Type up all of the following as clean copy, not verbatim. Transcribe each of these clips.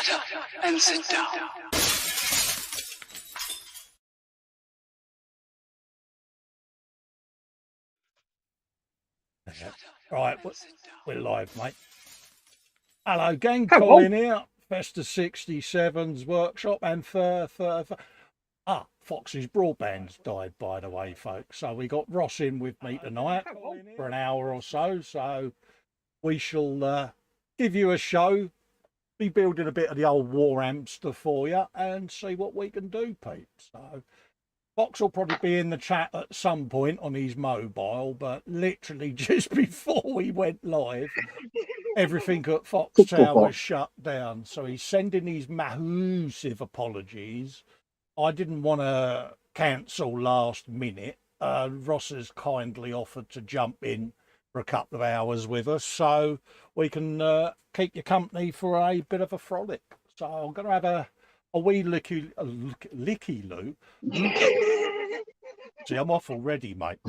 Shut up and sit down. Right, we're live, mate. Hello, gang. Colin here. Festa 67's workshop, and Fox's broadband's died, by the way, folks. So we got Ross in with me tonight for an hour or so. So we shall give you a show, be building a bit of the old war amster for you, and see what we can do, peeps. So Fox will probably be in the chat at some point on his mobile, but literally just before we went live, everything at Fox Tower shut down. So he's sending these massive apologies. I didn't want to cancel last minute. Ross has kindly offered to jump in for a couple of hours with us, so we can keep you company for a bit of a frolic. So I'm going to have a wee licky loo. See, I'm off already, mate.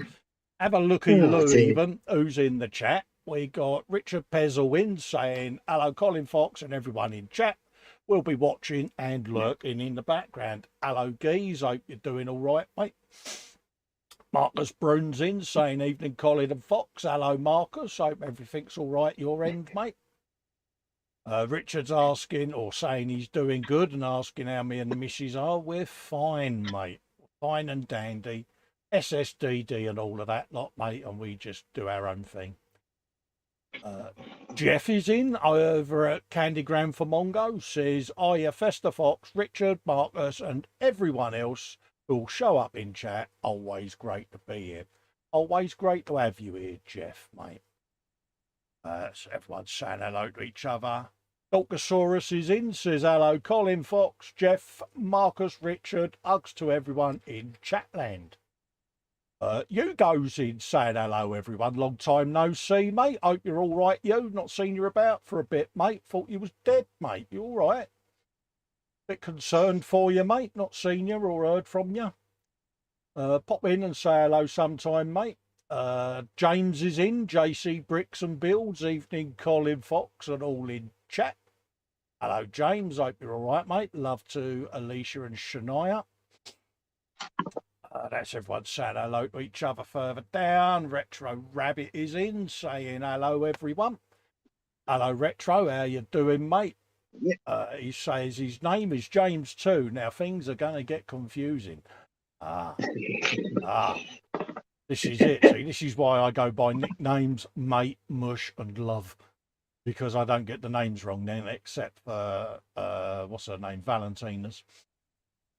Have a looky loo even, who's in the chat. We got Richard Pezzelwin saying, hello, Colin Foxx and everyone in chat. We'll be watching and lurking in the background. Hello, Geese. Hope you're doing all right, mate. Marcus Bruns in saying, evening, Colin and Fox. Hello, Marcus. Hope everything's all right your end, mate. Richard's asking, or saying he's doing good, and asking how me and the missus are. We're fine, mate. Fine and dandy. SSDD and all of that lot, mate, and we just do our own thing. Jeff is in over at Candygram for Mongo, says, Wiv Festa Foxx, Richard, Marcus, and everyone else who'll show up in chat. Always great to be here. Always great to have you here, Jeff, mate. So everyone's saying hello to each other. Dolcosaurus is in, says hello, Colin Foxx, Jeff, Marcus, Richard, hugs to everyone in Chatland. Hugo's in saying hello, everyone. Long time no see, mate. Hope you're all right, you. Not seen you about for a bit, mate. Thought you was dead, mate. You all right? Bit concerned for you, mate. Not seen you or heard from you. Pop in and say hello sometime, mate. James is in, JC Bricks and Builds. Evening, Colin Foxx and all in chat. Hello, James. Hope you're all right, mate. Love to Alicia and Shania. That's everyone saying hello to each other further down. Retro Rabbit is in, saying hello, everyone. Hello, Retro. How you doing, mate? He says his name is James too. Now, things are going to get confusing. This is it. See, this is why I go by nicknames Mate, Mush, and Love. Because I don't get the names wrong then, except for, what's her name, Valentina's.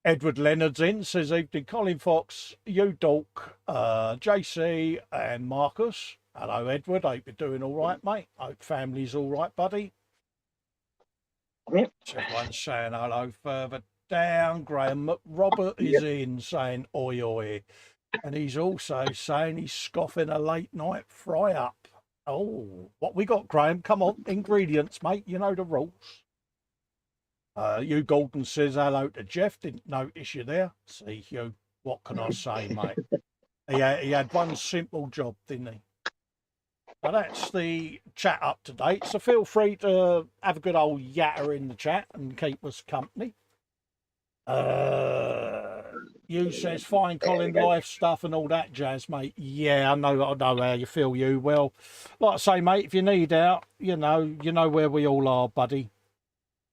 Edward Leonard's in, says, evening, Colin Foxx, you, Dolk, JC, and Marcus. Hello, Edward. Hope you're doing all right, mate. Hope family's all right, buddy. Everyone's saying hello further down. Graham Robert is in, saying, oi, oi. And he's also saying he's scoffing a late night fry up. Oh, what we got, Graham? Come on, ingredients, mate. You know the rules. Hugh Golden says hello to Jeff. Didn't notice you there. See, Hugh, what can I say, mate? He had one simple job, didn't he? So that's the chat up to date. So feel free to have a good old yatter in the chat and keep us company. You says fine, Colin, life stuff and all that jazz, mate. Yeah, I know how you feel, you. Well, like I say, mate, if you need out, you know where we all are, buddy.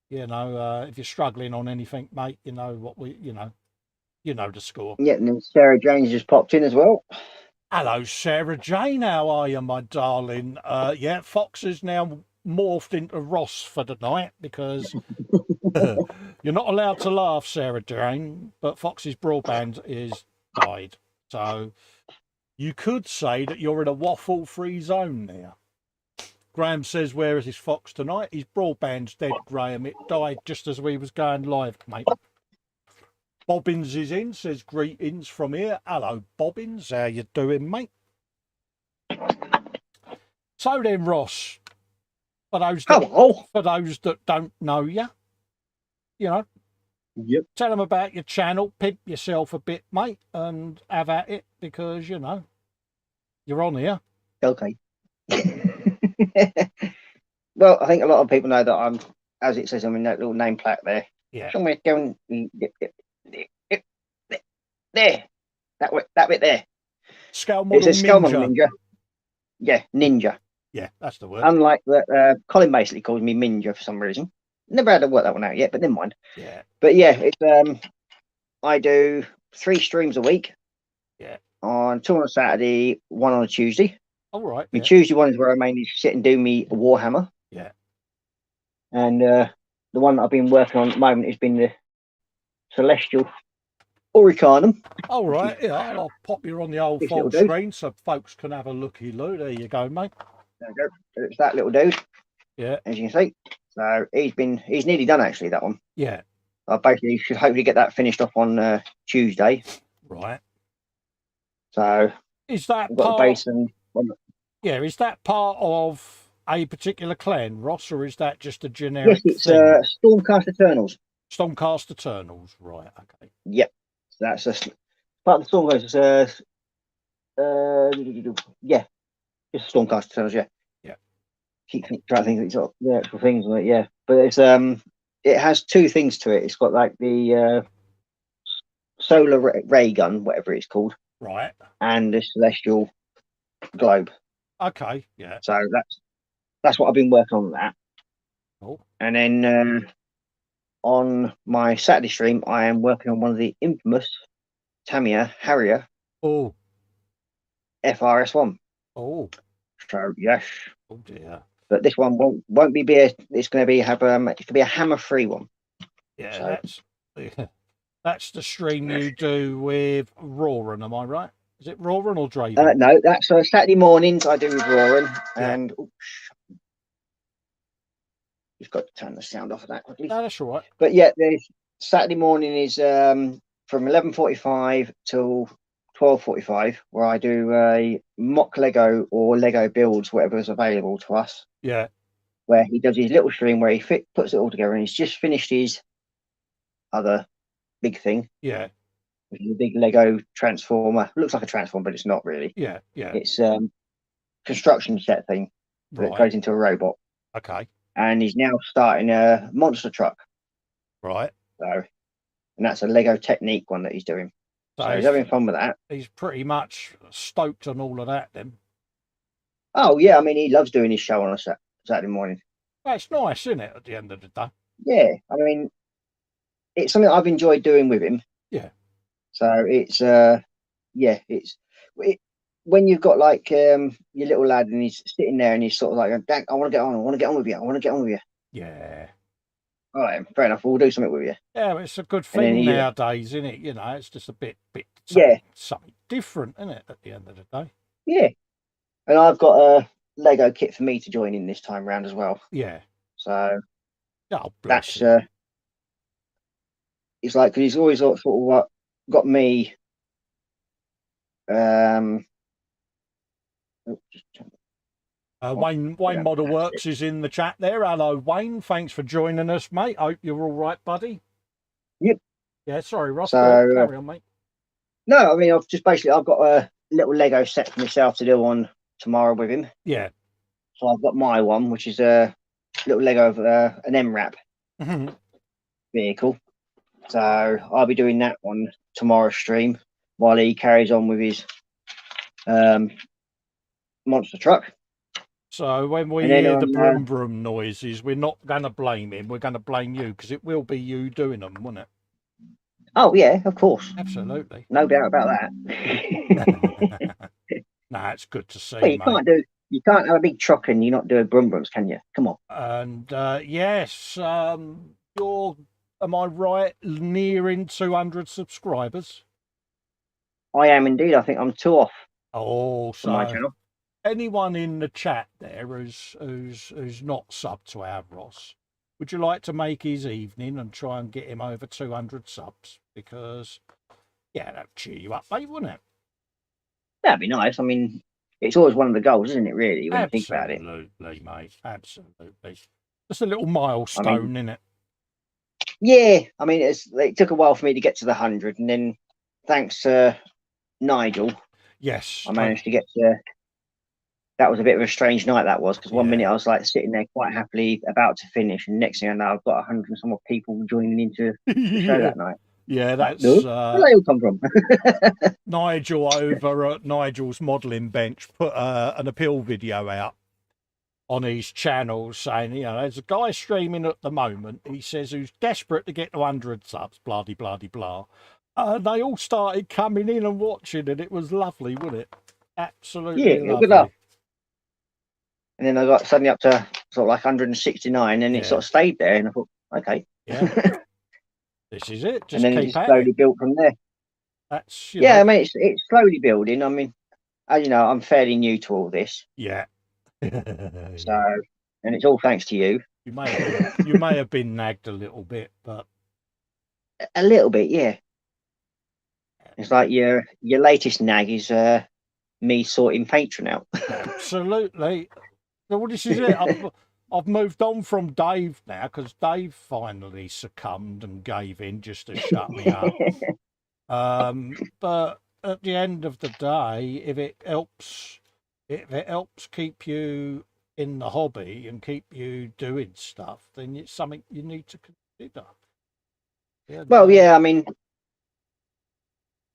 You know, if you're struggling on anything, mate, you know what you know the score. Yeah, and then Sarah Jane's just popped in as well. Hello, Sarah Jane. How are you, my darling? Yeah, Fox is now morphed into Ross for the night because you're not allowed to laugh, Sarah Jane, but Fox's broadband is died. So you could say that you're in a waffle-free zone now. Graham says, where is his Fox tonight? His broadband's dead, Graham. It died just as we was going live, mate. Bobbins is in, says greetings from here. Hello, Bobbins. How you doing, mate? So then, Ross, for those that don't know you, you know, tell them about your channel, pimp yourself a bit, mate, and have at it because, you know, you're on here. Okay. Well, I think a lot of people know that I'm as it says on that little name plaque there. Yeah. Somewhere down there. That bit there. Scale It model says scale model ninja. ninja. Yeah, ninja. Yeah, that's the word. Unlike that, Colin basically calls me Minja for some reason. Never had to work that one out yet, but never mind. Yeah. But yeah, it's I do 3 streams a week. Yeah. On 2 on a Saturday, 1 on a Tuesday. All right. My Yeah. Tuesday one is where I mainly sit and do me Warhammer. Yeah. And the one that I've been working on at the moment has been the Celestial Oricanum. All right. Yeah, I'll pop you on the old This full little dude. screen so folks can have a looky-loo. There you go, mate. There we go. It's that little dude. Yeah. As you can see. So he's nearly done actually, that one. Yeah. I basically should hopefully get that finished off on Tuesday. Right. So Is that I've got part? the base and Yeah. Is that part of a particular clan, Ross, or is that just a generic yes, it's thing? Stormcast Eternals. Stormcast Eternals. Right. Okay. Yep. So that's a part of the Stormcast. Yeah, just Stormcast Eternals. Yeah. Yeah. Keep trying to think of the actual things on it. Yeah, but it's it has 2 things to it. It's got like the solar ray gun, whatever it's called, Right. and the celestial globe. Okay. Yeah. So that's what I've been working on that. Cool. And then on my Saturday stream, I am working on one of the infamous Tamiya Harrier Oh. FRS1. Oh. So yes, Oh dear. but this one won't be beer. It's going to be it's going to be a hammer-free one. Yeah, that's the stream you do with Roran, am I right? Is it Roran or Draven? No, that's Saturday mornings I do with Roran, and you've got to turn the sound off of that quickly. No, that's all right. But yeah, the Saturday morning is from 11:45 till 12:45, where I do a mock Lego or Lego builds, whatever is available to us. Yeah. Where he does his little stream where he puts it all together, and he's just finished his other big thing. Yeah. Which is a big Lego transformer. Looks like a transformer, but it's not really. Yeah. Yeah. It's construction set thing that goes into a robot. Okay. And he's now starting a monster truck. Right. So, and that's a Lego Technique one that he's doing. So he's having fun with that. He's pretty much stoked on all of that then. Oh yeah, I mean he loves doing his show on a Saturday morning. That's nice, isn't it? At the end of the day. Yeah, I mean it's something I've enjoyed doing with him. Yeah. So it's when you've got like your little lad and he's sitting there and he's sort of like, I want to get on with you. Yeah. All right, fair enough. We'll do something with you. Yeah, it's a good thing nowadays, isn't it? You know, it's just a bit something different, isn't it? At the end of the day. Yeah. And I've got a Lego kit for me to join in this time round as well. Yeah. So that's it's like, because he's always sort of got me. Wayne Model Works is in the chat there. Hello, Wayne. Thanks for joining us, mate. Hope you're all right, buddy. Yep. Yeah, sorry, Ross. So, carry on, mate. No, I mean, I've got a little Lego set for myself to do on tomorrow with him. Yeah. So I've got my one, which is a little Lego of an MRAP vehicle. So I'll be doing that on tomorrow's stream while he carries on with his monster truck. So when we hear the brum brum noises, we're not going to blame him. We're going to blame you, because it will be you doing them, won't it? Oh yeah, of course. Absolutely. No doubt about that. Nah, it's good to see. Well, you can't have a big truck and you not do brum brums, can you? Come on. And yes, am I right, nearing 200 subscribers? I am indeed. I think I'm 2 off. Oh, so my channel. Anyone in the chat there who's not subbed to our Ross, would you like to make his evening and try and get him over 200 subs? Because yeah, that'd cheer you up, mate, wouldn't it? That'd be nice. I mean, it's always one of the goals, isn't it, really, when you think about it? Absolutely, mate. Absolutely. Just a little milestone, isn't it? Yeah. I mean, it took a while for me to get to the 100, and then thanks to Nigel, yes, I managed to get to that was a bit of a strange night. That was because one minute Yeah. I was like sitting there quite happily about to finish, and next thing I know, I've got 100 and some odd people joining into the show Yeah. that night. Yeah, No, that's where they all come from? Nigel over at Nigel's modelling bench put an appeal video out on his channel saying, you know, there's a guy streaming at the moment, he says, who's desperate to get to 100 subs, blah, de, blah, de, blah. They all started coming in and watching, and it was lovely, wasn't it? Absolutely Yeah, good luck. lovely. And then I got suddenly up to sort of like 169, and it sort of stayed there. And I thought, okay, Yeah, this is it. Just and then it keep just at slowly it. built from there. That's, you Yeah, know, I mean, it's slowly building. I mean, you know, I'm fairly new to all this, yeah. so and it's all thanks to you. You may have been nagged a little bit, but A little bit, yeah. It's like your latest nag is me sorting Patreon out. absolutely. Well, this is it. I've moved on from Dave now because Dave finally succumbed and gave in just to shut me up. But at the end of the day, if it helps keep you in the hobby and keep you doing stuff, then it's something you need to consider. You Well, know? yeah, I mean,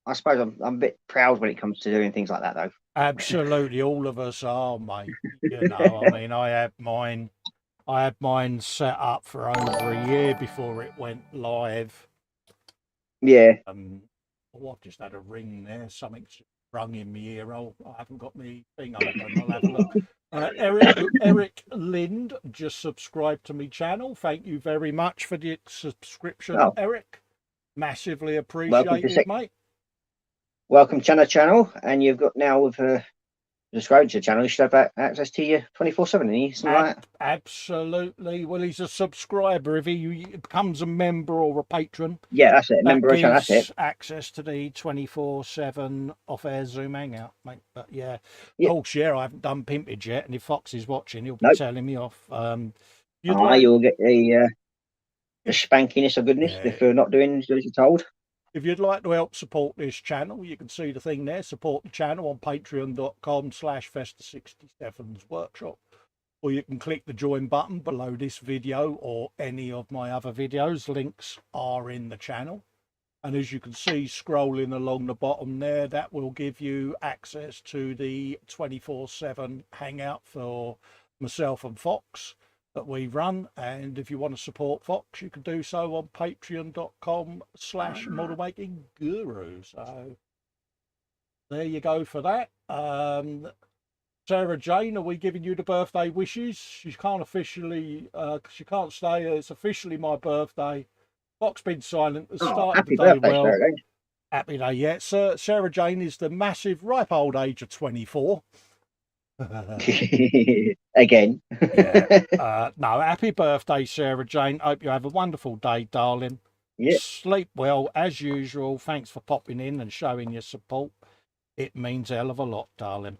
I suppose I'm a bit proud when it comes to doing things like that, though. Absolutely, all of us are, mate. You know, I mean, I had mine set up for over a year before it went live. Yeah. Oh, I've just had a ring there. Something's rung in my ear. Oh, I haven't got my thing open. I'll have a look. Eric Lind just subscribed to my channel. Thank you very much for the subscription, Eric. Massively appreciated, mate. Welcome to the channel, and you've got now with subscribe to the channel, you should have access to you 24/7, something like that. Absolutely. Well, he's a subscriber. If he becomes a member or a patron, yeah, that's it. Member channel, that's it. Access to the 24/7 off-air Zoom hangout, mate. But yeah, of course, yeah, I haven't done pimpage yet, and if Fox is watching, he'll be telling me off. You'll get the spankiness of goodness if you're not doing as you're told. If you'd like to help support this channel, you can see the thing there, support the channel on patreon.com/Festa67's workshop. Or you can click the join button below this video or any of my other videos. Links are in the channel. And as you can see scrolling along the bottom there, that will give you access to the 24/7 hangout for myself and Fox that we run. And if you want to support Fox, you can do so on patreon.com/modelmakingguru. So there you go for that. Sarah Jane, are we giving you the birthday wishes? She can't officially, she can't stay. It's officially my birthday. Fox been silent. Has started the day well. Sarah. Happy day, yeah. Sarah Jane is the massive, ripe old age of 24. Again. Yeah. No, happy birthday, Sarah Jane. Hope you have a wonderful day, darling. Yeah. Sleep well as usual. Thanks for popping in and showing your support. It means a hell of a lot, darling.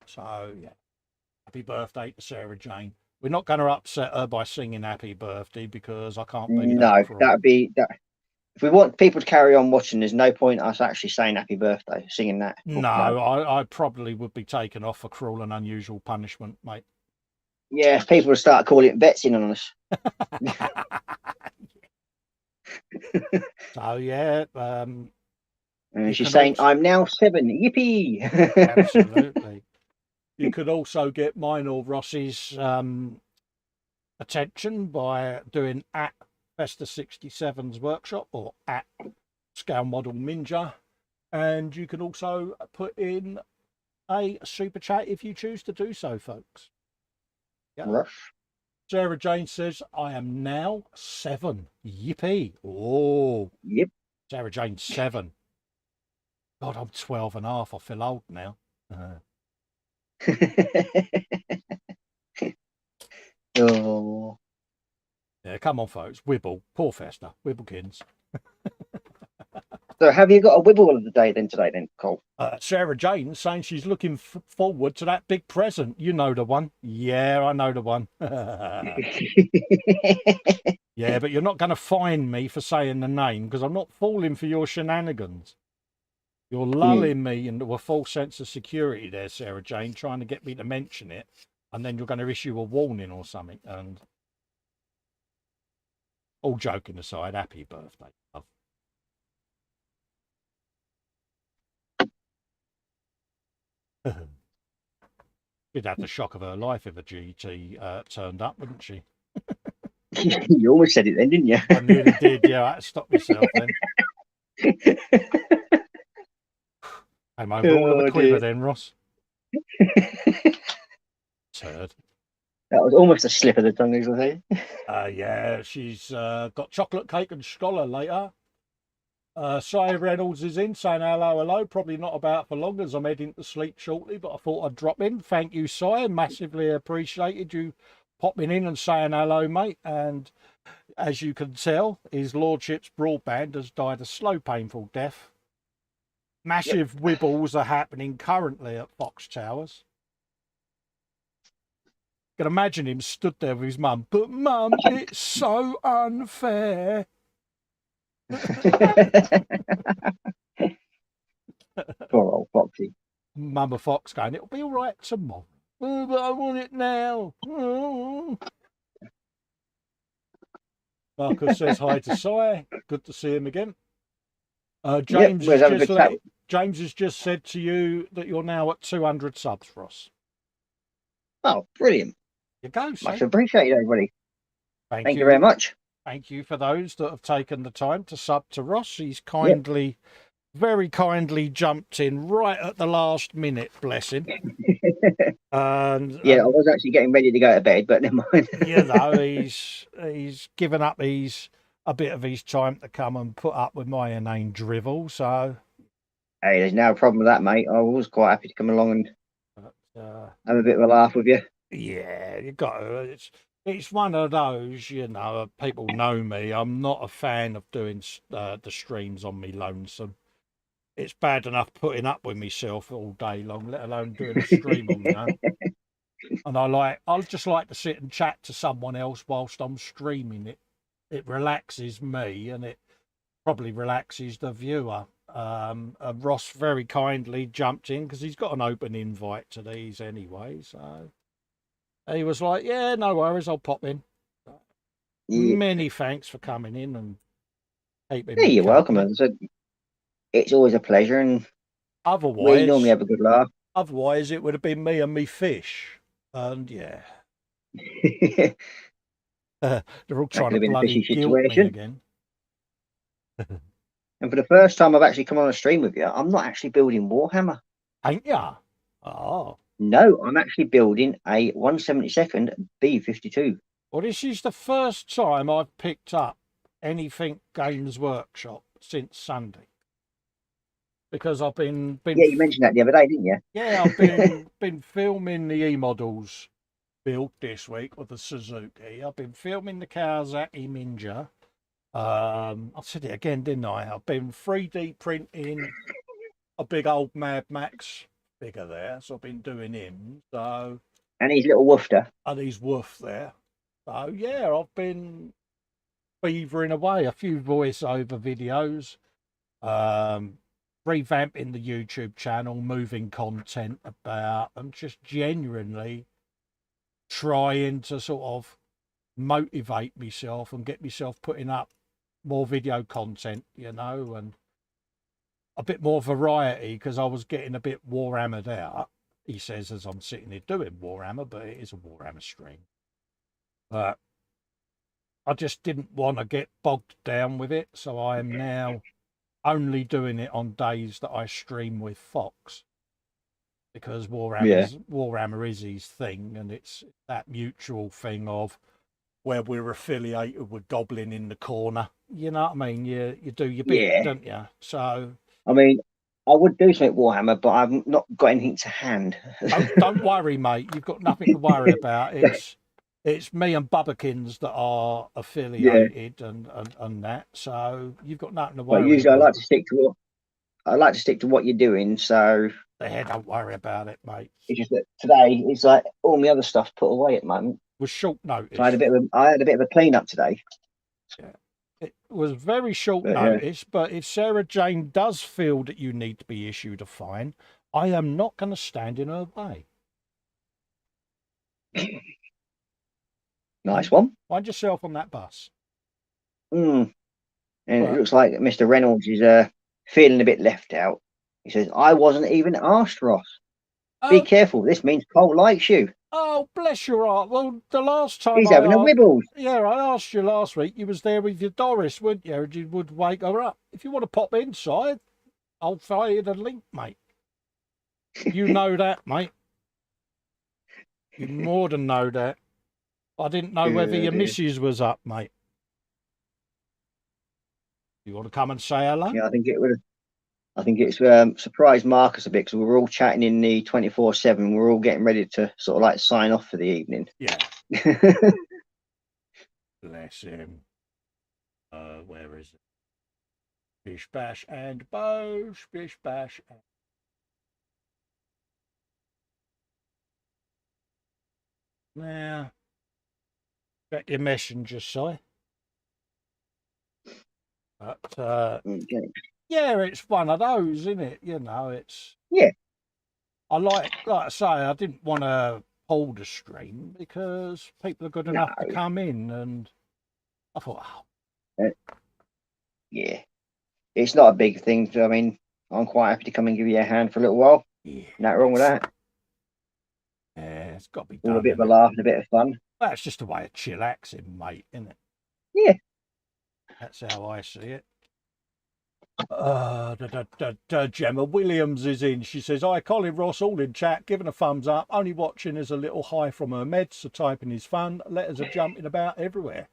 So yeah, happy birthday to Sarah Jane. We're not going to upset her by singing happy birthday because I can't be that'd be that. If we want people to carry on watching, there's no point us actually saying happy birthday, singing that. No, I probably would be taken off for cruel and unusual punishment, mate. Yeah, people will start calling it vets in on us. So yeah, she's saying, "I'm now 7. Yippee!" Absolutely. You could also get mine or Ross's attention by doing at Festa67's workshop or at Scale Model Ninja, and you can also put in a super chat if you choose to do so, folks. Yeah. Rush. Sarah Jane says, I am now 7. Yippee. Oh, yep. Sarah Jane 7. God, I'm 12 and a half. I feel old now. Oh. Yeah, come on, folks. Wibble. Poor Festa. Wibblekins. So have you got a wibble of the day today, Cole? Sarah Jane saying she's looking forward to that big present. You know the one. Yeah, I know the one. Yeah, but you're not going to fine me for saying the name because I'm not falling for your shenanigans. You're lulling me into a false sense of security there, Sarah Jane, trying to get me to mention it, and then you're going to issue a warning or something. And all joking aside, happy birthday, love. She'd have the shock of her life if a GT turned up, wouldn't she? You almost said it then, didn't you? I nearly did, yeah. I had to stop myself then. Came over all of the quiver then, Ross. Turd. That was almost a slip of the tongue, as I say. Yeah, she's got chocolate cake and scholar later. Si Reynolds is in saying hello. Probably not about for long as I'm heading to sleep shortly, but I thought I'd drop in. Thank you, Si. Massively appreciated you popping in and saying hello, mate. And as you can tell, his lordship's broadband has died a slow, painful death. Massive wibbles are happening currently at Fox Towers. I can imagine him stood there with his mum. But mum, it's so unfair. Poor old Foxy. Mama Fox going, it'll be all right tomorrow. Oh, but I want it now. Oh. Marcus says hi to Si. Good to see him again. James has just said to you that you're now at 200 subs, Ross. Oh, brilliant. You go, much appreciated, everybody. Thank you very much. Thank you for those that have taken the time to sub to Ross. He's kindly, very kindly jumped in right at the last minute, bless him. And I was actually getting ready to go to bed, but never mind. You know, he's given up a bit of his time to come and put up with my inane drivel. So, hey, there's no problem with that, mate. I was quite happy to come along and have a bit of a laugh with you. Yeah, you got to. It's one of those, you know. People know me. I'm not a fan of doing the streams on me lonesome. It's bad enough putting up with myself all day long, let alone doing a stream on my own. And I just like to sit and chat to someone else whilst I'm streaming it. It relaxes me, and it probably relaxes the viewer. Ross very kindly jumped in because he's got an open invite to these anyway. So he was like, "Yeah, no worries, I'll pop in." Many thanks for coming in and keeping me. You're welcome. As I said, it's always a pleasure, and we normally have a good laugh. Otherwise, it would have been me and me fish, and they're all trying to bloody guilt me again. And for the first time I've actually come on a stream with you, I'm not actually building Warhammer. Ain't ya? Oh. No, I'm actually building a 1/72 B-52. Well, this is the first time I've picked up anything Games Workshop since Sunday. Because I've been yeah, you mentioned that the other day, didn't you? Yeah, I've been filming the E-models build this week with the Suzuki. I've been filming the Kawasaki Ninja. I said it again, didn't I? I've been 3D printing a big old Mad Max figure there, so I've been doing him. So and his little woofter. And his woof there. So yeah, I've been beavering away. A few voiceover videos, revamping the YouTube channel, moving content about, and just genuinely trying to sort of motivate myself and get myself putting up more video content, you know, and a bit more variety, because I was getting a bit Warhammered out, he says, as I'm sitting here doing Warhammer, but it is a Warhammer stream. But I just didn't want to get bogged down with it, so I am now only doing it on days that I stream with Fox, because Warhammer is his thing, and it's that mutual thing of where we're affiliated with Goblin in the corner. You know what I mean? You do your bit, don't you? So I mean, I would do something Warhammer, but I've not got anything to hand. Don't worry, mate. You've got nothing to worry about. It's me and Bubbakins that are affiliated and that. So you've got nothing to worry about. Usually I like to stick to what you're doing. So don't worry about it, mate. It's just that today it's like all my other stuff put away at the moment. Was short notice. So I had a bit of a clean up today. Yeah. It was very short But, notice, but if Sarah Jane does feel that you need to be issued a fine, I am not going to stand in her way. nice one. Find yourself on that bus. Mm. And it But, looks like Mr. Reynolds is feeling a bit left out. He says, I wasn't even asked, Ross. Be careful. This means Cole likes you. oh, bless your heart. Well, the last time He's having a wibbles. yeah, I asked you last week. You was there with your Doris, weren't you? And you would wake her up. If you want to pop inside, I'll fire you the link, mate. You know that, mate. You more than know that. I didn't know whether your missus was up, mate. You want to come and say hello? Yeah, I think it would. I think it's surprised Marcus a bit because we were all chatting in the 24/7. We're all getting ready to sort of like sign off for the evening. Yeah. Bless him. Where is it? Bish bash and bosh. Bish bash. Now, check your messenger, Si. But Okay. yeah, it's one of those, isn't it? You know, it's Yeah. I like I say, I didn't want to pull the string because people are good enough to come in, and I thought, oh, yeah, it's not a big thing. I mean, I'm quite happy to come and give you a hand for a little while. yeah, Nothing wrong with that. Yeah, it's got to be done. All a bit of a laugh and a bit of fun. That's just a way of chillaxing, mate, isn't it? Yeah. That's how I see it. Gemma Williams is in. She says, hi, Colin, Ross, all in chat, giving a thumbs up. Only watching as a little high from her meds, so typing is fun. Letters are jumping about everywhere.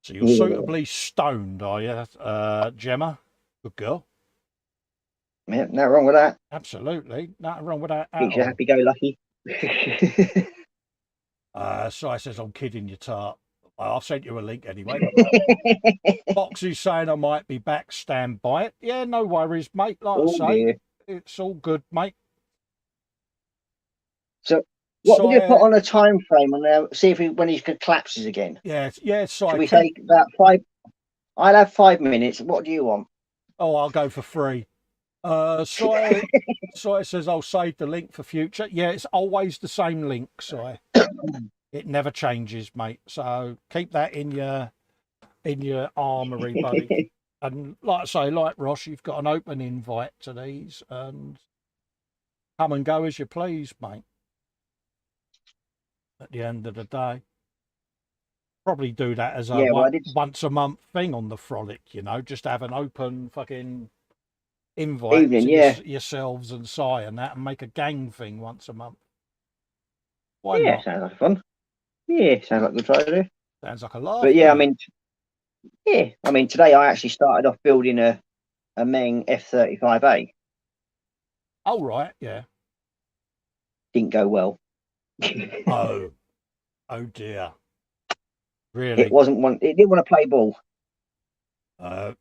So you're suitably stoned, are you, Gemma? Good girl. Yeah, nothing wrong with that. Absolutely. Nothing wrong with that at Keeps you all. happy-go-lucky. So I says, I'm kidding you, tart. I've sent you a link anyway. Foxy's saying I might be back, stand by it. Yeah, no worries, mate. Like I say, it's all good, mate. So what would you put on a time frame on there? See if when he collapses again. Yeah, yeah. So should we take about 5? I'll have 5 minutes. What do you want? Oh, I'll go for 3. So it says I'll save the link for future. Yeah, it's always the same link, so it never changes, mate. So keep that in your armory, buddy. And like I say, like Ross, you've got an open invite to these, and come and go as you please, mate. At the end of the day, probably do that as a once a month thing on the Frolic. You know, just have an open fucking invite to yourselves and Si and that, and make a gang thing once a month. Why not? Sounds like fun. Yeah, sounds like a good try to do. Sounds like a laugh. But yeah, I mean, today I actually started off building a Meng F-35A. Oh right, yeah. Didn't go well. Oh dear. Really? It wasn't one. It didn't want to play ball.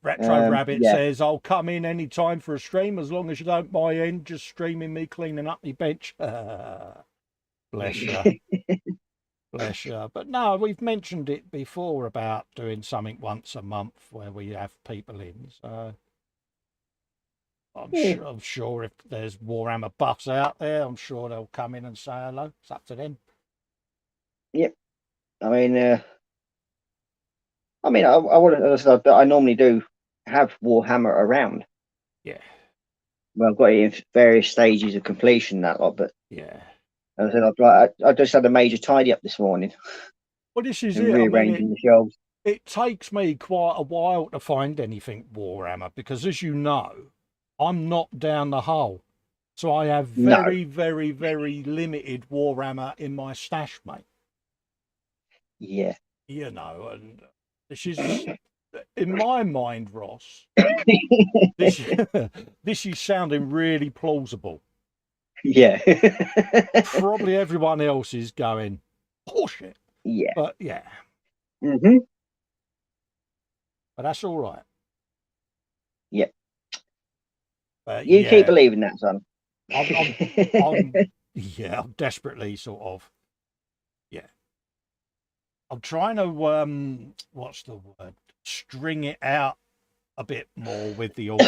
Retro Rabbit says, I'll come in any time for a stream as long as you don't mind just streaming me cleaning up my bench. Bless you. Bless you. But no, we've mentioned it before about doing something once a month where we have people in. So I'm sure if there's Warhammer buffs out there, I'm sure they'll come in and say hello. It's up to them. Yep. I wouldn't. I normally do have Warhammer around. Yeah. Well, I've got it in various stages of completion, that lot, but yeah. As I said, I just had a major tidy up this morning. Well, this is it. Rearranging the shelves. It takes me quite a while to find anything Warhammer because, as you know, I'm not down the hole. So I have very, very, very limited Warhammer in my stash, mate. Yeah. You know, and this is, in my mind, Ross, this is sounding really plausible. Yeah. Probably everyone else is going, oh, shit. Yeah. But, yeah. Mm-hmm. But that's all right. Yeah. You keep believing that, son. I'm desperately sort of, I'm trying to, what's the word? string it out a bit more with the orc,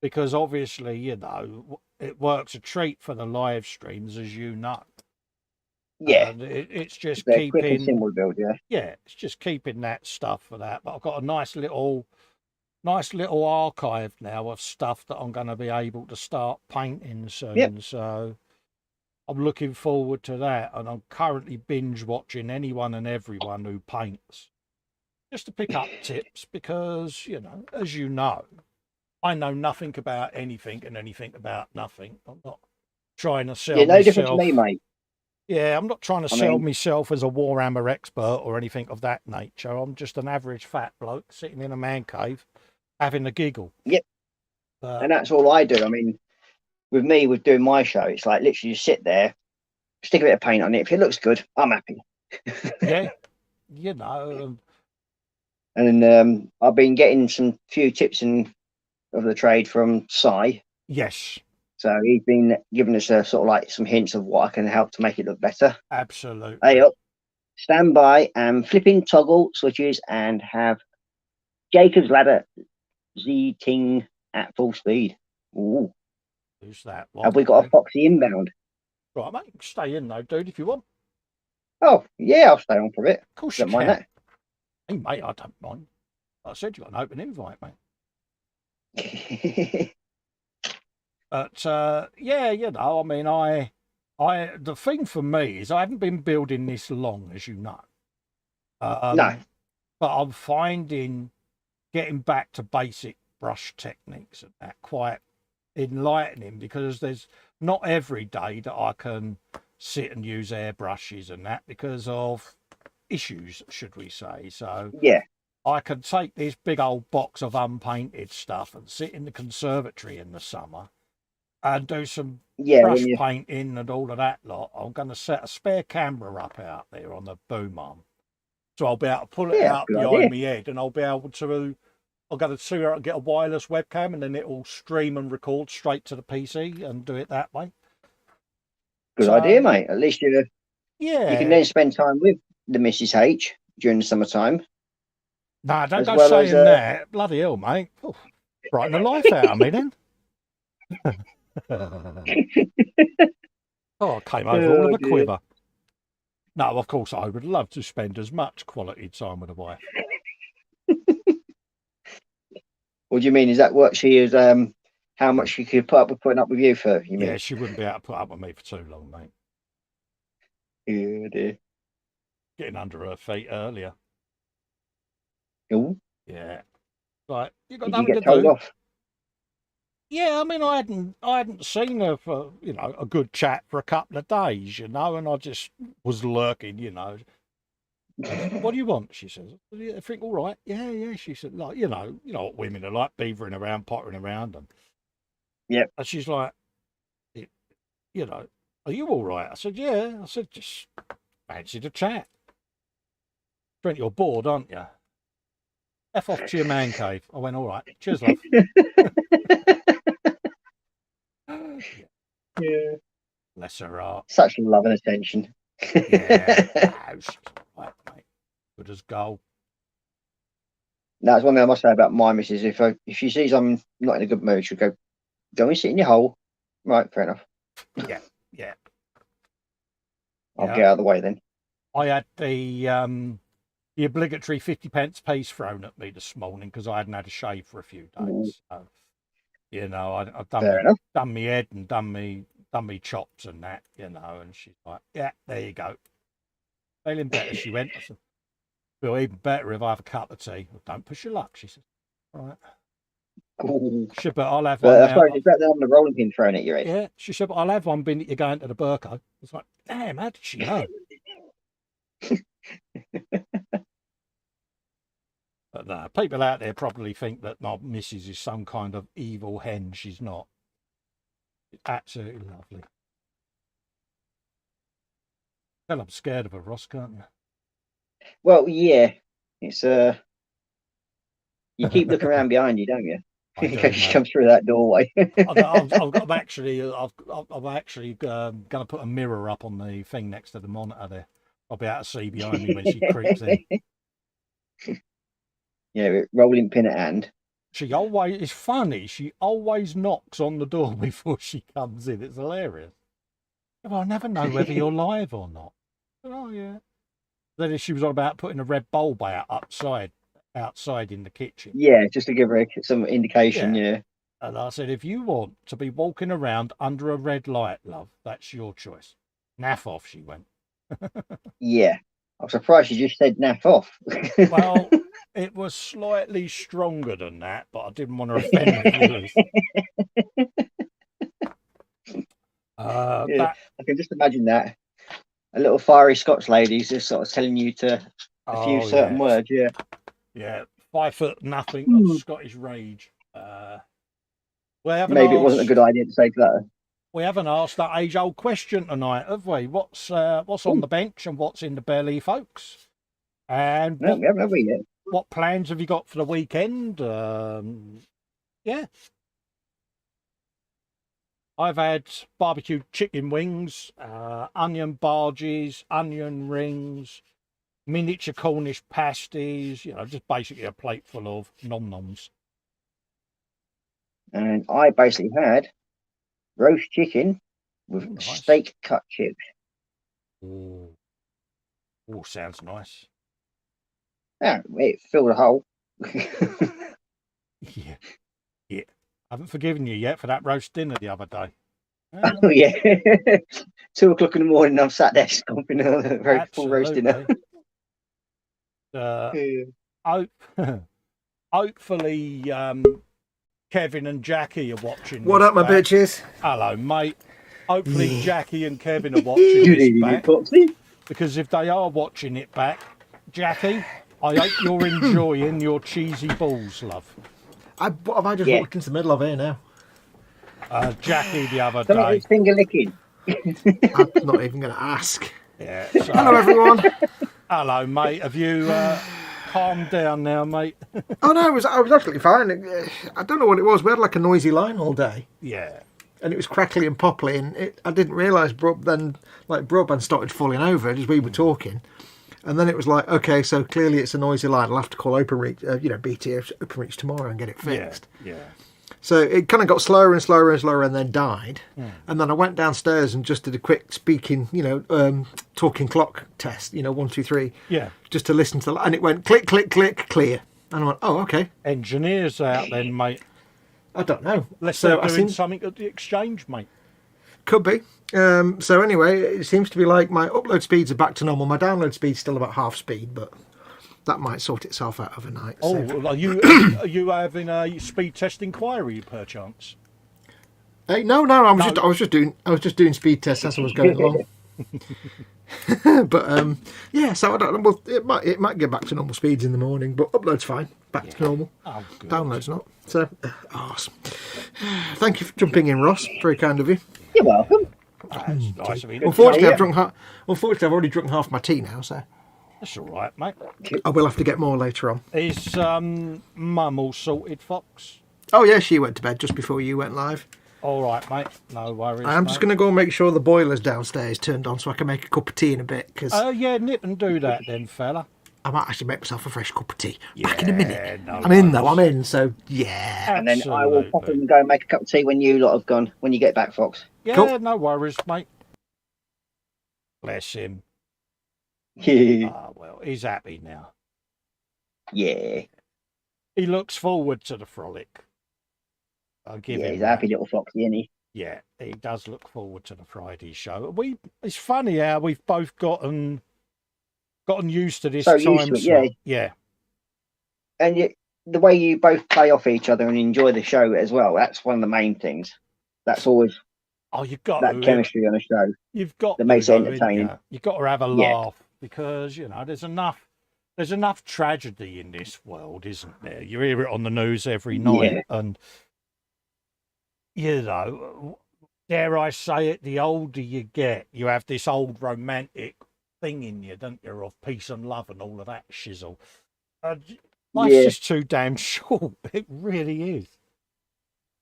because obviously, you know, it works a treat for the live streams, as you know. Yeah, It's just they're quick and keeping, simple build. Yeah, it's just keeping that stuff for that. But I've got a nice little archive now of stuff that I'm going to be able to start painting yep. soon. So I'm looking forward to that. And I'm currently binge watching anyone and everyone who paints, just to pick up tips, because, you know, as you know, I know nothing about anything and anything about nothing. I'm not trying to sell Yeah, no different to me, myself. mate. Yeah, I'm not trying to I sell mean, myself as a Warhammer expert or anything of that nature. I'm just an average fat bloke sitting in a man cave having a giggle. yep. But And that's all I do. I mean, with me, with doing my show, it's like literally just sit there, stick a bit of paint on it. If it looks good, I'm happy. yeah, you know, And I've been getting some few tips of the trade from Si. yes, So he's been giving us a sort of like some hints of what I can help to make it look better. absolutely. Hey up, stand by and flipping toggle switches and have Jacob's ladder Z-ting at full speed. Ooh. Who's that one? Have we got a Foxy inbound? Right, mate, stay in though, dude, if you want. Oh, yeah, I'll stay on for a bit. Of course Don't you mind can. that. Hey, mate, I don't mind. Like I said, you got an open invite, mate. But yeah, you know, I mean, the thing for me is I haven't been building this long, as you know. No. But I'm finding getting back to basic brush techniques and that quite enlightening, because there's not every day that I can sit and use airbrushes and that because of issues, should we say. So Yeah. I can take this big old box of unpainted stuff and sit in the conservatory in the summer and do some Yeah. brush painting and all of that lot. I'm going to set a spare camera up out there on the boom arm, so I'll be able to pull it out behind my head, and I'll be able to. I'll go to see where I can get a wireless webcam, and then it'll stream and record straight to the PC and do it that way. Good idea, mate. At least you can then spend time with the Mrs. H during the summertime. Nah, don't go saying that. Bloody hell, mate. Oh, brighten the life out of me then. Oh, I came over all of a quiver. No, of course, I would love to spend as much quality time with a wife. What do you mean? Is that what she is? How much she could put up with putting up with you for? You mean? Yeah, she wouldn't be able to put up with me for too long, mate. Oh dear. Getting under her feet earlier. Oh. Yeah. Like, you got Did you nothing get to told do. off? Yeah, I mean, I hadn't seen her for, you know, a good chat for a couple of days, you know, and I just was lurking, you know. What do you want? She says. I think all right. Yeah, yeah. She said, like, you know what women are like, beavering around, pottering around, and Yep. And she's like, you know, are you all right? I said, yeah. I said, just fancy to chat. Trent, you're bored, aren't you? F off to your man cave. I went, all right. Cheers, love. Yeah. Bless her heart. Such love and attention. Yeah. Right, mate. Good as gold. That's one thing I must say about my missus. If she sees I'm not in a good mood, she'll go and sit in your hole. Right, fair enough. Yeah, yeah. I'll get out of the way then. I had the obligatory 50p piece thrown at me this morning because I hadn't had a shave for a few days. So, you know, I've done me head and done me chops and that, you know, and she's like, yeah, there you go. Feeling better, she went. I said, feel even better if I have a cup of tea. Well, don't push your luck, she said. All right. She said, but I'll have one. I suppose it's better than having a rolling pin thrown at your head. Yeah, she said, but I'll have one bin that you're going to the Burko. I was like, damn, how did she know? But no, people out there probably think that my missus is some kind of evil hen. She's not. It's absolutely lovely. Well, I'm scared of her, Ross, can't you? Well, yeah. It's you keep looking around behind you, don't you? In case she comes through that doorway. I'm actually going to put a mirror up on the thing next to the monitor there. I'll be able to see behind me when she creeps in. Yeah, rolling pin at hand. She always, it's funny, she always knocks on the door before she comes in. It's hilarious. Well, I never know whether you're live or not. Oh, yeah. Then she was on about putting a red bulb out outside in the kitchen. Yeah, just to give her some indication. Yeah. And I said, if you want to be walking around under a red light, love, that's your choice. Naff off, she went. Yeah. I'm surprised you just said naff off. Well, it was slightly stronger than that, but I didn't want to offend the viewers. Yeah, I can just imagine that. A little fiery Scots lady just sort of telling you to a few certain words. Yeah. Yeah. 5 foot nothing of Scottish rage. Maybe it wasn't a good idea to say that. We haven't asked that age-old question tonight, have we? What's on the bench and what's in the belly, folks? And no, we haven't, have we yet? What plans have you got for the weekend? Yeah. I've had barbecued chicken wings, onion barges, onion rings, miniature Cornish pasties, just basically a plate full of nom-noms. And I basically had roast chicken with steak cut chips. Oh, sounds nice. Yeah, it filled a hole. Yeah. I haven't forgiven you yet for that roast dinner the other day. Oh, yeah. 2 o'clock in the morning, I'm sat there stomping a very full roast dinner. Hopefully, Kevin and Jackie are watching. What up, my bitches? Hello, mate. Hopefully, Jackie and Kevin are watching this back. Because if they are watching it back, Jackie, I hope you're enjoying your cheesy balls, love. What have I just walked into the middle of here now? Jackie the other day. Finger licking. I'm not even going to ask. Yeah. So, hello, everyone. Hello, mate. Have you calmed down now, mate? Oh no, I was absolutely fine. I don't know what it was. We had like a noisy line all day. Yeah. And it was crackly and popply, and I didn't realise broadband started falling over as we were talking. And then it was like, okay, so clearly it's a noisy line. I'll have to call OpenReach, BT OpenReach tomorrow and get it fixed. Yeah. So it kind of got slower and slower and slower and then died. And then I went downstairs and just did a quick speaking, talking clock test, 1, 2, 3. Yeah. Just to listen to and it went click, click, click, clear. And I went, oh, okay. Engineers out then, mate. I don't know. Unless they're doing something at the exchange, mate. Could be. So anyway, it seems to be like my upload speeds are back to normal. My download speed's still about half speed, but that might sort itself out overnight. Oh, so. Are you having a speed test inquiry, perchance? Hey, no. I was just doing speed tests as I was going along. But yeah, so I don't know. Well, it might get back to normal speeds in the morning, but upload's fine, back to normal. Oh, good. Download's not. So awesome. Thank you for jumping in, Ross. Very kind of you. You're welcome. Nice of you. Unfortunately, I've already drunk half my tea now, so that's all right, mate. I will have to get more later on. Is Mum all sorted, Fox? Oh yeah, she went to bed just before you went live. All right, mate. No worries. I'm just going to go and make sure the boiler's downstairs turned on so I can make a cup of tea in a bit. Yeah, nip and do that then, fella. I might actually make myself a fresh cup of tea. Back in a minute. No I'm in, though. I'm in, so yeah. And then I will pop in and go and make a cup of tea when you lot have gone, when you get back, Fox. Yeah, cool. No worries, mate. Bless him. Well, he's happy now. Yeah. He looks forward to the frolic. I'll give him he's a happy little foxy, isn't he? Yeah, he does look forward to the Friday show. It's funny how we've both gotten used to this time slot. Yeah. And the way you both play off each other and enjoy the show as well, that's one of the main things. That's always you've got that chemistry on a show. You've got that makes it entertaining. You've got to have a laugh because there's enough tragedy in this world, isn't there? You hear it on the news every night, and dare I say it, the older you get, you have this old romantic thing in you, don't you, of peace and love and all of that shizzle. Life's just too damn short. It really is.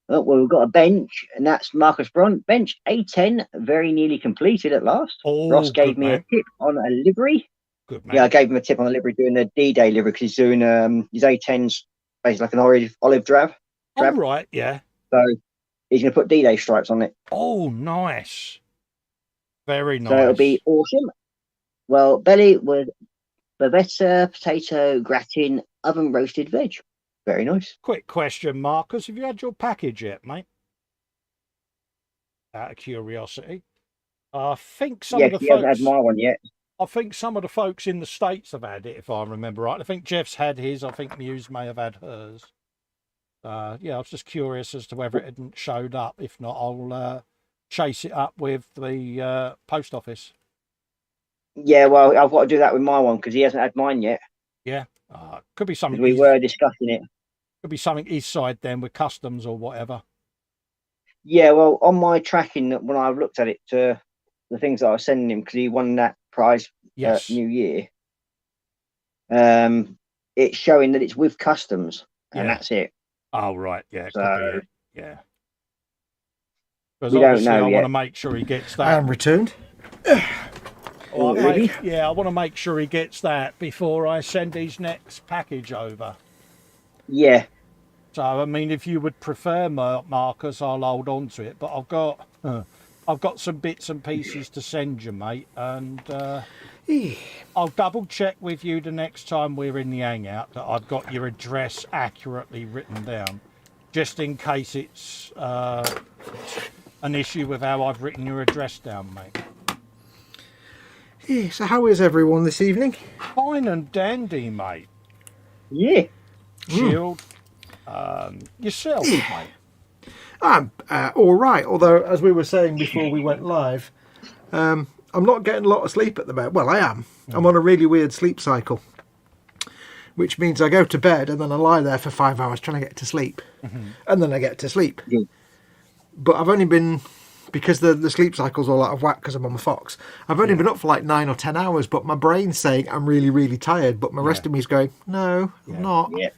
Oh, well, we've got a bench, and that's Marcus Bron. Bench A10, very nearly completed at last. Oh, Ross gave me a tip on a livery. Good man. Yeah, I gave him a tip on the livery doing the D-Day livery because he's doing his A10s basically like an olive drab. All right, yeah. So he's going to put D-Day stripes on it. Oh, nice. Very nice. So it'll be awesome. Well, belly with Bavetta potato gratin oven roasted veg. Very nice. Quick question, Marcus. Have you had your package yet, mate? Out of curiosity. I think some of the he hasn't folks... had my one yet. I think some of the folks in the States have had it, if I remember right. I think Jeff's had his. I think Muse may have had hers. Yeah, I was just curious as to whether it hadn't showed up. If not, I'll chase it up with the post office. Yeah, well, I've got to do that with my one because he hasn't had mine yet. Yeah, could be something. We were discussing it. Could be something east side then with customs or whatever. Yeah, well, on my tracking, when I looked at it, the things that I was sending him because he won that prize New Year, it's showing that it's with customs, and that's it. Oh right, yeah, so, could be it. Yeah. Because we obviously don't know I yet. want to make sure he gets that. And returned. Really? Yeah, I want to make sure he gets that before I send his next package over. Yeah. So I mean, if you would prefer Marcus, I'll hold on to it. But I've got some bits and pieces to send you, mate, and I'll double check with you the next time we're in the hangout that I've got your address accurately written down, just in case it's an issue with how I've written your address down, mate. Yeah, so how is everyone this evening? Fine and dandy, mate. Yeah. Chilled. Yourself, mate. I'm all right, although, as we were saying before we went live, I'm not getting a lot of sleep at the moment. Well, I am. I'm on a really weird sleep cycle, which means I go to bed and then I lie there for 5 hours trying to get to sleep, and then I get to sleep. Yeah. But I've only been, because the sleep cycle's all out of whack because I'm on the Fox, I've only been up for like 9 or 10 hours, but my brain's saying I'm really, really tired, but my rest of me's going, no, I'm not. Yeah.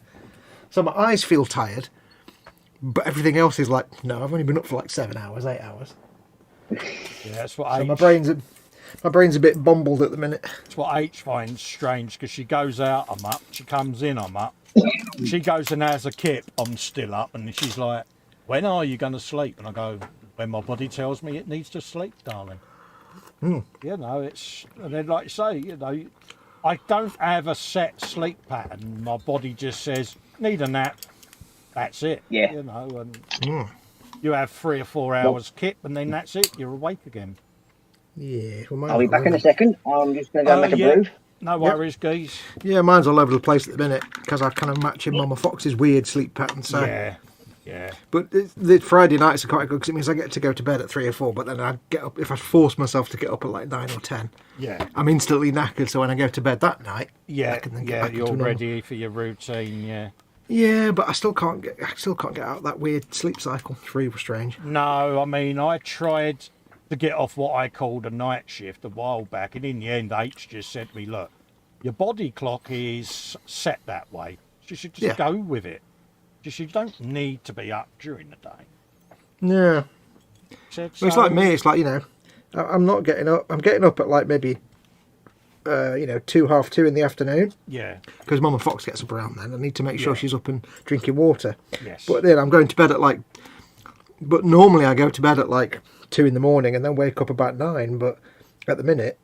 So my eyes feel tired, but everything else is like, no, I've only been up for like 7 hours, 8 hours. Yeah, that's what So my brain's a bit bumbled at the minute. That's what H finds strange, because she goes out, I'm up. She comes in, I'm up. She goes and has a kip, I'm still up. And she's like, when are you going to sleep? And I go, when my body tells me it needs to sleep, darling. You know, it's, and then like you say, you know, I don't have a set sleep pattern. My body just says, need a nap. That's it. Yeah. You know, and you have 3 or 4 hours kip, and then that's it. You're awake again. Yeah. Well, I'll be back in a second. I'm just going to go make a brew. No worries, geese. Yeah, mine's all over the place at the minute because I kind of match in Mama Fox's weird sleep pattern. So. Yeah. But the Friday nights are quite good because it means I get to go to bed at 3 or 4, but then I get up, if I force myself to get up at like 9 or 10, I'm instantly knackered. So when I go to bed that night, I can then get back you're into ready for your routine, Yeah, but I still can't get out of that weird sleep cycle. It's really strange. No, I mean, I tried to get off what I called a night shift a while back, and in the end, H just said to me, look, your body clock is set that way. You should just go with it. You don't need to be up during the day. Yeah. Said, Well, it's like me. It's like, you know, I'm not getting up. I'm getting up at like maybe, 2, 2:30 in the afternoon. Yeah. Because Mama Fox gets up around then. I need to make sure she's up and drinking water. Yes. But then I'm going to bed at like... But normally I go to bed at like 2 in the morning and then wake up about 9. But at the minute,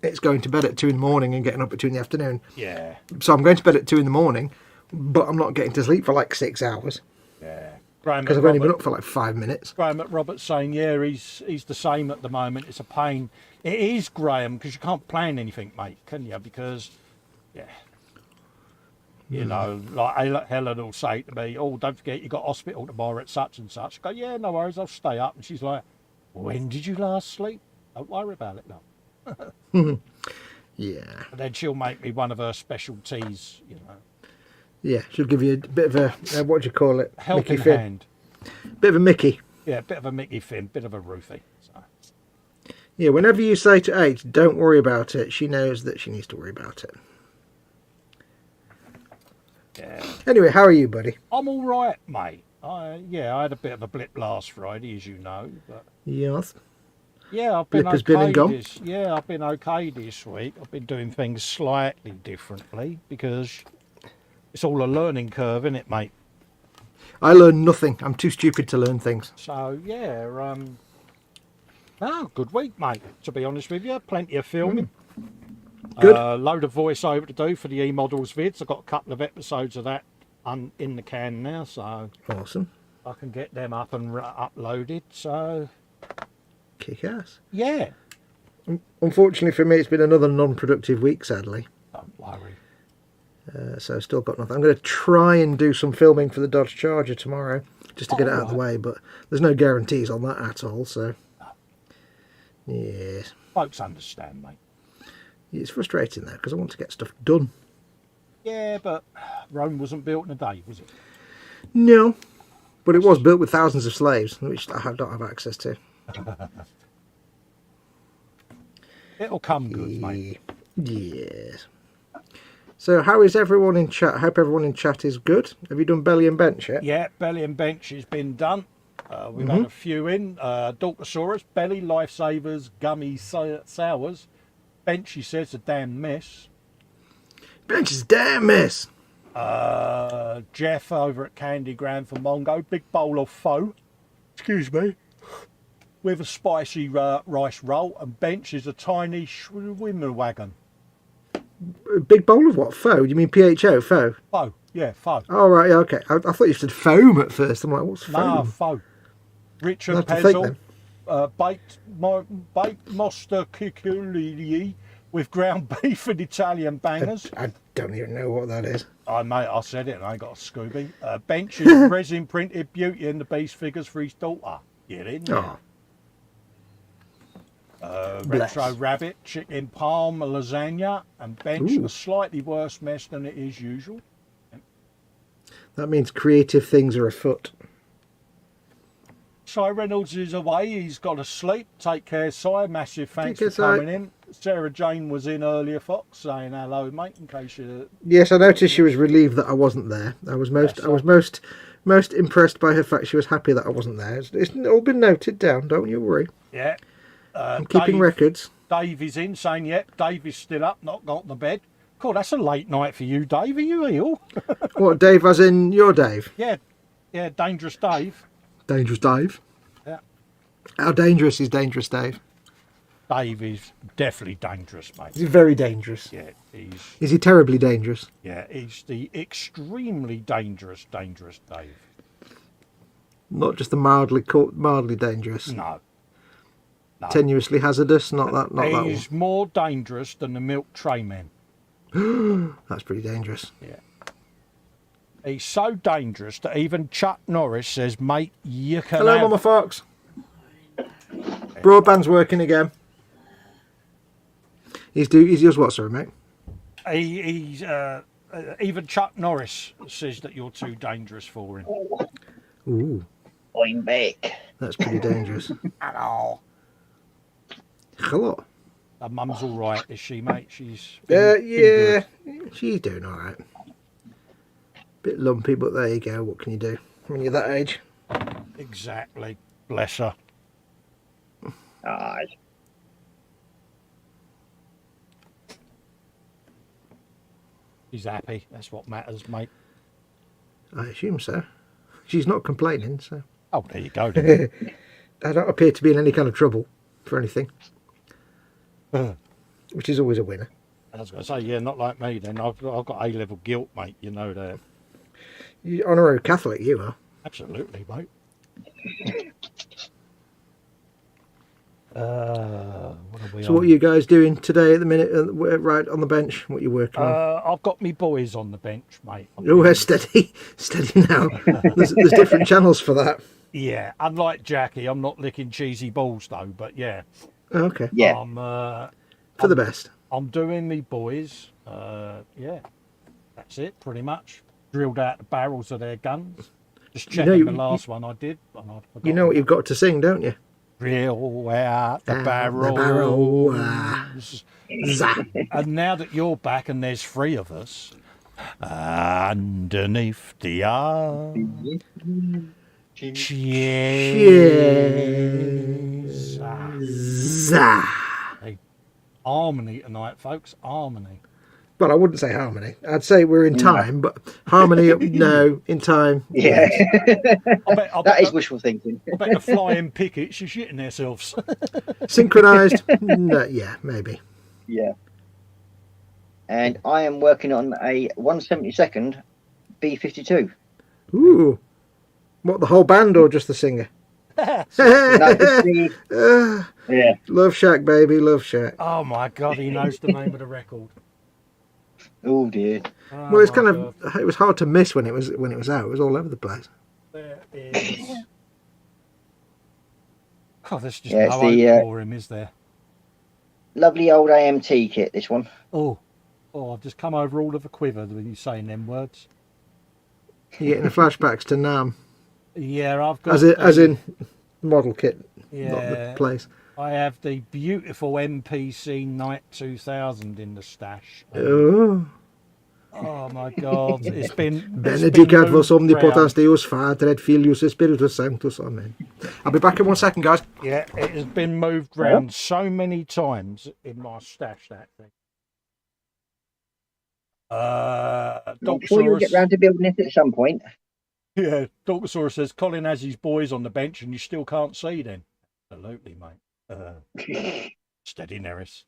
it's going to bed at 2 in the morning and getting up at 2 in the afternoon. Yeah. So I'm going to bed at 2 in the morning, but I'm not getting to sleep for like 6 hours. Yeah. Because I've only been up for like 5 minutes. Graham at Robert's saying, he's the same at the moment. It's a pain. It is, Graham, because you can't plan anything, mate, can you? Because, you know, like Helen will say to me, oh, don't forget you got hospital tomorrow at such and such. I go, yeah, no worries, I'll stay up. And she's like, when did you last sleep? Don't worry about it, no. Yeah. And then she'll make me one of her specialties, you know. Yeah, she'll give you a bit of a, what do you call it? Helping Mickey fin. hand. Bit of a Mickey. Yeah, a bit of a Mickey fin, bit of a roofie. So. Yeah, whenever you say to H, don't worry about it, she knows that she needs to worry about it. Yeah. Anyway, how are you, buddy? I'm all right, mate. I had a bit of a blip last Friday, as you know. But Yes. Yeah, I've been Blip has been and gone. I've been okay this week. I've been doing things slightly differently because it's all a learning curve, isn't it, mate? I learn nothing. I'm too stupid to learn things. So yeah, good week, mate. To be honest with you, plenty of filming. Good. Load of voiceover to do for the e-models vids. I've got a couple of episodes of that in the can now, so Awesome. I can get them up and uploaded. So Kick ass. yeah, Unfortunately for me, it's been another non-productive week, sadly. don't worry. So I've still got nothing. I'm going to try and do some filming for the Dodge Charger tomorrow, just to get it out of the way, but there's no guarantees on that at all, so... Yes. Folks understand, mate. It's frustrating, though, because I want to get stuff done. Yeah, but Rome wasn't built in a day, was it? No. But it was built with thousands of slaves, which I don't have access to. It'll come good, mate. Yes. So how is everyone in chat? I hope everyone in chat is good. Have you done belly and bench yet? Yeah, belly and bench has been done. We've had a few in. Dorkosaurus, belly, lifesavers, gummy sours. Bench, he says, a damn mess. Bench is a damn mess. Jeff over at Candy Grand for Mongo, big bowl of pho. Excuse me. With a spicy rice roll, and bench is a tiny swimmer wagon. A big bowl of what? Pho? You mean PHO? Pho? Pho, yeah, pho. Oh, right, yeah, okay. I thought you said foam at first. I'm like, what's foam? Nah, pho. Richard I'll have to think Pezzle, baked Mosta Cuculini with ground beef and Italian bangers. I don't even know what that is. Mate, I said it and I ain't got a Scooby. Bench is resin printed Beauty and the Beast figures for his daughter. Get in there. Oh. Retro rabbit, chicken palm, lasagna, and bench a slightly worse mess than it is usual. That means creative things are afoot. Si Reynolds is away, he's got to sleep. Take care, Si. Massive thanks Take for care, Si. coming in. Sarah Jane was in earlier, Fox, saying hello, mate, in case you... Yes, I noticed she was relieved that I wasn't there. I was most impressed by her fact she was happy that I wasn't there. It's all been noted down, don't you worry. Yeah. I'm keeping records. Dave is in, saying, yep, Dave is still up, not got to bed. God, that's a late night for you, Dave. Are you ill? What, Dave as in your Dave? Yeah, Dangerous Dave. Dangerous Dave? Yeah. How dangerous is Dangerous Dave? Dave is definitely dangerous, mate. Is he very dangerous? Yeah, Is he terribly dangerous? Yeah, he's the extremely dangerous Dave. Not just the mildly dangerous. No. Tenuously hazardous, not that one. He's more dangerous than the milk tray men. That's pretty dangerous. Yeah. He's so dangerous that even Chuck Norris says, mate, you can Hello, Mama Fox. Broadband's working again. He does what, sorry, mate? He's even Chuck Norris says that you're too dangerous for him. Ooh. I'm back. That's pretty dangerous. Hello. Hello. Her mum's all right, is she, mate? She's yeah, she's doing all right. Bit lumpy, but there you go. What can you do when you're that age? Exactly. Bless her. Aye. She's happy. That's what matters, mate. I assume so. She's not complaining, so. Oh, there you go. Then. I don't appear to be in any kind of trouble for anything. Which is always a winner. I was going to say, yeah, not like me then. I've got A-level guilt, mate. You know that. You're honorary Catholic, you are. Absolutely, mate. What are you guys doing today at the minute? Right on the bench? What are you working on? I've got me boys on the bench, mate. Oh, steady now. There's different channels for that. Yeah, unlike Jackie, I'm not licking cheesy balls though. But yeah. Oh, okay. Yeah. For the best. I'm doing me boys. Yeah, that's it pretty much. Drilled out the barrels of their guns. Just checking the last one I did. And I forgot. You know what you've got to sing, don't you? Drill out the barrels. And now that you're back and there's three of us, underneath the arm. Cheers. Zah. Harmony tonight, folks. Harmony. Well, I wouldn't say harmony. I'd say we're in time, but harmony, no, in time. Yeah. That is wishful thinking. I bet the flying pickets are shitting themselves. Synchronised? No, yeah, maybe. Yeah. And I am working on a 1/72 B-52. Ooh. What, the whole band or just the singer? No, just the, yeah. Love Shack, baby, Love Shack. Oh my God, he knows the name of the record. Oh dear. Oh, Well, it's my kind God. of, it was hard to miss when it was out. It was all over the place. There is. Oh, there's just Yeah, no it's hope the, for him, is there? Lovely old AMT kit, this one. Oh, I've just come over all of a quiver when you saying them words. You're getting the flashbacks to Nam, Yeah, I've got. as in model kit, not Yeah. the place. I have the beautiful MPC Night 2000 in the stash. Oh. Oh my God, it's been. Benedicat vos moved omnipotens round. Deus Pater et Filius et Spiritus Sanctus. Amen. I'll be back in 1 second, guys. Yeah, it has been moved round so many times in my stash, that thing. I'm sure you'll get Doctosaurus. round to building it at some point. Yeah, Doctosaurus says Colin has his boys on the bench and you still can't see then. Absolutely, mate. Steady, Neris.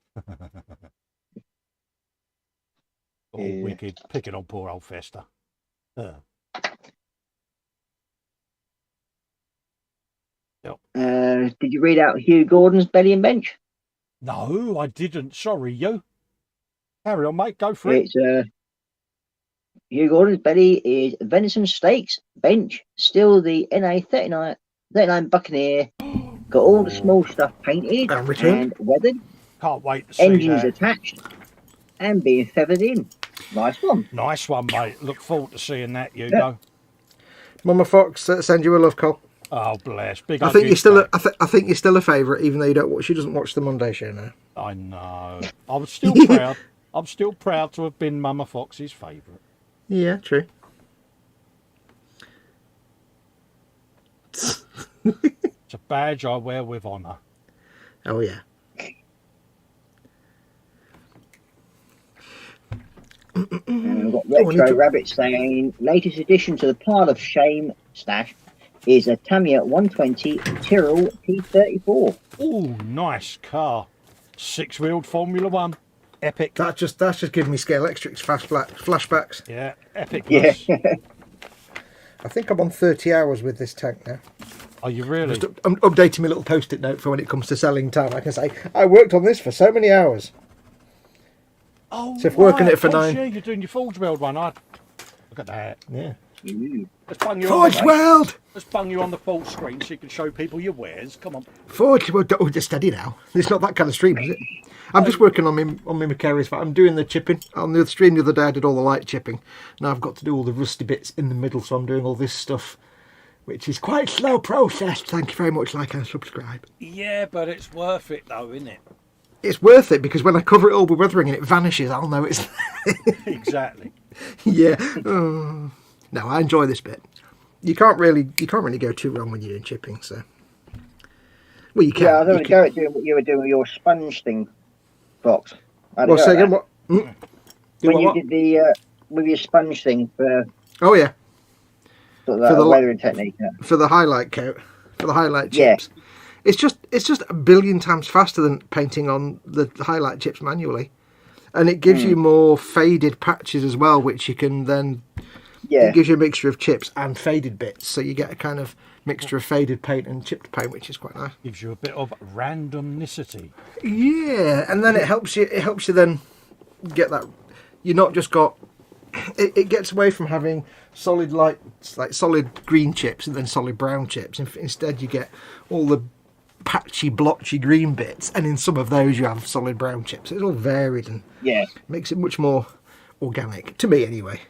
Oh, Yeah. wicked. Picking on poor old Festa. Did you read out Hugh Gordon's belly and bench? No, I didn't. Sorry, you. Carry on, mate. Go for it. It's Hugh Gordon's belly is venison steaks bench, still the NA 39 Buccaneer. Got all the small stuff painted And returned. and weathered. Can't wait to see Engines that. attached and being feathered in. Nice one. Nice one, mate. Look forward to seeing that, you Yeah. go. Mama Fox, send you a love call. Oh, bless. Big I up think you, you're still. Dad. I think you're still a favourite, even though you don't watch. She doesn't watch the Monday show now. I know. I'm still proud. I'm still proud to have been Mama Fox's favourite. Yeah, true. It's a badge I wear with honour. Oh yeah. And we've got we need Retro to- Rabbit saying latest addition to the pile of shame stash is a Tamiya 120 Tyrrell T34. Oh, nice car. 6-wheeled Formula One. Epic. That's just giving me Scale Electrics flashbacks. Yeah, epic. Yeah. I think I'm on 30 hours with this tank now. Are you really? I'm updating my little post-it note for when it comes to selling time. I can say I worked on this for so many hours. Oh, So if working it for of course, 9. Yeah, you're doing your Forge Weld one. Look at that. Yeah. Let's bung you Forge on, Weld. Let's bung you on the full screen so you can show people your wares. Come on. Forge Weld. Oh, just steady now. It's not that kind of stream, is it? I'm just working on my Macarius. I'm doing the chipping. On the stream the other day I did all the light chipping. Now I've got to do all the rusty bits in the middle, so I'm doing all this stuff, which is quite a slow process. Thank you very much. Like and subscribe. Yeah, but it's worth it though, isn't it? It's worth it because when I cover it all with weathering and it vanishes, I'll know it's. Exactly. Yeah. Oh. No, I enjoy this bit. You can't really go too wrong when you're doing chipping. So. Well, you can. Yeah, I was You going to go at doing what you were doing with your sponge thing, Fox. Well, say again. What? Do When you what? did the with your sponge thing for Oh yeah, sort of For that the weathering technique. Yeah. for the highlight coat, for the highlight Yeah. chips. It's just a billion times faster than painting on the highlight chips manually, and it gives you more faded patches as well, which you can then. Yeah. It gives you a mixture of chips and faded bits, so you get a kind of mixture of faded paint and chipped paint, which is quite nice. Gives you a bit of randomnicity. Yeah, and then it helps you then get that. You're not just got. It gets away from having solid like solid green chips and then solid brown chips. Instead, you get all the patchy, blotchy green bits, and in some of those you have solid brown chips. It's all varied and Yeah. makes it much more organic to me, anyway.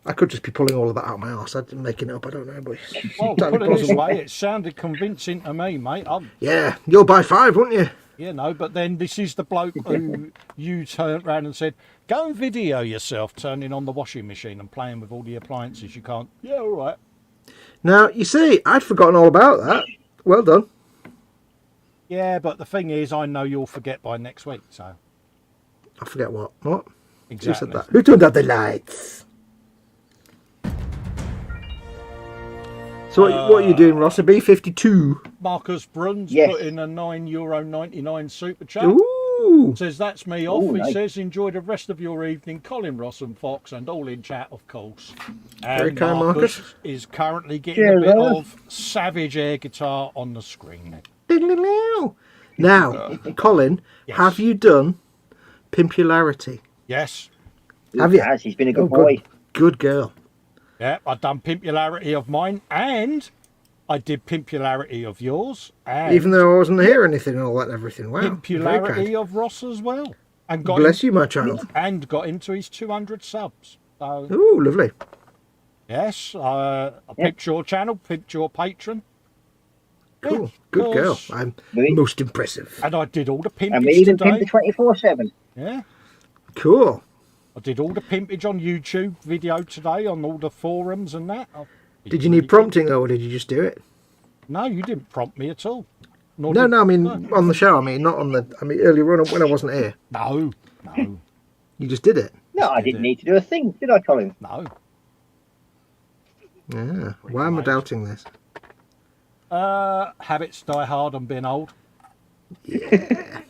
I could just be pulling all of that out of my arse. I'm making it up. I don't know, but it's Well, entirely put it this possible. way, it sounded convincing to me, mate. Yeah, you'll buy 5, won't you? You know, but then this is the bloke who you turned round and said, go and video yourself turning on the washing machine and playing with all the appliances you can't. Yeah, all right. Now, you see, I'd forgotten all about that. Well done. Yeah, but the thing is, I know you'll forget by next week, so. I forget what. What? Exactly. Who said that? Who turned out the lights? So what are you doing, Ross? A B52? Marcus Bruns Yes. put in a €9.99 super chat. Ooh. Says that's me off. Ooh, He nice. says enjoy the rest of your evening, Colin, Ross and Fox, and all in chat, of course. And Very kind, Marcus. is currently getting Cheers, a bit Ross. of savage air guitar on the screen. Now, Colin, Yes. have you done Pimpularity? Yes. Have you? Has. He's been a good Oh, boy. Good girl. Yeah, I've done Pimpularity of mine, and I did Pimpularity of yours, and Even though I wasn't here or anything and all that and everything. Wow. Very Pimpularity kind. of Ross as well. And got Bless you, my child. and got into his 200 subs. So Ooh, lovely. yes, I picked your channel, picked your patron. Cool. Yeah, Good girl. because- I'm Really? most impressive. And I did all the And we pimpage even pimped today. the 24/7. Yeah, Cool. I did all the pimpage on YouTube video today on all the forums and that. Did you need prompting though, or did you just do it? No, you didn't prompt me at all. Nor No, did- no, I mean on the show. I mean, not on the. I mean, earlier on when I wasn't here. No. You just did it. No, I didn't need to do a thing, did I, Colin? No. Yeah. Why am I doubting this? Habits die hard on being old. Yeah.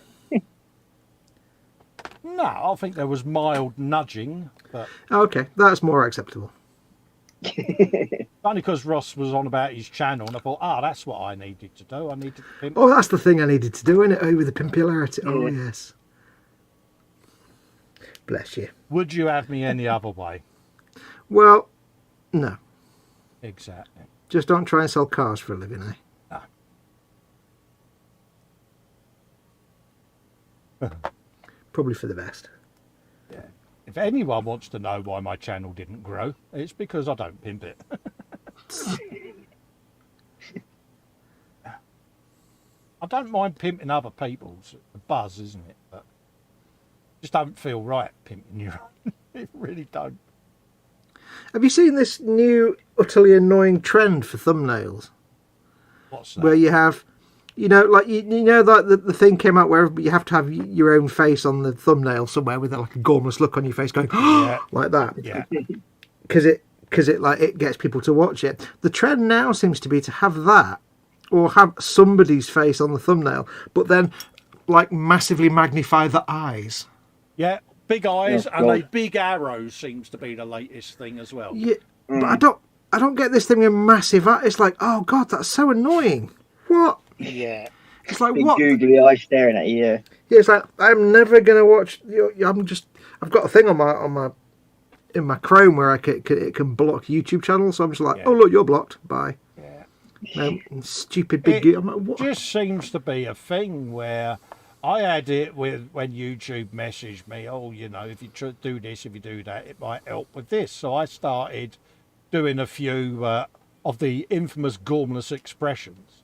No, I think there was mild nudging, but Okay, that's more acceptable. only because Ross was on about his channel, and I thought, that's what I needed to do. I needed to pimp. Oh, that's the thing I needed to do, innit? Oh, with the Pimpularity. Oh, Yeah. yes. Bless you. Would you have me any other way? Well, no. Exactly. Just don't try and sell cars for a living, eh? No. Probably for the best. Yeah. If anyone wants to know why my channel didn't grow, it's because I don't pimp it. I don't mind pimping other people's. The buzz, isn't it? But just don't feel right pimping your own. It really don't. Have you seen this new utterly annoying trend for thumbnails? What's that? Where you have, you know, like you know that the thing came out where you have to have your own face on the thumbnail somewhere with like a gormless look on your face, going Yeah. like that. Yeah. Because it like it gets people to watch it. The trend now seems to be to have that, or have somebody's face on the thumbnail, but then like massively magnify the eyes. Yeah. Big eyes Oh, and a God. big arrow seems to be the latest thing as well. Yeah, but I don't get this thing with massive eyes. It's like, oh God, that's so annoying. What? Yeah. It's like Big what? googly eyes staring at you. Yeah. Yeah, it's like I'm never gonna watch. I've got a thing on my in my Chrome where it can block YouTube channels. So I'm just like, Yeah. oh look, you're blocked. Bye. Yeah. Stupid big. It I'm like, what? just seems to be a thing where I had it with when YouTube messaged me, if you do this, if you do that, it might help with this. So I started doing a few of the infamous gormless expressions.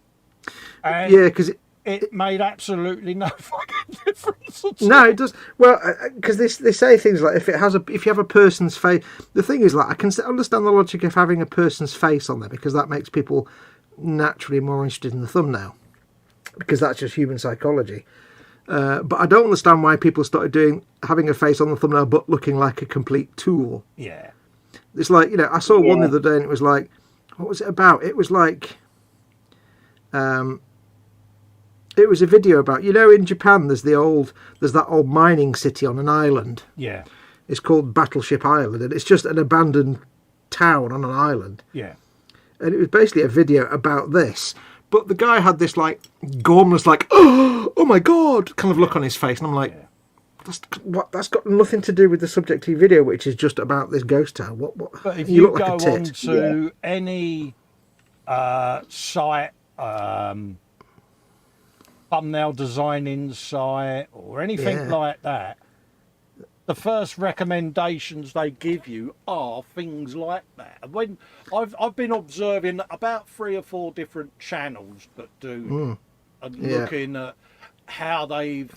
And Yeah, because it made absolutely no fucking difference at no, all. it does. Well, because they say things like if you have a person's face. The thing is, like, I can understand the logic of having a person's face on there because that makes people naturally more interested in the thumbnail because that's just human psychology. But I don't understand why people started having a face on the thumbnail but looking like a complete tool. Yeah. It's like, I saw one the Yeah. other day and it was like, what was it about? It was like, it was a video about, in Japan there's that old mining city on an island. Yeah. It's called Battleship Island and it's just an abandoned town on an island. Yeah. And it was basically a video about this. But the guy had this like gormless, like, oh my God, kind of look on his face. And I'm like, that's got nothing to do with the subjective video, which is just about this ghost town. What? But if you you look go like a tit. on to any site, thumbnail designing site or anything Yeah. like that, the first recommendations they give you are things like that. When I've been observing about 3 or 4 different channels that do and Yeah. looking at how they've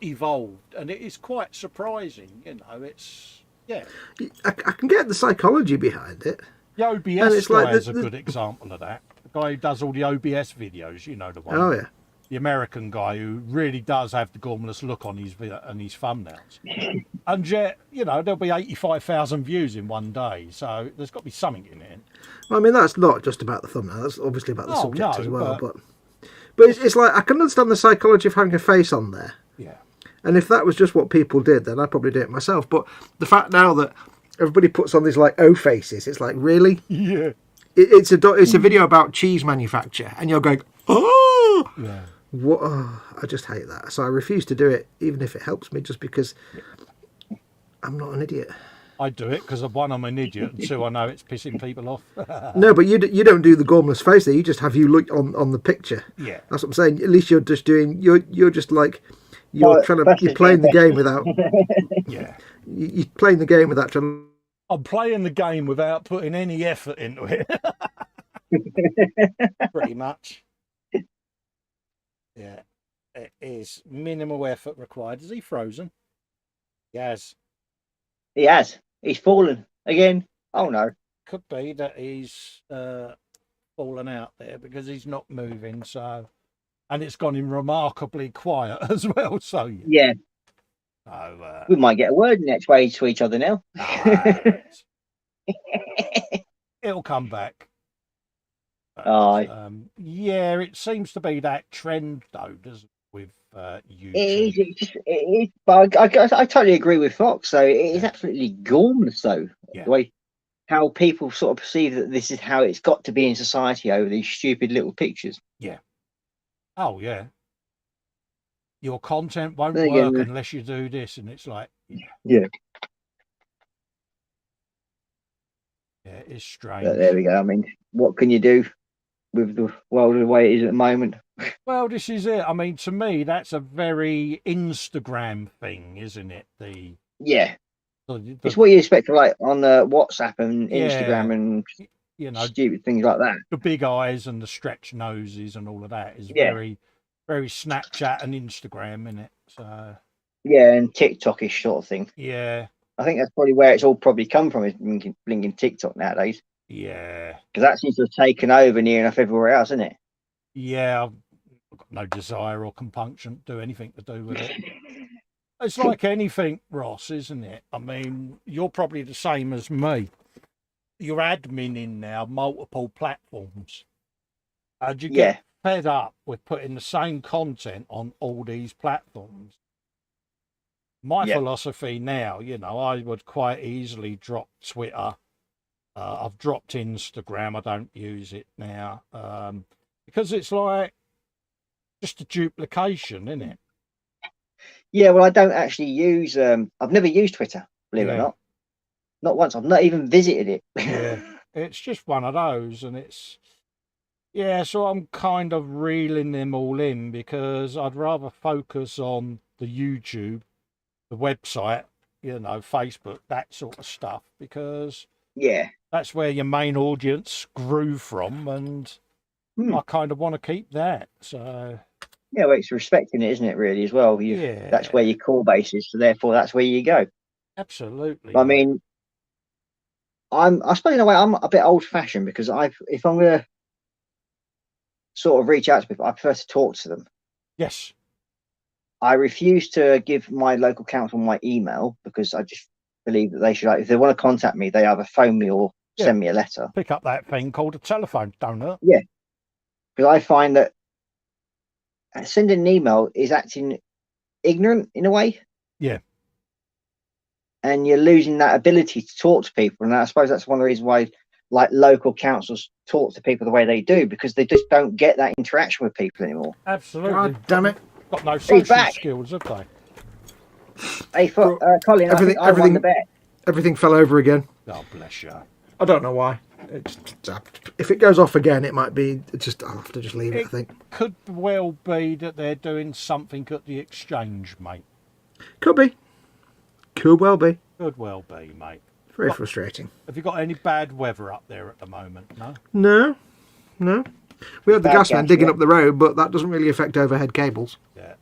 evolved, and it is quite surprising. It's I can get the psychology behind it. the And OBS it's like guy is a the- good example of that. guy who does all the OBS videos, you know the one. Oh yeah. The American guy who really does have the gormless look on his thumbnails. And yet, you know, there'll be 85,000 views in one day, so there's got to be something in it. Well, I mean, that's not just about the thumbnail. That's obviously about the subject no, as well. But it's like I can understand the psychology of having a face on there. Yeah. And if that was just what people did, then I'd probably do it myself. But the fact now that everybody puts on these like O faces, it's like, really? Yeah. It's a video about cheese manufacture, and you're going, oh. Yeah. What? Oh, I just hate that. So I refuse to do it, even if it helps me, just because I'm not an idiot. I do it because one, I'm an idiot, and two, I know it's pissing people off. No, but you don't do the gormless face there. You just have you look on the picture. Yeah, that's what I'm saying. At least you're just doing. You're just like you're playing the game without. Yeah, you're playing the game without trying. I'm playing the game without putting any effort into it. Pretty much. Yeah, it is minimal effort required. Is he frozen? Yes. He has. He's fallen again. Oh no. Could be that he's fallen out there because he's not moving. So, and it's gone in remarkably quiet as well. So yeah. So, we might get a word next way to each other now. It'll come back. Aye. Yeah, it seems to be that trend though, doesn't it, with YouTube? It is, but I totally agree with Fox. So it is absolutely gormless, though. Yeah. The way how people sort of perceive that this is how it's got to be in society over these stupid little pictures. Yeah. Oh yeah. Your content won't work unless you do this, and it's like, yeah. Yeah, it's strange. But there we go. I mean, what can you do with the world the way it is at the moment? Well, this is it. I mean, to me, that's a very Instagram thing, isn't it? It's what you expect, like on WhatsApp and Instagram and stupid things like that. The big eyes and the stretched noses and all of that is very, very Snapchat and Instagram, isn't it? So and TikTokish sort of thing. Yeah. I think that's probably where it's all probably come from, is blinking TikTok nowadays. Yeah. Because that seems to have taken over near enough everywhere else, isn't it? Yeah. I've got no desire or compunction to do anything to do with it. It's like anything, Ross, isn't it? I mean, you're probably the same as me. You're adminning now multiple platforms. And you get fed up with putting the same content on all these platforms. My philosophy now, I would quite easily drop Twitter. I've dropped Instagram. I don't use it now because it's like just a duplication, isn't it? Yeah, well, I don't actually use. I've never used Twitter, believe it or not. Not once. I've not even visited it. Yeah, it's just one of those, and it's so I'm kind of reeling them all in because I'd rather focus on the YouTube, the website, Facebook, that sort of stuff, because that's where your main audience grew from, and I kind of want to keep that. So well, it's respecting it, isn't it? Really, as well. That's where your core base is, so therefore that's where you go. Absolutely. I mean, I suppose in a way I'm a bit old-fashioned because if I'm gonna sort of reach out to people, I prefer to talk to them. Yes. I refuse to give my local council my email because I just believe that they should, if they want to contact me, they either phone me or send me a letter. Pick up that thing called a telephone, don't it? Yeah. Because I find that sending an email is acting ignorant in a way. Yeah. And you're losing that ability to talk to people. And I suppose that's one of the reasons why like local councils talk to people the way they do, because they just don't get that interaction with people anymore. Absolutely. God damn it. Got no social skills, have they? Hey, Colin, I won the bet. Everything fell over again. Oh, bless you. I don't know why. If it goes off again, it might be I'll have to just leave it, I think. Could well be that they're doing something at the exchange, mate. Could be. Could well be. Could well be, mate. Very frustrating. Have you got any bad weather up there at the moment? No. We had the gasman digging up the road, but that doesn't really affect overhead cables. Yeah.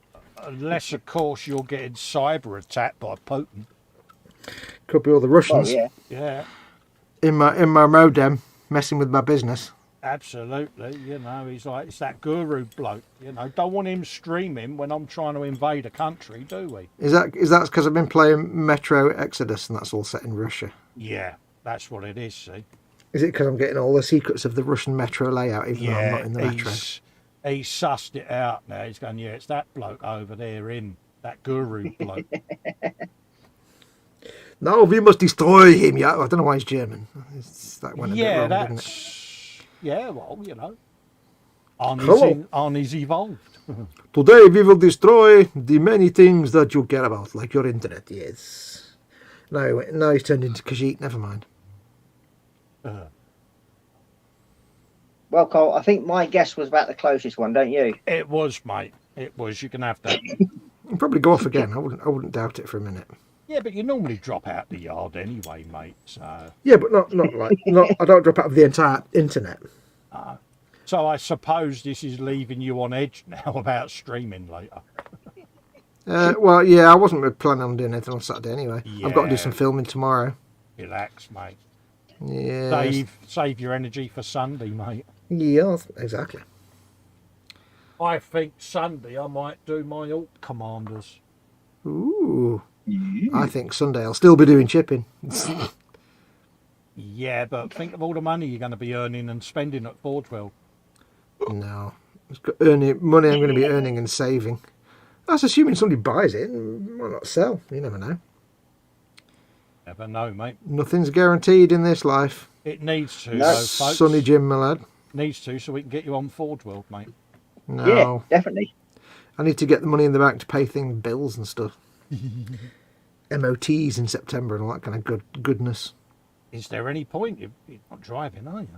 Unless, of course, you're getting cyber attacked by Putin. Could be all the Russians. Oh, yeah. In my modem, messing with my business. Absolutely, you know, he's like, it's that guru bloke, you know. Don't want him streaming when I'm trying to invade a country, do we? Is that because I've been playing Metro Exodus and that's all set in Russia? Yeah, that's what it is, see. Is it because I'm getting all the secrets of the Russian metro layout, even though I'm not in the metro? He's sussed it out now. He's going, yeah, it's that bloke over there in that guru bloke. No, we must destroy him. Yeah, I don't know why he's German. It's that went a bit wrong, didn't it? Yeah, well, you know, Arnie's evolved. Today we will destroy the many things that you care about, like your internet. Yes. No, he's turned into Khajiit. Never mind. Well, Cole, I think my guess was about the closest one, don't you? It was, mate. It was. You can have that. I'll probably go off again. I wouldn't doubt it for a minute. Yeah, but you normally drop out the yard anyway, mate. So yeah, but not I don't drop out of the entire internet. So I suppose this is leaving you on edge now about streaming later. Well, yeah, I wasn't planning on doing anything on Saturday anyway. Yeah. I've got to do some filming tomorrow. Relax, mate. Yeah. Save your energy for Sunday, mate. Yeah, exactly. I think Sunday I might do my Alt Commanders. Ooh. I think Sunday I'll still be doing chipping. Yeah, but think of all the money you're going to be earning and spending at Fordwell. No. Money I'm going to be earning and saving. That's assuming somebody buys it and might not sell. You never know. Never know, mate. Nothing's guaranteed in this life. It needs to, no. though, folks. Sonny Jim, my lad. Needs to, so we can get you on Fordwell, mate. No. Yeah, definitely. I need to get the money in the bank to pay bills and stuff. MOTs in September and all that kind of goodness. Is there any point? You're not driving, are you?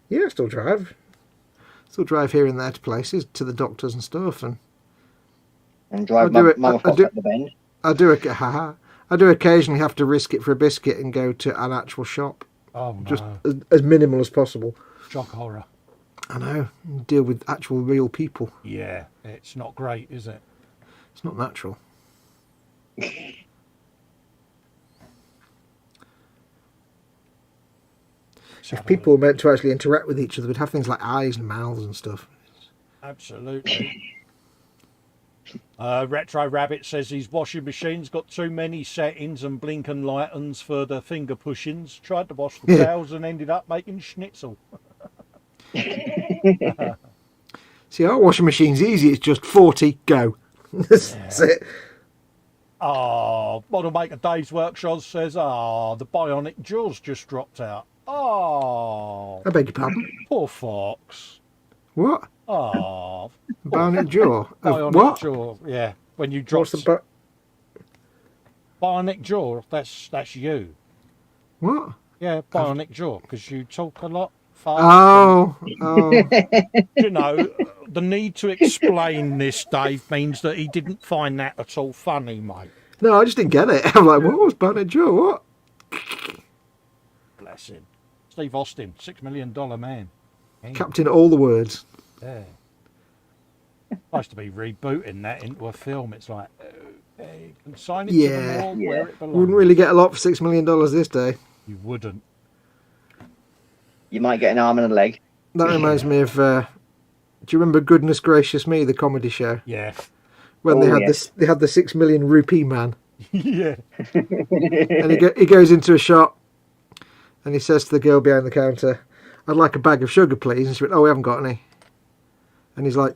Yeah, I still drive. Still drive here and there to places, to the doctors and stuff. And drive mum off at the bend. I do occasionally have to risk it for a biscuit and go to an actual shop. Oh, no. Just as minimal as possible. Shock horror. I know. Deal with actual real people. Yeah, it's not great, is it? It's not natural. If people were meant to actually interact with each other, we'd have things like eyes and mouths and stuff. Absolutely. Retro Rabbit says his washing machine's got too many settings and blinking lightens for the finger pushings. Tried to wash the towels and ended up making schnitzel. See, our washing machine's easy. It's just 40, go. That's it. Oh, Model Maker Dave's Workshop says, the bionic jaws just dropped out. Oh. I beg your pardon? Poor Fox. What? Oh. Bionic jaw? Bionic what? jaw, yeah. When you drop bionic jaw, that's you. What? Yeah, bionic jaw, because you talk a lot fast. Oh. You know, the need to explain this, Dave, means that he didn't find that at all funny, mate. No, I just didn't get it. I'm like, what was bionic jaw? What? Bless him. Steve Austin, $6 million man. Yeah. Captain all the words. Yeah. Supposed to be rebooting that into a film. It's like, you can sign it to the wall where it belongs. Wouldn't really get a lot for $6 million this day. You wouldn't. You might get an arm and a leg. That reminds me of, do you remember Goodness Gracious Me, the comedy show? Yeah. When they had the 6 million rupee man. Yeah. And he goes into a shop and he says to the girl behind the counter, I'd like a bag of sugar, please. And she went, oh, we haven't got any. And he's like,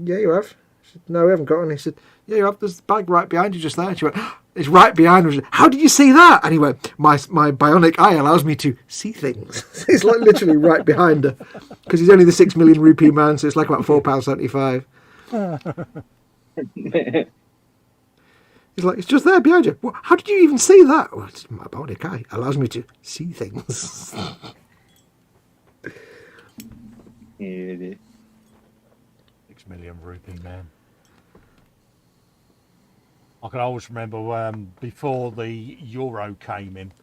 yeah, you have. She said, no, we haven't got any. He said, yeah, you have. There's the bag right behind you just there. And she went, it's right behind me. How did you see that? And he went, my bionic eye allows me to see things. It's like literally right behind her. Because he's only the 6 million rupee man, so it's like about £4.75. He's like, it's just there behind you. Well, how did you even see that? Well, it's my bionic eye allows me to see things. Yeah. 6 million rupee man. I can always remember before the Euro came in,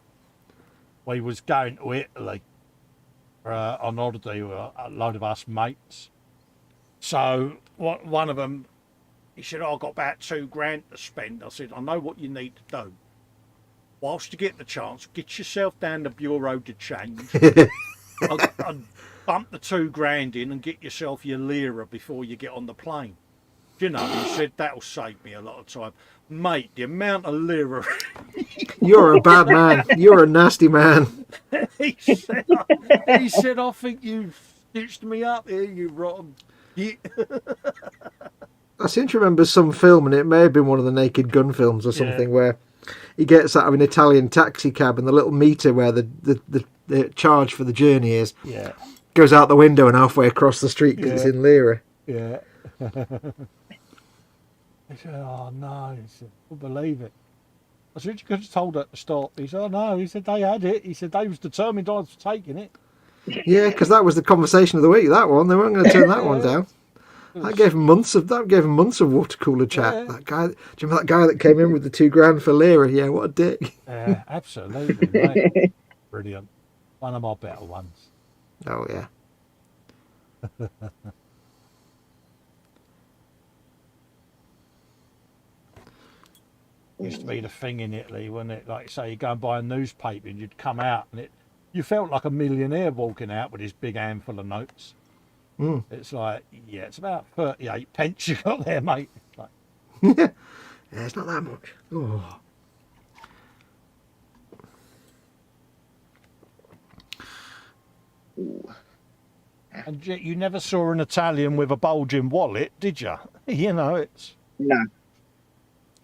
we was going to Italy on holiday with a load of us mates. So one of them, he said, I've got about £2,000 to spend. I said, I know what you need to do. Whilst you get the chance, get yourself down the Bureau de Change I'd bump the £2,000 in and get yourself your lira before you get on the plane. You know, he said that'll save me a lot of time. Mate, the amount of lira. You're a bad man. You're a nasty man. he said, I think you've stitched me up here, you rotten git. I seem to remember some film, and it may have been one of the Naked Gun films or something, where he gets out of an Italian taxi cab and the little meter where the charge for the journey is goes out the window and halfway across the street because it's in lira. Yeah. He said, oh no, he said, I couldn't believe it. I said, you could have told her to stop. He said, oh no, he said, they had it. He said, they was determined I was taking it. Yeah, because that was the conversation of the week, that one. They weren't going to turn that one down. That gave him months of water cooler chat. Yeah. That guy, do you remember that guy that came in with the £2,000 for lira? Yeah, what a dick. Yeah, absolutely, mate. Brilliant. One of my better ones. Oh yeah. Used to be the thing in Italy, wasn't it? Like, say, you go and buy a newspaper and you'd come out and you felt like a millionaire walking out with his big handful of notes. Mm. It's like, yeah, it's about 38 pence you got there, mate. Like, Yeah, it's not that much. Oh. and yet you never saw an Italian with a bulging wallet, did you? You know, it's... No.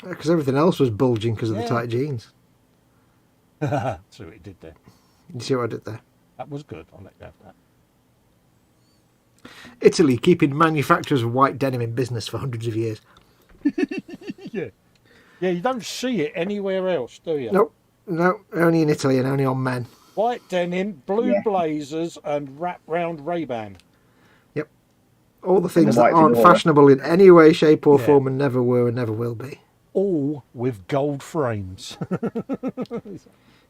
Because everything else was bulging because of the tight jeans. See what he did there. You see what I did there? That was good. I'll let you have that. Italy keeping manufacturers of white denim in business for hundreds of years. Yeah. Yeah, you don't see it anywhere else, do you? Nope. No, only in Italy and only on men. White denim, blue blazers, and wrap-round Ray-Ban. Yep. All the things the that white aren't fedora. fashionable in any way, shape or form and never were and never will be. All with gold frames.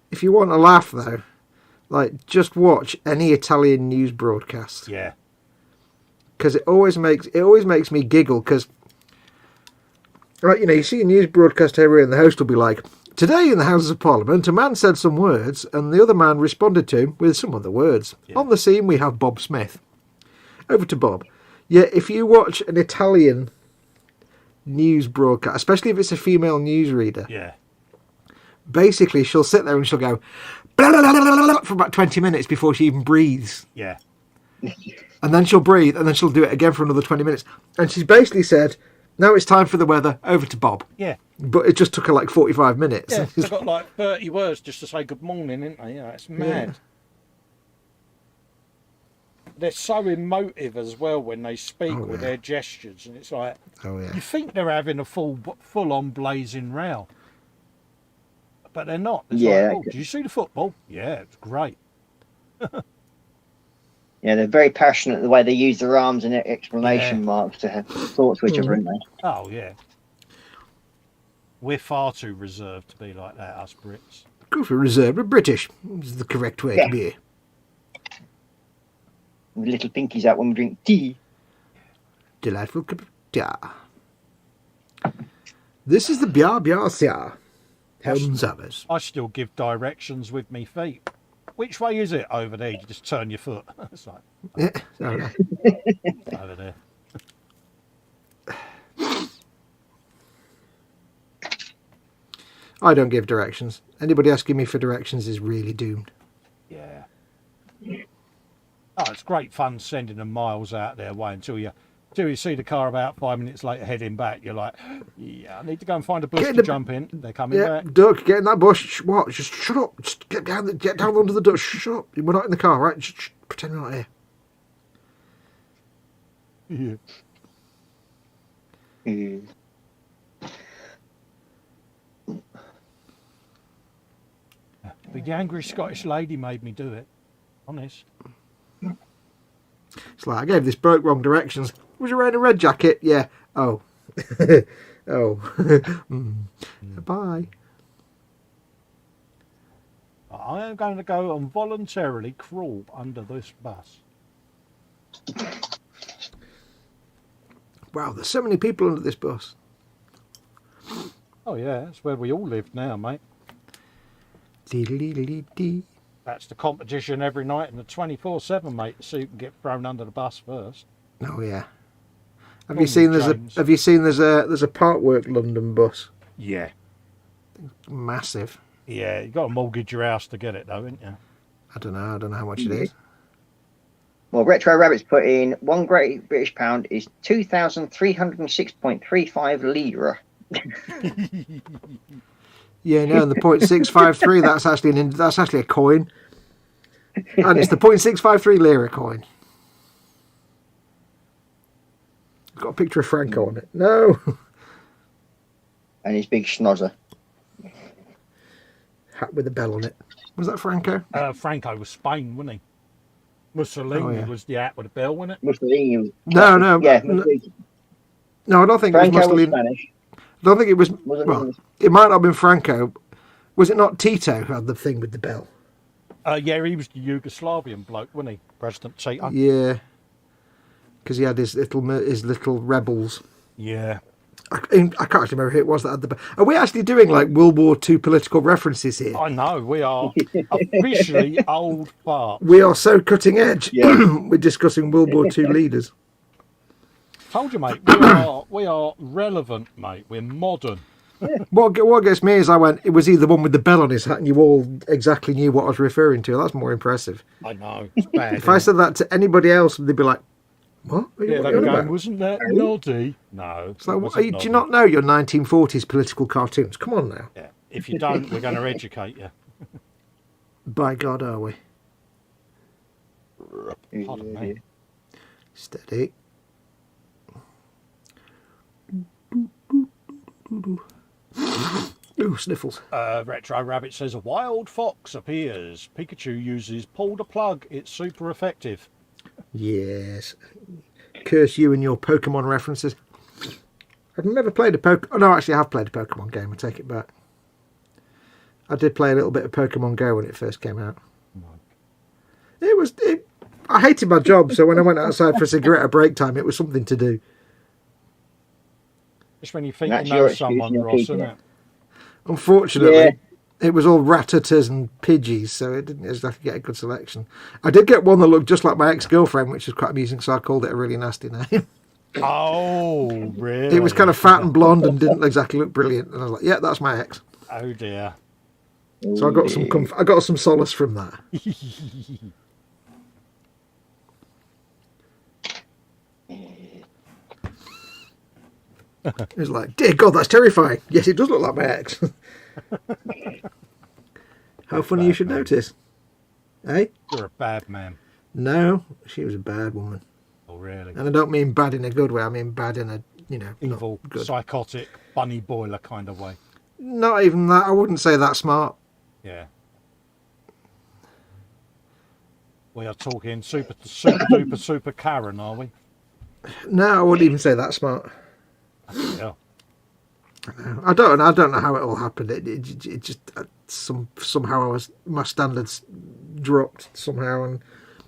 If you want to laugh, though, like, just watch any Italian news broadcast. Yeah. Because it always makes me giggle, because, like, you know, you see a news broadcast here and the host will be like, today in the Houses of Parliament, a man said some words and the other man responded to him with some other words. Yeah. On the scene, we have Bob Smith. Over to Bob. Yeah, if you watch an Italian news broadcast, especially if it's a female newsreader, Yeah. basically she'll sit there and she'll go blah, blah, blah, blah, blah, blah, for about 20 minutes before she even breathes. Yeah. And then she'll breathe and then she'll do it again for another 20 minutes. And she's basically said, now it's time for the weather, over to Bob. Yeah. But it just took her like 45 minutes. Yeah, they've got like 30 words just to say good morning, ain't they? Yeah, it's mad. Yeah. They're so emotive as well when they speak with their gestures, and it's like, Oh, yeah. you think they're having a full-on blazing row, but they're not. It's like, oh, did you see the football? Yeah, it's great. Yeah, they're very passionate the way they use their arms and their exclamation marks to have thoughts to each other, aren't they? Oh, yeah. We're far too reserved to be like that, us Brits. Go for reserve, but British is the correct way to be. With little pinkies out when we drink tea. Delightful cup of tea. This is the Bia Bia Sia. Helms Others. I still give directions with me feet. Which way is it over there? You just turn your foot. It's like, Yeah, sorry. over there. I don't give directions. Anybody asking me for directions is really doomed. Yeah. Oh, it's great fun sending them miles out their way until you see the car about 5 minutes later heading back. You're like, yeah, I need to go and find a bush to jump in. They're coming back. Duck, get in that bush. What? Just shut up. Just get down under the duck. Shut up. We're not in the car, right? Just pretend we're not here. Yeah. But the angry Scottish lady made me do it. Honest. It's like, I gave this bloke wrong directions. Was you wearing a red jacket? Yeah. Oh. Oh. Bye. I am going to go and voluntarily crawl under this bus. Wow, there's so many people under this bus. Oh yeah, that's where we all live now, mate. Dee-dee-dee-dee-dee. That's the competition every night in the 24/7, mate. So you can get thrown under the bus first. Oh yeah. Have Come you seen with there's James. a Have you seen there's a Parkwork London bus? Yeah. Massive. Yeah, you got to mortgage your house to get it, though, haven't you? I don't know how much it is. Well, Retro Rabbit's put in £1 is 2,306.35 lira. Yeah, no, and the 0.653 that's actually a coin, and it's the 0.653 lira coin. It's got a picture of Franco on it. No. And his big schnozzer. Hat with a bell on it. Was that Franco? Franco was Spain, wasn't he? Mussolini was the hat with a bell, wasn't it? Mussolini was No. Yeah, No, I don't think Franco it was was Mussolini. Spanish. I don't think it was. Mussolini Well, was- it might not have been Franco. Was it not Tito who had the thing with the bell? Yeah, he was the Yugoslavian bloke, wasn't he? President Tito. Yeah, because he had his little rebels. Yeah. I can't actually remember who it was that had the bell. Are we actually doing like World War II political references here? I know, we are officially old farts. We are so cutting edge. Yeah. We're discussing World War II leaders. Told you, mate, we are relevant, mate. We're modern. What gets me is it was either the one with the bell on his hat and you all exactly knew what I was referring to. That's more impressive. I know, it's bad. If I said that to anybody else, they'd be like, what? What are Yeah, you they were on going, about? wasn't that noddy? No. It's like, it wasn't do you noddy. not know your 1940s political cartoons? Come on now. Yeah. If you don't, we're going to educate you. By God, are we? Pardon me. Steady. Ooh, sniffles. Retro Rabbit says a wild fox appears. Pikachu uses pull the plug. It's super effective. Yes. Curse you and your Pokemon references. I've never played a Pokemon... Oh, no, actually, I have played a Pokemon game. I take it back. I did play a little bit of Pokemon Go when it first came out. I hated my job, so when I went outside for a cigarette at break time, it was something to do. Just when you think That's you your know excuse, someone, you're Ross, keeping isn't it. it? Unfortunately, it was all Rattatas and Pidgeys, so it didn't exactly get a good selection. I did get one that looked just like my ex-girlfriend, which was quite amusing, so I called it a really nasty name. Oh, really? It was kind of fat and blonde and didn't exactly look brilliant, and I was like, yeah, that's my ex. Oh, dear. So I got some I got some solace from that. It was like, dear God, that's terrifying. Yes, it does look like my ex. How funny you should notice. Eh? You're a bad man. No, she was a bad woman. Oh, really? And I don't mean bad in a good way. I mean bad in a, Evil, not good. psychotic, bunny boiler kind of way. Not even that. I wouldn't say that smart. Yeah. We are talking super duper super Karen, are we? No, I wouldn't even say that smart. Yeah. I don't know how it all happened. It just somehow my standards dropped somehow, and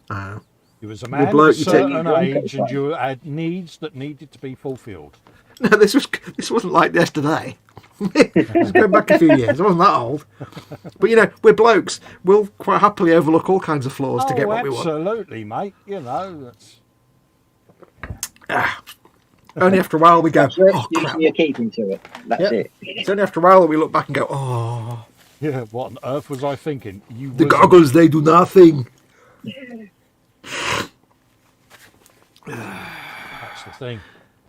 I don't know. You was a man of a bloke, you take- certain age and you had needs that needed to be fulfilled. No, this wasn't like yesterday. It's going back a few years. I wasn't that old. But we're blokes. We'll quite happily overlook all kinds of flaws to get what we want. Absolutely, mate. You know, that's... Only after a while we go, That's your oh excuse crap. and you're keeping to it. That's Yep. it. It's only after a while that we look back and go, oh, Yeah, what on earth was I thinking? You the wasn't- goggles, they do nothing. That's the thing.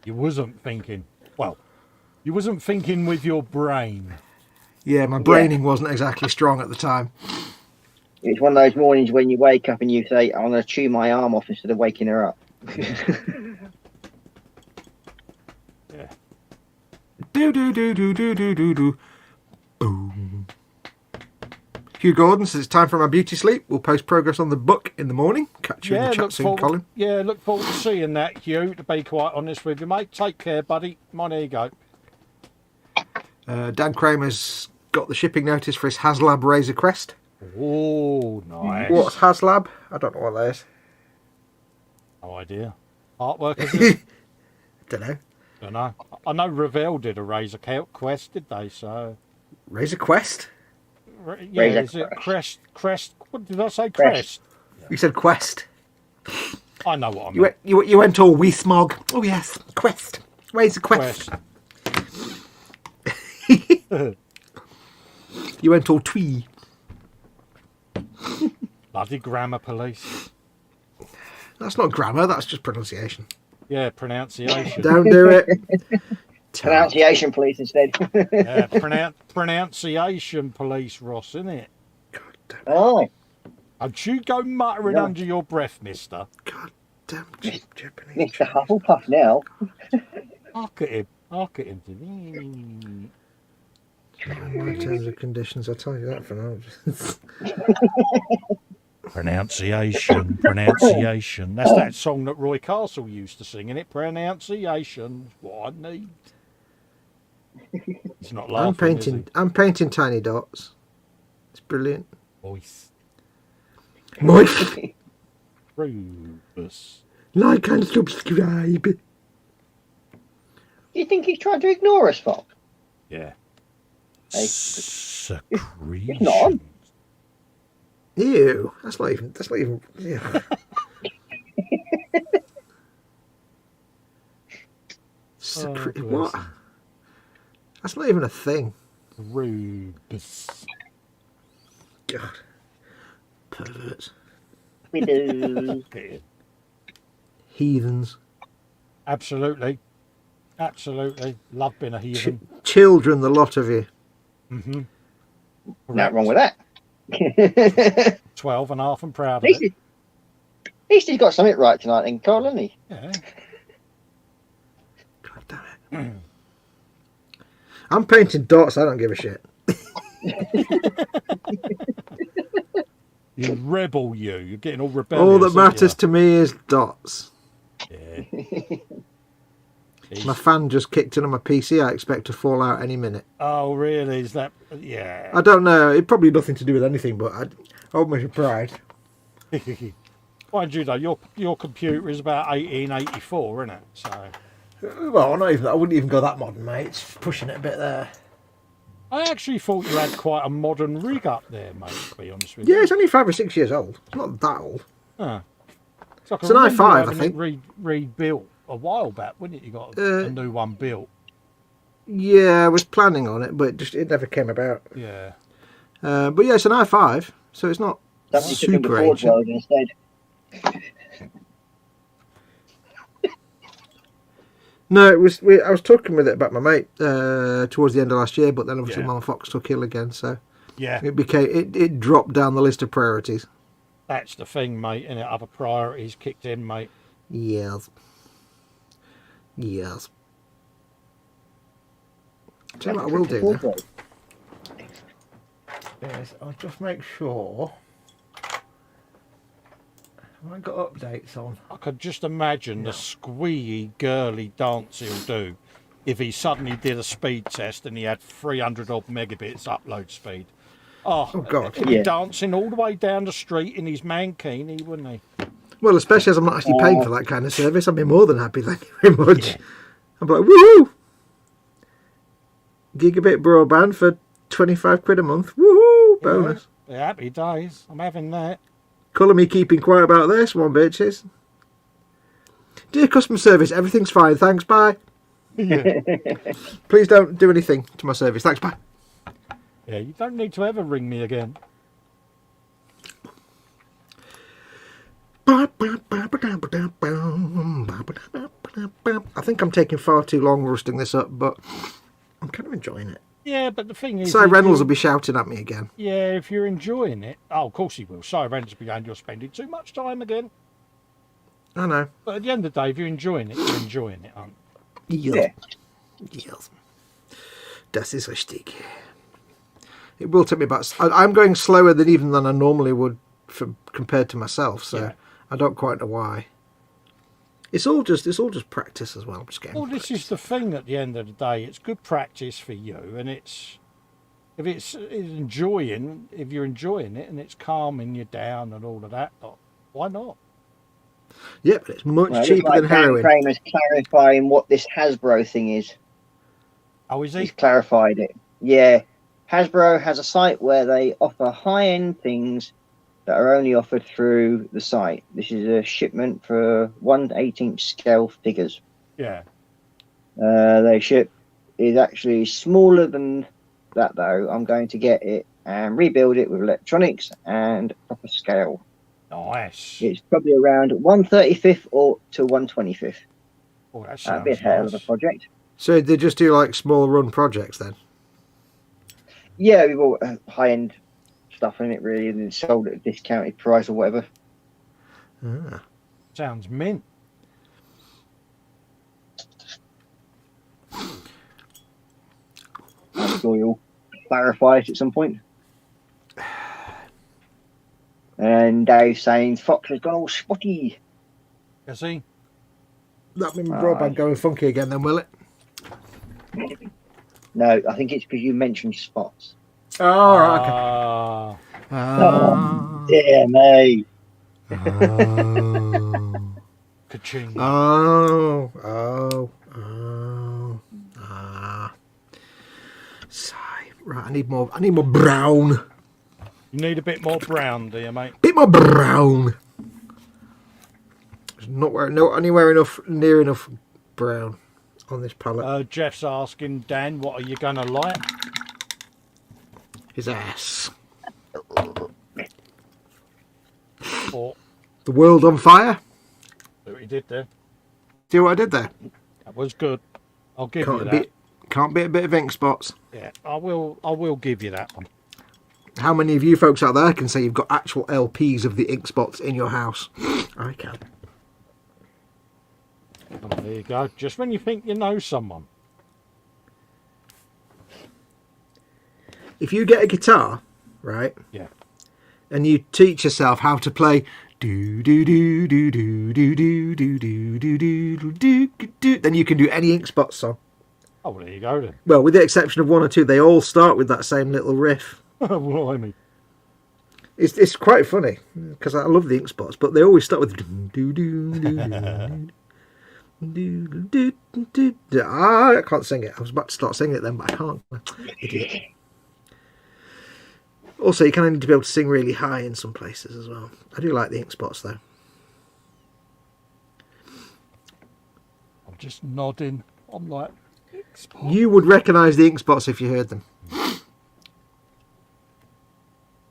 You wasn't thinking. Well, you wasn't thinking with your brain. Yeah, my braining wasn't exactly strong at the time. It's one of those mornings when you wake up and you say, I'm going to chew my arm off instead of waking her up. Yeah. Do do do do do do do do. Boom. Hugh Gordon says it's time for my beauty sleep. We'll post progress on the book in the morning. Catch you in the chat soon, Colin. Yeah, look forward to seeing that, Hugh, to be quite honest with you, mate. Take care, buddy. There you go. Dan Kramer's got the shipping notice for his HasLab Razor Crest. Oh, nice. What's HasLab? I don't know what that is. No idea. Artwork, is it? Don't know. Don't know. I know Revell did a Razor Quest, did they? So Razor Quest? Yeah, Razor is it Crest. Crest? What did I say? Crest. Crest. You said Quest. I know what I You mean. you went all wee smog. Oh yes, Quest. Where's the Quest? You went all twee. Bloody grammar police. That's not grammar. That's just pronunciation. Yeah, pronunciation. Don't do it. Pronunciation police instead. Yeah, pronunciation police, Ross, isn't it? God damn. Oh, Don't you go muttering Yeah. under your breath, mister. God damn cheap Japanese. Mr. Hufflepuff now. Hark at him. Hark at him. My terms and conditions. I'll tell you that for now. Pronunciation. That's that song that Roy Castle used to sing, innit? Pronunciation. What I need. He's not laughing. I'm painting tiny dots. It's brilliant. Voice. Moist. Rubus. Like and subscribe. Do you think he's trying to ignore us, Fox? Yeah. Hey. Secretion. He's not on. Ew. That's not even. Ew. What? That's not even a thing. Rubus. God. Perverts. We do. Heathens. Absolutely. Love being a heathen. Children, the lot of you. Mm-hmm. Nothing wrong with that. 12 and a half and proud of At least, it. at least he's got something right tonight, then, Carl, hasn't he? Yeah. God damn it. I'm painting dots. I don't give a shit. You rebel, you. You're getting all rebellious. All that matters aren't to me is dots. you? Yeah. My fan just kicked in on my PC. I expect to fall out any minute. Oh, really? Is that... Yeah. I don't know. It probably nothing to do with anything, but I hold my pride. Mind you, though, your computer is about 1884, isn't it? So... Well, not even. I wouldn't even go that modern, mate. It's pushing it a bit there. I actually thought you had quite a modern rig up there, mate, to be honest with you. Yeah, it's only 5 or 6 years old. It's not that old. Huh. It's an i5, I having think. it rebuilt a while back, wouldn't it? You got a new one built. Yeah, I was planning on it, but it never came about. Yeah. But yeah, it's an i5, so it's not Somebody took him to super Ford ancient. World instead. No, it was. I was talking with it about my mate towards the end of last year, but then obviously Yeah. Mama Fox took ill again, so Yeah. it dropped down the list of priorities. That's the thing, mate, and other priorities kicked in, mate. Yes. Tell you what I will do Ford now. World. Yes, I'll just make sure. Have I got updates on? I could just imagine the squeaky, girly dance he'll do if he suddenly did a speed test and he had 300 odd megabits upload speed. Oh, God. he'd be dancing all the way down the street in his mankini, wouldn't he? Well, especially as I'm not actually paying for that kind of service, I'd be more than happy. Thank you very much. Yeah. I'm like, woohoo! Gigabit broadband for 25 quid a month. Woohoo! Bonus. Yeah, happy days. I'm having that. Colour me keeping quiet about this one, bitches. Dear customer service, everything's fine. Thanks, bye. Yeah. Please don't do anything to my service. Thanks, bye. Yeah, you don't need to ever ring me again. I think I'm taking far too long rusting this up, but I'm kind of enjoying it. Yeah, but the thing is... Si Reynolds will be shouting at me again. Yeah, if you're enjoying it... Oh, of course he will. Si Reynolds will be going, you're spending too much time again. I know. But at the end of the day, if you're enjoying it, you're enjoying it, aren't you? Yeah. Yes. Das ist richtig. It will take me about... I'm going slower than I normally would compared to myself, so yeah. I don't quite know why. It's all just practice as well. I'm just getting this is the thing at the end of the day. It's good practice for you, and if you're enjoying it and it's calming you down and all of that, why not? Yeah, but it's much cheaper than heroin. Dan Kramer's clarifying what this Hasbro thing is. Oh, is he? He's clarified it. Yeah. Hasbro has a site where they offer high-end things that are only offered through the site. This is a shipment for 1/18 scale figures. Yeah. They ship is actually smaller than that though. I'm going to get it and rebuild it with electronics and proper scale. Nice. It's probably around 1/35 or to 1/25. Oh, that That'd be a sounds hell of a nice. project. So they just do like small run projects then? Yeah, we bought high-end stuff in it really, and then sold at a discounted price or whatever. Ah. Sounds mint. I'm sure you'll clarify it at some point. And Dave's saying Fox has gone all spotty. You see? That means broadband going funky again then, will it? No, I think it's because you mentioned spots. Oh, right, okay. Dear me. Ka-ching. Sigh. Right, I need more brown. You need a bit more brown, do you, mate? Bit more brown. There's not anywhere near enough brown on this palette. Jeff's asking, Dan, what are you going to light? His ass. Or The world on fire. see what he did there. See what I did there? That was good. I'll give you that. Can't be a bit of ink spots. Yeah, I will give you that one. How many of you folks out there can say you've got actual LPs of the ink spots in your house? I can. Oh, there you go. Just when you think you know someone. If you get a guitar, right? Yeah. And you teach yourself how to play do do do do do do do do do do do do do, then you can do any ink spot song. Oh, well, there you go then. Well, with the exception of one or two, they all start with that same little riff. Blimey. It's quite funny because I love the ink spots, but they always start with do do do do do do. I can't sing it. I was about to start singing it then, but I can't. Idiot. Also, you kind of need to be able to sing really high in some places as well. I do like the ink spots though. I'm just nodding. I'm like, ink spot. You would recognise the ink spots if you heard them.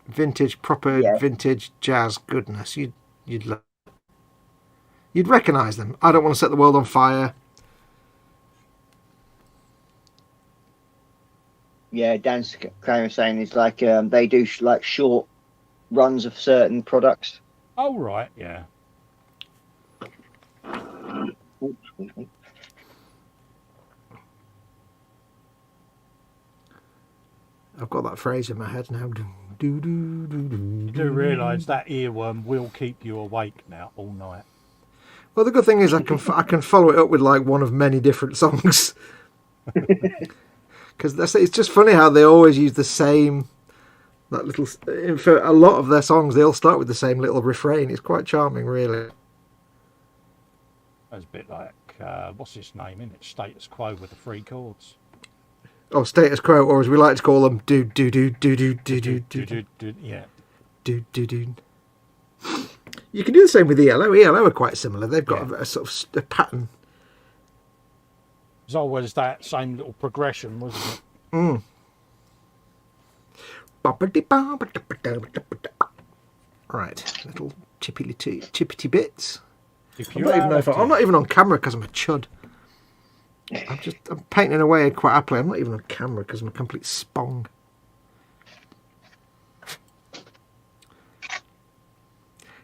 Vintage, proper vintage jazz goodness. You'd recognise them. I don't want to set the world on fire. Yeah, Dan's kind of saying it's like they do like short runs of certain products. Oh, right, yeah. I've got that phrase in my head now. You do realise that earworm will keep you awake now all night. Well, the good thing is I can follow it up with like one of many different songs. Because it's just funny how they always use the same, that little. For a lot of their songs, they all start with the same little refrain. It's quite charming, really. It's a bit like what's his name, isn't it? Status Quo with the 3 chords. Oh, Status Quo, or as we like to call them, do do do do do do do do do. Yeah. Do do do. You can do the same with ELO. ELO are quite similar. They've got a sort of a pattern. There's always that same little progression, wasn't it? Mm. Right, little chippity bits. I'm not even on camera because I'm a chud. I'm painting away quite happily. I'm not even on camera because I'm a complete spong.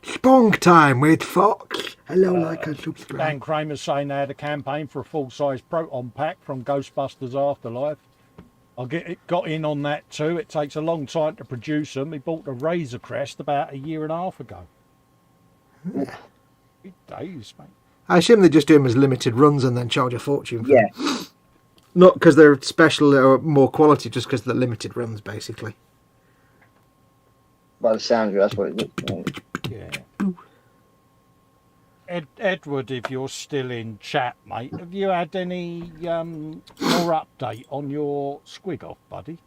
Spong time with Fox. Hello, like and subscribe. Dan Kramer's saying they had a campaign for a full-size proton pack from Ghostbusters Afterlife. Got in on that too. It takes a long time to produce them. He bought a Razor Crest about 1.5 years ago. Yeah. Big days, mate. I assume they just do them as limited runs and then charge a fortune for them. Yeah. Not because they're special or more quality, just because they're limited runs, basically. By the sound of it, that's what it looks like. Yeah. Edward, if you're still in chat, mate, have you had any more update on your squig off, buddy?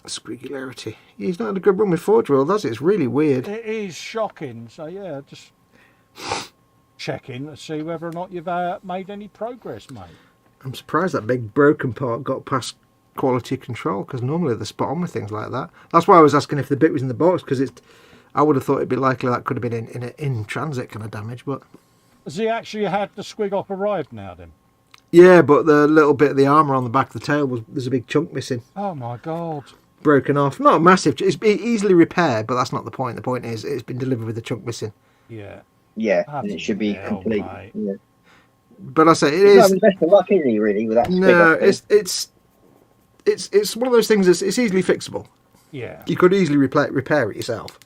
Squiggularity. He's not had a good run with Forge World, has it? It's really weird. It is shocking. So yeah, just checking to see whether or not you've made any progress, mate. I'm surprised that big broken part got past quality control, because normally they're spot on with things like that. That's why I was asking if the bit was in the box, because I would have thought it'd be likely that could have been in transit kind of damage. But has he actually had the squig op arrived now then? yeah, but the little bit of the armour on the back of the tail there's a big chunk missing. Oh my god. Broken off. Not a massive. It's easily repaired, but that's not the point. The point is it's been delivered with the chunk missing. Yeah. Yeah, and it should be complete. Yeah. But I say it He's is. not the best of luck, is he? Really, with that. No, it's one of those things that's it's easily fixable. Yeah. You could easily repair it yourself.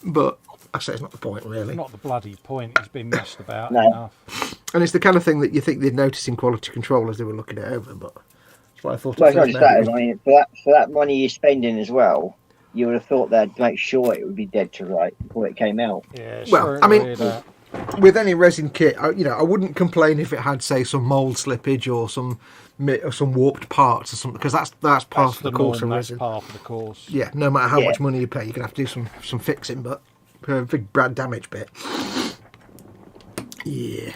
But I say it's not the point, really. Not the bloody point. It's been messed about No. enough. And it's the kind of thing that you think they'd notice in quality control as they were looking it over. But that's what I thought. Well, it's not just that. I mean, for that money you're spending as well, you would have thought they'd make sure it would be dead to right before it came out. Yeah. Well, I mean, with any resin kit, I wouldn't complain if it had, say, some mould slippage or some warped parts or something, because that's part of the course of resin. Part of the course. Yeah, no matter how much money you pay, you're gonna have to do some fixing. But for a big brand damage bit, yeah.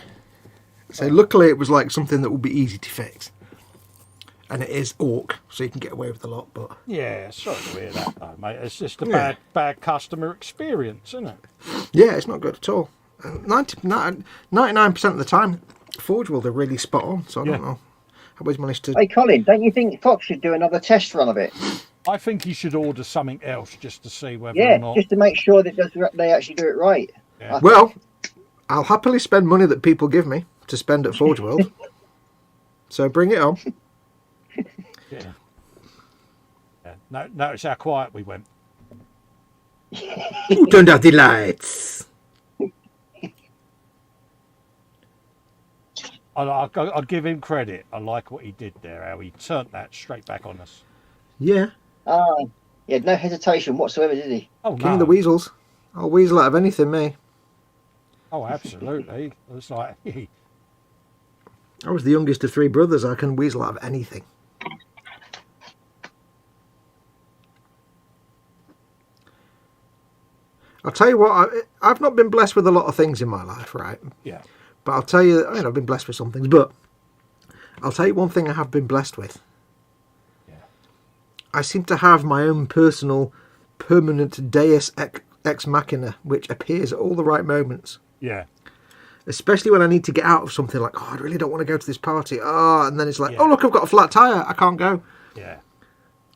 So luckily, it was like something that would be easy to fix, and it is orc, so you can get away with a lot. But yeah, sorry to hear that, though, mate. It's just a bad customer experience, isn't it? yeah, it's not good at all. 99% of the time, Forge World are really spot on. So I don't know. I've always managed to. Hey, Colin, don't you think Fox should do another test run of it? I think he should order something else just to see whether Yeah, or not. just to make sure that they actually do it right. Yeah. Well, I'll happily spend money that people give me to spend at Forge World. So bring it on. Yeah. No, notice how quiet we went. Who turned out the lights? I'll give him credit. I like what he did there, how he turned that straight back on us. Yeah. He had no hesitation whatsoever, did he? Oh, King of the Weasels. I'll weasel out of anything, me. Oh, absolutely. It's like, I was the youngest of three brothers. I can weasel out of anything. I'll tell you what, I've not been blessed with a lot of things in my life, right? yeah. But I'll tell you, I've been blessed with some things, but I'll tell you one thing I have been blessed with. Yeah. I seem to have my own personal, permanent deus ex machina, which appears at all the right moments. Yeah. Especially when I need to get out of something like, I really don't want to go to this party. And then it's like, oh, look, I've got a flat tyre. I can't go. Yeah.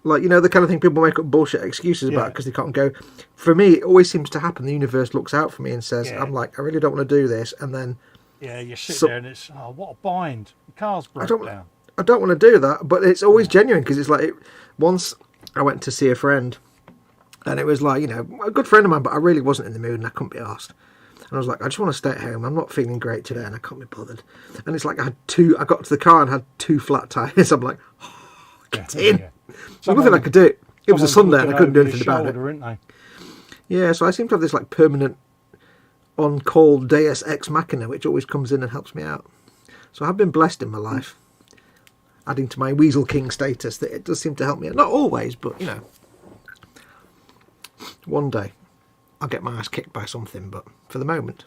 Like, the kind of thing people make up bullshit excuses about because they can't go. For me, it always seems to happen. The universe looks out for me and says, I'm like, I really don't want to do this. And then... Yeah, you sit there and it's, what a bind. The car's broke down. I don't want to do that, but it's always genuine, because it's like, once I went to see a friend, and it was like, a good friend of mine, but I really wasn't in the mood and I couldn't be arsed. And I was like, I just want to stay at home. I'm not feeling great today and I can't be bothered. And it's like I got to the car and had 2 flat tyres. I'm like, get in. Yeah. There's nothing I could do. It was a Sunday and I couldn't do anything about it. Yeah, so I seem to have this like permanent on-call deus ex machina, which always comes in and helps me out. So I've been blessed in my life, adding to my Weasel King status, that it does seem to help me out. Not always, but one day I'll get my ass kicked by something, but for the moment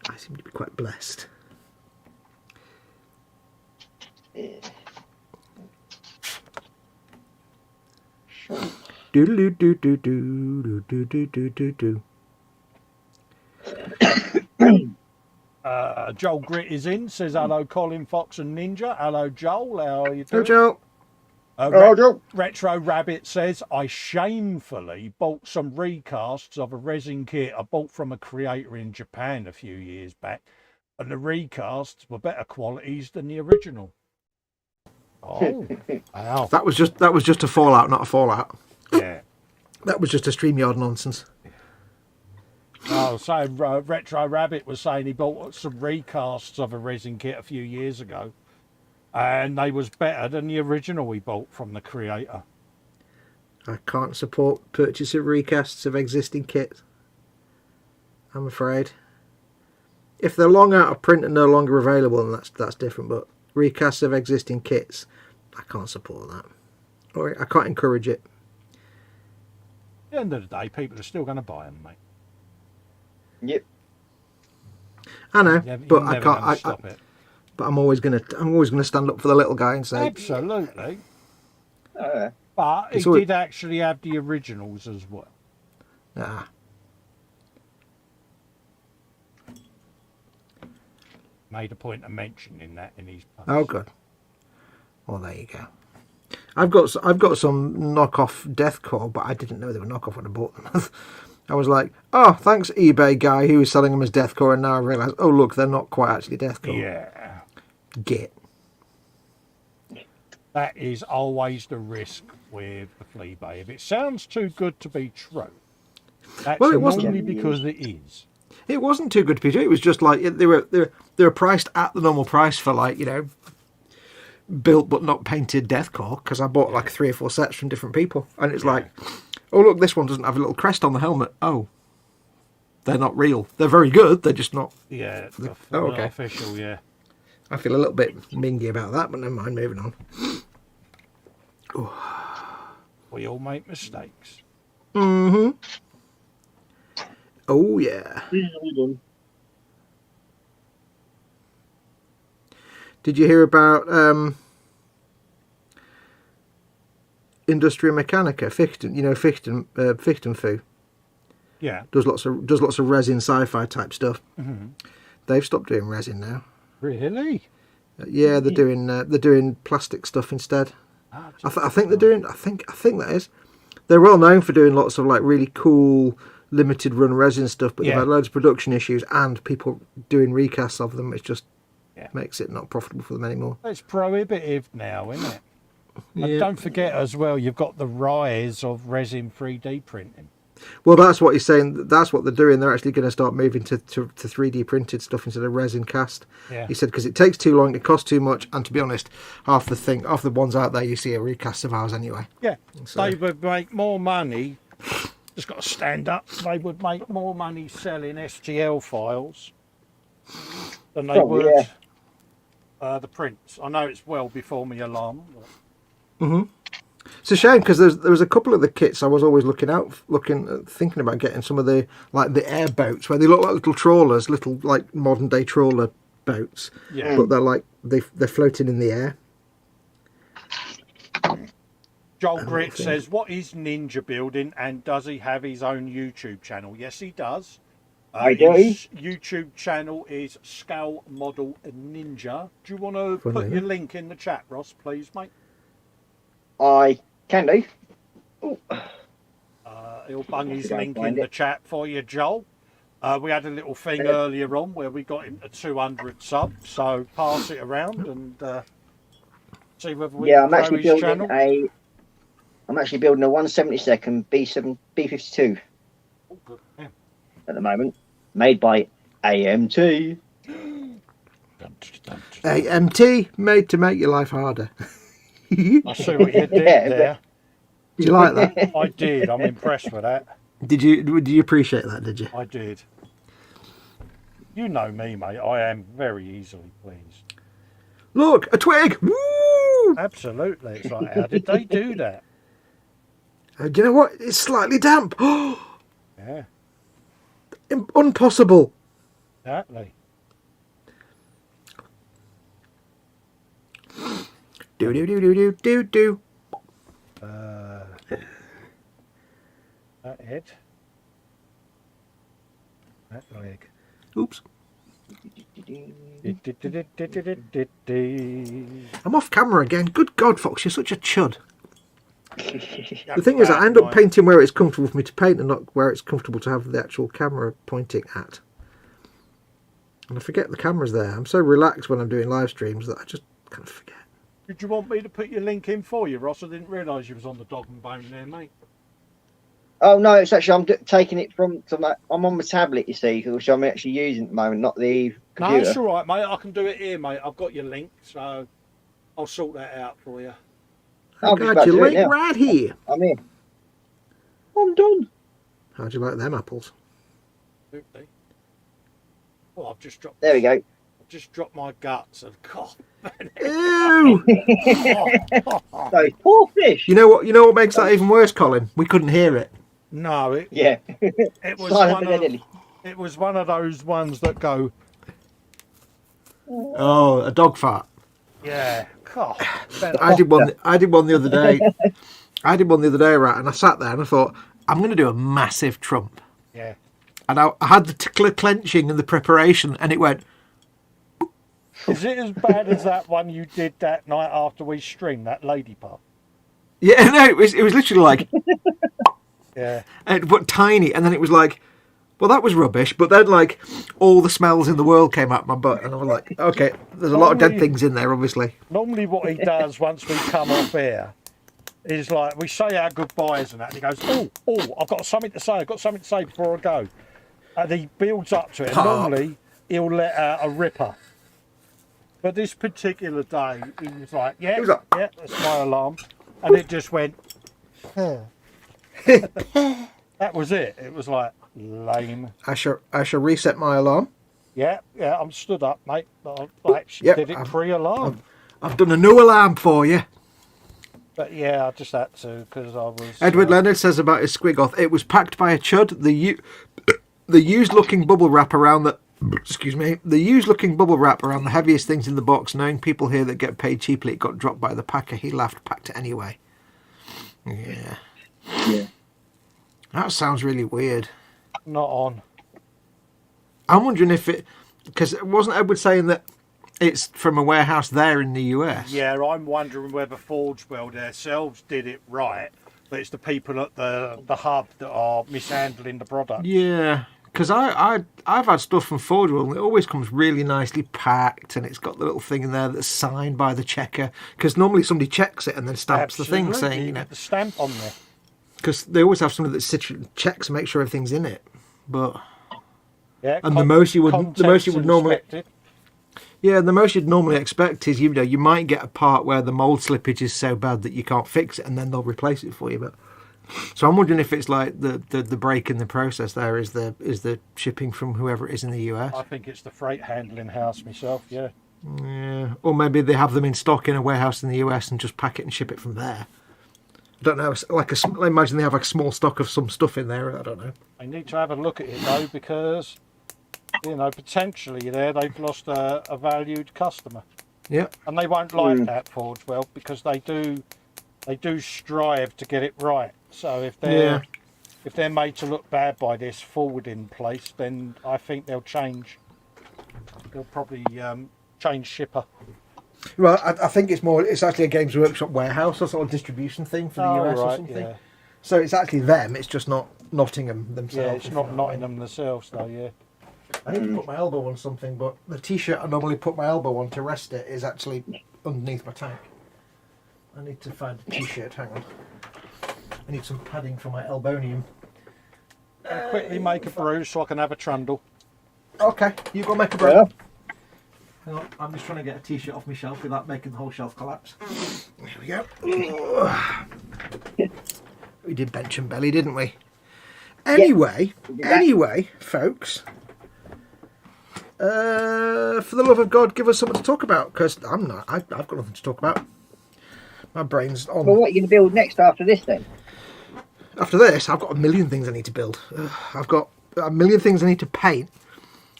I seem to be quite blessed. Do do do do do do do do do do. Joel Grit is in, says hello Colin, Fox and Ninja. Hello Joel, how are you doing? Hello Joel. Hello Joel. Retro Rabbit says, I shamefully bought some recasts of a resin kit I bought from a creator in Japan a few years back, and the recasts were better qualities than the original. Oh, wow. That was just a fallout, not a fallout. Yeah. That was just a StreamYard nonsense. Oh, so Retro Rabbit was saying he bought some recasts of a resin kit a few years ago, and they was better than the original we bought from the creator. I can't support purchase of recasts of existing kits, I'm afraid. If they're long out of print and no longer available, then that's different, but recasts of existing kits, I can't support that. Or I can't encourage it. At the end of the day, people are still going to buy them, mate. Yep. I know, You're but I never can't. gonna stop it. But I'm always gonna stand up for the little guy and say, Absolutely. Oh, But he It's always- did actually have the originals as well. ah, Made a point of mentioning that in his post. oh good. Well, there you go. I've got some knockoff deathcore, but I didn't know they were knockoff when I bought them. I was like, oh, thanks eBay guy who was selling them as deathcore, and now I realise, oh look, they're not quite actually deathcore. Yeah. Git. That is always the risk with the flea bay. If it sounds too good to be true, that's Well, it wasn't. normally because it is. It wasn't too good to be true. It was just like they were priced at the normal price for, like, you know, built but not painted deathcore, because I bought like 3 or 4 sets from different people, and it's like, oh look, this one doesn't have a little crest on the helmet. Oh, they're not real. They're very good. They're just not. Yeah, Oh, okay. official, yeah. I feel a little bit mingy about that, but never mind. Moving on. We all make mistakes. Mm-hmm. Oh yeah. Did you hear about Industria Mechanica? Fichten, you know, Fichten Fu Yeah. does lots of resin sci-fi type stuff. Mm-hmm. They've stopped doing resin now. Really? Yeah, they're doing plastic stuff instead. I think they're doing. I think that is. They're well known for doing lots of like really cool limited run resin stuff, but they've had loads of production issues and people doing recasts of them, which just makes it not profitable for them anymore. It's prohibitive now, isn't it? Yeah. And don't forget as well, you've got the rise of resin 3D printing. Well, that's what he's saying. That's what they're doing. They're actually going to start moving to 3D printed stuff instead of resin cast. Yeah. He said because it takes too long, it costs too much, and to be honest, half the ones out there you see are recasts of ours anyway. Yeah, So- they would make more money. Just got to stand up. They would make more money selling STL files than they would the prints. I know it's well before my alarm. But... It's a shame because there was a couple of the kits I was always thinking about getting some of the like the airboats where they look like little trawlers, little like modern day trawler boats. Yeah. But they're like they're floating in the air. Joel Grit says, what is Ninja building and does he have his own YouTube channel? Yes, he does. I do. His YouTube channel is Scale Model Ninja. Do you want to put your link in the chat, Ross, please, mate? I can do. He'll bung his Go link in find the it. chat for you, Joel. We had a little thing earlier on where we got him to 200 subs, so pass it around and see whether we Yeah, can grow his channel. I'm actually building a 1/72 B52 Oh, good. Yeah. at the moment, made by AMT. AMT, made to make your life harder. I see what you did Yeah, there. Did you like that? I did. I'm impressed with that. Did you appreciate that? Did you? I did. You know me, mate. I am very easily pleased. Look, a twig! Woo! Absolutely. It's like, how did they do that? Do you know what? It's slightly damp. Yeah, Impossible. exactly. Do do do do do do do. That head. That leg. Oops. The I'm off camera again. Good God, Fox, you're such a chud. The thing is, I end up painting where it's comfortable for me to paint and not where it's comfortable to have the actual camera pointing at. And I forget the camera's there. I'm so relaxed when I'm doing live streams that I just kind of forget. Did you want me to put your link in for you, Ross? I didn't realise you was on the dog and bone there, mate. Oh no, it's actually taking it from. I'm on my tablet, you see, which I'm actually using at the moment, not the No, computer. it's all right, mate. I can do it here, mate. I've got your link, so I'll sort that out for you. I'm I just about got to you do it link now. right here. I'm in. I'm done. How'd you like them apples? Absolutely. Oh, I've just dropped. There we go. I've just dropped my guts and God. Ew! Those poor fish. You know what? You know what makes that even worse, Colin? We couldn't hear it. No, it was silent one but deadly. it was one of those ones that go, Oh, a dog fart. yeah. God, I did one. I did one the other day. Right? And I sat there and I thought, I'm going to do a massive trump. yeah. And I had the clenching and the preparation, and it went. Is it as bad as that one you did that night after we streamed that lady part? Yeah, no, it was literally like, Yeah. but tiny, and then it was like, well, that was rubbish. But then like, all the smells in the world came out my butt, and I was like, okay, there's a lot of dead things in there, obviously. Normally, what he does once we come off air is like we say our goodbyes and that, and he goes, "Oh, I've got something to say. I've got something to say before I go," and he builds up to it. And normally, he'll let out a ripper. But this particular day, he was like, yeah, that's my alarm. And it just went, that was it. It was like, lame. I shall reset my alarm. Yeah, I'm stood up, mate. I actually did it pre-alarm. I've done a new alarm for you. But yeah, I just had to because I was... Edward Leonard says about his squigoth, it was packed by a chud. The used-looking bubble wrap around the... Excuse me. The used-looking bubble wrap around the heaviest things in the box. Knowing people here that get paid cheaply, it got dropped by the packer. He laughed, packed it anyway. Yeah. That sounds really weird. Not on. I'm wondering if it... Because wasn't Edward saying that it's from a warehouse there in the US? Yeah, I'm wondering whether Forgewell themselves did it right, but it's the people at the hub that are mishandling the product. Yeah. Because I've had stuff from Forgewell and it always comes really nicely packed and it's got the little thing in there that's signed by the checker. Because normally somebody checks it and then stamps the thing saying, you know... the stamp on there. Because they always have somebody that checks and makes sure everything's in it. But... Yeah, and the most you would normally... inspected. Yeah, the most you'd normally expect is, you know, you might get a part where the mould slippage is so bad that you can't fix it and then they'll replace it for you. But... So I'm wondering if it's like the break in the process there is the shipping from whoever it is in the US. I think it's the freight handling house myself, yeah. Yeah, or maybe they have them in stock in a warehouse in the US and just pack it and ship it from there. I don't know, I imagine they have like a small stock of some stuff in there, I don't know. I need to have a look at it though because, you know, potentially there they've lost a valued customer. Yeah. And they won't like that, Forgewell, because they do strive to get it right. So if they're made to look bad by this forwarding place, then I think they'll change. They'll probably change shipper. Well, I think it's actually a Games Workshop warehouse or sort of distribution thing for the US or something. Yeah. So it's actually them, it's just not Nottingham themselves. Yeah, it's not Nottingham themselves though, yeah. I need to put my elbow on something, but the t-shirt I normally put my elbow on to rest it is actually underneath my tank. I need to find a t-shirt, hang on. I need some padding for my elbonium. I'll quickly make a brew so I can have a trundle. Okay, you go make a brew. Yeah. Hang on, I'm just trying to get a t-shirt off my shelf without making the whole shelf collapse. There we go. We did bench and belly, didn't we? Anyway, folks. For the love of God, give us something to talk about, because I've got nothing to talk about. My brain's on. Well, what are you going to build next after this then? After this, I've got a million things I need to build. I've got a million things I need to paint.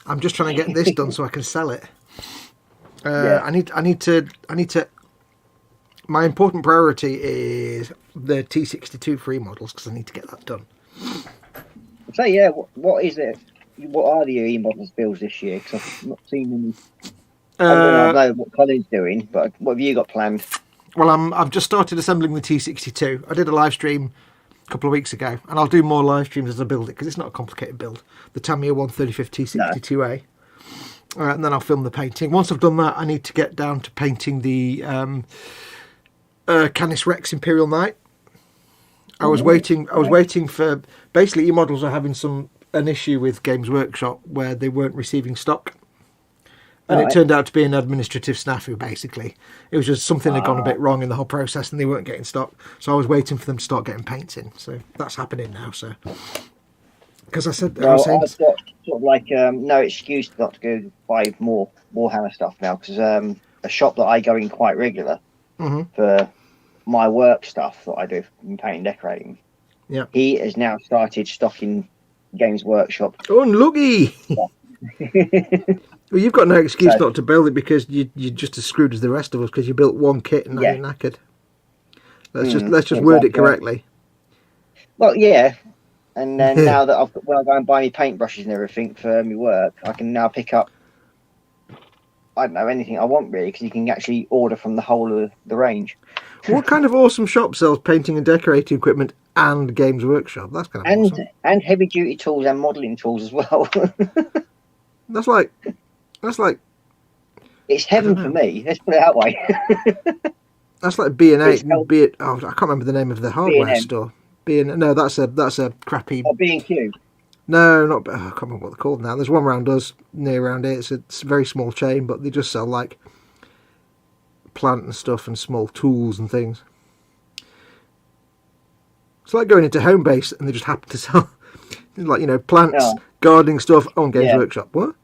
I'm just trying to get this done so I can sell it. I need to. My important priority is the T62 free models because I need to get that done. So yeah, what is it? What are the E models builds this year? Because I've not seen any. I don't know what Colin's doing, but what have you got planned? Well, I've just started assembling the T62. I did a live stream a couple of weeks ago, and I'll do more live streams as I build it because it's not a complicated build. The Tamiya 135 T62A. And then I'll film the painting. Once I've done that, I need to get down to painting the Canis Rex Imperial Knight. I was waiting for... Basically, E-Models are having an issue with Games Workshop where they weren't receiving stock. And it turned out to be an administrative snafu, basically. It was just something had gone a bit wrong in the whole process and they weren't getting stock. So I was waiting for them to start getting paints in. So that's happening now. So because I've got sort of like no excuse not to go buy more Warhammer stuff now because a shop that I go in quite regular for my work stuff that I do in painting and decorating. Yeah. He has now started stocking Games Workshop. Unlucky. Well, you've got no excuse not to build it because you're just as screwed as the rest of us because you built one kit and now you're knackered. Let's just word it correctly. Well, yeah. And then now that when I go and buy me paintbrushes and everything for my work, I can now pick up, I don't know, anything I want really, because you can actually order from the whole of the range. What kind of awesome shop sells painting and decorating equipment and Games Workshop? That's kind of awesome. And heavy duty tools and modelling tools as well. That's like it's heaven for me. Let's put it that way. That's like B&H. I can't remember the name of the hardware B&M. store. No, that's a crappy. Or B&Q. No, not. I can't remember what they're called now. There's one around us, near around here. It's a very small chain, but they just sell like plant and stuff and small tools and things. It's like going into Homebase and they just happen to sell, like, plants, gardening stuff on Games Workshop. What?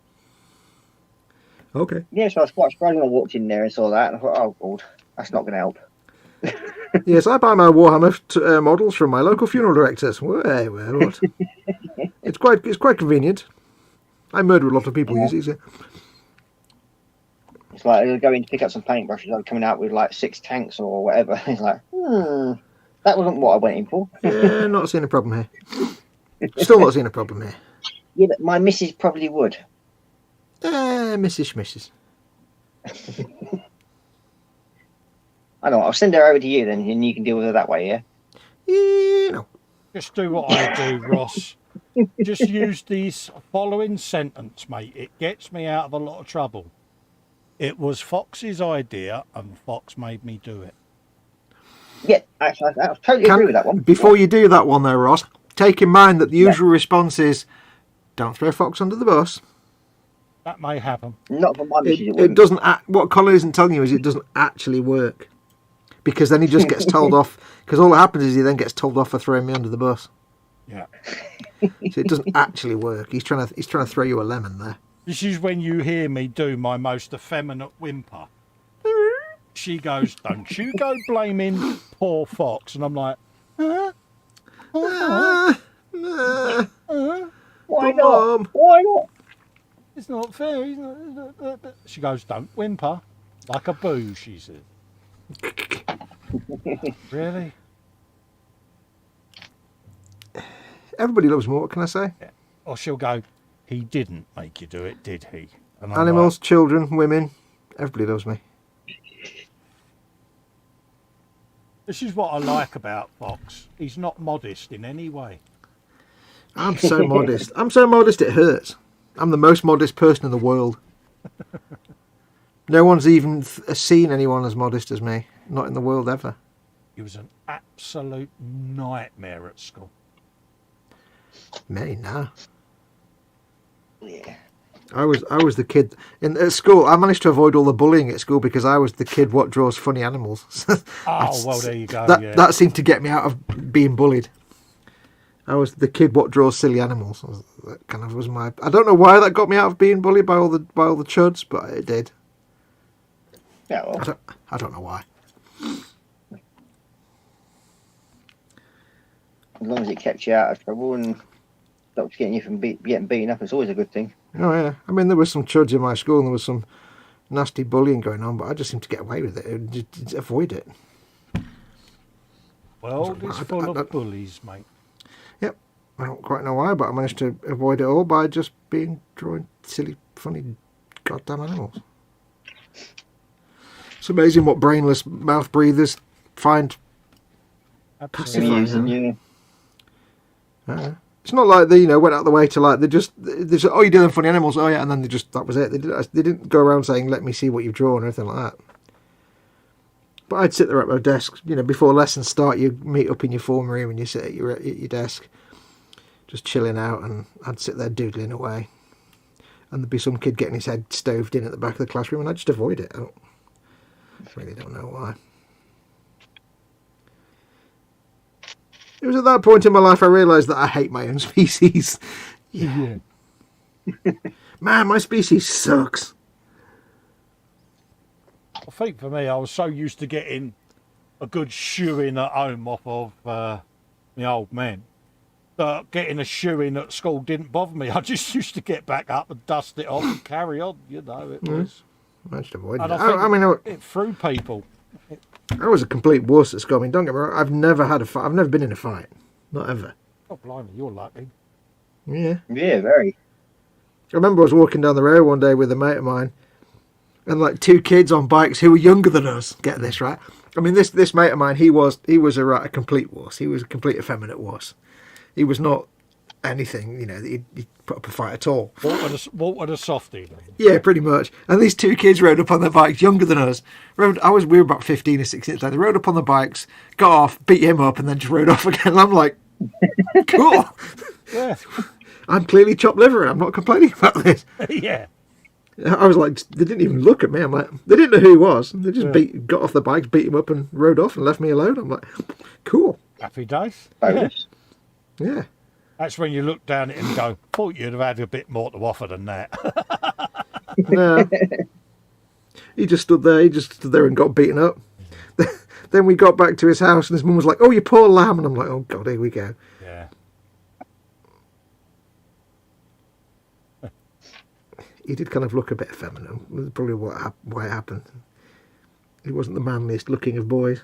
Okay. Yeah, so I was quite surprised when I walked in there and saw that, and I thought, oh, God, that's not going to help. Yes, I buy my Warhammer models from my local funeral directors. Well, what? It's quite convenient. I murder a lot of people using it. It's like they're going to pick up some paintbrushes. I'm coming out with like 6 tanks or whatever. It's like, that wasn't what I went in for. Yeah, not seeing a problem here. Still not seeing a problem here. Yeah, but my missus probably would. Mrs. I know. I'll send her over to you then, and you can deal with her that way. Yeah. No. Just do what I do, Ross. Just use this following sentence, mate. It gets me out of a lot of trouble. It was Fox's idea, and Fox made me do it. Yeah, actually, I totally agree with that one. Before you do that one, though, Ross, take in mind that the usual response is, "Don't throw Fox under the bus." That may happen. Not for my missus. It doesn't. What Colin isn't telling you is it doesn't actually work, because then he just gets told off. Because all that happens is he then gets told off for throwing me under the bus. Yeah. So it doesn't actually work. He's trying to throw you a lemon there. This is when you hear me do my most effeminate whimper. She goes, "Don't you go blaming poor Fox," and I'm like, Why Mom. not? Why not? It's not fair. She goes, "Don't whimper like a boo," she said. Really? Everybody loves more. What can I say? Yeah. Or she'll go, "He didn't make you do it, did he?" And I'm Animals, children, women. Everybody loves me. This is what I like about Fox. He's not modest in any way. I'm so modest. I'm so modest it hurts. I'm the most modest person in the world. No one's even seen anyone as modest as me. Not in the world ever. He was an absolute nightmare at school. Me, nah. Yeah. I was the kid at school. I managed to avoid all the bullying at school because I was the kid what draws funny animals. Oh, well, there you go. That seemed to get me out of being bullied. I was the kid what draws silly animals. That kind of was my. I don't know why that got me out of being bullied by all the chuds, but it did. Yeah, well. I don't know why. As long as it kept you out of trouble and stopped getting you from getting beaten up, it's always a good thing. Oh yeah, I mean there was some chuds in my school and there was some nasty bullying going on, but I just seemed to get away with it and just avoid it. World is full of bullies, mate. Yep, I don't quite know why, but I managed to avoid it all by just drawing silly, funny, goddamn animals. It's amazing what brainless mouth breathers find Absolutely. Yeah. It's not like they went out of the way to like they just oh, you're doing funny animals, oh yeah, and then that was it. They didn't go around saying let me see what you've drawn or anything like that. But I'd sit there at my desk, before lessons start. You meet up in your form room and you sit at your desk, just chilling out, and I'd sit there doodling away, and there'd be some kid getting his head stoved in at the back of the classroom, and I'd just avoid it. I really don't know why. It was at that point in my life I realised that I hate my own species. Yeah. Man, my species sucks. I think for me, I was so used to getting a good shoeing at home off of my old man that getting a shoeing at school didn't bother me. I just used to get back up and dust it off and carry on. You know, it was. I just avoided And it. I think I it threw people. I was a complete wuss at school. I mean, don't get me wrong, I've never had a fight. I've never been in a fight. Not ever. Oh, blimey, you're lucky. Yeah. Yeah, very. I remember I was walking down the road one day with a mate of mine, and like two kids on bikes who were younger than us. Get this right. I mean, this mate of mine, he was a complete wuss. He was a complete effeminate wuss. He was not anything, you know, that he'd put up a fight at all. Walter the softie. Yeah, pretty much. And these two kids rode up on their bikes, younger than us. We were about 15 or 16. So they rode up on the bikes, got off, beat him up, and then just rode off again. And I'm like, cool. Yeah. I'm clearly chopped liver. I'm not complaining about this. Yeah. I was like, they didn't even look at me. I'm like, they didn't know who he was. They just got off the bikes, beat him up, and rode off and left me alone. I'm like, cool. Happy days. Bonus. Yeah. That's when you look down at it and go, thought you'd have had a bit more to offer than that. No. He just stood there and got beaten up. Then we got back to his house and his mum was like, oh, you poor lamb. And I'm like, oh, God, here we go. Yeah. He did kind of look a bit feminine. That's probably why it happened. He wasn't the manliest looking of boys.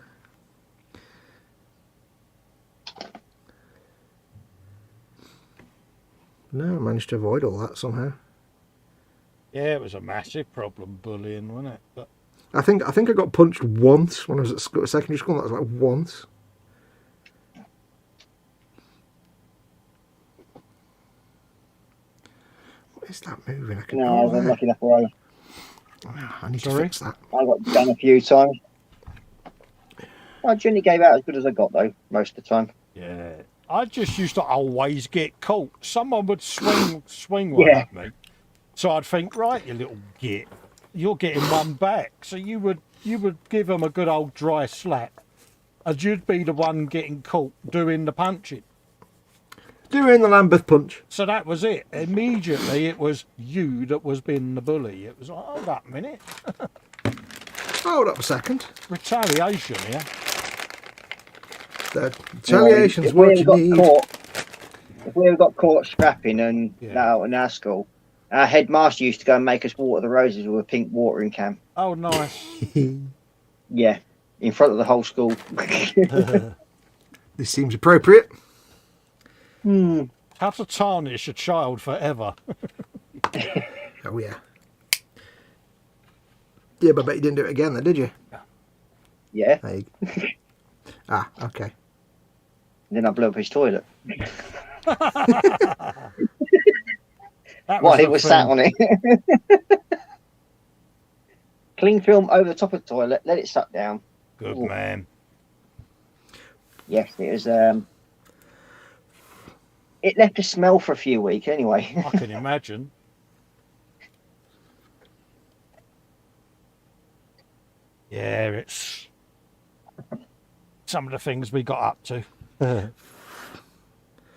No, I managed to avoid all that somehow. Yeah, it was a massive problem, bullying, wasn't it? But I think I got punched once when I was at school, secondary school. That was like once. What is that moving? No, I was unlucky enough where I need to fix that. I got done a few times. I generally gave out as good as I got, though, most of the time. yeah, I just used to always get caught. Someone would swing one Yeah. at me. So I'd think, right, you little git, you're getting one back. So you would give them a good old dry slap, and you'd be the one getting caught doing the punching. Doing the Lambeth punch. So that was it. Immediately, it was you that was being the bully. It was like, hold up a minute, Hold up a second. retaliation here. The retaliation's If we what ever you got need. if we ever got caught scrapping and Yeah. now in our school, our headmaster used to go and make us water the roses with a pink watering can. Oh, nice. Yeah, in front of the whole school. This seems appropriate. How to tarnish a child forever. Oh, yeah. Yeah, but I bet you didn't do it again then, did you? Yeah, There you go. Ah, okay. and then I blew up his toilet That while he the was thing. sat on it. Cling film over the top of the toilet, let it suck down. Good Ooh. man. Yes, it was. It left a smell for a few weeks anyway. I can imagine. Yeah, it's some of the things we got up to.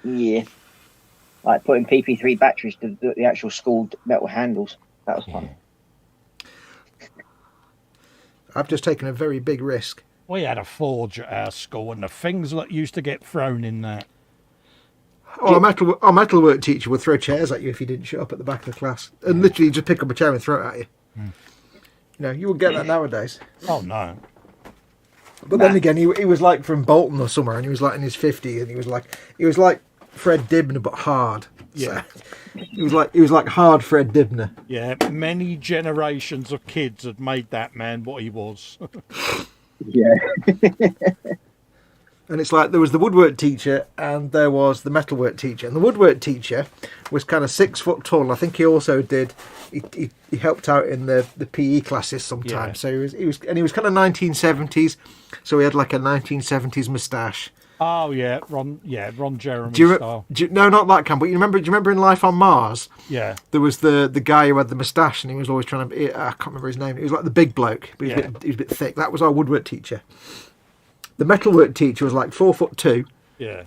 Yeah, like putting PP3 batteries to the actual school metal handles. That was fun. I've just taken a very big risk. We had a forge at our school, and the things that used to get thrown in that. Our metalwork teacher would throw chairs at you if you didn't shut up at the back of the class. And literally just pick up a chair and throw it at you. You know, you would get that nowadays. Oh no. But then again, he was like from Bolton or somewhere, and he was like in his 50s, and he was like Fred Dibner but hard. Yeah. So, he was like hard Fred Dibner. Yeah, many generations of kids had made that man what he was. Yeah. And it's like there was the woodwork teacher and there was the metalwork teacher. And the woodwork teacher was kind of 6 foot tall. I think he also did. He helped out in the PE classes sometimes. Yeah. So he was kind of 1970s. So he had like a 1970s moustache. Oh yeah, Ron Jeremy style. No, not that kind. But do you remember in Life on Mars? Yeah. There was the guy who had the moustache and he was always trying to. I can't remember his name. He was like the big bloke. But he was a bit thick. That was our woodwork teacher. The metalwork teacher was like 4'2", Yeah.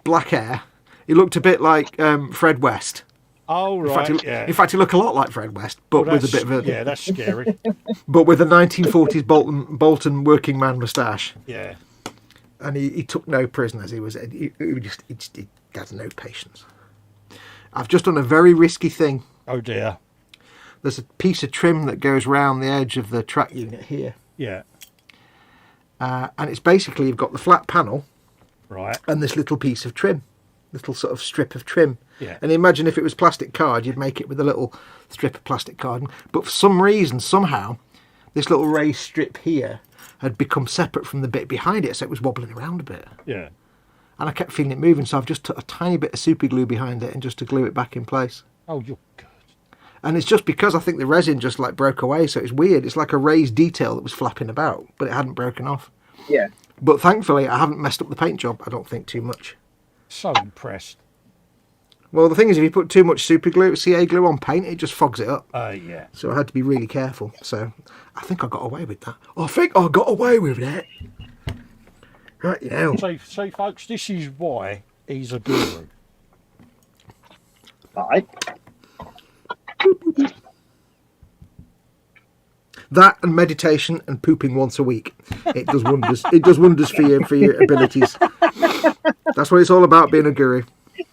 black hair. He looked a bit like Fred West. Oh, right, yeah. In fact, he looked a lot like Fred West, but Well, with a bit of a yeah, that's scary. but with a 1940s Bolton working man moustache. Yeah. And he took no prisoners. He had no patience. I've just done a very risky thing. Oh dear. There's a piece of trim that goes round the edge of the track unit here. Yeah. And it's basically, you've got the flat panel, Right. and this little piece of trim, little sort of strip of trim. Yeah. And imagine if it was plastic card, you'd make it with a little strip of plastic card. But for some reason, somehow, this little raised strip here had become separate from the bit behind it, so it was wobbling around a bit. Yeah. And I kept feeling it moving, so I've just put a tiny bit of super glue behind it and just to glue it back in place. Oh, you're good. And it's just because I think the resin just like broke away, so it's weird. It's like a raised detail that was flapping about, but it hadn't broken off. Yeah. But thankfully, I haven't messed up the paint job, I don't think, too much. So impressed. Well, the thing is, if you put too much super glue, CA glue on paint, it just fogs it up. Yeah. So I had to be really careful. So I think I got away with that. I think I got away with that. Right, you know. See, folks, this is why he's a guru. Right. That and meditation and pooping once a week. It does wonders. It does wonders for your abilities. That's what it's all about, being a guru.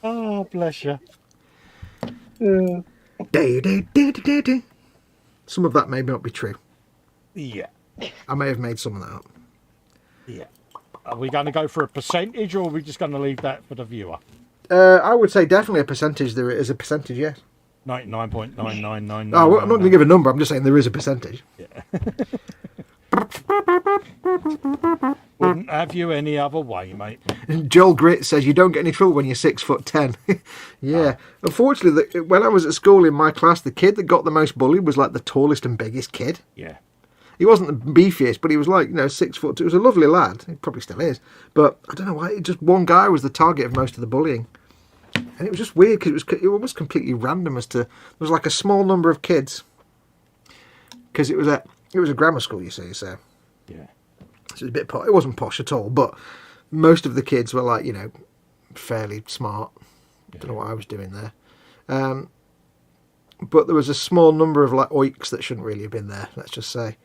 Oh, bless you. Some of that may not be true. Yeah. I may have made some of that up. Yeah. Are we going to go for a percentage, or are we just going to leave that for the viewer? I would say definitely a percentage. There is a percentage, yes. 99.9999. Oh, I'm not going to give a number. I'm just saying there is a percentage. Yeah. Wouldn't have you any other way, mate. Joel Grit says you don't get any trouble when you're 6'10". Yeah. Oh. Unfortunately, when I was at school in my class, the kid that got the most bullied was like the tallest and biggest kid. Yeah. He wasn't the beefiest, but he was like, 6 foot. It was a lovely lad. He probably still is. But I don't know why. Just one guy was the target of most of the bullying. And it was just weird because it was completely random as to, there was like a small number of kids. Because it was a grammar school, you see, so. Yeah. So it was a bit it wasn't posh at all, but most of the kids were like, fairly smart. Yeah. Don't know what I was doing there. But there was a small number of like oiks that shouldn't really have been there, let's just say.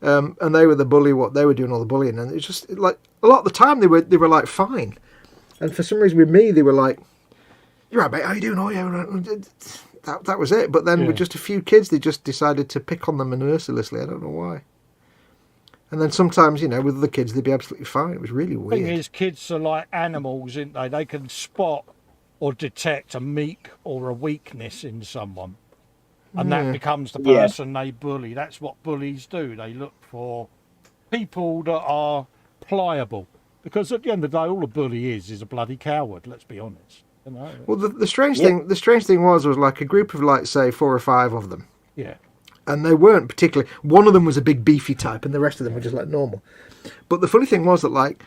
And they were the bully, they were doing all the bullying, and it was just like a lot of the time they were like fine. And for some reason with me they were like, "You're right, mate, how you doing? Oh yeah." That was it. But then with just a few kids, they just decided to pick on them mercilessly. I don't know why. And then sometimes, with other kids, they'd be absolutely fine. It was really weird. The thing is, kids are like animals, aren't they? They can spot or detect a meek or a weakness in someone. And that becomes the person they bully. That's what bullies do. They look for people that are pliable. Because at the end of the day, all a bully is a bloody coward, let's be honest. Well, the strange thing was like a group of like say 4 or 5 of them. Yeah. And they weren't particularly. One of them was a big beefy type, and the rest of them were just like normal. But the funny thing was that like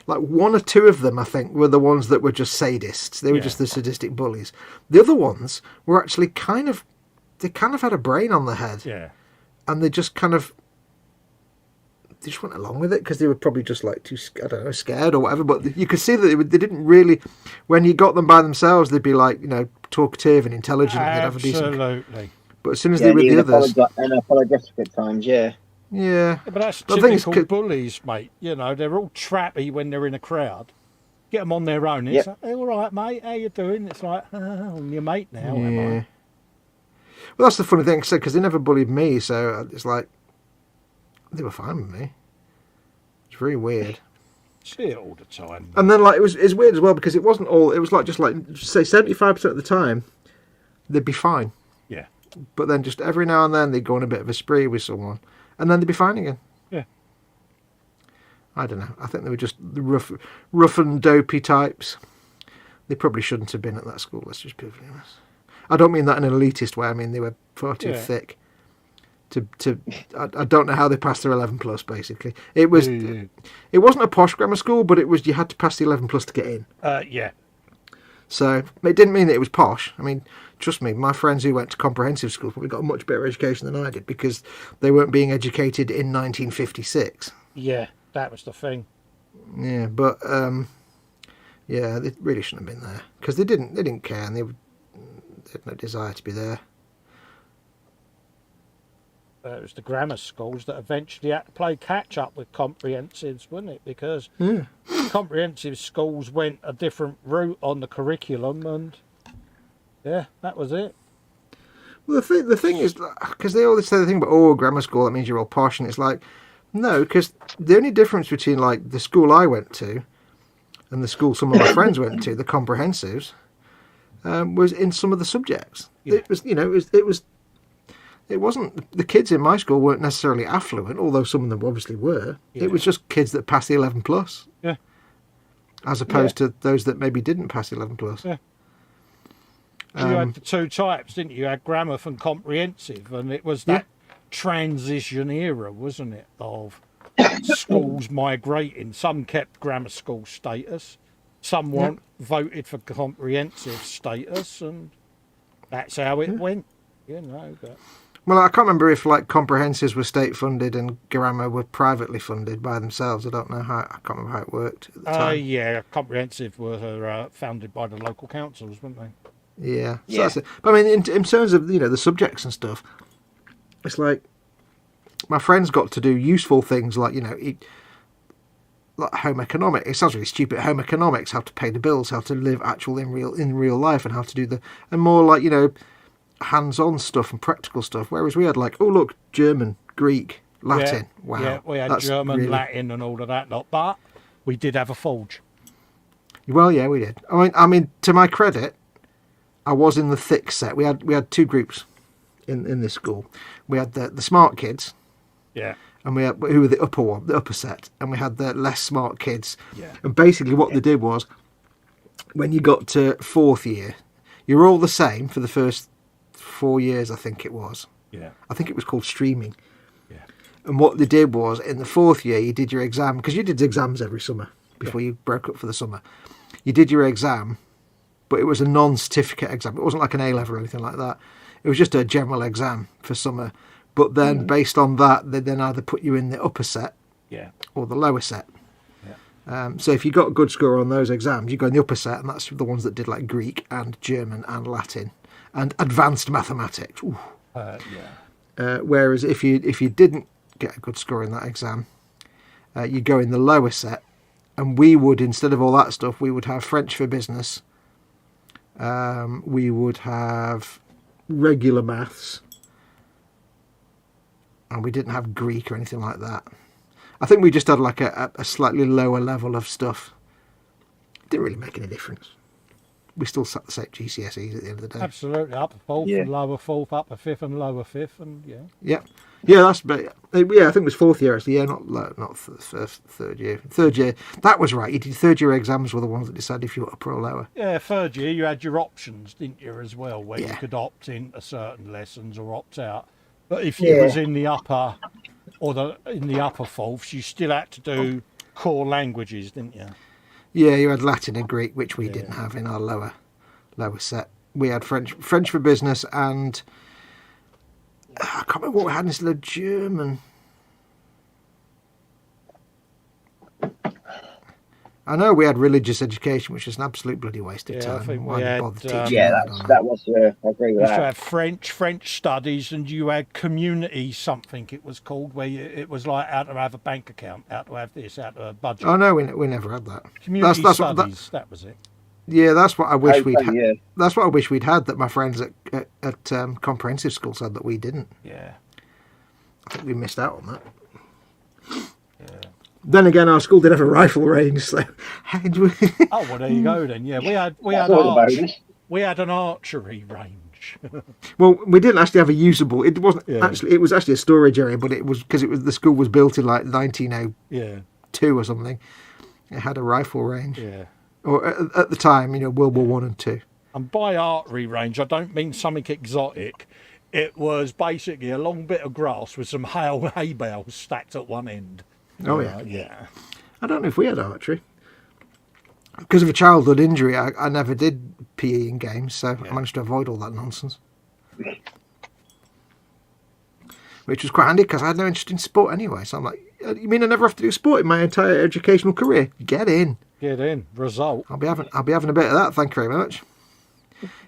1 or 2 of them, I think, were the ones that were just sadists. They were just the sadistic bullies. The other ones were actually they kind of had a brain on their head. Yeah. And they just went along with it because they were probably just like too, I don't know, scared or whatever. But you could see that they didn't really, when you got them by themselves, they'd be like, talkative and intelligent. And they'd have a decent. Absolutely. But as soon as they were the others. And apologetic at times, yeah. Yeah. But that's typical bullies, mate. They're all trappy when they're in a crowd. Get them on their own. It's like, hey, all right, mate, how you doing? It's like, I'm your mate now, am I? Well, that's the funny thing, because they never bullied me, so it's like, they were fine with me. It's very weird. See it all the time. And then, it's weird as well, because it wasn't all, it was like, just like, say, 75% of the time, they'd be fine. Yeah. But then just every now and then, they'd go on a bit of a spree with someone, and then they'd be fine again. Yeah. I don't know. I think they were just the rough and dopey types. They probably shouldn't have been at that school, let's just be honest. I don't mean that in an elitist way. I mean they were far too thick. I don't know how they passed their 11 plus. Basically, it wasn't a posh grammar school, but you had to pass the 11 plus to get in. Yeah. So it didn't mean that it was posh. I mean, trust me, my friends who went to comprehensive school probably got a much better education than I did because they weren't being educated in 1956. Yeah, that was the thing. Yeah, but they really shouldn't have been there because they didn't care, and they They had no desire to be there. It was the grammar schools that eventually had to play catch up with comprehensives, wasn't it? Because Yeah. comprehensive schools went a different route on the curriculum, and yeah, that was it. Well, the thing is, because they always say the thing about, oh, grammar school, that means you're all posh, and it's like, no, because the only difference between like the school I went to and the school some of my friends went to, the comprehensives, was in some of the subjects. Yeah. It was, it wasn't, the kids in my school weren't necessarily affluent, although some of them obviously were. Yeah. It was just kids that passed the 11 plus. Yeah. As opposed to those that maybe didn't pass the 11 plus. Yeah. You had the two types, didn't you? You had grammar and comprehensive, and it was that transition era, wasn't it, of schools migrating. Some kept grammar school status, some weren't, voted for comprehensive status, and that's how it went, But... Well, I can't remember if like comprehensives were state funded and grammar were privately funded by themselves. I don't know how. I can't remember how it worked at the time. Yeah, comprehensive were founded by the local councils, weren't they? Yeah. So that's it. But I mean, in terms of the subjects and stuff, it's like my friends got to do useful things like like home economics. It sounds really stupid. Home economics, how to pay the bills, how to live in real life, and how to do and more like hands-on stuff and practical stuff. Whereas we had like, oh look, German, Greek, Latin. Yeah, wow. Yeah, we had German, Latin, and all of that lot. But we did have a forge. Well, yeah, we did. I mean, to my credit, I was in the thick set. We had two groups in this school. We had the smart kids. Yeah. And we had who were the upper set, and we had the less smart kids. Yeah. And basically, what they did was, when you got to fourth year, you were all the same for the first 4 years. I think it was. Yeah. I think it was called streaming. Yeah. And what they did was, in the fourth year, you did your exam because you did exams every summer before you broke up for the summer. You did your exam, but it was a non-certificate exam. It wasn't like an A-level or anything like that. It was just a general exam for summer. But then, based on that, they then either put you in the upper set or the lower set. Yeah. So if you got a good score on those exams, you go in the upper set, and that's the ones that did like Greek and German and Latin and advanced mathematics. Whereas if you didn't get a good score in that exam, you go in the lower set, and we would, instead of all that stuff, we would have French for business. We would have regular maths. And we didn't have Greek or anything like that. I think we just had like a slightly lower level of stuff. It didn't really make any difference. We still sat the same GCSEs at the end of the day. Absolutely, upper fourth and lower fourth, upper fifth and lower fifth, and yeah, that's I think it was fourth year actually. Yeah, not first, third year. Third year, that was right. You did third year exams were the ones that decided if you were upper or lower. Yeah, third year you had your options, didn't you, as well, where you could opt into certain lessons or opt out. But if you was in the upper in the upper fourths, you still had to do core languages, didn't you? Yeah, you had Latin and Greek, which we didn't have in our lower set. We had French for business, and I can't remember what we had instead of German. I know we had religious education, which is an absolute bloody waste of time. I think Why we had, bother teaching that was. I agree with you that. had French studies, and you had community something it was called, where it was like how to have a bank account, how to have this, how to have a budget. Oh no, we never had that. Community studies, that was it. Yeah, that's what I wish we'd had. Yeah. That's what I wish we'd had. That my friends at comprehensive school said that we didn't. Yeah, I think we missed out on that. Yeah. Then again, our school did have a rifle range, so. Oh well, there you go then. Yeah, we had an archery range. Well, we didn't actually have a usable. It wasn't actually. It was actually a storage area, but it was because the school was built in like 1902 or something. It had a rifle range. Yeah. Or at the time, World War I and II. And by archery range, I don't mean something exotic. It was basically a long bit of grass with some hay bales stacked at one end. Oh yeah. Yeah. I don't know if we had archery. Because of a childhood injury, I never did PE in games, so I managed to avoid all that nonsense. Which was quite handy because I had no interest in sport anyway. So I'm like, you mean I never have to do sport in my entire educational career? Get in. Get in. Result. I'll be having a bit of that. Thank you very much.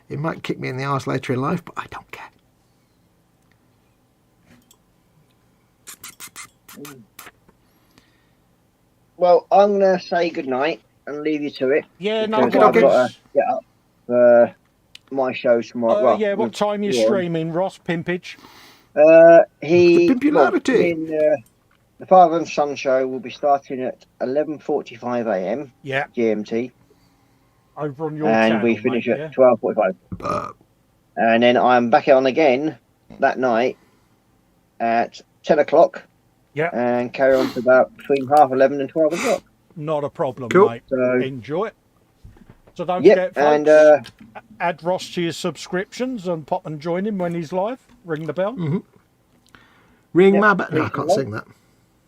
It might kick me in the arse later in life, but I don't care. Well, I'm going to say goodnight and leave you to it. Yeah, no because I've got worries. to get up for my show tomorrow. Yeah, what time are you streaming, Ross? Pimpage? The Pimpularity. The Father and Son show will be starting at 11:45 a.m. Yeah. GMT. Over on your and channel, we finish mate, at 12:45. And then I'm back on again that night at 10 o'clock. Yeah. And carry on to about between 11:30 and 12 o'clock. Not a problem, Cool. mate. So, enjoy it. So don't forget, folks, and add Ross to your subscriptions and pop and join him when he's live. Ring the bell. Mm-hmm. Ring my bell. No, I can't sing that.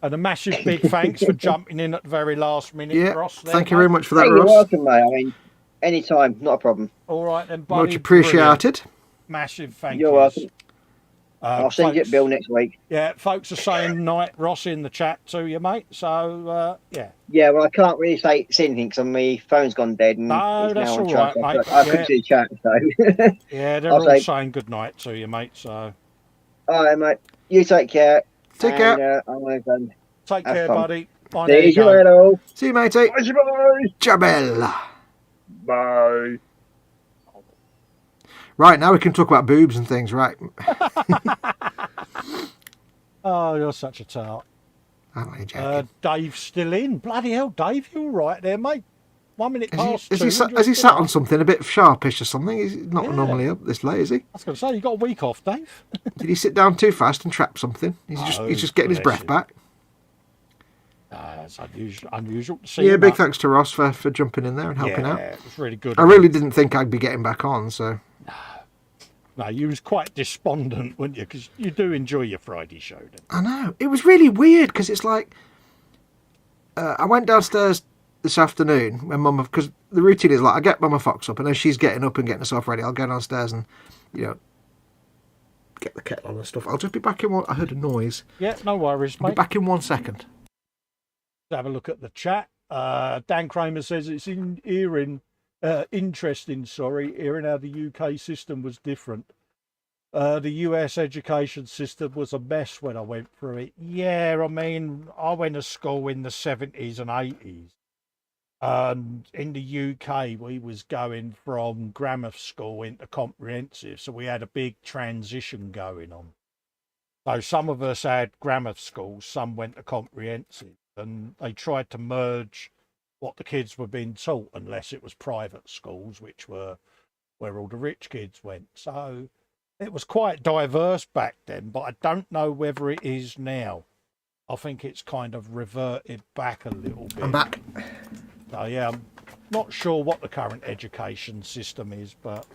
And a massive big thanks for jumping in at the very last minute, Ross. Thank you very much for that, you're Ross. welcome, mate. I mean, anytime, not a problem. All right, then, buddy. Much appreciated. Massive thank You're yous. welcome. I'll send you a bill next week. Yeah, folks are saying night, Ross, in the chat to you, mate. So, yeah. Yeah, well, I can't really say anything because my phone's gone dead. And No, it's that's now on all charge, right, mate. I couldn't see the chat, so. Yeah, they're all saying good night to you, mate. So. All right, mate. You take care. Take care. I'm going to take care, fun. buddy. Bye. See you later. See you, matey. Bye. Jabel. Bye. Right, now we can talk about boobs and things, right? Oh, you're such a tart. I'm only joking. Dave's still in. Bloody hell, Dave, you all right there, mate? 1 minute past Has two. he sat on something a bit sharpish or something? He's not normally up this late, is he? I was going to say, you got a week off, Dave. Did he sit down too fast and trap something? He's just getting his breath back. It's unusual to see. Yeah, big thanks to Ross for jumping in there and helping out. Yeah, it was really good. I really didn't think I'd be getting back on, so. No, you was quite despondent, weren't you? Because you do enjoy your Friday show, don't you? I know. It was really weird because it's like I went downstairs this afternoon when Mama, because the routine is like I get Mama Foxx up and as she's getting up and getting herself ready, I'll go downstairs and get the kettle on and stuff. I'll just be back in one. I heard a noise. Yeah, no worries, mate. I'll be back in 1 second. Let's have a look at the chat. Dan Kramer says it's interesting, hearing how the UK system was different. The US education system was a mess when I went through it. Yeah, I mean, I went to school in the 70s and 80s. And in the UK, we was going from grammar school into comprehensive. So we had a big transition going on. So some of us had grammar schools, some went to comprehensive. And they tried to merge what the kids were being taught, unless it was private schools, which were where all the rich kids went. So it was quite diverse back then, but I don't know whether it is now. I think it's kind of reverted back a little bit. I'm back. So yeah, I'm not sure what the current education system is, but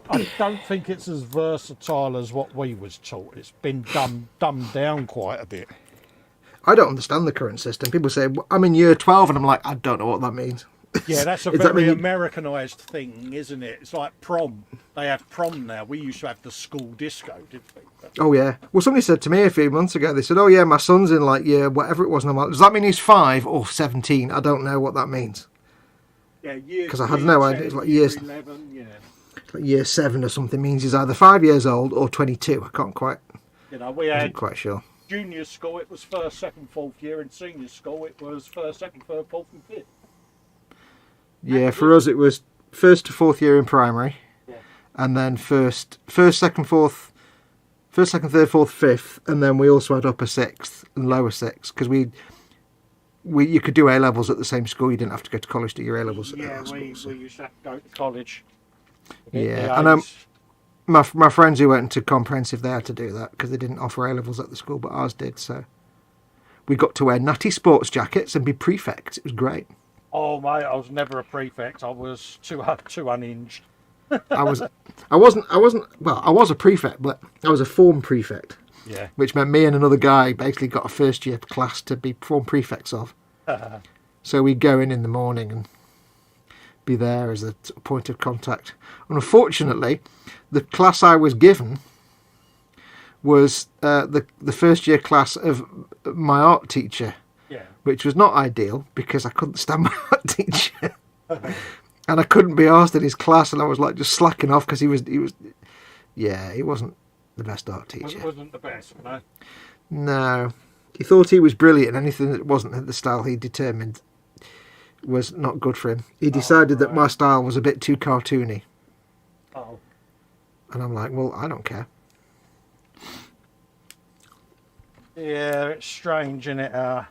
I don't think it's as versatile as what we was taught. It's been dumbed down quite a bit. I don't understand the current system. People say, I'm in year 12, and I'm like, I don't know what that means. Yeah, that's a very Americanised thing, isn't it? It's like prom. They have prom now. We used to have the school disco, didn't we? Oh, yeah. Well, somebody said to me a few months ago, they said, oh, yeah, my son's in like year whatever it was. And I'm like, does that mean he's 5 or 17? I don't know what that means. Yeah, because I had no idea. It's like year 11, yeah. Like year 7 or something means he's either 5 years old or 22. I can't quite. We had. I'm quite sure. Junior school, it was 1st, 2nd, 4th year. In senior school, it was 1st, 2nd, 3rd, 4th, and 5th. Yeah, for us it was 1st to 4th year in primary, and then first, 2nd, 4th, 1st, 2nd, 3rd, 4th, 5th, and then we also had upper 6th and lower 6th because you could do A levels at the same school. You didn't have to go to college to do your A levels. Yeah, we used to have to go to college. Yeah, I know. My friends who went into comprehensive, they had to do that because they didn't offer A levels at the school, but ours did. So we got to wear natty sports jackets and be prefects. It was great. Oh mate, I was never a prefect. I was too unhinged. I was a prefect, but I was a form prefect. Yeah. Which meant me and another guy basically got a first year class to be form prefects of. So we'd go in the morning and be there as a point of contact. And unfortunately, the class I was given was the first year class of my art teacher. Yeah. Which was not ideal because I couldn't stand my art teacher. And I couldn't be asked in his class, and I was like just slacking off because he was, yeah, he wasn't the best art teacher. Wasn't the best, no. No, he thought he was brilliant, and anything that wasn't the style he determined was not good for him. He decided that my style was a bit too cartoony. Oh. And I'm like, well, I don't care. Yeah, it's strange, isn't it?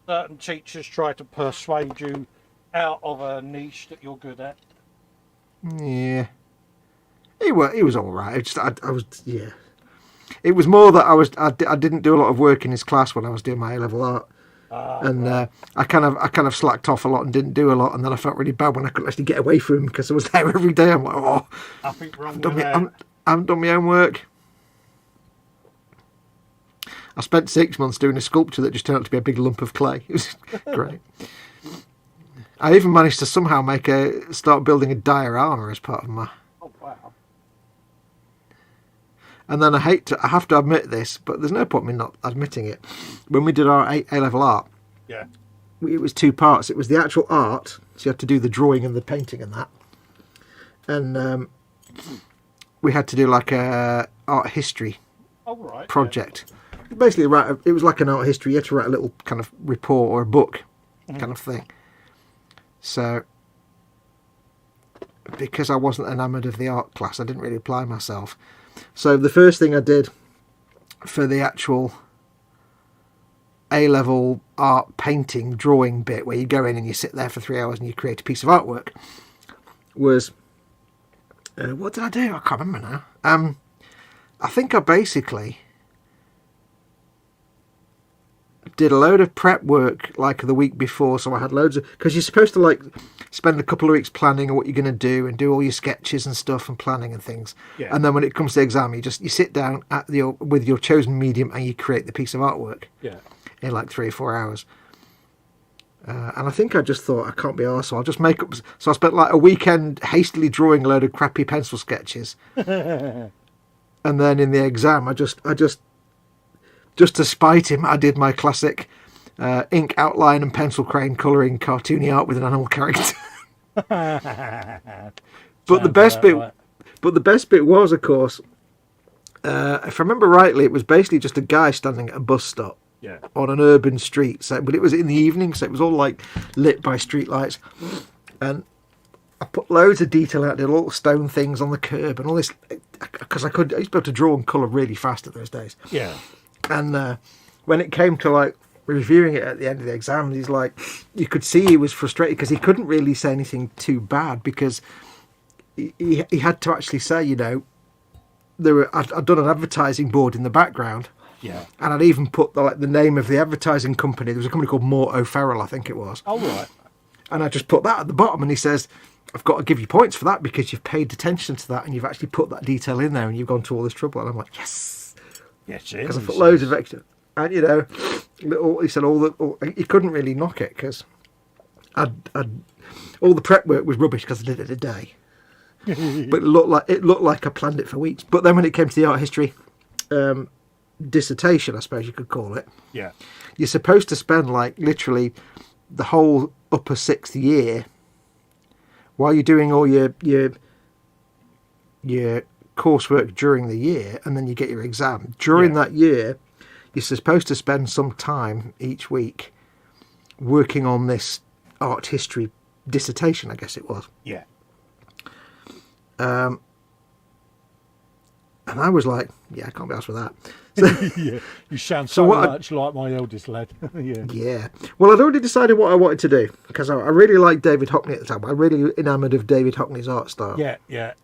Certain teachers try to persuade you out of a niche that you're good at. Yeah, he was all right. I was yeah. It was more that I didn't do a lot of work in his class when I was doing my A-level art, and right. I kind of slacked off a lot and didn't do a lot, and then I felt really bad when I couldn't actually get away from him because I was there every day. I'm like, oh, I haven't done my own work. I spent 6 months doing a sculpture that just turned out to be a big lump of clay. It was great. I even managed to somehow start building a diorama as part of my... Oh, wow. And then I have to admit this, but there's no point in me not admitting it. When we did our A-level art, yeah, it was 2 parts. It was the actual art, so you had to do the drawing and the painting and that. And we had to do like a art history project. Yeah. Basically, it was like an art history. You had to write a little kind of report or a book kind of thing. So, because I wasn't enamoured of the art class, I didn't really apply myself. So the first thing I did for the actual A-level art painting, drawing bit, where you go in and you sit there for 3 hours and you create a piece of artwork, was... what did I do? I can't remember now. I think I basically... did a load of prep work like the week before, so I had loads of... Because you're supposed to like spend a couple of weeks planning on what you're going to do and do all your sketches and stuff and planning and things. Yeah. And then when it comes to the exam, you sit down with your chosen medium and you create the piece of artwork. Yeah. In like 3 or 4 hours. And I think I just thought, I can't be arsed, so I'll just make up... So I spent like a weekend hastily drawing a load of crappy pencil sketches. And then in the exam, I just to spite him, I did my classic ink outline and pencil crayon colouring cartoony art with an animal character. But the best bit was, of course, if I remember rightly, it was basically just a guy standing at a bus stop on an urban street. So, but it was in the evening, so it was all like lit by street lights, and I put loads of detail out, did little stone things on the curb and all this, because I used to be able to draw and colour really fast at those days. Yeah. And when it came to like reviewing it at the end of the exam, he's like, you could see he was frustrated because he couldn't really say anything too bad because he had to actually say, you know, I'd done an advertising board in the background. Yeah. And I'd even put the name of the advertising company. There was a company called Mort O'Farrell, I think it was. Oh, right. And I just put that at the bottom, and he says, I've got to give you points for that because you've paid attention to that and you've actually put that detail in there and you've gone to all this trouble. And I'm like, yes. Yes, because I put loads of extra, and you know, he said he couldn't really knock it because all the prep work was rubbish because I did it a day, but it looked like I planned it for weeks. But then when it came to the art history dissertation, I suppose you could call it, yeah, you're supposed to spend like literally the whole upper 6th year while you're doing all your coursework during the year, and then you get your exam. During that year, you're supposed to spend some time each week working on this art history dissertation, I guess it was. Yeah. And I was like, yeah, I can't be asked with that. So, yeah, you sound so much like my eldest lad. Yeah. Yeah. Well, I'd already decided what I wanted to do because I really liked David Hockney at the time. I really enamoured of David Hockney's art style. Yeah, yeah.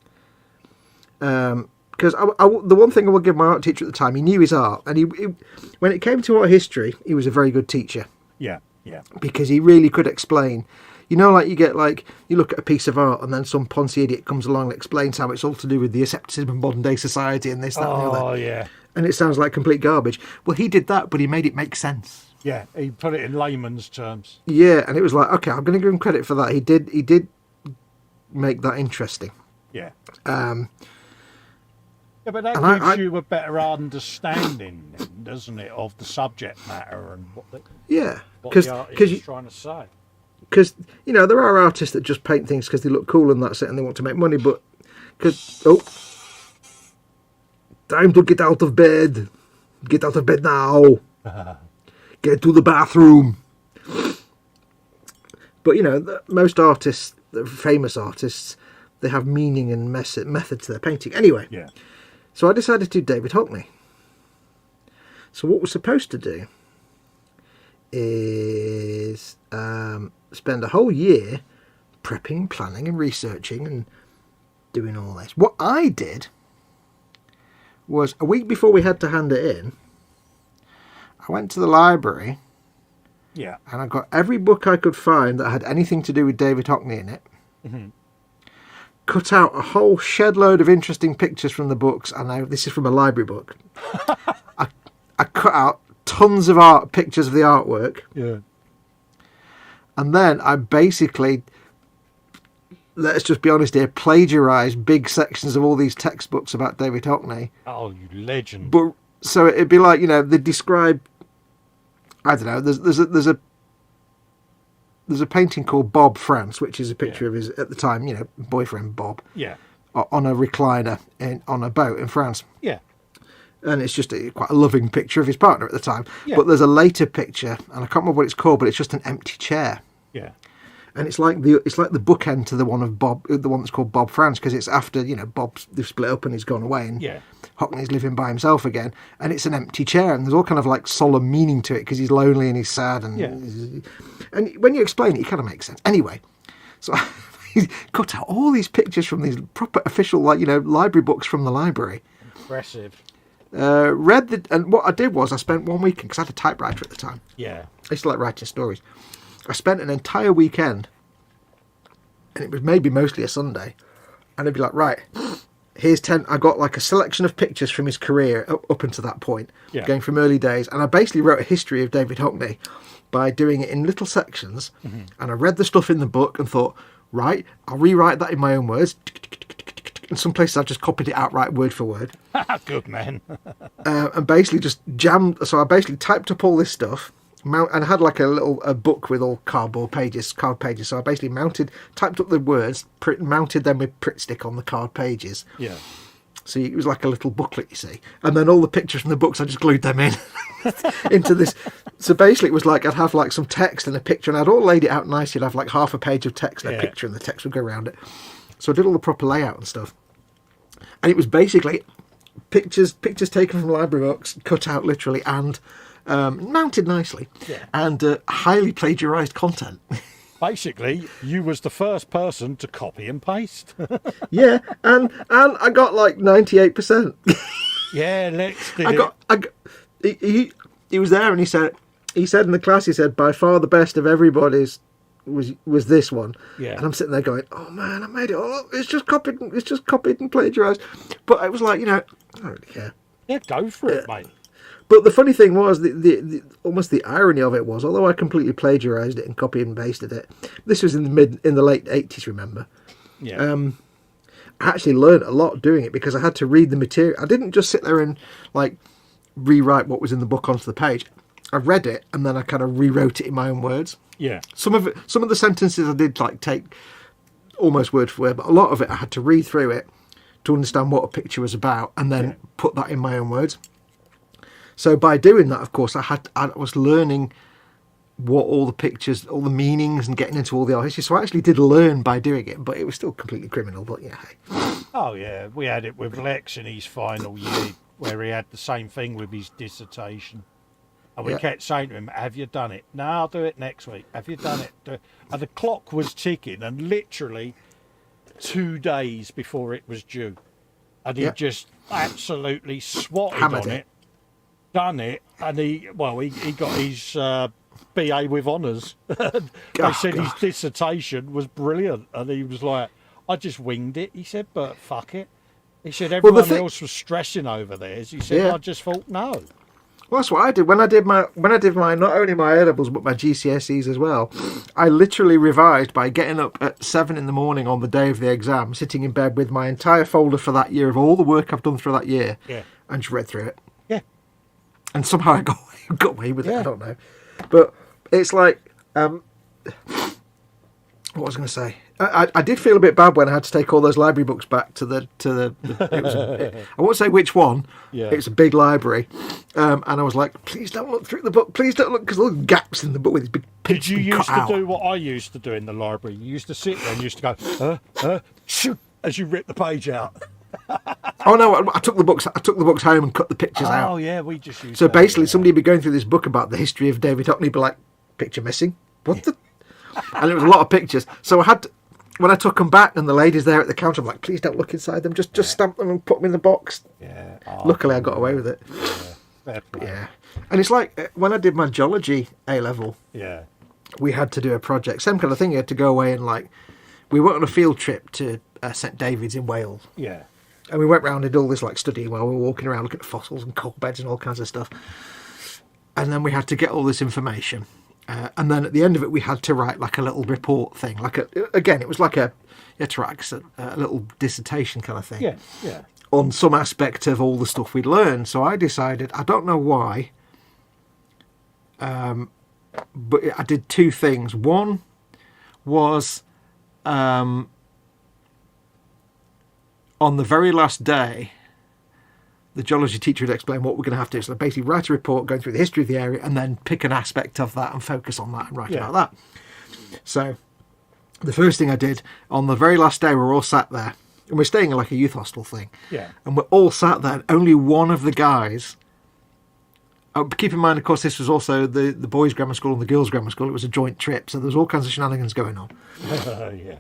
Because the one thing I would give my art teacher at the time, he knew his art, and he when it came to art history, he was a very good teacher. Yeah, yeah. Because he really could explain. You know, like you look at a piece of art, and then some poncy idiot comes along and explains how it's all to do with the asceticism of modern day society and this, that, and the other. Oh, yeah. And it sounds like complete garbage. Well, he did that, but he made it make sense. Yeah, he put it in layman's terms. Yeah, and it was like, okay, I'm going to give him credit for that. He did make that interesting. Yeah. Yeah, but that gives you a better understanding, doesn't it, of the subject matter and what the artist is trying to say. because there are artists that just paint things because they look cool and that's it, and they want to make money. But time to get out of bed. Get out of bed now. Get to the bathroom. But most artists, the famous artists, they have meaning and method to their painting. Anyway, so I decided to do David Hockney. So what we're supposed to do is spend a whole year prepping, planning and researching and doing all this. What I did was, a week before we had to hand it in, I went to the library and I got every book I could find that had anything to do with David Hockney in it. Mm-hmm. Cut out a whole shed load of interesting pictures from the books. I know this is from a library book. I cut out tons of pictures of the artwork. Yeah. And then I basically, let's just be honest here, plagiarised big sections of all these textbooks about David Hockney. Oh, you legend. But so it'd be like, they describe, I don't know, there's a painting called Bob France, which is a picture of his, at the time, boyfriend Bob. Yeah. On a recliner on a boat in France. Yeah. And it's just quite a loving picture of his partner at the time. Yeah. But there's a later picture, and I can't remember what it's called, but it's just an empty chair. Yeah. And it's like the bookend to the one of Bob, the one that's called Bob France, because it's after they've split up and he's gone away, and Hockney's living by himself again, and it's an empty chair, and there's all kind of like solemn meaning to it because he's lonely and he's sad, and when you explain it, it kind of makes sense. Anyway, so he cut out all these pictures from these proper official library books from the library. Impressive. And what I did was I spent one weekend, because I had a typewriter at the time. Yeah. I used to like writing stories. I spent an entire weekend, and it was maybe mostly a Sunday, and I'd be like, right, here's 10. I got like a selection of pictures from his career up until that point, going from early days, and I basically wrote a history of David Hockney by doing it in little sections, and I read the stuff in the book and thought, right, I'll rewrite that in my own words. In some places I've just copied it outright word for word. Good man. And basically just jammed, so I basically typed up all this stuff, and I had like a book with all card pages, so I basically typed up the words, mounted them with Pritt stick on the card pages. Yeah. So it was like a little booklet, you see. And then all the pictures from the books, I just glued them in into this. So basically it was like I'd have like some text and a picture, and I'd all laid it out nicely. I'd have like half a page of text and a picture, and the text would go around it. So I did all the proper layout and stuff. And it was basically pictures taken from library books, cut out literally, and mounted nicely, and highly plagiarised content. Basically, you was the first person to copy and paste. Yeah, and I got like 98%. Yeah, Lex did he was there, and he said in the class, he said, by far the best of everybody's was this one. Yeah. And I'm sitting there going, oh man, I made it all up. It's just copied and plagiarised. But I was like, I don't really care. Yeah, go for it, mate. But the funny thing was, the almost the irony of it was, although I completely plagiarised it and copied and pasted it, this was in the late 80s, remember? Yeah. I actually learned a lot doing it, because I had to read the material. I didn't just sit there and like rewrite what was in the book onto the page. I read it and then I kind of rewrote it in my own words. Yeah. Some of the sentences I did like take almost word for word, but a lot of it I had to read through it to understand what a picture was about, and then put that in my own words. So by doing that, of course, I was learning what all the pictures, all the meanings, and getting into all the art history. So I actually did learn by doing it, but it was still completely criminal. But yeah. Oh yeah, we had it with Lex in his final year, where he had the same thing with his dissertation. And we kept saying to him, have you done it? No, I'll do it next week. Have you done it? And the clock was ticking, and literally 2 days before it was due. And he just absolutely swatted on it, done it, and he got his BA with honours. They said his dissertation was brilliant, and he was like, I just winged it. He said, but fuck it. He said, everyone else was stressing over theirs. He said, I just thought, no. Well, that's what I did when I did my not only my A levels but my GCSEs as well. I literally revised by getting up at 7 a.m. on the day of the exam, sitting in bed with my entire folder for that year of all the work I've done through that year, and just read through it. Yeah, and somehow I got away with it. I don't know, but it's like What was I going to say? I did feel a bit bad when I had to take all those library books back to the it was, I won't say which one. Yeah. It was a big library, and I was like, please don't look through the book. Please don't look, because there were gaps in the book with these big pictures. Did you used to do what I used to do in the library? You used to sit there and you used to go, shoot, as you rip the page out. Oh no! I took the books. I took the books home and cut the pictures out. Oh yeah, we just used. So that, basically, yeah. somebody would be going through this book about the history of David Hockney, be like, picture missing. What the? And it was a lot of pictures. So I had to, when I took them back, and the ladies there at the counter, I'm like, please don't look inside them. Just stamp them and put them in the box. Yeah. Luckily, I got away with it. Fair play. Yeah. And it's like when I did my geology A level, Yeah. we had to do a project, same kind of thing. You had to go away and we went on a field trip to St David's in Wales. Yeah. And we went round and did all this studying while we were walking around looking at fossils and coal beds and all kinds of stuff. And then we had to get all this information. And then at the end of it, we had to write a little report thing. It was you had to write a little dissertation kind of thing. Yeah. Yeah. On some aspect of all the stuff we'd learned. So I decided, I don't know why, but I did two things. One was on the very last day, the geology teacher would explain what we're going to have to do. So basically write a report going through the history of the area and then pick an aspect of that and focus on that and write about that. So the first thing I did, on the very last day, we were all sat there. And we're staying in a youth hostel thing. Yeah. And we're all sat there and only one of the guys... keep in mind, of course, this was also the boys' grammar school and the girls' grammar school. It was a joint trip, so there was all kinds of shenanigans going on. Yeah.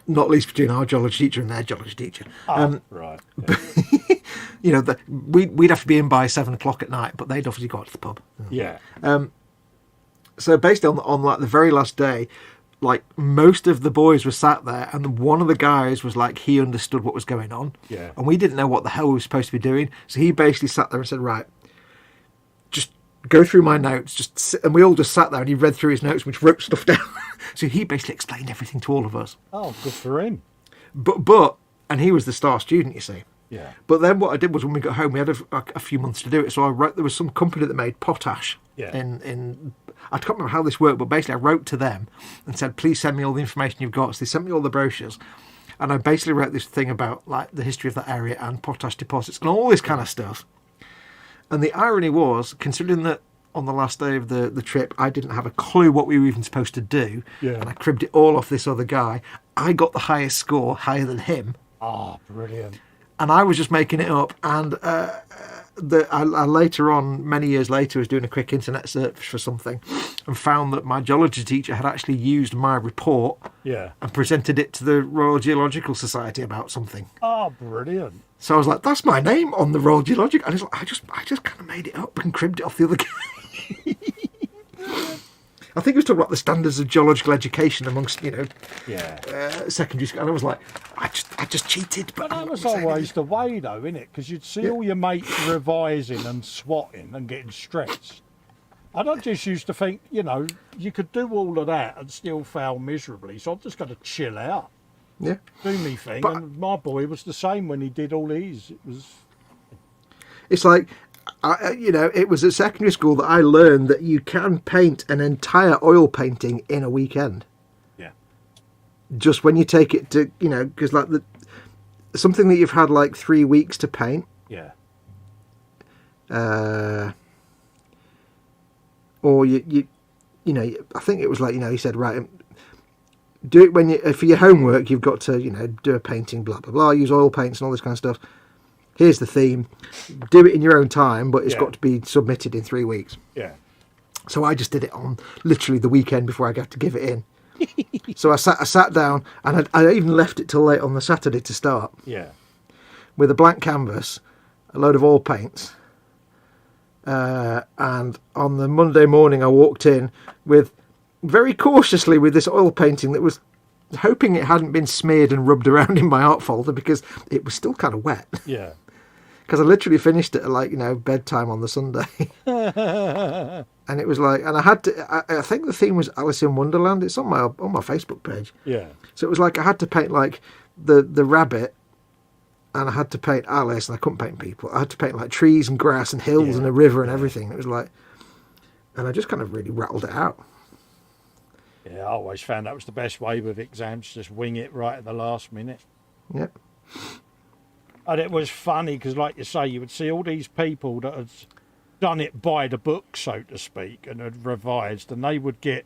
Not least between our geology teacher and their geology teacher. Right. You know, we'd have to be in by 7 o'clock at night, but they'd obviously got to the pub. Yeah. So basically on the very last day, most of the boys were sat there, and one of the guys was he understood what was going on. Yeah. And we didn't know what the hell we were supposed to be doing. So he basically sat there and said, right, just go through my notes, just sit. And we all just sat there, and he read through his notes, which wrote stuff down. So he basically explained everything to all of us. Oh, good for him. And he was the star student, you see. Yeah. But then what I did was when we got home, we had a few months to do it. So I wrote, there was some company that made potash. Yeah. I can't remember how this worked, but basically I wrote to them and said, please send me all the information you've got. So they sent me all the brochures. And I basically wrote this thing about the history of that area and potash deposits and all this kind of stuff. And the irony was, considering that on the last day of the trip, I didn't have a clue what we were even supposed to do. Yeah. And I cribbed it all off this other guy. I got the highest score, higher than him. Oh, brilliant. And I was just making it up. And I later on, many years later, was doing a quick internet search for something and found that my geology teacher had actually used my report and presented it to the Royal Geological Society about something. Oh, brilliant. So I was like, that's my name on the Royal Geological. And I just kind of made it up and cribbed it off the other guy. I think he was talking about the standards of geological education amongst, secondary school. And I was like, I just cheated. But that was always the way, though, innit? Because you'd see all your mates revising and swatting and getting stressed. And I just used to think, you could do all of that and still fail miserably. So I'm just going to chill out. Yeah. Do me thing. But, and my boy was the same when he did all his. It's like... it was at secondary school that I learned that you can paint an entire oil painting in a weekend. Yeah. Just when you take it to, because something that you've had 3 weeks to paint. Yeah. Or you I think it was he said, right, do it when for your homework, you've got to, do a painting, blah, blah, blah, use oil paints and all this kind of stuff. Here's the theme. Do it in your own time, but it's got to be submitted in 3 weeks. Yeah. So I just did it on literally the weekend before I got to give it in. So I sat down, and I even left it till late on the Saturday to start. Yeah. With a blank canvas, a load of oil paints, and on the Monday morning I walked in very cautiously with this oil painting that was hoping it hadn't been smeared and rubbed around in my art folder because it was still kind of wet. Yeah. Because I literally finished it at bedtime on the Sunday. And it was and I had to, I think the theme was Alice in Wonderland. It's on my Facebook page. Yeah. So it was I had to paint the rabbit, and I had to paint Alice, and I couldn't paint people. I had to paint trees and grass and hills and a river and everything. It was and I just kind of really rattled it out. Yeah, I always found that was the best way with exams, just wing it right at the last minute. Yep. And it was funny because, like you say, you would see all these people that had done it by the book, so to speak, and had revised, and they would get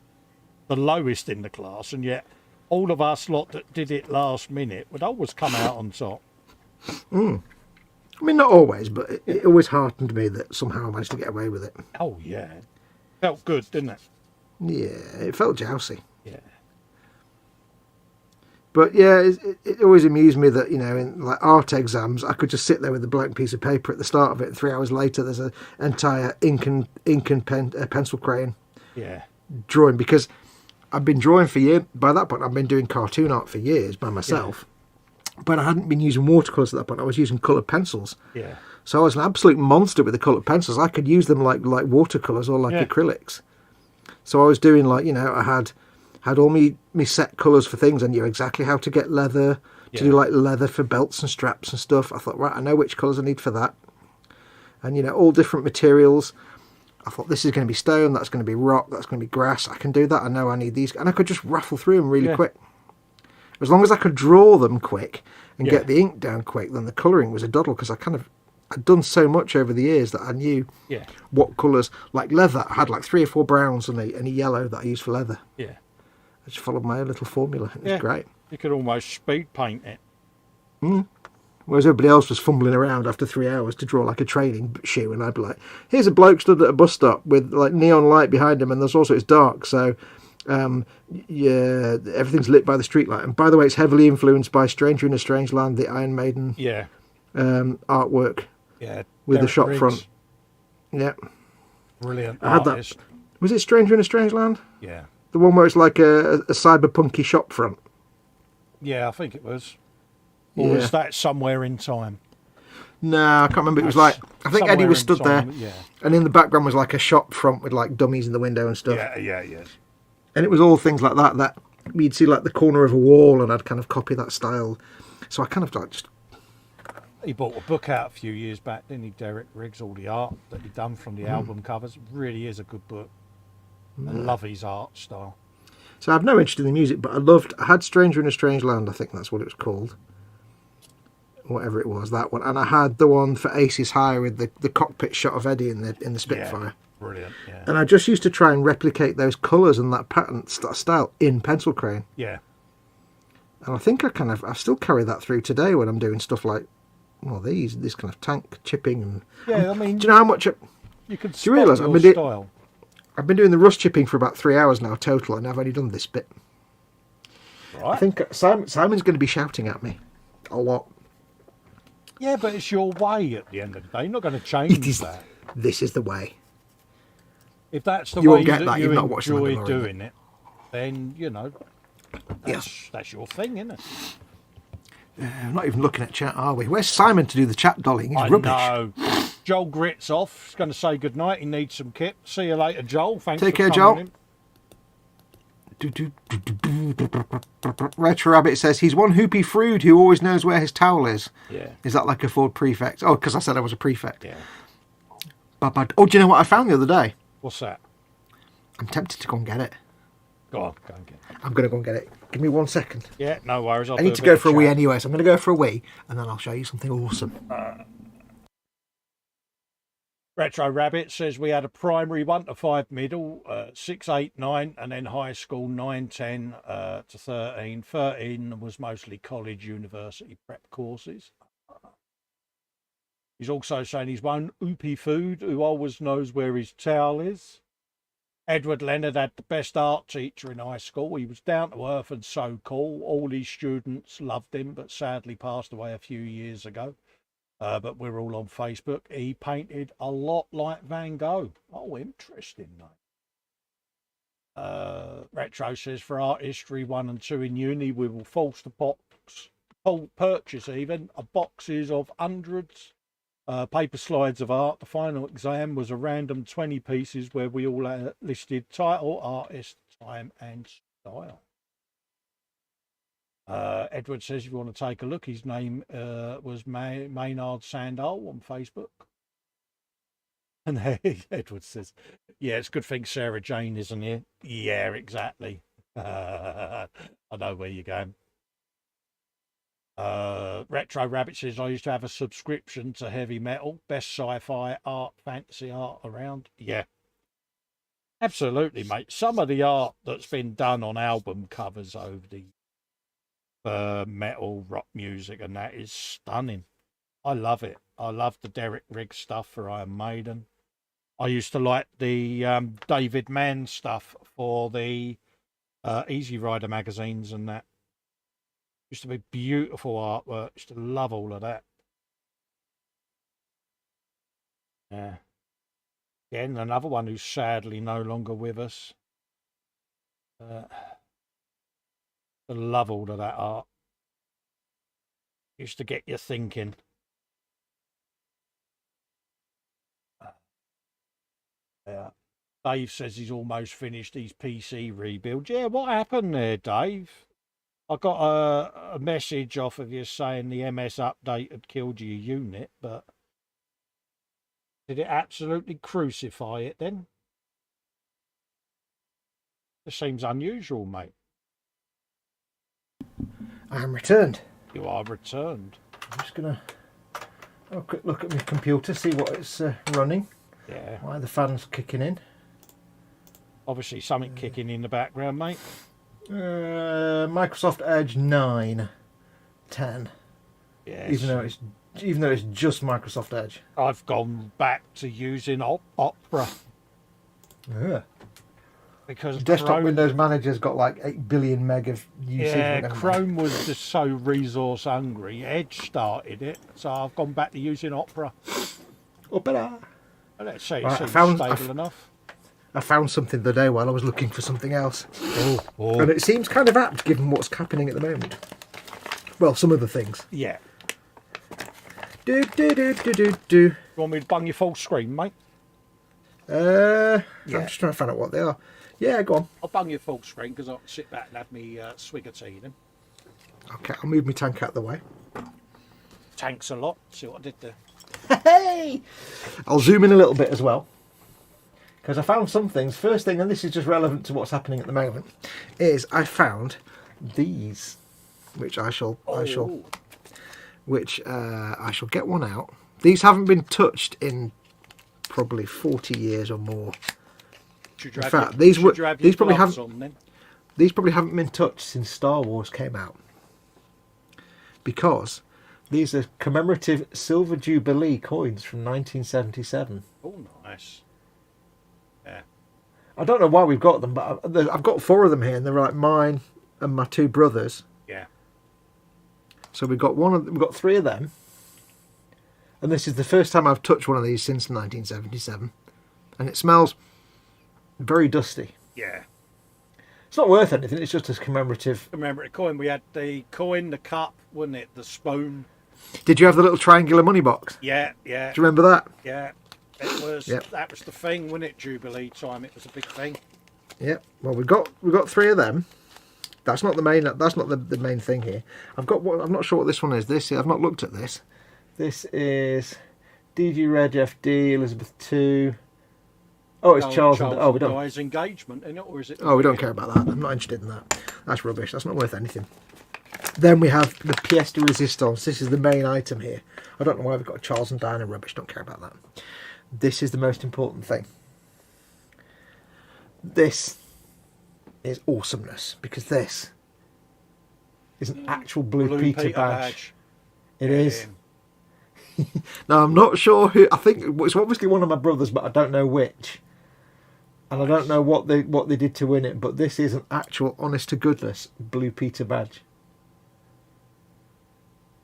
the lowest in the class, and yet all of us lot that did it last minute would always come out on top. I mean, not always, but it always heartened me that somehow I managed to get away with it. Oh, yeah. Felt good, didn't it? Yeah, it felt jousy. Yeah. But yeah, it always amused me that, you know, in like art exams, I could just sit there with a blank piece of paper at the start of it, and 3 hours later there's an entire ink and pencil crayon Yeah. drawing, because I've been drawing for years. By that point, I've been doing cartoon art for years by myself. Yeah. But I hadn't been using watercolours at that point. I was using coloured pencils. Yeah. So I was an absolute monster with the coloured pencils. I could use them like watercolours or like acrylics. So I was doing, like, you know, I had all me set colours for things. I knew exactly how to get leather, to do like leather for belts and straps and stuff. I thought, right, I know which colours I need for that. And, you know, all different materials. I thought, this is going to be stone, that's going to be rock, that's going to be grass. I can do that. I know I need these. And I could just raffle through them really quick. As long as I could draw them quick and get the ink down quick, then the colouring was a doddle, because I'd done so much over the years that I knew what colours. Like leather, I had like 3 or 4 browns and a yellow that I used for leather. Yeah. I just followed my own little formula. It was great. You could almost speed paint it. Whereas everybody else was fumbling around after 3 hours to draw like a training shoe, and I'd be like, here's a bloke stood at a bus stop with like neon light behind him, and there's also, it's dark, so everything's lit by the street light. And by the way, it's heavily influenced by Stranger in a Strange Land, the Iron Maiden artwork with the shop front. Yeah. Brilliant I had artist. that. Was it Stranger in a Strange Land? Yeah. The one where it's like a cyberpunky shop front. Yeah, I think it was. Or was that Somewhere in Time? No, I can't remember. It was like, I think Eddie was stood there, and in the background was like a shop front with like dummies in the window and stuff. Yeah. And it was all things like that you'd see like the corner of a wall, and I'd kind of copy that style. So I kind of like just... He bought a book out a few years back, didn't he, Derek Riggs? All the art that he'd done from the album covers. Really is a good book. I love his art style. So I have no interest in the music, but I had Stranger in a Strange Land, I think that's what it was called. Whatever it was, that one. And I had the one for Aces High with the cockpit shot of Eddie in the Spitfire. Yeah, brilliant, yeah. And I just used to try and replicate those colours and that pattern style in pencil crayon. Yeah. And I think I still carry that through today when I'm doing stuff like, well, this kind of tank chipping. And yeah, I mean... Do you know how much... You can do you realise style. I've been doing the rust chipping for about 3 hours now total, and I've only done this bit. Right. I think Simon's going to be shouting at me a lot. Yeah, but it's your way at the end of the day. You're not going to change that. This is the way. If that's the You way won't get that that. you You've not watched enjoy doing it, then, you know, Yes. that's your thing, isn't it? I'm not even looking at chat, are we? Where's Simon to do the chat dolling? He's I rubbish. know. Joel Grit's off. He's going to say goodnight. He needs some kit. See you later, Joel. Thanks Take for care, coming Joel. Retro Rabbit says he's one hoopy frood who always knows where his towel is. Yeah. Is that like a Ford prefect? Oh, because I said I was a prefect. Yeah. Oh, do you know what I found the other day? What's that? I'm tempted to go and get it. Go on, go and get it. I'm going to go and get it. Give me 1 second. Yeah, no worries. I need to go for a wee anyway, so I'm going to go for a wee, and then I'll show you something awesome. Retro Rabbit says we had a primary 1 to 5 middle, 6, 8, 9, and then high school 9, 10 to 13. 13 was mostly college, university prep courses. He's also saying he's one oopy food who always knows where his towel is. Edward Leonard had the best art teacher in high school. He was down to earth and so cool. All his students loved him, but sadly passed away a few years ago. But we're all on Facebook. He painted a lot like Van Gogh. Oh, interesting, though. Retro says for art history 1 and 2 in uni, we will force the purchase even boxes of hundreds. Paper slides of art. The final exam was a random 20 pieces where we all listed title, artist, time and style. Edward says if you want to take a look, his name was Maynard Sandal on Facebook. And Edward says, yeah, it's a good thing Sarah Jane isn't here. Yeah, exactly. I know where you're going. Retro Rabbit says, I used to have a subscription to heavy metal, best sci-fi art, fantasy art around. Yeah, absolutely, mate. Some of the art that's been done on album covers over the metal, rock music, and that is stunning. I love it. I love the Derek Riggs stuff for Iron Maiden. I used to like the David Mann stuff for the Easy Rider magazines and that. Used to be beautiful artwork. Used to love all of that. Yeah. Again, another one who's sadly no longer with us. I love all of that art. Used to get you thinking. Yeah. Dave says he's almost finished his PC rebuild. Yeah, what happened there, Dave? I got a message off of you saying the MS update had killed your unit, but did it absolutely crucify it then? This seems unusual, mate. I am returned. You are returned. I'm just going to have a quick look at my computer, see what it's running. Yeah. Why the fan's kicking in. Obviously something kicking in the background, mate. Microsoft Edge 9, 10. Yes. Even though it's just Microsoft Edge. I've gone back to using Opera Yeah. because Desktop Chrome, Windows Manager's got like 8 billion meg of usage. yeah, Chrome was just so resource hungry. Edge started it, so I've gone back to using Opera. Opera. Let's see, Right, it seems stable enough. I found something the day while I was looking for something else. Oh. And it seems kind of apt given what's happening at the moment. Well, some of the things. Yeah. Do. You want me to bung your full screen, mate? I'm Yeah. just trying to find out what they are. Yeah, go on. I'll bung your full screen because I'll sit back and have me swig of tea then. Okay, I'll move my tank out of the way. Tanks a lot. See what I did there. Hey! I'll zoom in a little bit as well. Because I found some things. First thing, and this is just relevant to what's happening at the moment, is I found these, which I shall get one out. These haven't been touched in probably 40 years or more. In fact, these probably haven't been touched since Star Wars came out. Because these are commemorative Silver Jubilee coins from 1977. Oh, nice. Yeah. I don't know why we've got them, but I've got 4 of them here, and they're like mine and my 2 brothers. Yeah. So we've got 3 of them, and this is the first time I've touched one of these since 1977, and it smells very dusty. Yeah. It's not worth anything. It's just a commemorative. Remember the coin? We had the coin, the cup, wasn't it? The spoon. Did you have the little triangular money box? Yeah, yeah. Do you remember that? Yeah. It was. Yep. That was the thing, wasn't it? Jubilee time. It was a big thing. Yep. Well, we've got 3 of them. That's not the main. That's not the main thing here. I've got one. I'm not sure what this one is. I've not looked at this. This is DG Reg FD Elizabeth II. Oh, it's Charles. Oh, we don't. Guy's engagement, isn't it, or is it? Oh, we don't care about that. I'm not interested in that. That's rubbish. That's not worth anything. Then we have the pièce de résistance. This is the main item here. I don't know why we've got Charles and Diana rubbish. Don't care about that. This is the most important thing. This is awesomeness, because this is an actual Blue Peter badge. It is. Now, I'm not sure who. I think it's obviously one of my brothers, but I don't know which. And I don't know what they did to win it, but this is an actual, honest to goodness, Blue Peter badge.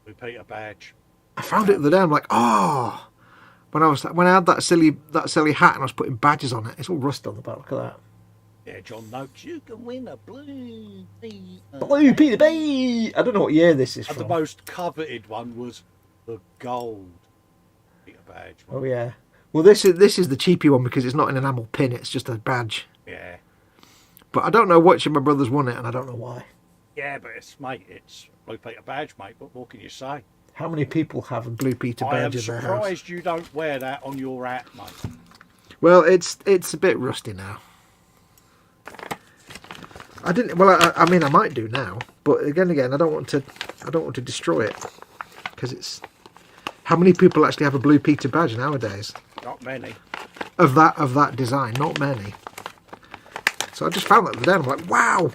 Blue Peter badge. I found it the other day. I'm like, oh, when I had that silly hat and I was putting badges on it, it's all rust on the back. Look at that. Yeah, John Noakes, you can win a Blue Peter. Blue Peter badge. I don't know what year this is and from. the most coveted one was the gold Peter badge. Oh yeah. Well, this is the cheapy one because it's not an enamel pin; it's just a badge. Yeah. But I don't know which of my brothers won it, and I don't know why. Yeah, but it's Blue Peter badge, mate. What more can you say? How many people have a Blue Peter badge in their house? I am surprised you don't wear that on your hat, mate. Well, it's a bit rusty now. I didn't. Well, I mean, I might do now, but again, I don't want to destroy it because it's. How many people actually have a Blue Peter badge nowadays? Not many. Of that design, not many. So I just found that the other day. I'm like, wow,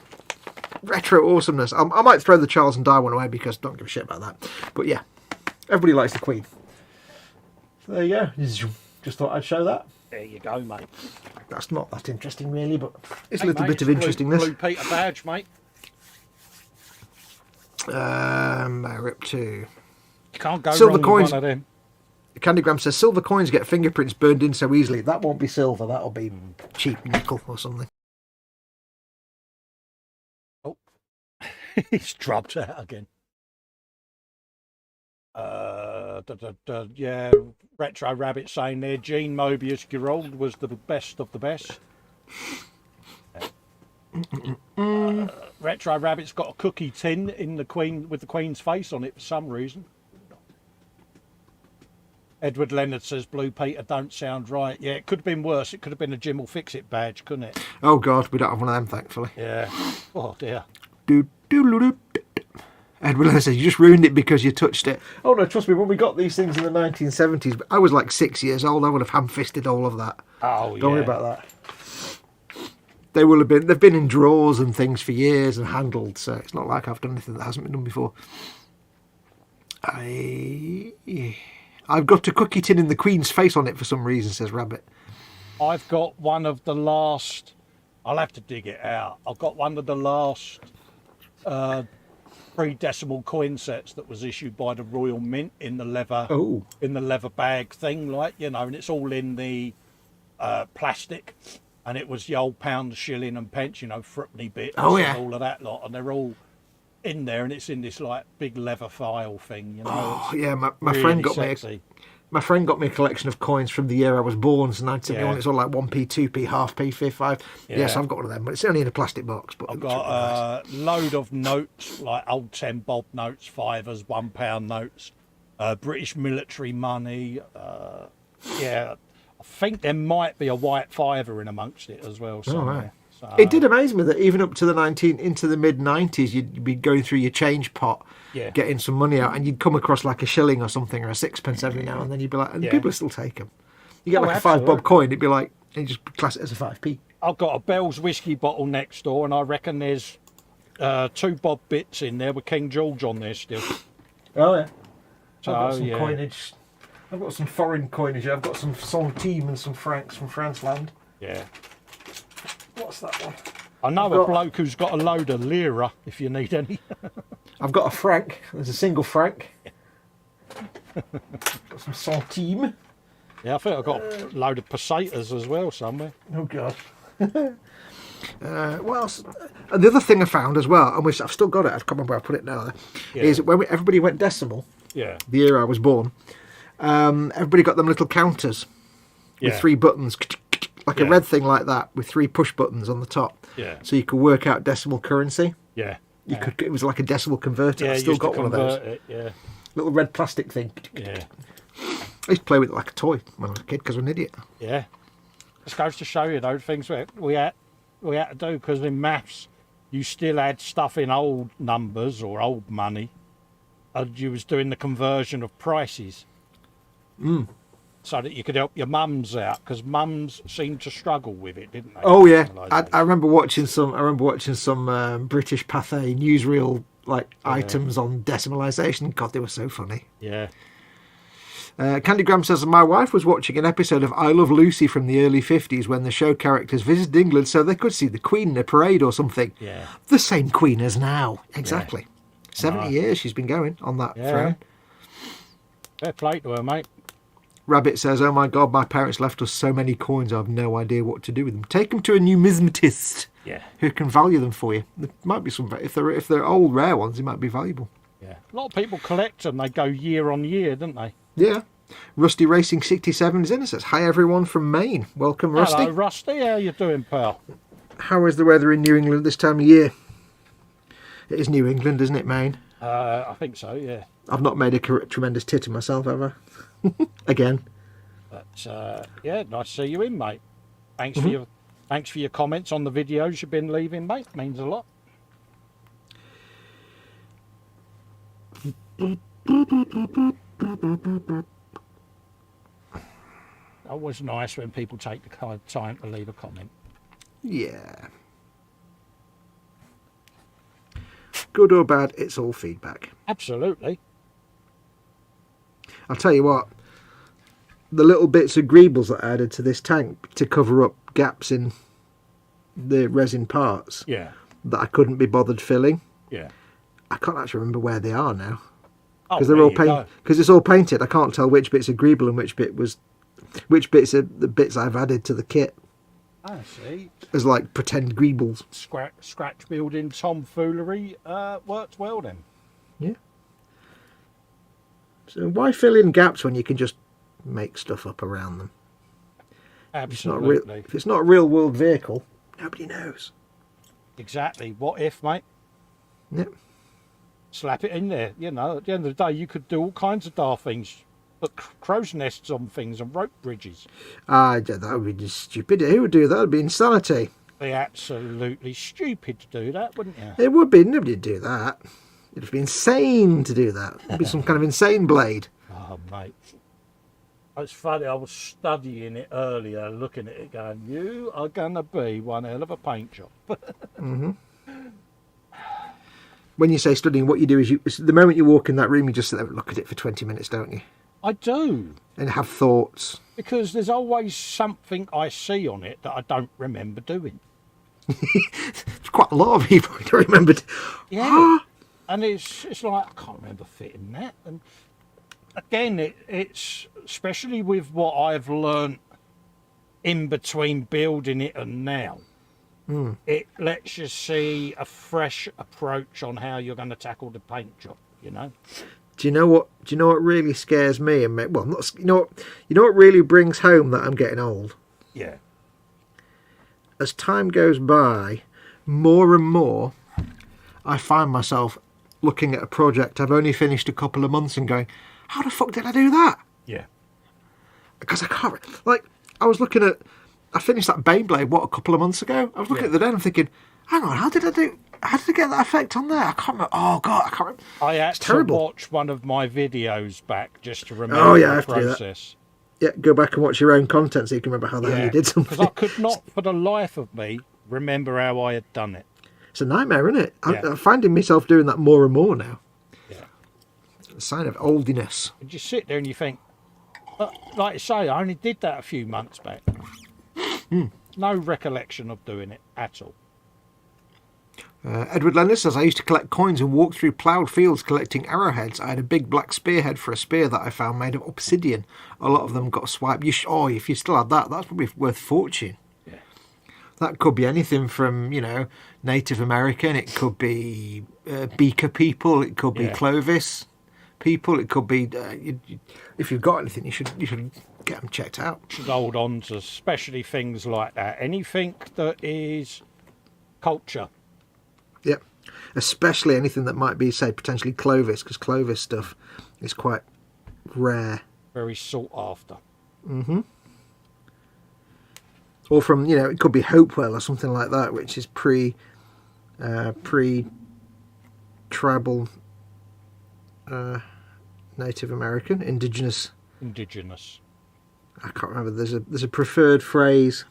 retro awesomeness. I might throw the Charles and Di one away because I don't give a shit about that. But yeah, everybody likes the Queen. So there you go. Just thought I'd show that. There you go, mate. That's not that interesting, really, but it's a Hey, little mate, bit of it's interestingness. Blue Peter badge, mate. We're up to You can't go silver wrong coins. with one of them. Candygram says silver coins get fingerprints burned in so easily. That won't be silver. That'll be cheap nickel or something. Oh, he's dropped out again. Yeah, Retro Rabbit saying there, Gene Mobius Girold was the best of the best. Retro Rabbit's got a cookie tin in the Queen with the Queen's face on it for some reason. Edward Leonard says Blue Peter don't sound right. Yeah, it could have been worse. It could have been a Jim will fix it badge, couldn't it? Oh God, we don't have one of them, thankfully. Yeah. Oh dear. Edward Leonard says you just ruined it because you touched it. Oh no, trust me. When we got these things in the 1970s, I was like 6 years old. I would have ham-fisted all of that. Oh yeah. Don't worry about that. They've been in drawers and things for years and handled, so it's not like I've done anything that hasn't been done before. I've got a cookie tin in the Queen's face on it for some reason, says Rabbit. I've got one of the last. I'll have to dig it out. I've got one of the last 3-decimal coin sets that was issued by the Royal Mint in the leather. Oh. In the leather bag thing, like, you know, and it's all in the plastic, and it was the old pound, shilling, and pence, you know, threepenny bits, Oh, yeah. and all of that lot, and they're all in there, and it's in this like big leather file thing, you know. Oh, it's yeah, my really friend got sexy. my friend got me a collection of coins from the year I was born, so 1971. Yeah. It's all like 1p, 2p, half p, 5. Yeah. Yes, I've got one of them, but it's only in a plastic box. But I've got a load of notes, like old 10 bob notes, fivers, £1 notes, British military money. Yeah, I think there might be a white fiver in amongst it as well somewhere. right. So, It did amaze me that even up to into the mid 90s, you'd be going through your change pot, Yeah. getting some money out, and you'd come across like a shilling or something or a sixpence every now and then. You'd be like, and Yeah. people still take them. You get Oh, like a 5 bob absolutely. coin, it'd be like, and you just class it as a 5p. I've got a Bell's whiskey bottle next door, and I reckon there's 2 bob bits in there with King George on there still. Oh yeah. So, I've got some yeah. coinage. I've got some foreign coinage. I've got some centimes and some francs from France land. Yeah. What's that one? I know I've a got- bloke who's got a load of lira, if you need any. I've got a franc. There's a single franc. Got some centime. Yeah, I think I've got a load of pesetas as well somewhere. Oh God. What else? And the other thing I found as well, and which I've still got it, I can't remember where I put it now, Yeah. is when everybody went decimal, Yeah. the year I was born, everybody got them little counters with Yeah. 3 buttons, like a Yeah. red thing like that, with 3 push buttons on the top. Yeah. So you could work out decimal currency. Yeah. It was like a decimal converter. Yeah, I you still used to got one of those. convert it, yeah. Little red plastic thing. Yeah. I used to play with it like a toy when I was a kid because I'm an idiot. Yeah. This goes to show you, though, things we had to do, because in maths, you still had stuff in old numbers or old money, and you was doing the conversion of prices. So that you could help your mums out, because mums seemed to struggle with it, didn't they? Oh yeah, In those I days. remember watching some. British Pathé newsreel items on decimalisation. God, they were so funny. Yeah. Candygram says my wife was watching an episode of I Love Lucy from the early 50s when the show characters visited England so they could see the Queen in a parade or something. Yeah. The same Queen as now. Exactly. 70 years she's been going on that Yeah. throne. Fair play to her, mate. Rabbit says, oh my God, my parents left us so many coins, I have no idea what to do with them. Take them to a numismatist Yeah. who can value them for you. There might be some, if they're old, rare ones, they might be valuable. Yeah. A lot of people collect them. They go year on year, don't they? Yeah. Rusty Racing 67 is in. It says, hi everyone from Maine. Welcome, Rusty. Hello, Rusty. How you doing, pal? How is the weather in New England this time of year? It is New England, isn't it, Maine? I think so, yeah. I've not made a tremendous tit of myself ever. Again. But, yeah, nice to see you in, mate. Thanks for your Thanks for your comments on the videos you've been leaving, mate. Means a lot. Always nice when people take the kind of time to leave a comment. Yeah. Good or bad, it's all feedback. Absolutely. I'll tell you what, the little bits of greebles that I added to this tank to cover up gaps in the resin parts Yeah. that I couldn't be bothered filling, Yeah. I can't actually remember where they are now. Oh, Because they're all painted. Because it's all painted, I can't tell which bit's a greeble and which bits are the bits I've added to the kit I see. as like pretend greebles. Scratch building tomfoolery works well then. Yeah. So why fill in gaps when you can just make stuff up around them? Absolutely. If it's not a real world vehicle, nobody knows. Exactly. What if, mate? Yep. Slap it in there. You know, at the end of the day, you could do all kinds of daft things. Put crow's nests on things and rope bridges. That would be just stupid. Who would do that? It would be insanity. Be absolutely stupid to do that, wouldn't you? It would be. Nobody would do that. It'd be insane to do that. It'd be some kind of insane blade. Oh, mate. It's funny, I was studying it earlier, looking at it going, you are going to be one hell of a paint job. Mm-hmm. When you say studying, what you do is the moment you walk in that room, you just sit there and look at it for 20 minutes, don't you? I do. And have thoughts. Because there's always something I see on it that I don't remember doing. There's quite a lot of people who don't remember. Yeah. And it's like, I can't remember fitting that. And again, it's especially with what I've learnt in between building it and now. It lets you see a fresh approach on how you're going to tackle the paint job, you know. Do you know what really scares me? And well, not you know what really brings home that I'm getting old. Yeah. As time goes by, more and more, I find myself looking at a project I've only finished a couple of months and going, "How the fuck did I do that?" Yeah. Because I can't. Like, I finished that Beyblade a couple of months ago. I was looking at the day and I'm thinking, hang on, how did I get that effect on there? I can't remember. Oh god, I can't remember. I had It's to terrible. watch one of my videos back just to remember Oh, yeah, I the have to do that. process. Yeah, go back and watch your own content so you can remember how the hell you did something. Because I could not, for the life of me, remember how I had done it. It's a nightmare, isn't it? Yeah. I'm finding myself doing that more and more now. Yeah. It's a sign of oldiness. And you sit there and you think, like you say, I only did that a few months back. No recollection of doing it at all. Edward Lennis says, I used to collect coins and walk through ploughed fields collecting arrowheads. I had a big black spearhead for a spear that I found made of obsidian. A lot of them got swiped. If you still had that, that's probably worth a fortune. Yeah. That could be anything from, Native American. It could be Beaker people. It could be Clovis people. It could be... if you've got anything, you should get them checked out. Should hold on to especially things like that. Anything that is culture. Yep. Especially anything that might be, say, potentially Clovis, because Clovis stuff is quite rare. Very sought after. Mm-hmm. Or from, it could be Hopewell or something like that, which is pre-tribal Native American, indigenous. I can't remember. There's a preferred phrase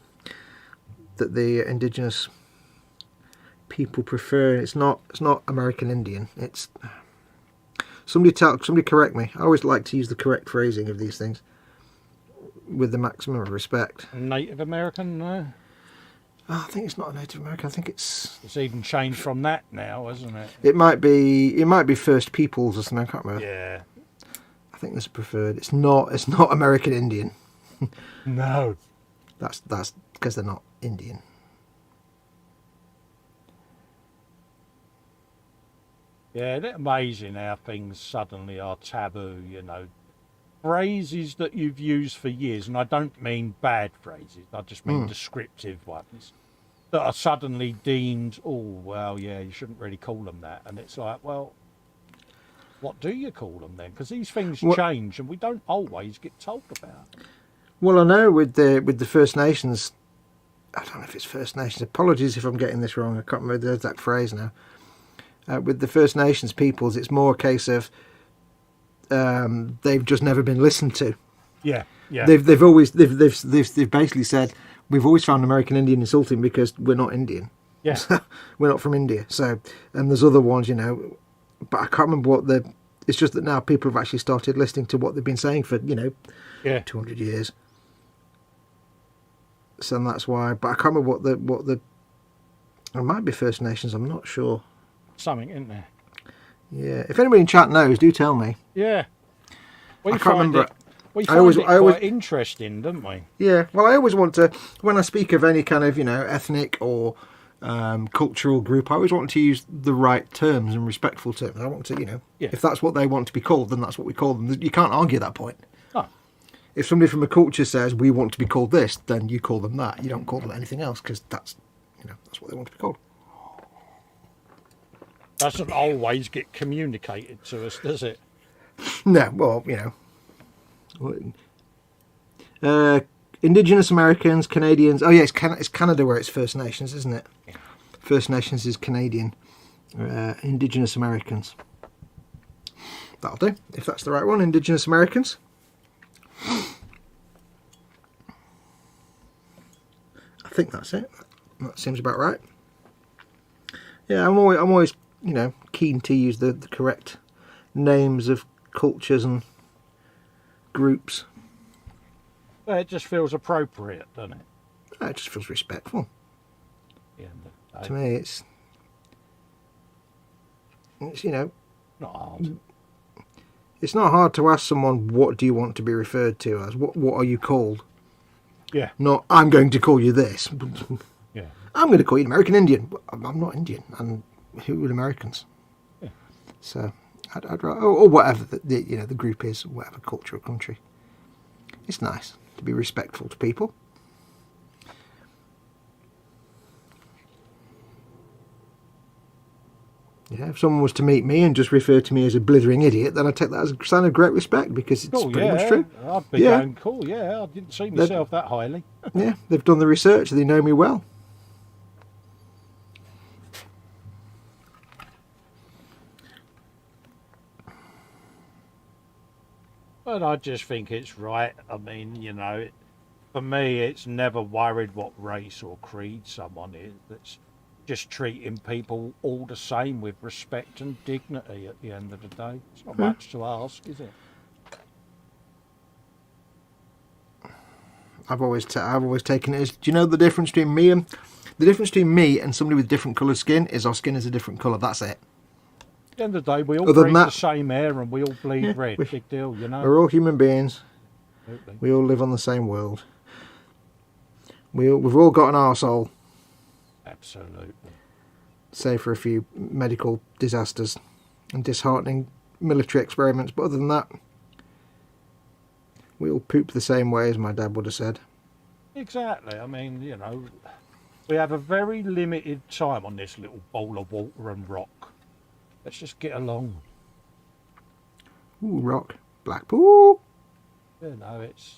that the indigenous people prefer. It's not American Indian. It's somebody correct me. I always like to use the correct phrasing of these things with the maximum of respect. Native American, no. Oh, I think it's not a Native American. I think it's even changed from that now, hasn't it? It might be First Peoples or something. I can't remember. Yeah. I think there's a preferred. It's not American Indian. No. That's because they're not Indian. Yeah, it's amazing how things suddenly are taboo, Phrases that you've used for years, and I don't mean bad phrases, I just mean descriptive ones, that are suddenly deemed, you shouldn't really call them that. And it's like, well, what do you call them then? Because these things change and we don't always get told about. Well, I know with the First Nations I don't know if it's First Nations. Apologies if I'm getting this wrong. I can't remember the exact phrase now. With the First Nations peoples, it's more a case of they've just never been listened to. Yeah, yeah. They've basically said we've always found American Indian insulting because we're not Indian. Yeah. We're not from India. So, and there's other ones, you know, but I can't remember what the. It's just that now people have actually started listening to what they've been saying for 200 years. So and that's why. But I can't remember what the. It might be First Nations. I'm not sure. Something, isn't there? Yeah. If anybody in chat knows, do tell me. Yeah. I can't remember. We find it quite interesting, don't we? Yeah. Well, I always want to, when I speak of any kind of ethnic or cultural group, I always want to use the right terms and respectful terms. I want to, if that's what they want to be called, then that's what we call them. You can't argue that point. Oh. If somebody from a culture says we want to be called this, then you call them that. You don't call them anything else because that's what they want to be called. Doesn't always get communicated to us, does it? No, well, Indigenous Americans, Canadians. Oh yeah, it's Canada where it's First Nations, isn't it? Yeah. First Nations is Canadian. Indigenous Americans. That'll do, if that's the right one. Indigenous Americans. I think that's it. That seems about right. Yeah, I'm always keen to use the correct names of cultures and groups. Well, it just feels appropriate, doesn't it? It just feels respectful. Yeah, to me, it's not hard. It's not hard to ask someone, what do you want to be referred to as? What are you called? Yeah. Not, I'm going to call you this. Yeah. I'm going to call you an American Indian. I'm not Indian. And who are Americans? Yeah. So, I'd rather, or whatever the group is, whatever culture or country. It's nice to be respectful to people. Yeah, if someone was to meet me and just refer to me as a blithering idiot, then I'd take that as a sign of great respect because it's pretty much true. I'd be going, cool, yeah, I didn't see myself that highly. Yeah, they've done the research, they know me well. But I just think it's right. I mean, for me, it's never worried what race or creed someone is. It's just treating people all the same with respect and dignity at the end of the day. It's not much to ask, is it? I've always taken it as, do you know the difference between me and somebody with different coloured skin is our skin is a different colour. That's it. At the end of the day, we all breathe the same air and we all bleed red. Big deal, We're all human beings. Absolutely. We all live on the same world. We've all got an arsehole. Absolutely. Save for a few medical disasters and disheartening military experiments, but other than that, we all poop the same way, as my dad would have said. Exactly. I mean, we have a very limited time on this little bowl of water and rock. Let's just get along. Ooh, rock. Blackpool. It's...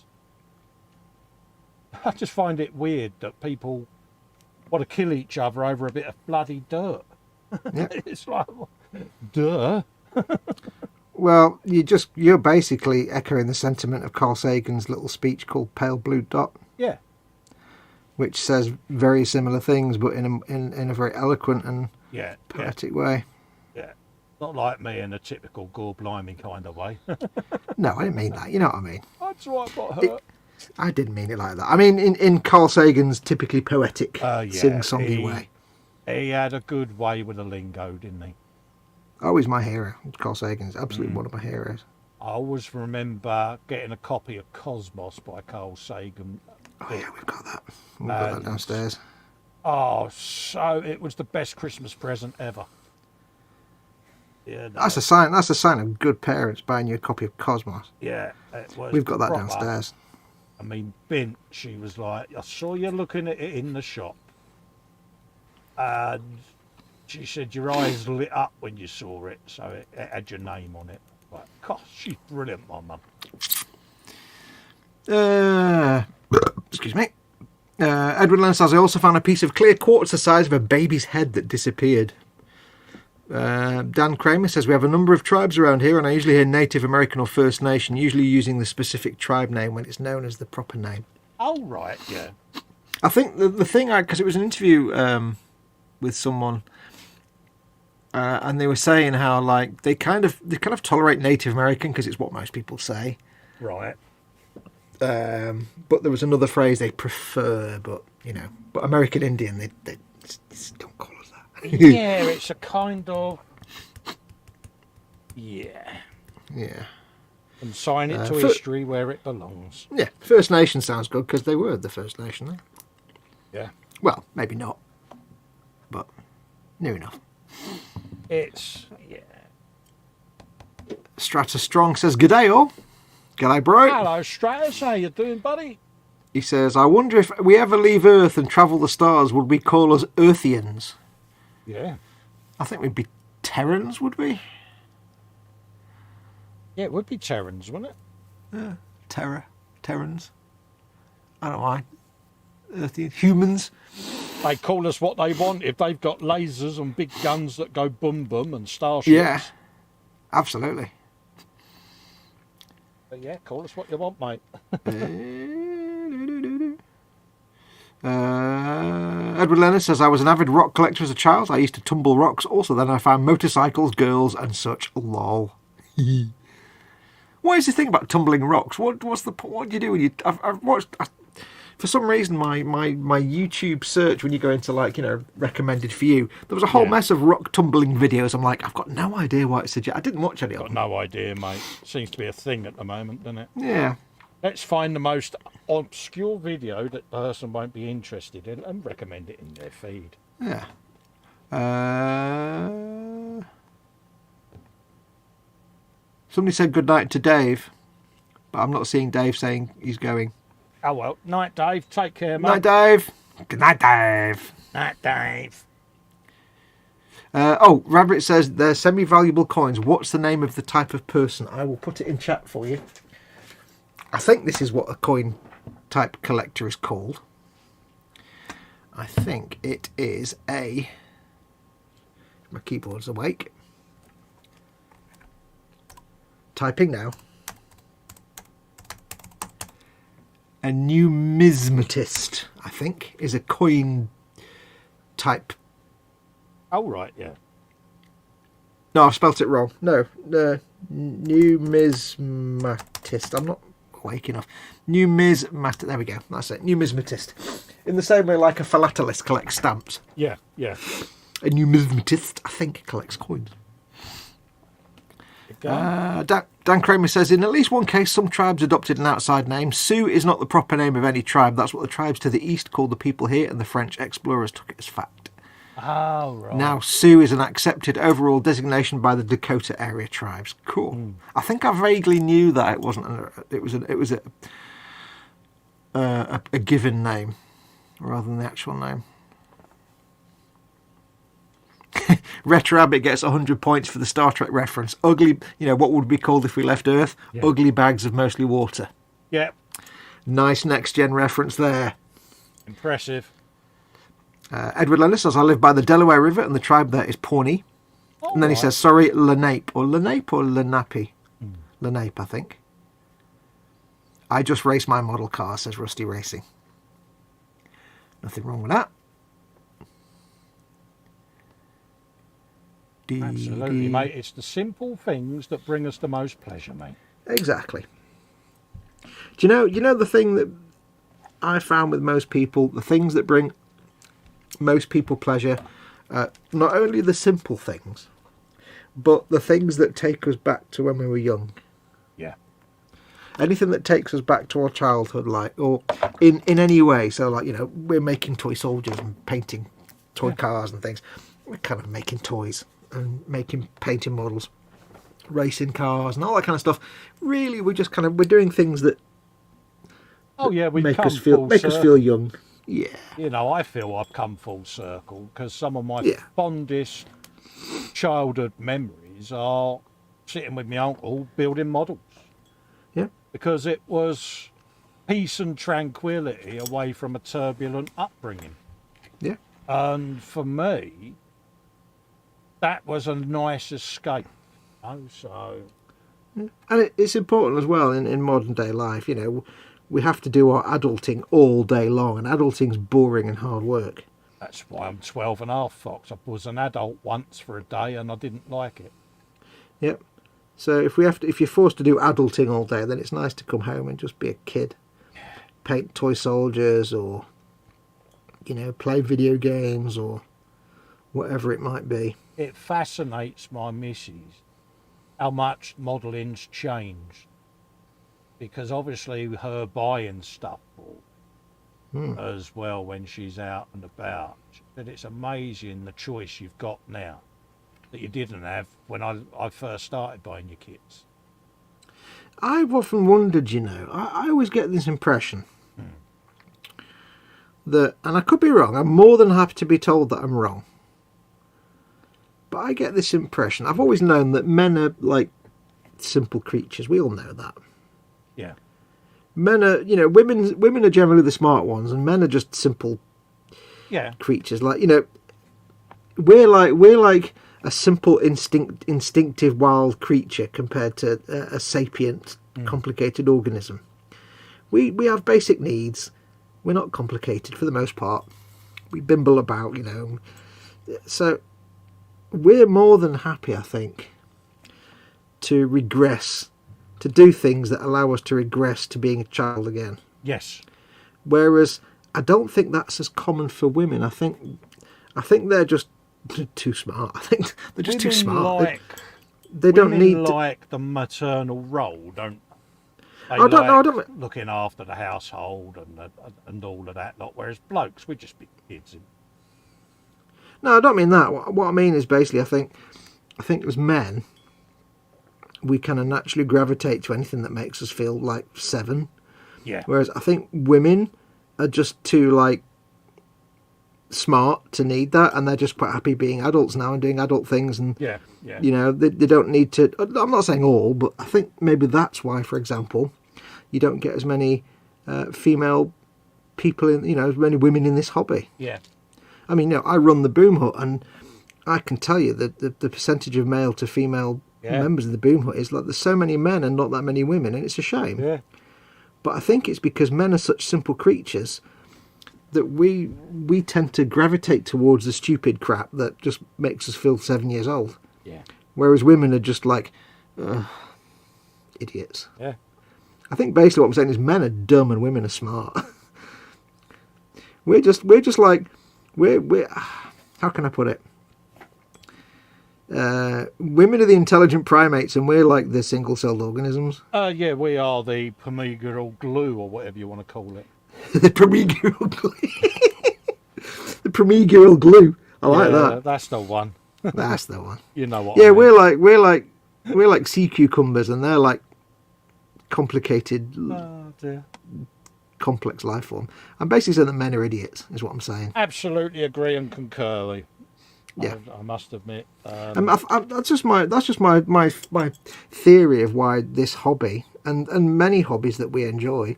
I just find it weird that people want to kill each other over a bit of bloody dirt. Yep. It's like, duh. Well, you're basically echoing the sentiment of Carl Sagan's little speech called Pale Blue Dot. Yeah. Which says very similar things, but in a very eloquent and poetic way. Yeah. Not like me in a typical gore blimey kind of way. No, I didn't mean that. You know what I mean? That's right, but hurt. I didn't mean it like that. I mean, in Carl Sagan's typically poetic, sing-songy way. He had a good way with the lingo, didn't he? Oh, he's my hero. Carl Sagan's absolutely one of my heroes. I always remember getting a copy of Cosmos by Carl Sagan. Oh, yeah, we've got that. We've got that downstairs. Oh, so it was the best Christmas present ever. Yeah, That's a sign of good parents buying you a copy of Cosmos. Yeah, it was. We've got that downstairs. I mean, Bint, she was like, I saw you looking at it in the shop. And she said your eyes lit up when you saw it, so it had your name on it. Like, gosh, she's brilliant, my mum. Excuse me. Edward Lennon says, I also found a piece of clear quartz the size of a baby's head that disappeared. Dan Kramer says, we have a number of tribes around here, and I usually hear Native American or First Nation, usually using the specific tribe name when it's known as the proper name. Oh, right, yeah. I think the thing, because it was an interview with someone, and they were saying how like they kind of tolerate Native American because it's what most people say. Right. But there was another phrase they prefer, but American Indian, they just don't call us that. Yeah, it's a kind of... Yeah. Yeah. And sign it to history where it belongs. Yeah, First Nation sounds good because they were the First Nation then. Yeah. Well, maybe not, but near enough. It's... Yeah. Strata Strong says, G'day all. G'day, bro. Hello, Stratus. How you doing, buddy? He says, I wonder if we ever leave Earth and travel the stars, would we call us Earthians? Yeah. I think we'd be Terrans, would we? Yeah, it would be Terrans, wouldn't it? Yeah. Terrans. I don't mind. Earthians. Humans. They call us what they want if they've got lasers and big guns that go boom boom and starships. Yeah. Absolutely. But yeah, call us what you want, mate. Edward Leonard says, I was an avid rock collector as a child. I used to tumble rocks. Also, then I found motorcycles, girls, and such. Lol. What is the thing about tumbling rocks? What do you do when you... I've watched... for some reason, my YouTube search, when you go into, recommended for you, there was a whole mess of rock tumbling videos. I'm like, I've got no idea what it suggests. I didn't watch any of them. Got no idea, mate. Seems to be a thing at the moment, doesn't it? Yeah. Let's find the most obscure video that the person won't be interested in and recommend it in their feed. Yeah. Somebody said good night to Dave, but I'm not seeing Dave saying he's going. Oh, well. Night, Dave. Take care, mate. Night, Dave. Good night, Dave. Night, Dave. Rabbit says they're semi-valuable coins. What's the name of the type of person? I will put it in chat for you. I think this is what a coin type collector is called. I think it is a... My keyboard's awake. Typing now. A numismatist, I think, is a coin type. Oh, right, yeah. No, I've spelt it wrong. No, numismatist. I'm not awake enough. Numismatist. There we go. That's it. Numismatist. In the same way like a philatelist collects stamps. Yeah, yeah. A numismatist, I think, collects coins. Dan Kramer says, in at least one case, some tribes adopted an outside name. Sioux is not the proper name of any tribe. That's what the tribes to the east called the people here, and the French explorers took it as fact. Oh, right. Now, Sioux is an accepted overall designation by the Dakota area tribes. Cool. I think I vaguely knew that it wasn't. It was a given name rather than the actual name. Retro Rabbit gets 100 points for the Star Trek reference. Ugly, what would be called if we left Earth? Yeah. Ugly bags of mostly water. Yeah. Nice next gen reference there. Impressive. Edward Lennon says, I live by the Delaware River and the tribe there is Pawnee. Oh, and then he says, sorry, Lenape or Lenape? Lenape, I think. I just race my model car, says Rusty Racing. Nothing wrong with that. Absolutely, mate. It's the simple things that bring us the most pleasure, mate. Exactly. Do you know the thing that I found with most people, the things that bring most people pleasure, not only the simple things, but the things that take us back to when we were young. Yeah. Anything that takes us back to our childhood, or in any way. So, we're making toy soldiers and painting toy cars and things. We're kind of making toys and painting models, racing cars and all that kind of stuff. Really, we're doing things that we make us feel young. Yeah. I feel I've come full circle because some of my fondest childhood memories are sitting with my uncle building models. Yeah. Because it was peace and tranquility away from a turbulent upbringing. Yeah. And for me, that was a nice escape. You know, so. And it's important as well in modern day life. You know, we have to do our adulting all day long, and adulting's boring and hard work. That's why I'm 12 and a half, Fox. I was an adult once for a day and I didn't like it. Yep. So if you're forced to do adulting all day, then it's nice to come home and just be a kid. Paint toy soldiers, or, you know, play video games, or whatever it might be. It fascinates my missus how much modelling's changed. Because obviously her buying stuff as well when she's out and about. But it's amazing the choice you've got now that you didn't have when I first started buying your kits. I've often wondered, you know, I always get this impression that, and I could be wrong, I'm more than happy to be told that I'm wrong, but I get this impression, I've always known that men are like simple creatures, we all know that. Yeah. Men are, you know, women are generally the smart ones, and men are just simple creatures. Like, you know, we're like a simple instinctive wild creature compared to a sapient, complicated organism. We have basic needs. We're not complicated for the most part. We bimble about, you know. So we're more than happy, I think, to regress, to do things that allow us to regress to being a child again. Yes. Whereas I don't think that's as common for women. I think they're just too smart. I think they're just too smart. They don't need like the maternal role, don't they? I don't looking after the household and all of that lot. Whereas blokes, we just be kids. No, I don't mean that. What I mean is basically, I think as men, we kind of naturally gravitate to anything that makes us feel like 7. Yeah. Whereas I think women are just too like smart to need that, and they're just quite happy being adults now and doing adult things, and you know, they don't need to. I'm not saying all, but I think maybe that's why, for example, you don't get as many female people in, you know, as many women in this hobby. Yeah. I mean, you know, I run the boom hut, and I can tell you that the percentage of male to female members of the boom hut is like there's so many men and not that many women, and it's a shame. Yeah. But I think it's because men are such simple creatures that we tend to gravitate towards the stupid crap that just makes us feel 7 years old. Yeah. Whereas women are just like idiots. Yeah. I think basically what I'm saying is men are dumb and women are smart. we're just like we're how can I put it? Women are the intelligent primates, and we're like the single-celled organisms. Yeah, we are the promegural glue, or whatever you want to call it. The promegural glue. The promegural glue. I like that. That's the one. That's the one. You know what? Yeah, I mean. we're like sea cucumbers, and they're like complicated, complex life form. I'm basically saying that men are idiots, is what I'm saying. Absolutely agree and concur, Lee. Yeah, I must admit. That's just my theory of why this hobby and many hobbies that we enjoy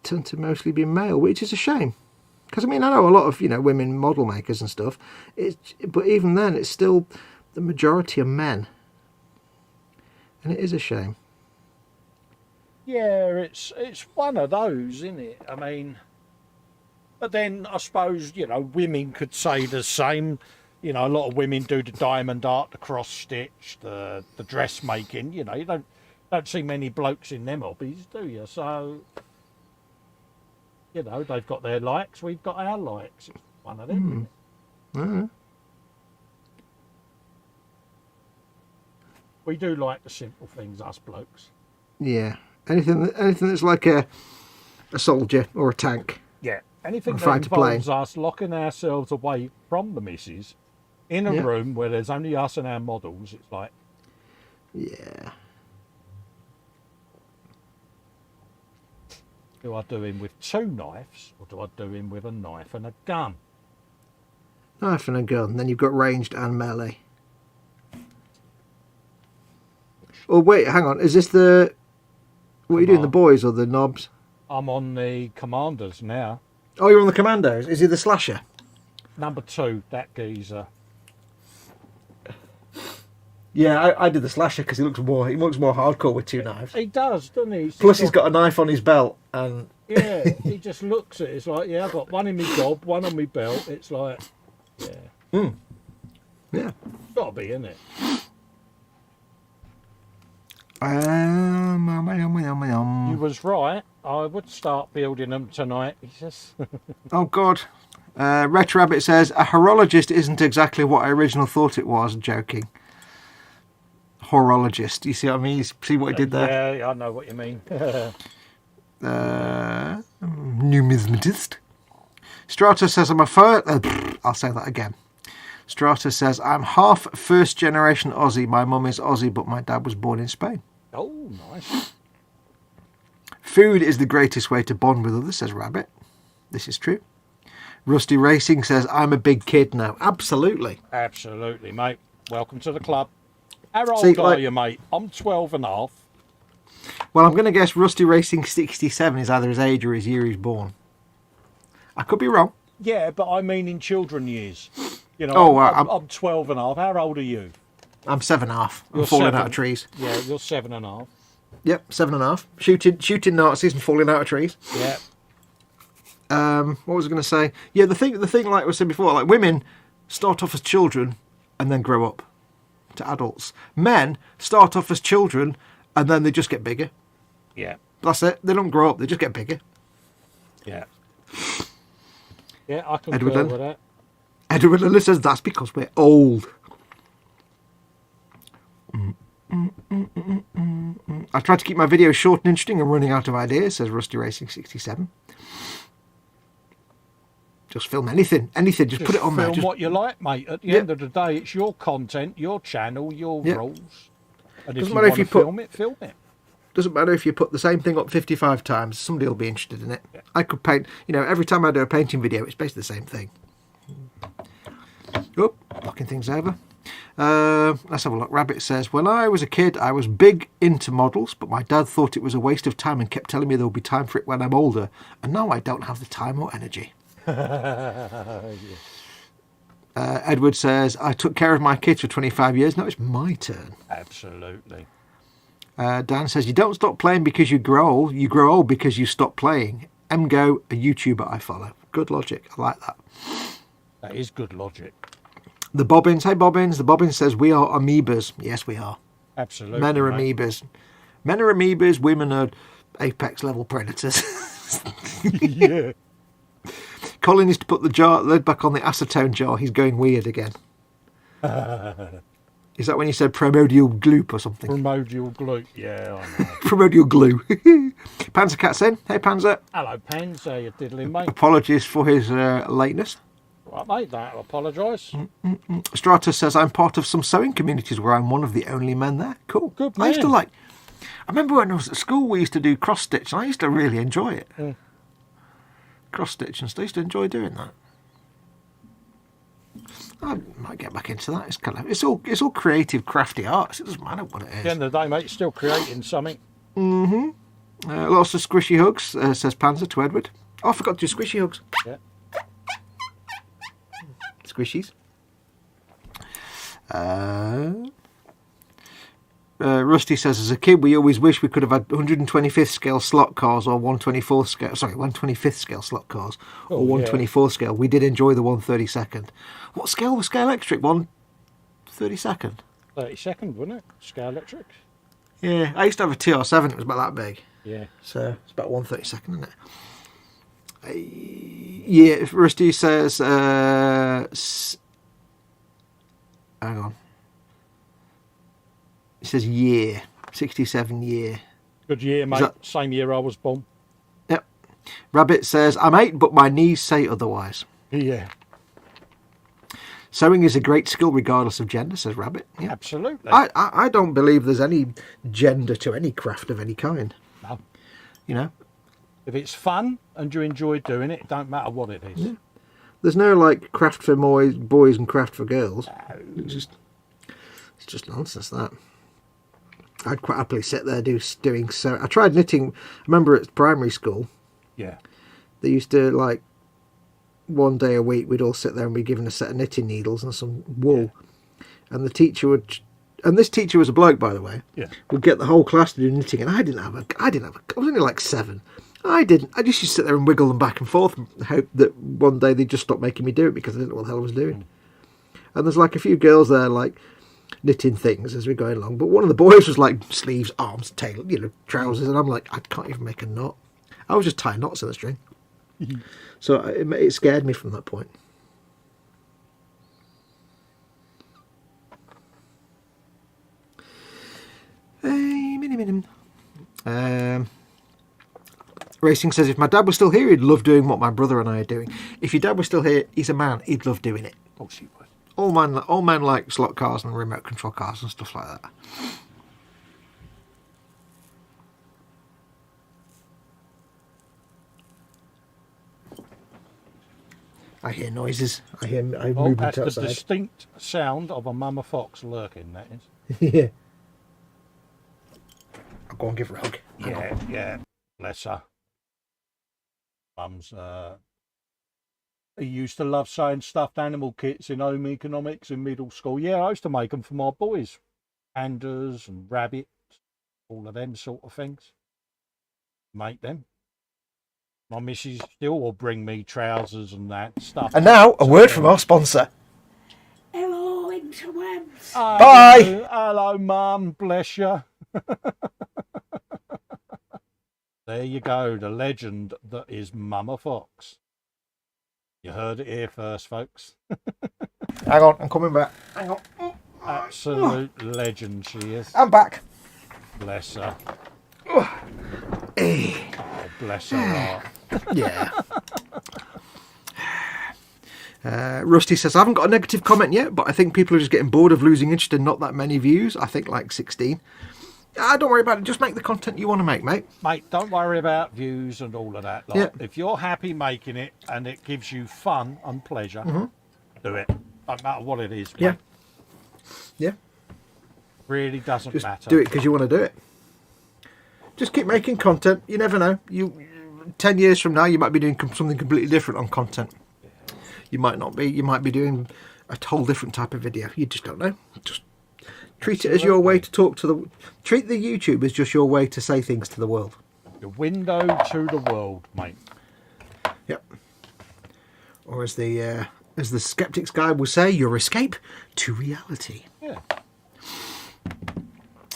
tend to mostly be male, which is a shame. Because I mean, I know a lot of, you know, women model makers and stuff. But even then, it's still the majority are men, and it is a shame. Yeah, it's one of those, isn't it? I mean. But then I suppose, you know, women could say the same. You know, a lot of women do the diamond art, the cross stitch, the dressmaking. You know, you don't see many blokes in them hobbies, do you? So, you know, they've got their likes, we've got our likes. It's one of them. Isn't it? We do like the simple things, us blokes. Yeah, anything that's like a soldier or a tank. Yeah. Anything that involves us locking ourselves away from the missus in a room where there's only us and our models, it's like... Yeah. Do I do him with 2 knives, or do I do him with a knife and a gun? Knife and a gun, then you've got ranged and melee. Oh, wait, hang on. Is this the... What are you doing, the boys or the knobs? I'm on the commanders now. Oh, you're on the commandos. Is he the slasher? Number 2, that geezer. Yeah, I did the slasher because he looks more hardcore with 2 knives. He does, doesn't he? Plus, he's got a knife on his belt, and yeah, he just looks at it. It's like, yeah, I've got one in my gob, one on my belt. It's like, yeah, yeah. got to be, isn't it? You was right. I would start building them tonight. He says. Oh God. Retro Rabbit says a horologist isn't exactly what I originally thought it was. Joking. Horologist. You see what I mean? You see what he did there? Yeah, I know what you mean. Numismatist. Strata says I'm a first. I'll say that again. Strata says I'm half first generation Aussie. My mum is Aussie, but my dad was born in Spain. Oh, nice. Food is the greatest way to bond with others, says Rabbit. This is true. Rusty Racing says I'm a big kid now. Absolutely. Absolutely, mate. Welcome to the club. How old are you, mate? I'm 12 and a half. Well, I'm going to guess Rusty Racing 67 is either his age or his year he's born. I could be wrong. Yeah, but I mean in children years. You know, I'm 12 and a half. How old are you? I'm 7.5. I'm falling out of trees. Yeah, you're 7.5. Yep, 7.5. Shooting Nazis and falling out of trees. Yeah. What was I going to say? Yeah, the thing, like we said before, like women start off as children and then grow up to adults. Men start off as children and then they just get bigger. Yeah. That's it. They don't grow up. They just get bigger. Yeah. Yeah, I can agree with that. Edward Lilla says that's because we're old. I tried to keep my videos short and interesting and running out of ideas, says Rusty Racing 67. Just film anything. Just put it on there. Film what you like, mate. At the end of the day, it's your content, your channel, your rules. And if you want to film it, film it. Doesn't matter if you put the same thing up 55 times, somebody will be interested in it. Yeah. I could paint, every time I do a painting video, it's basically the same thing. Oh, knocking things over. Let's have a look. Rabbit says, when I was a kid, I was big into models, but my dad thought it was a waste of time and kept telling me there will be time for it when I'm older. And now I don't have the time or energy. Edward says, I took care of my kids for 25 years. Now it's my turn. Absolutely. Dan says, you don't stop playing because you grow old. You grow old because you stop playing. MGO, a YouTuber I follow. Good logic. I like that. That is good logic. The Bobbins. Hey, Bobbins. The Bobbins says, we are amoebas. Yes, we are. Absolutely. Men are amoebas. Men are amoebas. Women are apex level predators. Yeah. Colin needs to put the lid back on the acetone jar. He's going weird again. Is that when you said primordial gloop or something? Primordial gloop, yeah, I know. Primordial glue. Panzer Cat's in. Hey, Panzer. Hello, Pans. How you diddling, mate? Apologies for his lateness. Right, mate, that. I apologise. Strata says, I'm part of some sewing communities where I'm one of the only men there. Cool. Good man. I remember when I was at school, we used to do cross-stitch, and I used to really enjoy it. Mm. Cross-stitch and stuff. I used to enjoy doing that. I might get back into that. It's all creative, crafty arts. It doesn't matter what it is. At the end of the day, mate, you're still creating something. Mm-hmm. Lots of squishy hugs, says Panzer to Edward. Oh, I forgot to do squishy hugs. Yeah. Squishies. Rusty says, as a kid, we always wish we could have had 125th scale slot cars or 125th scale slot cars or 124th scale. We did enjoy the 132nd. What scale was Scale Electric? 132nd? 32nd, wasn't it? Scale Electric. Yeah, I used to have a TR7. It was about that big. Yeah. So it's about 132nd, isn't it? Yeah, Rusty says, hang on. It says year, 67 year. Good year, mate. Same year I was born. Yep. Rabbit says, I'm 8, but my knees say otherwise. Yeah. Sewing is a great skill regardless of gender, says Rabbit. Yeah. Absolutely. I don't believe there's any gender to any craft of any kind. No. You know? If it's fun and you enjoy doing it, it don't matter what it is. Yeah. There's no like craft for boys and craft for girls. No. It's just nonsense, that. I'd quite happily sit there doing so. I tried knitting. I remember at primary school, Yeah. they used to like one day a week we'd all sit there and be given a set of knitting needles and some wool, and the teacher would. And this teacher was a bloke, by the way. Yeah. Would get the whole class to do knitting, and I was only like 7. I didn't. I just used to sit there and wiggle them back and forth and hope that one day they'd just stop making me do it because I didn't know what the hell I was doing. And there's like a few girls there like knitting things as we're going along, but one of the boys was like sleeves, arms, tail, trousers, and I'm like, I can't even make a knot. I was just tying knots in the string. So it scared me from that point. Racing says, if my dad was still here, he'd love doing what my brother and I are doing. If your dad was still here, he's a man, he'd love doing it. Of course he would. All men like slot cars and remote control cars and stuff like that. I hear noises. I hear movement That's the outside. distinct sound of a mama fox lurking, that is. Yeah. I'll go and give her a hug. Yeah. Bless her. Mum's, he used to love sewing stuffed animal kits in home economics in middle school. Yeah, I used to make them for my boys. Pandas and rabbits, all of them sort of things. Make them. My missus still will bring me trousers and that stuff. And now, a word from our sponsor. Hello, interwebs. Bye. Hello, Mum. Bless you. There you go, the legend that is Mama Fox. You heard it here first, folks. Hang on, I'm coming back. Hang on. Absolute legend she is. I'm back. Bless her. Eh. Oh, bless her heart. Yeah. Rusty says, I haven't got a negative comment yet, but I think people are just getting bored of losing interest in not that many views. I think like 16. Don't worry about it. Just make the content you want to make, mate. Mate, don't worry about views and all of that. Like, Yeah. if you're happy making it and it gives you fun and pleasure, do it. Don't matter what it is, mate. Yeah. Yeah. Really doesn't Just matter. do it because you want to do it. Just keep making content. You never know. 10 years from now, you might be doing something completely different on content. You might not be. You might be doing a whole different type of video. You just don't know. Just treat it as your way to talk to the... Treat the YouTube as just your way to say things to the world. The window to the world, mate. Yep. Or as the Skeptics Guide will say, your escape to reality. Yeah.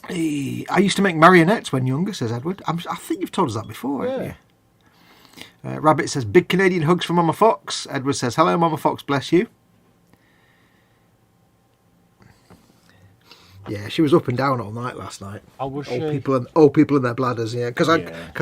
I used to make marionettes when younger, says Edward. I think you've told us that before, haven't you? Rabbit says, big Canadian hugs from Mama Fox. Edward says, hello, Mama Fox, bless you. Yeah, she was up and down all night last night. Oh, was old she? People in their bladders, yeah. Because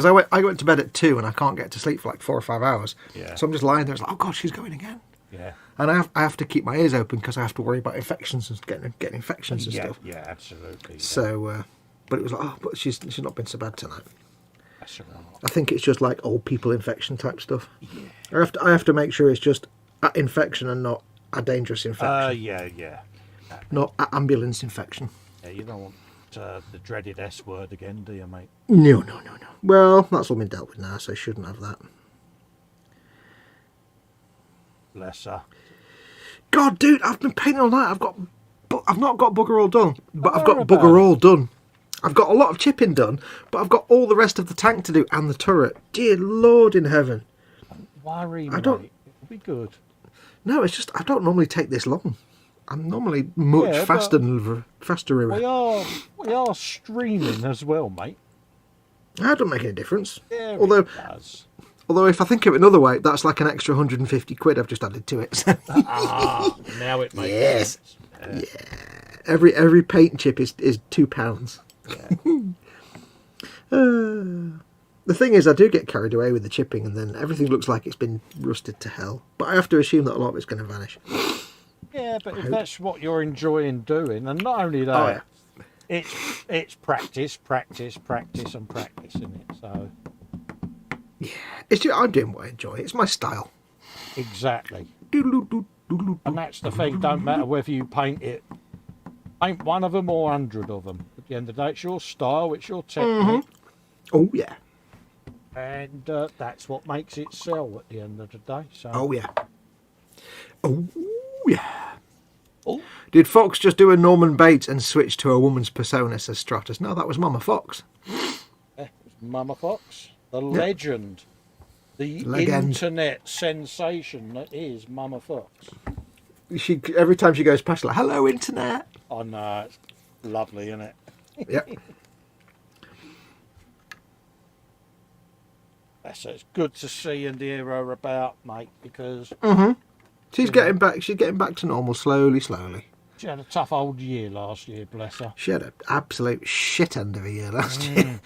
I went to bed at 2 and I can't get to sleep for like 4 or 5 hours. Yeah. So I'm just lying there. It's like, oh God, she's going again. Yeah. And I have to keep my ears open because I have to worry about infections and getting infections and stuff. Yeah, absolutely. So, but it was like, oh, but she's not been so bad tonight. That's all right. I think it's just like old people infection type stuff. Yeah. I have to make sure it's just a infection and not a dangerous infection. Yeah. Not a ambulance infection. Yeah, you don't want the dreaded S word again, do you, mate? No. Well, that's all been dealt with now, so I shouldn't have that. Bless her. God, dude, I've been painting all night. I've not got bugger all done, but I've got about bugger it. all done. I've got a lot of chipping done, but I've got all the rest of the tank to do and the turret. Dear Lord in heaven. Worry, I mate. don't- It'll be good. No, it's just I don't normally take this long. I'm normally much Yeah, faster. We are streaming as well, mate. That don't make any difference. Yeah, Although it does. if I think of it another way, that's like an extra 150 quid I've just added to it. Now it makes Yes. sense. Every paint chip is £2. The thing is, I do get carried away with the chipping, and then everything looks like it's been rusted to hell. But I have to assume that a lot of it's going to vanish. Yeah, but if that's what you're enjoying doing, and not only that, it's practice, and practice, isn't it? So It's just, I'm doing what I enjoy. It's my style. exactly. Doodle-oo-doo, doodle-oo. And that's the thing. Don't matter whether you paint one of them or 100 of them. It At the end of the day, it's your style, it's your technique, Oh yeah. and that's what makes it sell at the end of the day. So, Oh yeah. Oh yeah. Oh. Did Fox just do a Norman Bates and switch to a woman's persona, says Stratus? No, that was Mama Fox. Mama Fox, the legend, the Legend. internet sensation that is Mama Fox. She every time she goes past, she's like, "Hello, internet." I know, it's lovely, isn't it? Yep. So it's good to see and hear her about, mate, because She's getting back. She's getting back to normal slowly, slowly. she had a tough old year last year, bless her. She had an absolute shit end of a year last year,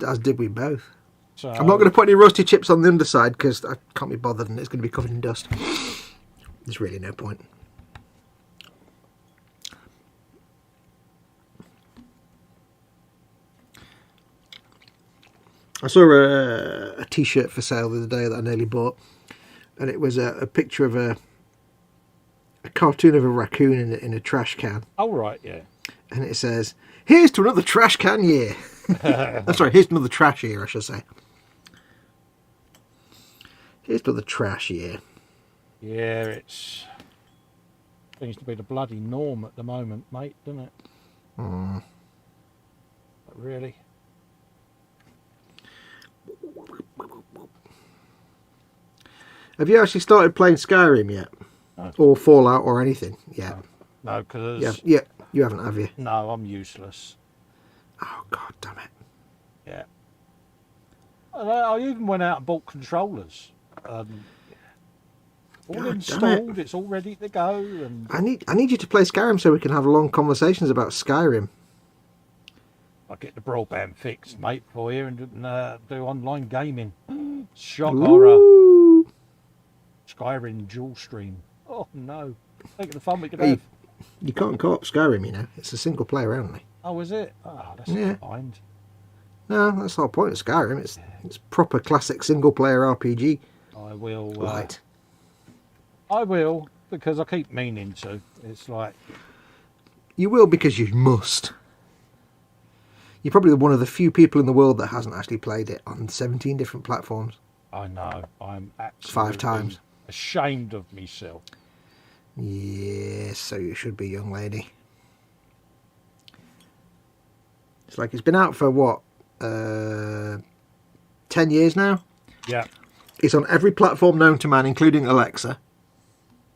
as did we both. So, I'm not going to put any rusty chips on the underside because I can't be bothered, and it's going to be covered in dust. There's really no point. I saw a T-shirt for sale the other day that I nearly bought, and it was a picture of a cartoon of a raccoon in a trash can, oh right, yeah. and it says, "Here's to another trash can year." I'm sorry, here's to another trash year, I should say. Here's to the trash year. Yeah, it's seems to be the bloody norm at the moment, mate, doesn't it? But really. Have you actually started playing Skyrim yet? No. Or Fallout or anything? Yeah. No, because Yeah, you haven't, have you? no, I'm useless. Oh, god damn it. Yeah. I even went out and bought controllers. All God installed, it's all ready to go. And I need you to play Skyrim so we can have long conversations about Skyrim. I get the broadband fixed, mate, for you, and do online gaming. Shock horror. Ooh. Skyrim dual stream. Oh no. Think of the fun we could Hey, have. you can't co-op Skyrim, you know. It's a single player only. Oh, is it? Oh, that's Yeah. fine. No, that's the whole point of Skyrim. It's proper classic single player RPG. I will. Right. I will, because I keep meaning to. It's like, You will because you must. You're probably one of the few people in the world that hasn't actually played it on 17 different platforms. I know, I'm absolutely 5 times. ashamed of myself. Yes, so you should be, young lady. It's like it's been out for what, 10 years now? Yeah. It's on every platform known to man, including Alexa.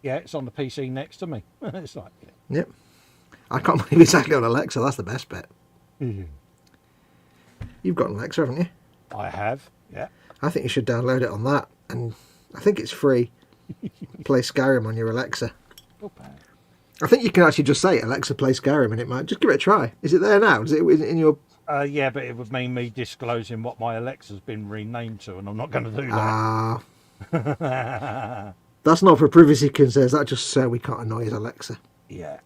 Yeah, it's on the PC next to me. It's like, Yep. I can't believe it's actually on Alexa. That's the best bit. yeah. You've got Alexa, haven't you? I have, yeah. I think you should download it on that, and I think it's free. Play Skyrim on your Alexa. Not bad. I think you can actually just say Alexa play Skyrim, and it might just give it a try. Is it there now? Is it in your? Yeah, but it would mean me disclosing what my Alexa's been renamed to, and I'm not going to do that. Ah, that's not for privacy concerns. That's just so we can't annoy his Alexa. Yeah.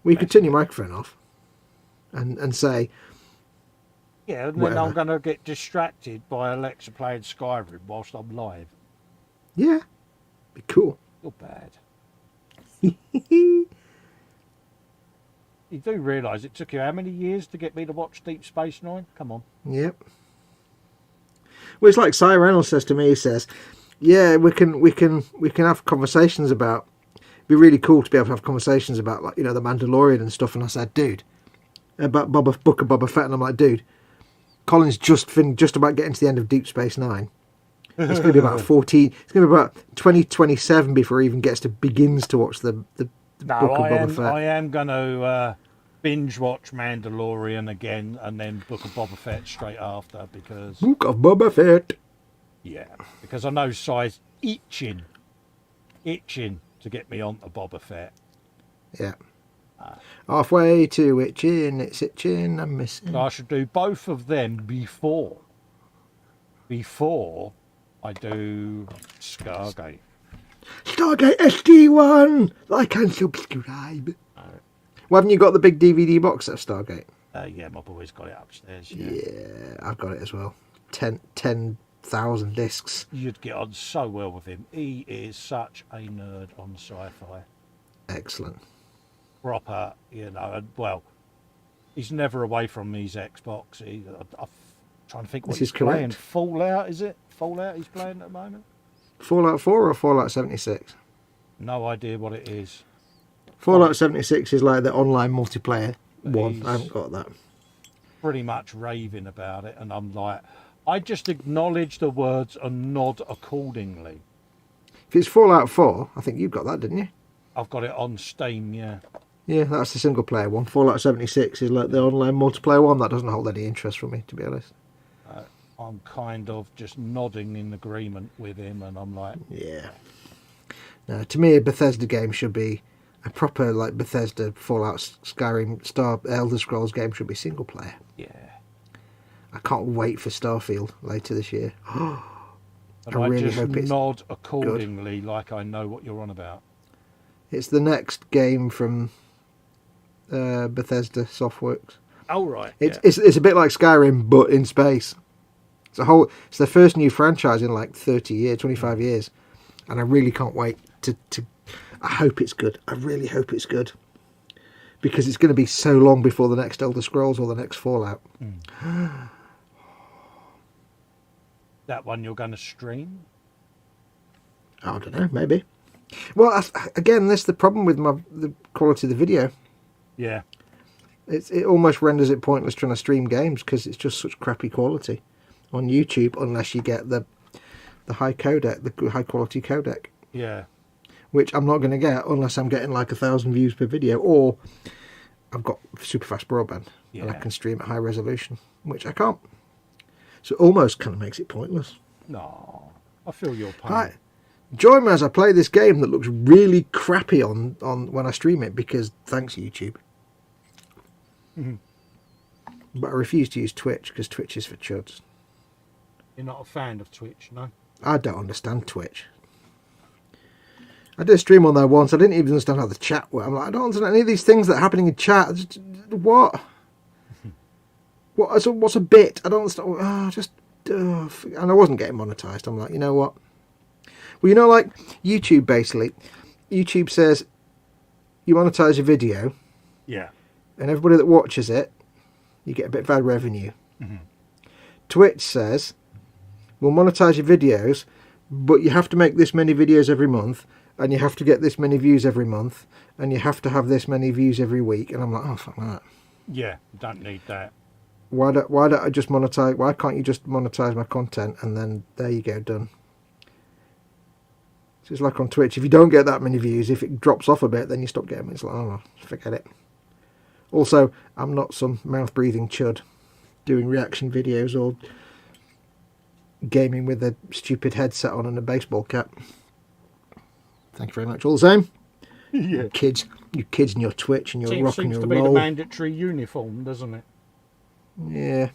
We could turn your microphone off, and say, Yeah, and then Whatever. I'm going to get distracted by Alexa playing Skyrim whilst I'm live. yeah, be cool. Not bad. You do realise it took you how many years to get me to watch Deep Space Nine? Come on. Yep. Well, it's like Cy Reynolds says to me. He says, "Yeah, we can have conversations about. It'd be really cool to be able to have conversations about, like, you know, the Mandalorian and stuff." And I said, "Dude, about Book of Boba Fett," and I'm like, "Dude, Colin's just about getting to the end of Deep Space Nine. It's going to be about 14. It's going to be about 2027 before he even begins to watch the Book of Boba Fett." I am going to binge watch Mandalorian again and then Book of Boba Fett straight after because Book of Boba Fett. yeah, because I know Cy's itching to get me onto Boba Fett. Yeah. Halfway to itching, it's itching, I'm missing. So I should do both of them before I do Stargate. Stargate SG1! Like and subscribe. Well, haven't you got the big DVD box set of Stargate? Yeah, my boy's got it upstairs. Yeah, I've got it as well. 10,000 discs. You'd get on so well with him. He is such a nerd on sci-fi. Excellent. proper, you know, and well, he's never away from his Xbox. I'm trying to think what This he's is correct. playing. Fallout, is it? Fallout he's playing at the moment? Fallout 4 or Fallout 76? No idea what it is. Fallout 76 is like the online multiplayer one. He's- I haven't got that. Pretty much raving about it, and I'm like, I just acknowledge the words and nod accordingly. If it's Fallout 4, I think you got that, didn't you? I've got it on Steam, yeah. Yeah, that's the single player one. Fallout 76 is like the online multiplayer one. That doesn't hold any interest for me, to be honest. I'm kind of just nodding in agreement with him, and I'm like, Yeah. No, to me, a Bethesda game should be a proper like Bethesda, Fallout, Skyrim, Elder Scrolls game should be single player. yeah. I can't wait for Starfield later this year. And I I really just hope it's nod accordingly, like I know what you're on about. It's the next game from Bethesda Softworks. Oh, right. It's a bit like Skyrim, but in space. It's their first new franchise in like 30 years, 25 years, and I really can't wait to. I hope it's good. I really hope it's good, because it's going to be so long before the next Elder Scrolls or the next Fallout. That one you're going to stream? I don't know, maybe. Well, again, that's the problem with the quality of the video. Yeah. It almost renders it pointless trying to stream games because it's just such crappy quality on YouTube, unless you get the high codec, the high quality codec, Yeah. which I'm not going to get unless I'm getting like 1,000 views per video, or I've got super fast broadband and I Yeah. can stream at high resolution, which I can't. So it almost kind of makes it pointless. No, I feel your pain. Right. Join me as I play this game that looks really crappy on when I stream it, because thanks YouTube. Mhm. But I refuse to use Twitch because Twitch is for chuds. You're not a fan of Twitch, no? I don't understand Twitch. I did a stream on there once. I didn't even understand how the chat worked. I'm like, I don't understand any of these things that are happening in chat. What? What's a bit? I don't understand. And I wasn't getting monetized. I'm like, you know what? Well, you know, like YouTube, basically. YouTube says you monetize your video, Yeah. and everybody that watches it, you get a bit of ad revenue. Mm-hmm. Twitch says, we'll monetize your videos, but you have to make this many videos every month, and you have to get this many views every month, and you have to have this many views every week. And I'm like, oh, fuck that. Yeah, don't need that. Why don't I just monetize? Why can't you just monetize my content, and then there you go, done. So it's like on Twitch, if you don't get that many views, if it drops off a bit, then you stop getting it. It's like, oh, forget it. Also, I'm not some mouth-breathing chud doing reaction videos or gaming with a stupid headset on and a baseball cap. Thank you very much. All the same, Yeah. you kids and your Twitch and your rock and Seems your to be the roll. mandatory uniform, doesn't it? Yeah.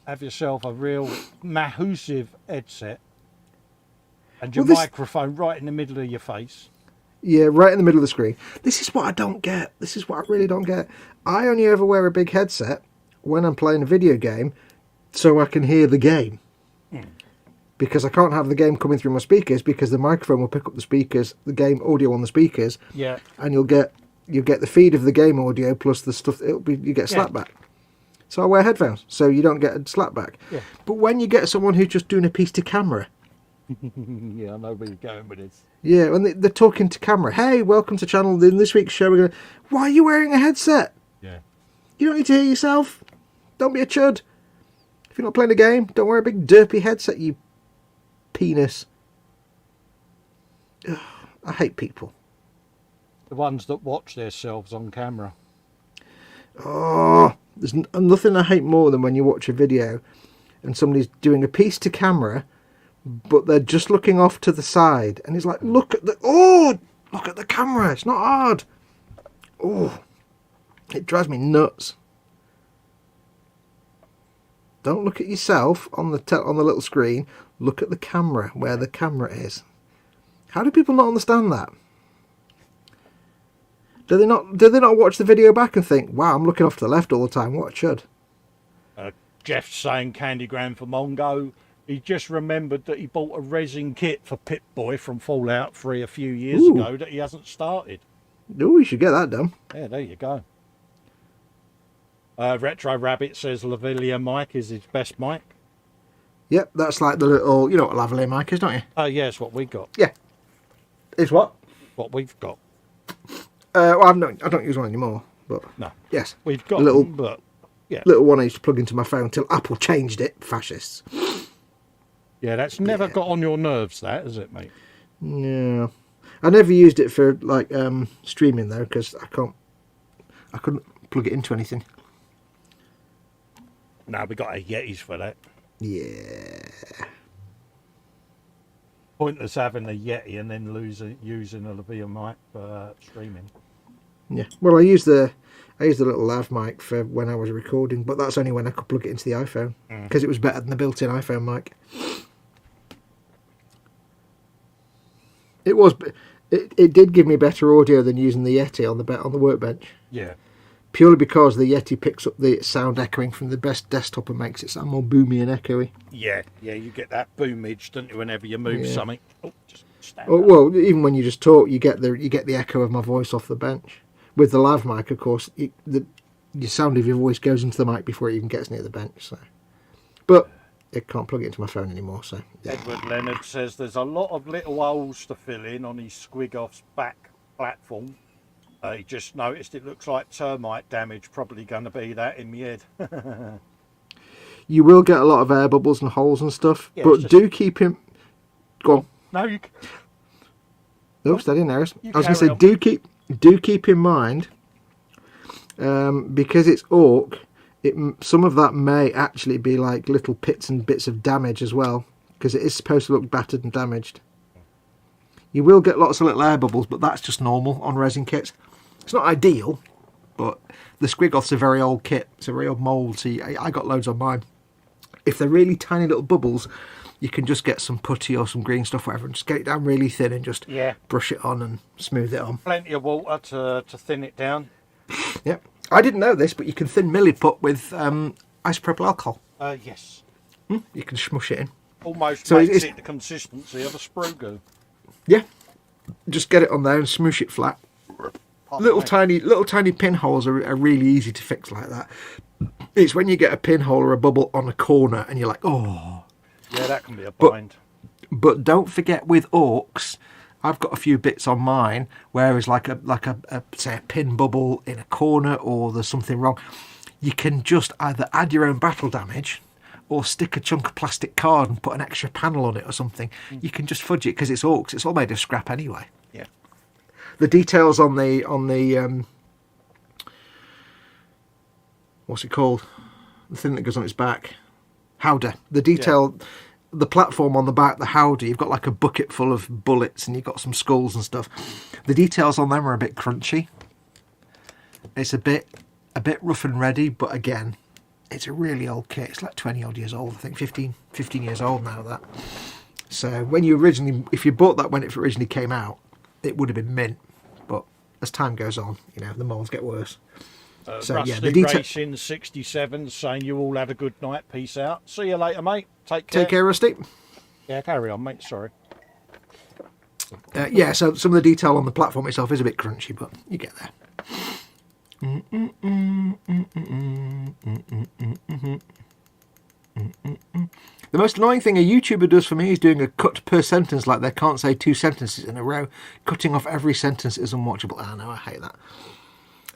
Have yourself a real massive headset and your Well, this- microphone right in the middle of your face. Yeah, right in the middle of the screen. This is what I don't get. This is what I really don't get. I only ever wear a big headset when I'm playing a video game so I can hear the game. Because I can't have the game coming through my speakers, because the microphone will pick up the speakers, the game audio on the speakers, Yeah. and you'll get the feed of the game audio plus the stuff. You get Yeah. slapback. So I wear headphones so you don't get a slapback. Yeah. But when you get someone who's just doing a piece to camera, Yeah, I know where you're going with this. yeah, when they're talking to camera, hey, welcome to channel. In this week's show, we're going. Why are you wearing a headset? Yeah. You don't need to hear yourself. Don't be a chud. If you're not playing a game, don't wear a big derpy headset, you penis. Ugh, I hate people. The ones that watch themselves on camera. Oh, there's nothing I hate more than when you watch a video and somebody's doing a piece to camera, but they're just looking off to the side, and it's like, look at the camera. It's not hard. Oh, it drives me nuts. Don't look at yourself on the little screen. Look at the camera, where the camera is. How do people not understand that? Do they not watch the video back and think, wow, I'm looking off to the left all the time, what a chud? Jeff's saying Candygram for Mongo. He just remembered that he bought a resin kit for Pip-Boy from Fallout 3 a few years Ooh. ago that he hasn't started. Oh, you should get that done. Yeah, there you go. Retro Rabbit says Lavalier mic is his best mic. Yep, that's like the little, you know what a lavalier mic is, don't you? Oh, yeah, it's what we got. Yeah. It's what? What we've got. Well, I don't use one anymore, but No. yes. We've got little, them, but yeah. Little one I used to plug into my phone till Apple changed it. Fascists. Yeah, that's never got on your nerves, that, has it, mate? Yeah. I never used it for, like, streaming, though, because I couldn't plug it into anything. No, we got a Yetis for that. Yeah. Pointless having a Yeti and then using a Lavalier mic for streaming. Yeah. Well, I used the little lav mic for when I was recording, but that's only when I could plug it into the iPhone, because it was better than the built-in iPhone mic. It did give me better audio than using the Yeti on the workbench. Yeah. Purely because the Yeti picks up the sound echoing from the best desktop and makes it sound more boomy and echoey. Yeah, you get that boomage, don't you, whenever you move something. Oh, just stand up. Well, even when you just talk, you get the echo of my voice off the bench. With the lav mic, of course, the sound of your voice goes into the mic before it even gets near the bench. So, but it can't plug it into my phone anymore. So, yeah. Edward Leonard says there's a lot of little holes to fill in on his Squig-Off's back platform. He just noticed it looks like termite damage, probably going to be that in my head. You will get a lot of air bubbles and holes and stuff, Yeah, but do keep him. Go on. No, you. No, steady, Naris. You I was going to say, carry on. do keep in mind, because it's orc, some of that may actually be like little pits and bits of damage as well, because it is supposed to look battered and damaged. You will get lots of little air bubbles, but that's just normal on resin kits. It's not ideal, but the Squig-Off's a very old kit. It's a very old mould, so I got loads on mine. If they're really tiny little bubbles, you can just get some putty or some green stuff, whatever, and just get it down really thin and just brush it on and smooth it on. Plenty of water to thin it down. Yep. I didn't know this, but you can thin milliput with isopropyl alcohol. Yes. You can smush it in. Almost So makes it's- it the consistency of a sprue goo. Yeah. Just get it on there and smoosh it flat. Little tiny pinholes are really easy to fix like that. It's when you get a pinhole or a bubble on a corner and you're like, oh. Yeah, that can be a bind. But don't forget with orcs, I've got a few bits on mine where it's like a say a pin bubble in a corner or there's something wrong. You can just either add your own battle damage or stick a chunk of plastic card and put an extra panel on it or something. You can just fudge it because it's orcs. It's all made of scrap anyway. Yeah. The details on the what's it called? The thing that goes on its back. Howdah. The detail, the platform on the back, the howdah, you've got like a bucket full of bullets and you've got some skulls and stuff. The details on them are a bit crunchy. It's a bit rough and ready, but again, it's a really old kit. It's like 20 odd years old, I think 15 years old now, that. So when if you bought that when it originally came out, it would have been mint. But as time goes on, the molds get worse. So Rusty yeah, the detail. Racing 67 saying you all had a good night. Peace out. See you later, mate. Take care. Take care, Rusty. Yeah, carry on, mate. Sorry. Yeah, so some of the detail on the platform itself is a bit crunchy, but you get there. The most annoying thing a YouTuber does for me is doing a cut per sentence, like they can't say 2 sentences in a row. Cutting off every sentence is unwatchable. I know, I hate that.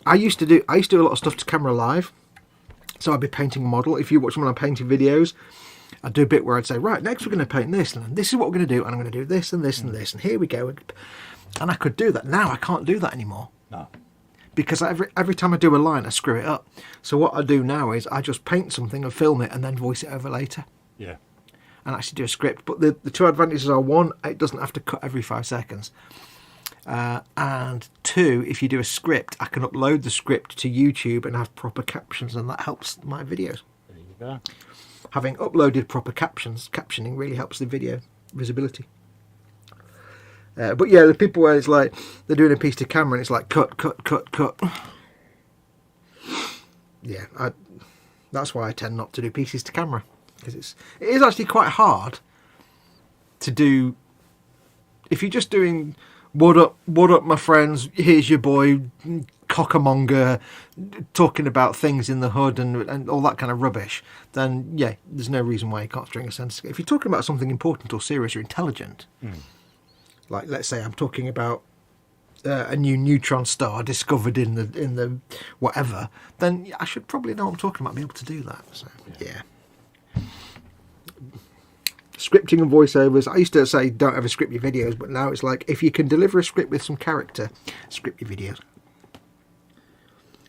I used to do a lot of stuff to camera live. So I'd be painting a model. If you watch one of my painting videos, I'd do a bit where I'd say, right, next we're going to paint this, and this is what we're going to do, and I'm going to do this and this and this, and here we go. And I could do that. Now I can't do that anymore. No. Because every time I do a line, I screw it up. So what I do now is I just paint something and film it and then voice it over later. Yeah. And actually do a script. But the two advantages are, one, it doesn't have to cut every 5 seconds. And 2, if you do a script, I can upload the script to YouTube and have proper captions, and that helps my videos. There you go. Having uploaded proper captioning really helps the video visibility. But yeah, the people where it's like they're doing a piece to camera and it's like cut. Yeah, that's why I tend not to do pieces to camera, because it is actually quite hard to do. If you're just doing What up, my friends? Here's your boy, cockamonger, talking about things in the hood and all that kind of rubbish, then yeah, there's no reason why you can't string a sentence. If you're talking about something important or serious or intelligent, like let's say I'm talking about a new neutron star discovered in the whatever, then I should probably know what I'm talking about and be able to do that. So yeah. Scripting and voiceovers. I used to say don't ever script your videos, but now it's like if you can deliver a script with some character, script your videos.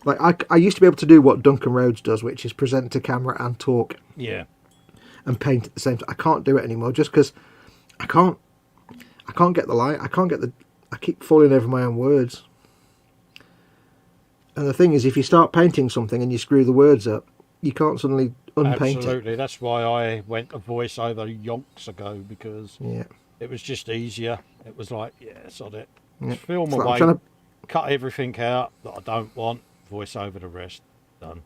Like I used to be able to do what Duncan Rhodes does, which is present to camera and talk. Yeah. And paint at the same time. I can't do it anymore just because I can't get the light. I keep falling over my own words. And the thing is, if you start painting something and you screw the words up, you can't suddenly unpaint Absolutely. it. That's why I went to voiceover yonks ago, because it was just easier. It was like, yeah, sod it. Just film away, cut everything out that I don't want, voice over the rest. Done.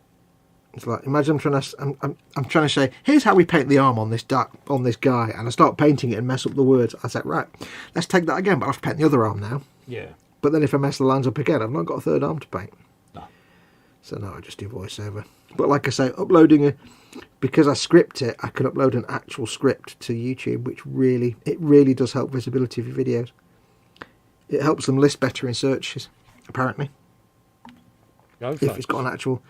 It's like, imagine I'm trying to say, here's how we paint the arm on this guy, and I start painting it and mess up the words. I said, right, let's take that again, but I have to paint the other arm now. Yeah. But then if I mess the lines up again, I've not got a third arm to paint. No. So no, I just do voiceover. But like I say, because I script it, I can upload an actual script to YouTube, which really does help visibility of your videos. It helps them list better in searches, apparently. If it's got actual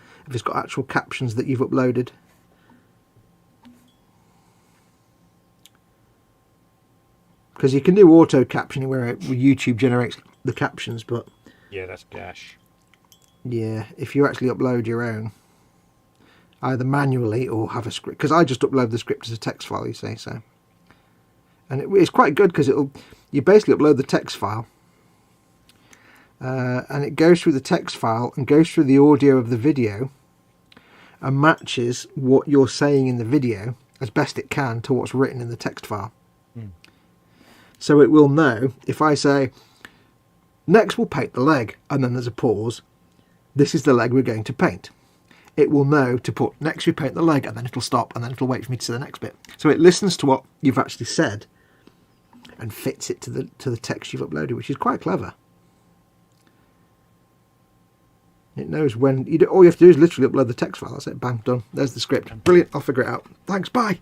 captions that you've uploaded. Because you can do auto captioning where YouTube generates the captions, but yeah, that's gash. Yeah, if you actually upload your own, either manually or have a script, because I just upload the script as a text file, you see, so. And it's quite good because you basically upload the text file, and it goes through the text file and goes through the audio of the video and matches what you're saying in the video as best it can to what's written in the text file. So it will know if I say, next we'll paint the leg, and then there's a pause, this is the leg we're going to paint. It will know to put next we paint the leg, and then it'll stop, and then it'll wait for me to say the next bit. So it listens to what you've actually said and fits it to the text you've uploaded, which is quite clever. It knows when all you have to do is literally upload the text file. That's it, bang, done. There's the script. Brilliant, I'll figure it out. Thanks, bye.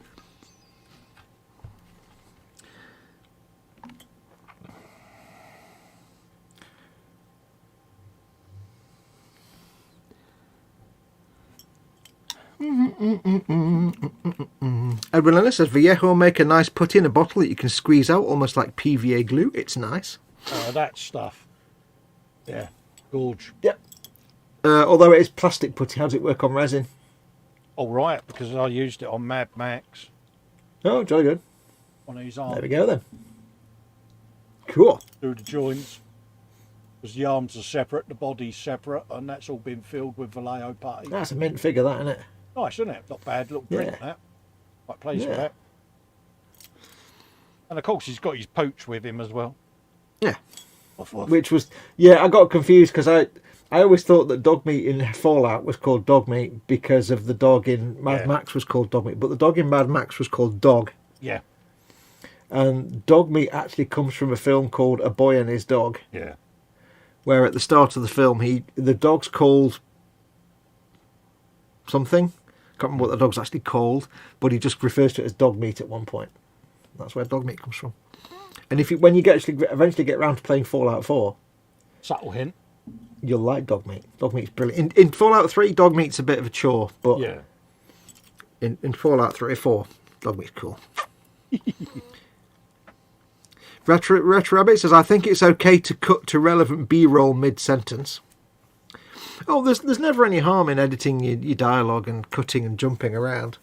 Edwin Lennon says Vallejo make a nice putty in a bottle that you can squeeze out almost like PVA glue. It's nice. That stuff. Yeah, gorge. Yep. Although it is plastic putty, how does it work on resin? All right, because I used it on Mad Max. Oh, jolly good. On his arm. There we go then. Cool. Through the joints. Because the arms are separate, the body's separate, and that's all been filled with Vallejo putty. That's a mint figure, that, isn't it? Nice, isn't it? Not bad little print, that. Quite pleased with that. And of course, he's got his pooch with him as well. Yeah. Which was, I got confused because I always thought that dog meat in Fallout was called dog meat because of the dog in Mad Max was called dog meat, but the dog in Mad Max was called Dog. Yeah. And dog meat actually comes from a film called A Boy and His Dog. Yeah. Where at the start of the film, the dog's called something. Can't remember what the dog's actually called, but he just refers to it as dog meat at one point. That's where dog meat comes from. And when you eventually get around to playing Fallout 4, subtle hint, you'll like dog meat. Dog meat's brilliant. In Fallout 3, dog meat's a bit of a chore, but in Fallout 3 or 4, dog meat's cool. Retro Rabbit says, I think it's okay to cut to relevant B-roll mid-sentence. Oh, there's never any harm in editing your dialogue and cutting and jumping around.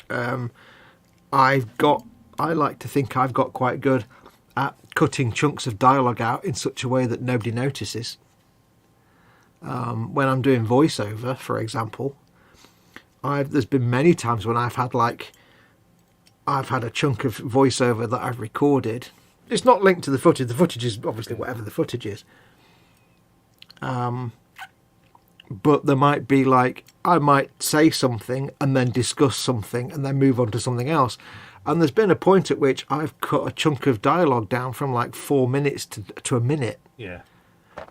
I like to think I've got quite good at cutting chunks of dialogue out in such a way that nobody notices. When I'm doing voiceover, for example, there's been many times when I've had a chunk of voiceover that I've recorded. It's not linked to the footage. The footage is obviously whatever the footage is. But there might be I might say something and then discuss something and then move on to something else. And there's been a point at which I've cut a chunk of dialogue down from like 4 minutes to a minute, Yeah.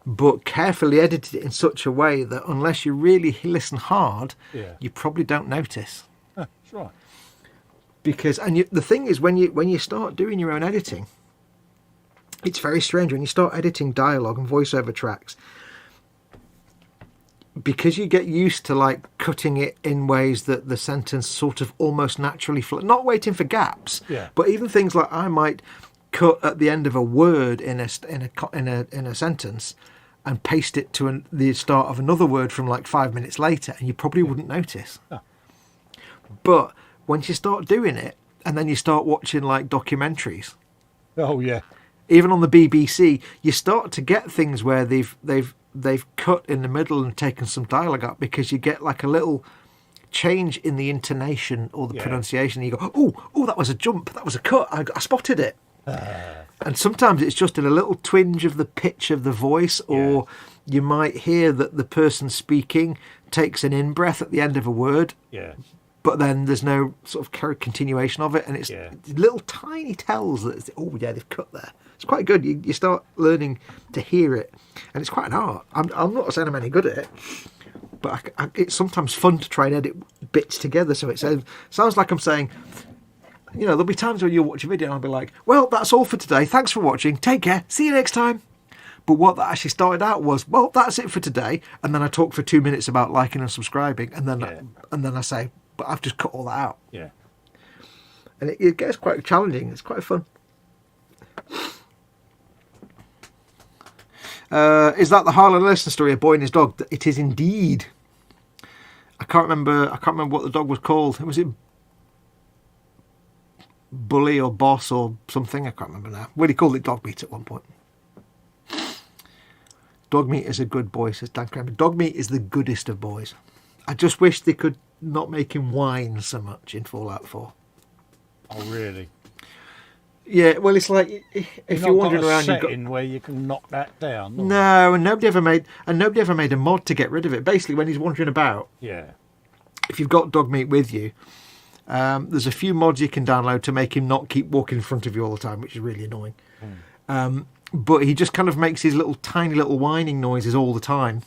but carefully edited it in such a way that unless you really listen hard, Yeah. you probably don't notice. That's right. Because the thing is, when you start doing your own editing, it's very strange when you start editing dialogue and voiceover tracks, because you get used to like cutting it in ways that the sentence sort of almost naturally not waiting for gaps, Yeah. but even things like I might cut at the end of a word in a sentence and paste it to the start of another word from like 5 minutes later, and you probably wouldn't notice. Oh. But once you start doing it, and then you start watching like documentaries, Oh, yeah. even on the BBC, you start to get things where they've cut in the middle and taken some dialogue up, because you get like a little change in the intonation or the pronunciation. You go, oh, that was a jump, that was a cut, I spotted it. And sometimes it's just in a little twinge of the pitch of the voice, or you might hear that the person speaking takes an in-breath at the end of a word, Yeah. but then there's no sort of continuation of it, and it's little tiny tells that, they've cut there. It's quite good. You start learning to hear it, and it's quite an art. I'm not saying I'm any good at it, but it's sometimes fun to try and edit bits together so it sounds like I'm saying, there'll be times when you'll watch a video and I'll be like, well, that's all for today. Thanks for watching. Take care. See you next time. But what that actually started out was, well, that's it for today. And then I talk for 2 minutes about liking and subscribing, and then I say, but I've just cut all that out. Yeah. And it gets quite challenging. It's quite fun. Is that the Harlan Ellison story, A Boy and His Dog? It is indeed. I can't remember what the dog was called. Was it Bully or Boss or something? I can't remember now. Well, he called it Dog Meat at one point. Dog Meat is a good boy, says Dan Kramer. Dog Meat is the goodest of boys. I just wish they could not make him whine so much in Fallout 4. Oh, really? Yeah, well, it's like if you're wandering around, you've got where you can knock that down. No, and nobody ever made a mod to get rid of it. Basically, when he's wandering about, if you've got Dog Meat with you, there's a few mods you can download to make him not keep walking in front of you all the time, which is really annoying. But he just kind of makes his tiny little whining noises all the time.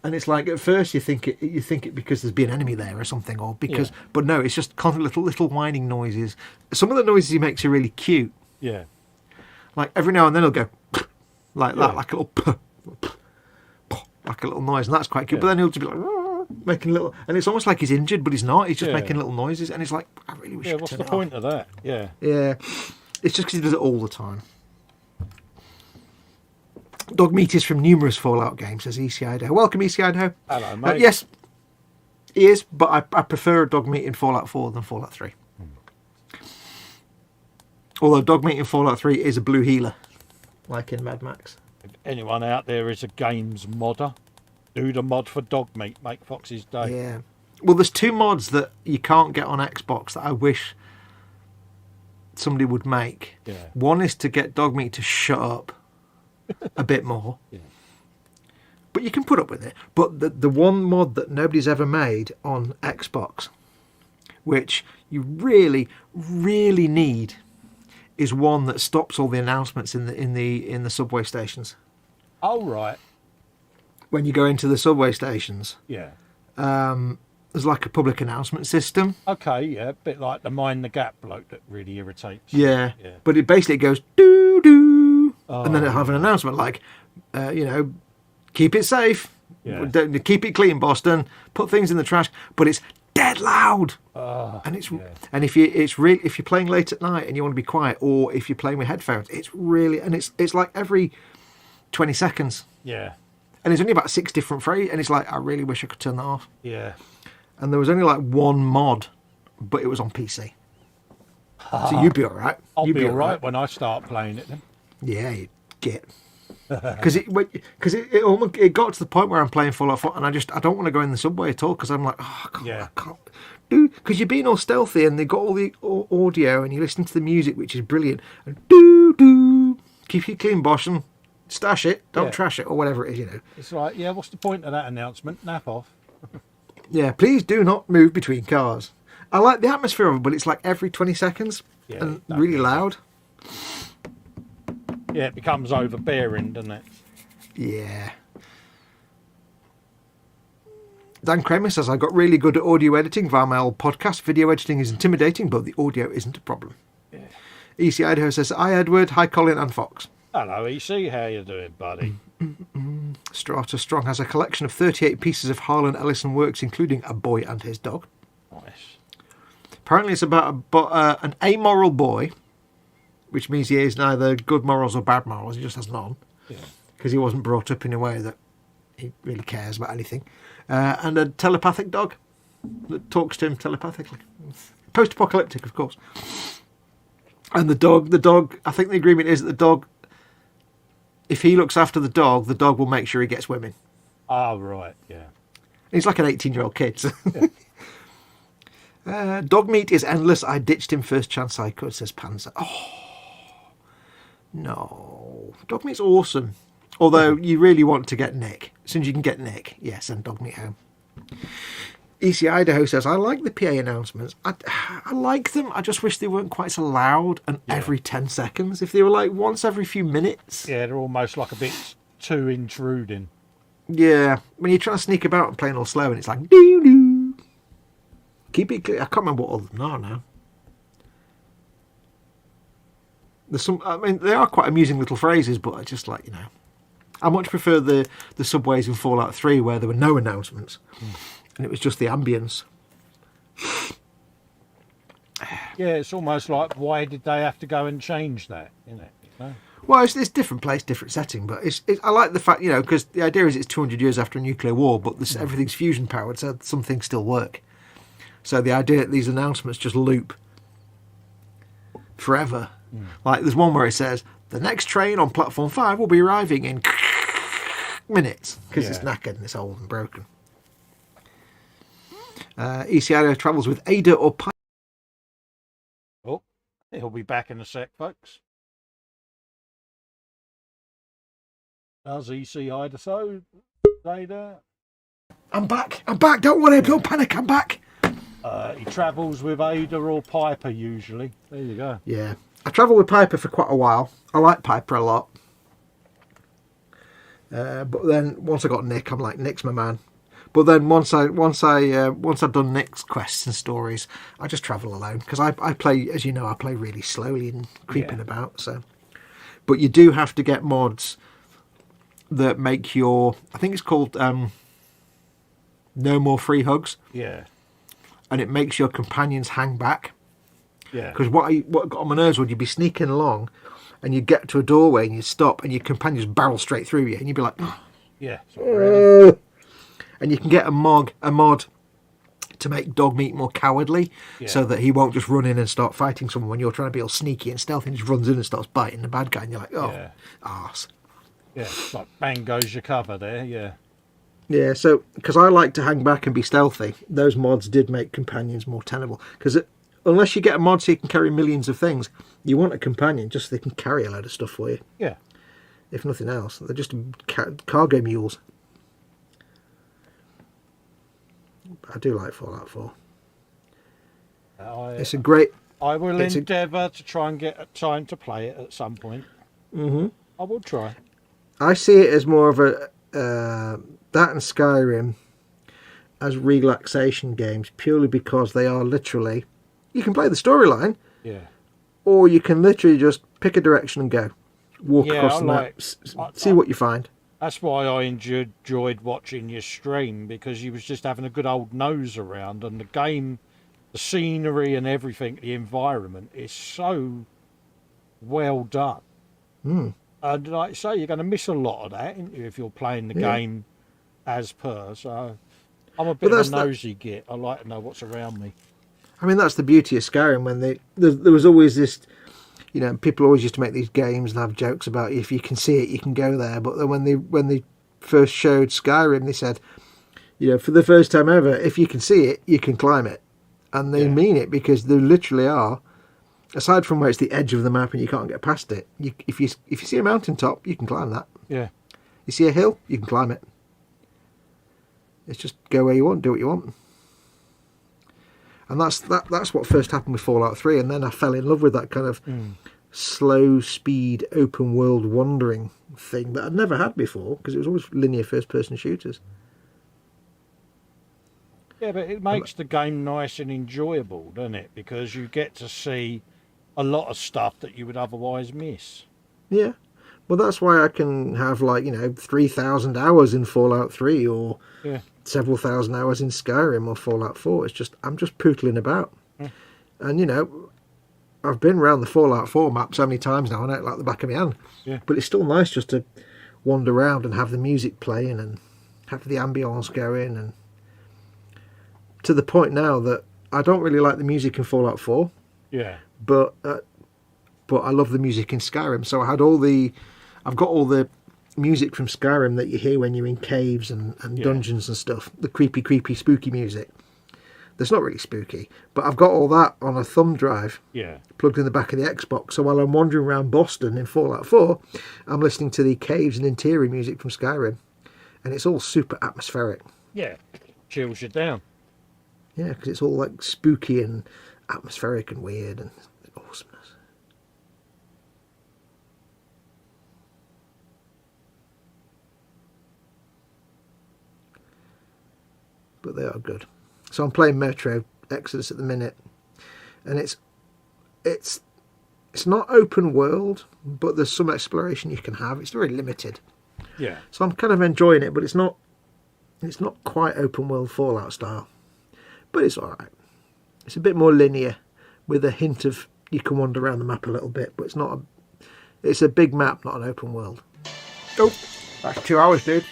And it's like, at first you think it because there's been an enemy there or something, or because, but no, it's just constant little whining noises. Some of the noises he makes are really cute. Yeah. Like every now and then he'll go like that, like a little like a little noise, and that's quite cute. But then he'll just be like making little, and it's almost like he's injured, but he's not. He's just making little noises, and it's like, I really wish. Yeah. What's the point of that? Yeah. Yeah. It's just because he does it all the time. Dog Meat is from numerous Fallout games, says EC Idaho. Welcome, EC Idaho. Hello, mate. Yes, he is, but I prefer Dog Meat in Fallout 4 than Fallout 3. Although Dog Meat in Fallout 3 is a blue healer, like in Mad Max. If anyone out there is a games modder, do the mod for Dog Meat. Make Fox's day. Yeah. Well, there's 2 mods that you can't get on Xbox that I wish somebody would make. Yeah. One is to get Dog Meat to shut up a bit more. Yeah. But you can put up with it. But the one mod that nobody's ever made on Xbox, which you really, really need, is one that stops all the announcements in the subway stations. Oh, right. When you go into the subway stations, Yeah. there's like a public announcement system. Okay, yeah. A bit like the Mind the Gap bloke that really irritates. Yeah. Yeah. But it basically goes doo doo, Oh, and then it'll have an announcement like, keep it safe, keep it clean, Boston. Put things in the trash, but it's dead loud. And it's and if you're playing late at night and you want to be quiet, or if you're playing with headphones, it's really, and it's like every 20 seconds. Yeah. And it's only about 6 different phrases, and it's like, I really wish I could turn that off. Yeah. And there was only like one mod, but it was on PC. So you'd be all right. I'll be all right when I start playing it then. Yeah, you get. Because it got to the point where I'm playing Fallout 4 and I don't want to go in the subway at all, because I'm like, I can't do, because you're being all stealthy and they've got all the audio and you listen to the music, which is brilliant, and keep it clean, Boston, stash it, don't trash it, or whatever it is, It's like, what's the point of that announcement? Nap off. Yeah, please do not move between cars. I like the atmosphere of it, but it's like every 20 seconds Yeah, and don't really need loud. Yeah, it becomes overbearing, doesn't it? Yeah. Dan Kramer says, I got really good at audio editing via my old podcast. Video editing is intimidating, but the audio isn't a problem. Yeah. EC Idaho says, hi Edward, hi Colin and Fox. Hello, EC. How you doing, buddy? Strata Strong has a collection of 38 pieces of Harlan Ellison works, including A Boy and His Dog. Nice. Apparently it's about an amoral boy, which means he has neither good morals or bad morals. He just has none. Yeah. Because he wasn't brought up in a way that he really cares about anything. And a telepathic dog that talks to him telepathically. Post-apocalyptic, of course. And the dog, I think the agreement is that the dog, if he looks after the dog will make sure he gets women. Oh, right, yeah. He's like an 18-year-old kid. So. Yeah. Dog meat is endless. I ditched him first chance I could, says Panzer. Oh, no. Dog meat's awesome. Although you really want to get Nick. As soon as you can get Nick, yeah, send dog meat home. EC Idaho says, I like the PA announcements. I like them. I just wish they weren't quite so loud and every 10 seconds. If they were like once every few minutes. Yeah, they're almost like a bit too intruding. Yeah. When you're trying to sneak about and playing all slow and it's like, doo-doo. Keep it clear. I can't remember what all of them are now. There's some, I mean, they are quite amusing little phrases, but I just like, I much prefer the subways in Fallout 3 where there were no announcements. And it was just the ambience. Yeah, it's almost like, why did they have to go and change that, isn't it? You know? Well, it's different place, different setting, but I like the fact, because the idea is it's 200 years after a nuclear war, but everything's fusion powered, so some things still work. So the idea that these announcements just loop forever. Like there's one where it says, the next train on platform 5 will be arriving in minutes, because it's knackered and it's old and broken. ECIO travels with Ada or Piper. Oh, he'll be back in a sec, folks. Does EC Ida so? Ada? I'm back, don't worry, don't panic, I'm back. He travels with Ada or Piper usually. There you go. Yeah, I travelled with Piper for quite a while. I like Piper a lot. But then once I got Nick, I'm like, Nick's my man. But then once I'd done Nick's quests and stories, I just travel alone because I play, as you know, I play really slowly and creeping about. So, but you do have to get mods that make your, I think it's called No More Free Hugs. Yeah. And it makes your companions hang back. Yeah. Because what got on my nerves would, you'd be sneaking along, and you'd get to a doorway and you'd stop, and your companions barrel straight through you, and you'd be like, yeah. And you can get a mod to make dog meat more cowardly, so that he won't just run in and start fighting someone when you're trying to be all sneaky and stealthy, and just runs in and starts biting the bad guy, and you're like, arse. Yeah, like bang goes your cover there, yeah. Yeah, so, because I like to hang back and be stealthy, those mods did make companions more tenable. Because unless you get a mod so you can carry millions of things, you want a companion just so they can carry a load of stuff for you. Yeah. If nothing else. They're just cargo mules. I do like Fallout 4. It's a great... I will endeavour to try and get time to play it at some point. Mm-hmm. I will try. I see it as more of a... that and Skyrim as relaxation games, purely because they are literally... You can play the storyline, or you can literally just pick a direction and go. Walk across the map, see what you find. That's why I enjoyed watching your stream, because you was just having a good old nose around, and the game, the scenery and everything, the environment is so well done. And like I say, you're going to miss a lot of that, aren't you, if you're playing the game as per. So I'm a bit of a nosy git. I like to know what's around me. I mean, that's the beauty of Skyrim. When there was always this, people always used to make these games and have jokes about if you can see it, you can go there. But then when they first showed Skyrim, they said, for the first time ever, if you can see it, you can climb it, and they mean it, because there literally are. Aside from where it's the edge of the map and you can't get past it, if you see a mountaintop, you can climb that. Yeah. You see a hill, you can climb it. It's just go where you want, do what you want. And that's what first happened with Fallout 3, and then I fell in love with that kind of slow speed open world wandering thing that I'd never had before, because it was always linear first person shooters. Yeah, but it makes the game nice and enjoyable, doesn't it? Because you get to see a lot of stuff that you would otherwise miss. Yeah. Well, that's why I can have 3,000 hours in Fallout 3 or several thousand hours in Skyrim or Fallout 4. It's just I'm just pootling about. And I've been around the Fallout 4 map so many times now, I know it like the back of my hand. Yeah. But it's still nice just to wander around and have the music playing and have the ambience going, and to the point now that I don't really like the music in Fallout 4. Yeah. But I love the music in Skyrim. So I've got all the music from Skyrim that you hear when you're in caves and dungeons and stuff. The creepy, spooky music. That's not really spooky, but I've got all that on a thumb drive. Yeah. Plugged in the back of the Xbox. So while I'm wandering around Boston in Fallout 4, I'm listening to the caves and interior music from Skyrim, and it's all super atmospheric. Yeah. Chills you down. Yeah, because it's all like spooky and atmospheric and weird and awesomeness. But they are good. So I'm playing Metro Exodus at the minute, and it's not open world, but there's some exploration you can have. It's very limited. Yeah. So I'm kind of enjoying it, but it's not quite open world Fallout style. But it's all right. It's a bit more linear, with a hint of you can wander around the map a little bit, but it's a big map, not an open world. Oh, that's 2 hours, dude.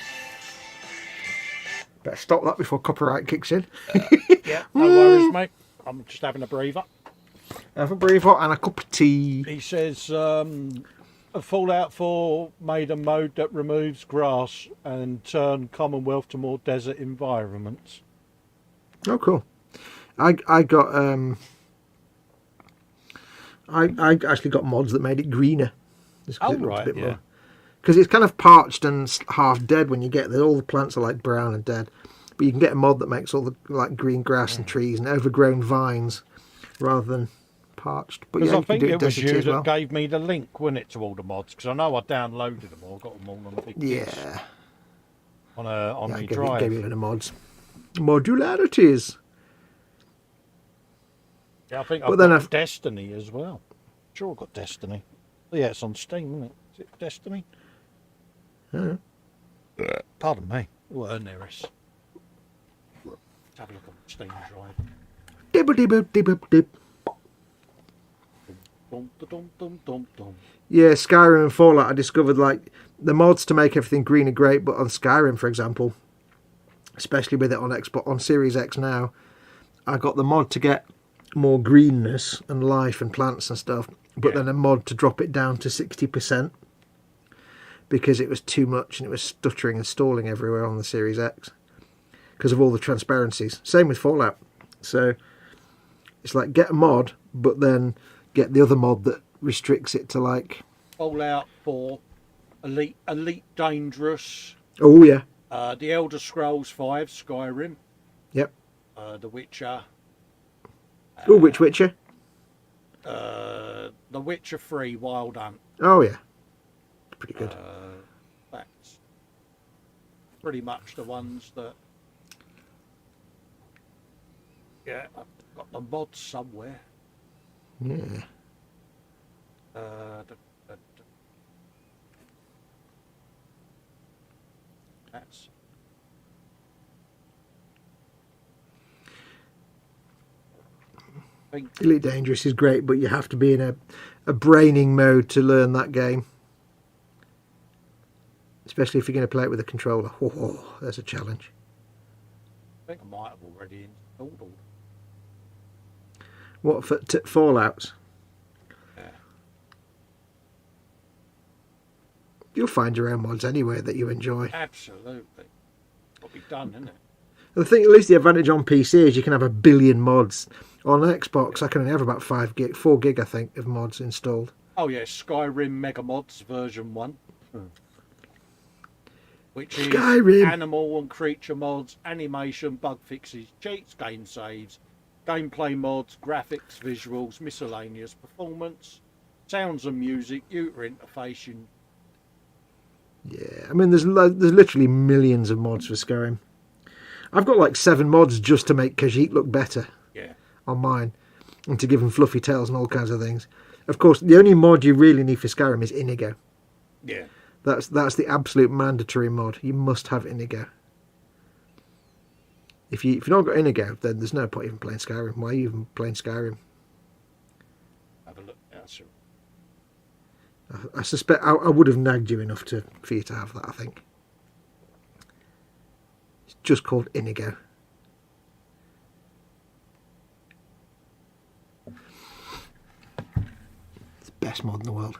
Better stop that before copyright kicks in. Yeah, no worries, mate. I'm just having a breather. Have a breather and a cup of tea. He says, a Fallout 4 made a mode that removes grass and turn Commonwealth to more desert environments. Oh, cool. I got I actually got mods that made it greener. Right, yeah. Because it's kind of parched and half dead when you get there. All the plants are like brown and dead. But you can get a mod that makes all the green grass and trees and overgrown vines rather than parched. But Because yeah, I think it was you as well. that gave me the link, wasn't it, to all the mods? Because I know I downloaded them all, got them all on the big disc on my drive. Gave you a lot of mods. Modularities. Yeah, I think I've got Destiny as well. Sure, I've got Destiny. Oh, yeah, it's on Steam, isn't it? Is it Destiny? Pardon me. What an errors. Let's have a look on Steam drive. Dib. Yeah, Skyrim and Fallout, I discovered the mods to make everything green are great, but on Skyrim, for example, especially with it on Xbox, on Series X now, I got the mod to get more greenness and life and plants and stuff, but then a mod to drop it down to 60% because it was too much and it was stuttering and stalling everywhere on the Series X because of all the transparencies. Same with Fallout. So it's like get a mod, but then get the other mod that restricts it to Fallout 4, Elite Dangerous. Oh yeah. The Elder Scrolls 5, Skyrim. Yep. The Witcher. Which Witcher? The Witcher 3, Wild Hunt. Oh yeah. Pretty good. That's pretty much the ones that. Yeah, I've got the mods somewhere. Yeah. That's. Elite Dangerous is great, but you have to be in a braining mode to learn that game. Especially if you're going to play it with a controller. Oh, there's a challenge. I think I might have already installed all. What, for Fallouts? Yeah. You'll find your own mods anyway that you enjoy. Absolutely. Got to be done, isn't it? I think at least the advantage on PC is you can have 1 billion mods. On Xbox, I can only have about 4 gig, I think, of mods installed. Oh yeah, Skyrim Mega Mods version 1. Which is Skyrim. animal and creature mods, animation, bug fixes, cheats, game saves, gameplay mods, graphics, visuals, miscellaneous performance, sounds and music, user interface. Yeah, I mean, there's literally millions of mods for Skyrim. I've got like 7 mods just to make Khajiit look better. Yeah. On mine, and to give him fluffy tails and all kinds of things. Of course, the only mod you really need for Skyrim is Inigo. Yeah. That's the absolute mandatory mod. You must have Inigo. If you've not got Inigo, then there's no point even playing Skyrim. Why are you even playing Skyrim? Have a look now, sir. I suspect I would have nagged you enough for you to have that, I think. It's just called Inigo. It's the best mod in the world.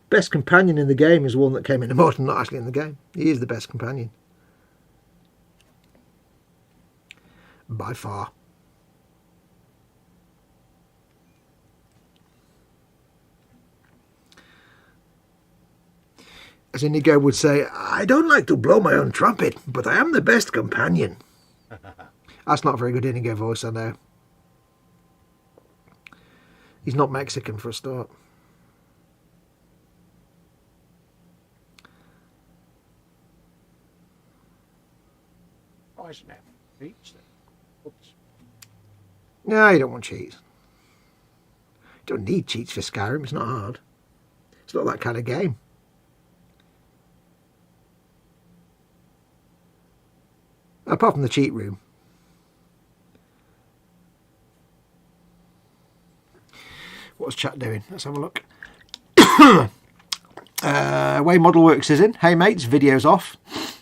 Best companion in the game is one that came in the mod and not actually in the game. He is the best companion. By far. As Inigo would say, I don't like to blow my own trumpet, but I am the best companion. That's not a very good Inigo voice, I know. He's not Mexican for a start. Oh, isn't that cheats then? Oops. No, you don't want cheats. You don't need cheats for Skyrim, it's not hard. It's not that kind of game. Apart from the cheat room. What's chat doing? Let's have a look. Way Model Works is in. Hey mates, video's off.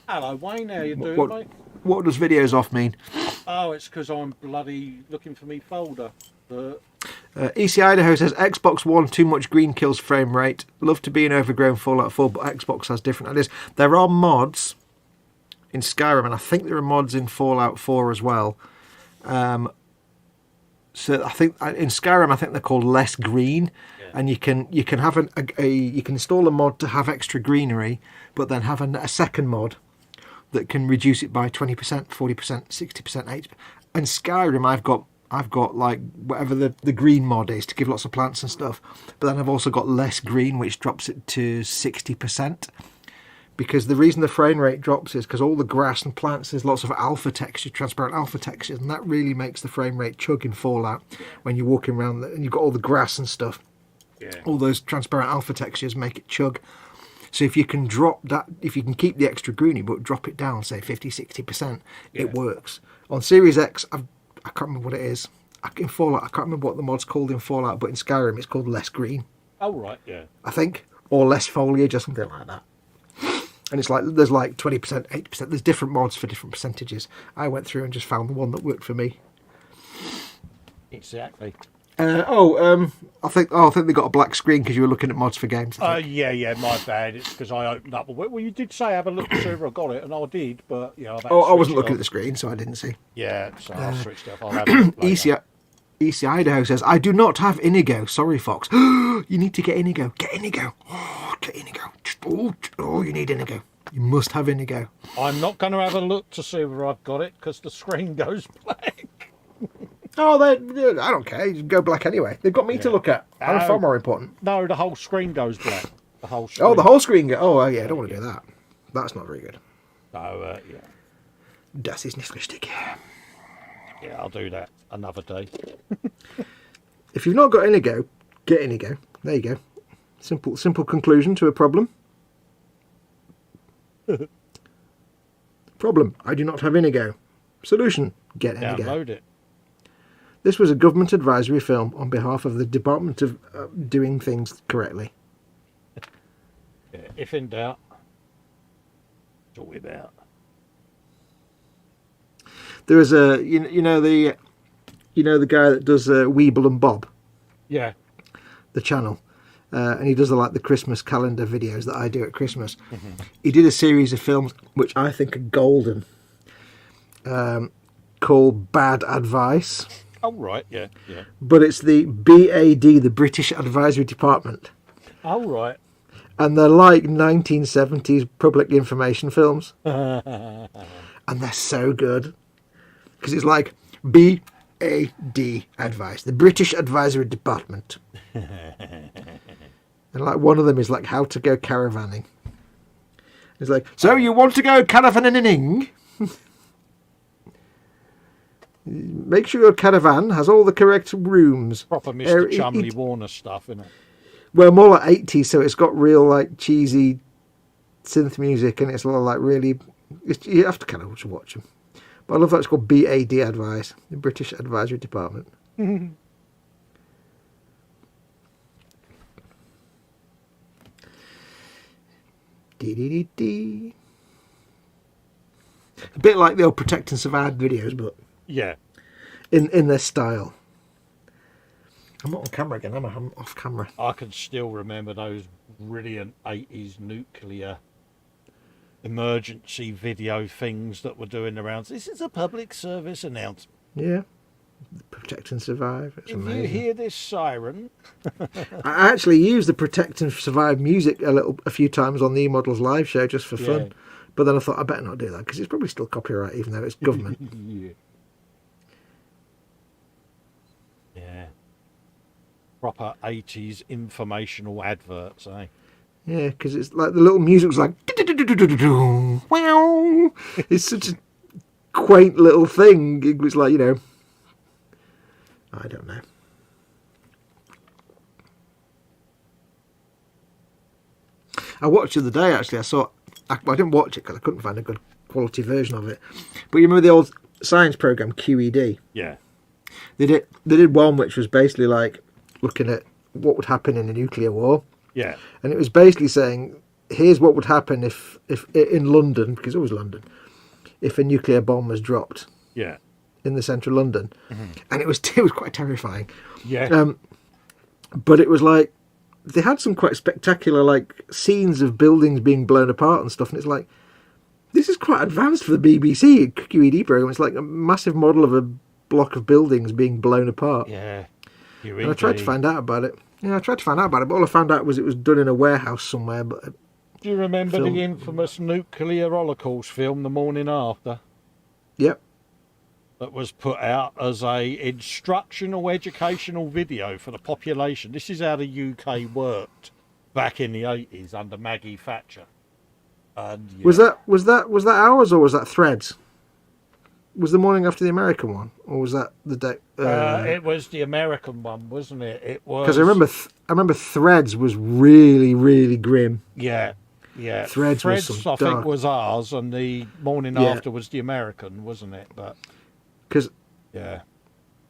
Hello, Wayne. How you doing, mate? What does videos off mean? Oh, it's because I'm bloody looking for me folder. But EC Idaho says Xbox One too much green kills frame rate. Love to be an overgrown Fallout 4, but Xbox has different ideas. There are mods in Skyrim, and I think there are mods in Fallout 4 as well. So I think in Skyrim, I think they're called less green, and you can have you can install a mod to have extra greenery, but then have a second mod that can reduce it by 20%, 40%, 60%, 80%. In Skyrim, I've got like whatever the green mod is to give lots of plants and stuff, but then I've also got less green, which drops it to 60%. Because the reason the frame rate drops is because all the grass and plants, there's lots of alpha texture, transparent alpha textures, and that really makes the frame rate chug in Fallout when you're walking around and you've got all the grass and stuff. Yeah. All those transparent alpha textures make it chug. So if you can drop that, if you can keep the extra greeny but drop it down, say 50, 60%, it works. On Series X, I can't remember what it is. In Fallout, I can't remember what the mod's called in Fallout, but in Skyrim it's called less green. Oh, right, yeah. I think. Or less foliage or something like that. And it's like, there's like 20%, 80%. There's different mods for different percentages. I went through and just found the one that worked for me. Exactly. I think they got a black screen because you were looking at mods for games. Yeah, my bad. It's because I opened up. Well, you did say have a look to see if I got it, and I did, but I wasn't looking at the screen, so I didn't see. Yeah, so I switched it off. I'll have it later. EC Idaho says, I do not have Inigo. Sorry, Fox. You need to get Inigo. Get Inigo. Oh, get Inigo. Oh, you need Inigo. You must have Inigo. I'm not going to have a look to see whether I've got it because the screen goes black. Oh, I don't care. You go black anyway. They've got me to look at. I'm far more important. No, the whole screen goes black. The whole screen. Oh, the whole screen goes... Oh, yeah, I don't want to do that. That's not very good. So, yeah. Das ist nicht richtig. Yeah, I'll do that another day. If you've not got Inigo, get Inigo. There you go. Simple conclusion to a problem. Problem, I do not have Inigo. Solution, get Inigo. Download it. This was a government advisory film on behalf of the Department of Doing Things Correctly. Yeah, if in doubt, it's all about. There is a you know the guy that does Weeble and Bob. Yeah. The channel. And he does the Christmas calendar videos that I do at Christmas. Mm-hmm. He did a series of films which I think are golden, called Bad Advice. Oh, right, yeah. But it's the BAD, the British Advisory Department. Oh, right. And they're like 1970s public information films. And they're so good. Because it's like, advice, the British Advisory Department. And like one of them is like how to go caravanning. It's like, so you want to go caravanning? Make sure your caravan has all the correct rooms. Proper Mr. Chumley Warner stuff, isn't it? Well, more like 80s, so it's got real like cheesy synth music, and it's a lot of like really. You have to kind of watch them. But I love that it's called BAD Advice, the British Advisory Department. Dee. A bit like the old Protect and Survive videos, but Yeah. in their style. I'm not on camera again, am I? I'm off camera. I can still remember those brilliant 80s nuclear emergency video things that were doing the rounds. This is a public service announcement. Yeah. Protect and Survive. It's If amazing. you hear this siren, I actually used the Protect and Survive music a few times on the E-Models live show just for fun. Yeah. But then I thought I better not do that because it's probably still copyright even though it's government. Yeah. Proper 80s informational adverts, eh? Yeah, because it's like the little music was like wow. It's such a quaint little thing. It was like, I don't know. I watched it the other day actually. I didn't watch it because I couldn't find a good quality version of it. But you remember the old science program QED? Yeah. They did one which was basically like looking at what would happen in a nuclear war. Yeah. And it was basically saying, here's what would happen if in London, because it was London, if a nuclear bomb was dropped Yeah. in the centre of London. And it was quite terrifying. Yeah. But it was like, they had some quite spectacular like scenes of buildings being blown apart and stuff. And it's like, this is quite advanced for the BBC QED program. It's like a massive model of a block of buildings being blown apart. Yeah. And I tried to find out about it. Yeah, I tried to find out about it, but all I found out was it was done in a warehouse somewhere. But Do you remember film. the infamous nuclear holocaust film, The Morning After, yep, that was put out as a instructional educational video for the population? This is how the UK worked back in the 80s under Maggie Thatcher. And yeah, was that ours or was that Threads? Was the morning after the American one, or was that the day? it was the American one, wasn't it? It was Because I remember Threads was really, really grim. Yeah, yeah. Threads was some I think dark- was ours, and the morning Yeah. after was the American, wasn't it? But Because yeah,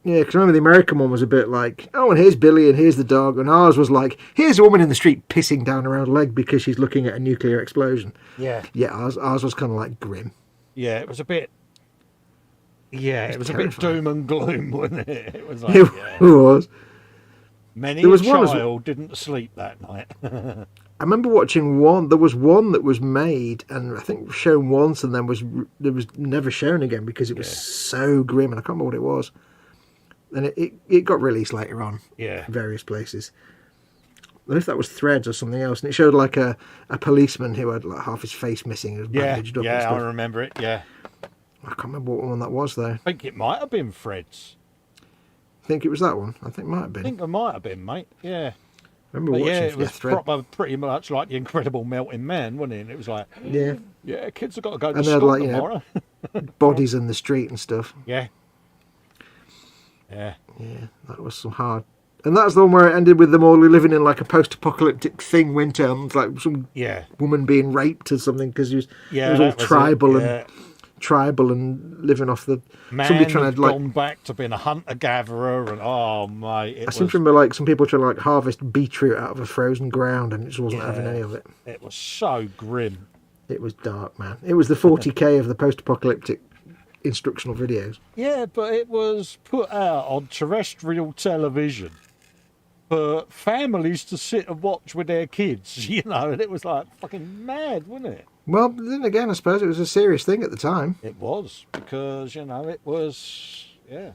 because I remember the American one was a bit like, oh, and here's Billy and here's the dog, and ours was like, here's a woman in the street pissing down her own leg because she's looking at a nuclear explosion. yeah, Yeah, ours was kind of like grim. yeah. It was a bit. Yeah, it was a bit terrifying. doom and gloom, wasn't it? It was like, It yeah. was. Many There was a one as child didn't sleep that night. I remember watching one. There was one that was made and I think shown once, and then was never shown again because it was so grim, and I can't remember what it was. And it got released later on, Yeah. in various places. I don't know if that was Threads or something else, and it showed like a policeman who had like half his face missing, and was Yeah, bandaged up and yeah, I stuff. remember it. Yeah, I can't remember what one that was though. I think it might have been Fred's. I think it was that one. I think it might have been. I think it might have been, mate. Yeah. I remember But watching yeah, it was Thread. proper, pretty much like the Incredible Melting Man, wasn't it? And it was like, Yeah, yeah, kids have got to go to And they had, school like, tomorrow. bodies in the street and stuff. Yeah. Yeah. Yeah, that was some hard. And that's the one where it ended with them all living in like a post-apocalyptic thing, winter, and like some Yeah. woman being raped or something because it was Yeah. all that was tribal it. Yeah. and living off the. Man somebody trying had to like. gone back to being a hunter-gatherer, and oh, mate, I seem to remember like some people trying to like harvest beetroot out of a frozen ground, and it just wasn't having Yeah. any of it. it was so grim. It was dark, man. It was the 40k of the post-apocalyptic instructional videos. Yeah, but it was put out on terrestrial television for families to sit and watch with their kids, you know, and it was like fucking mad, wasn't it? Well, then again, I suppose it was a serious thing at the time. It was, because, you know, it was, yeah,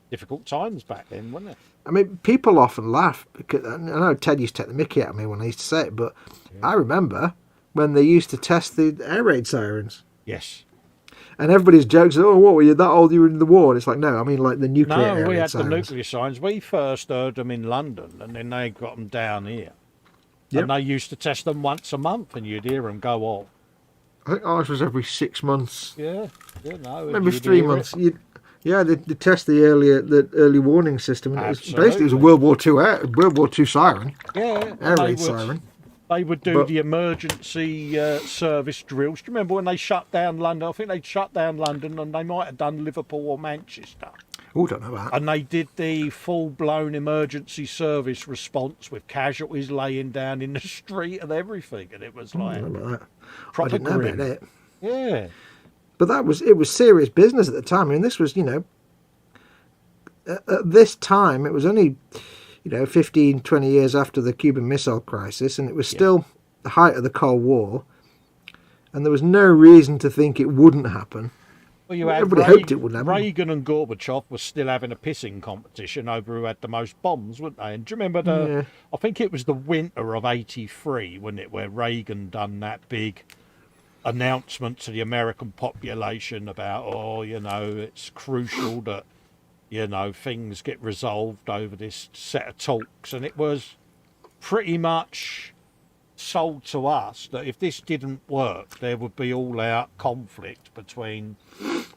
difficult times back then, wasn't it? I mean, people often laugh because I know Ted used to take the mickey out of me when I used to say it, but I remember when they used to test the air raid sirens. Yes. And everybody's jokes, oh, what were you that old? You were in the war? And it's like, no, I mean like the nuclear. No, we area had the sirens. nuclear sirens. We first heard them in London, and then they got them down here. Yep. And they used to test them once a month, and you'd hear them go off. I think ours was every 6 months. Yeah, no. Maybe 3 months. Yeah, they test the early warning system. And it was basically a World War II siren. Yeah, air raid siren. They would do the emergency service drills. Do you remember when they shut down London? I think they shut down London, and they might have done Liverpool or Manchester. Oh, don't know that. And they did the full-blown emergency service response with casualties laying down in the street and everything, and it was like I don't know about that. proper I didn't know grim. about it. Yeah. But it was serious business at the time. I mean, this was, at this time, it was only, 15, 20 years after the Cuban Missile Crisis, and it was still the height of the Cold War, and there was no reason to think it wouldn't happen. Well, you had Everybody hoped it wouldn't happen. Reagan and Gorbachev were still having a pissing competition over who had the most bombs, weren't they? And do you remember I think it was the winter of '83, wasn't it, where Reagan done that big announcement to the American population about, it's crucial that, things get resolved over this set of talks. And it was pretty much sold to us that if this didn't work, there would be all-out conflict between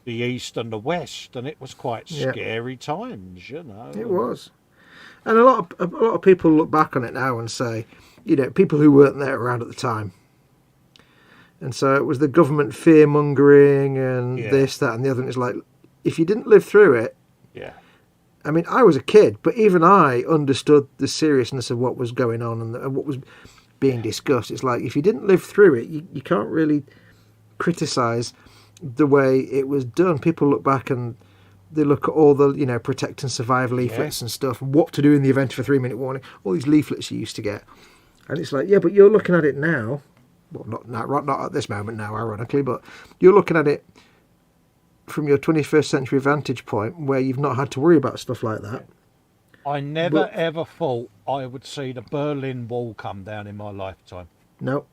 the East and the West, and it was quite scary times, It was. And a lot of people look back on it now and say, people who weren't there around at the time. And so it was the government fear-mongering and this, that, and the other. And it's like, if you didn't live through it... Yeah. I mean, I was a kid, but even I understood the seriousness of what was going on and what was being discussed. It's like, if you didn't live through it, you can't really criticise the way it was done. People look back and they look at all the, protect and survive leaflets and stuff, and what to do in the event of a 3-minute warning, all these leaflets you used to get. And it's like, yeah, but you're looking at it now. Well, not at this moment now, ironically, but you're looking at it from your 21st century vantage point where you've not had to worry about stuff like that. I never ever thought I would see the Berlin Wall come down in my lifetime. No.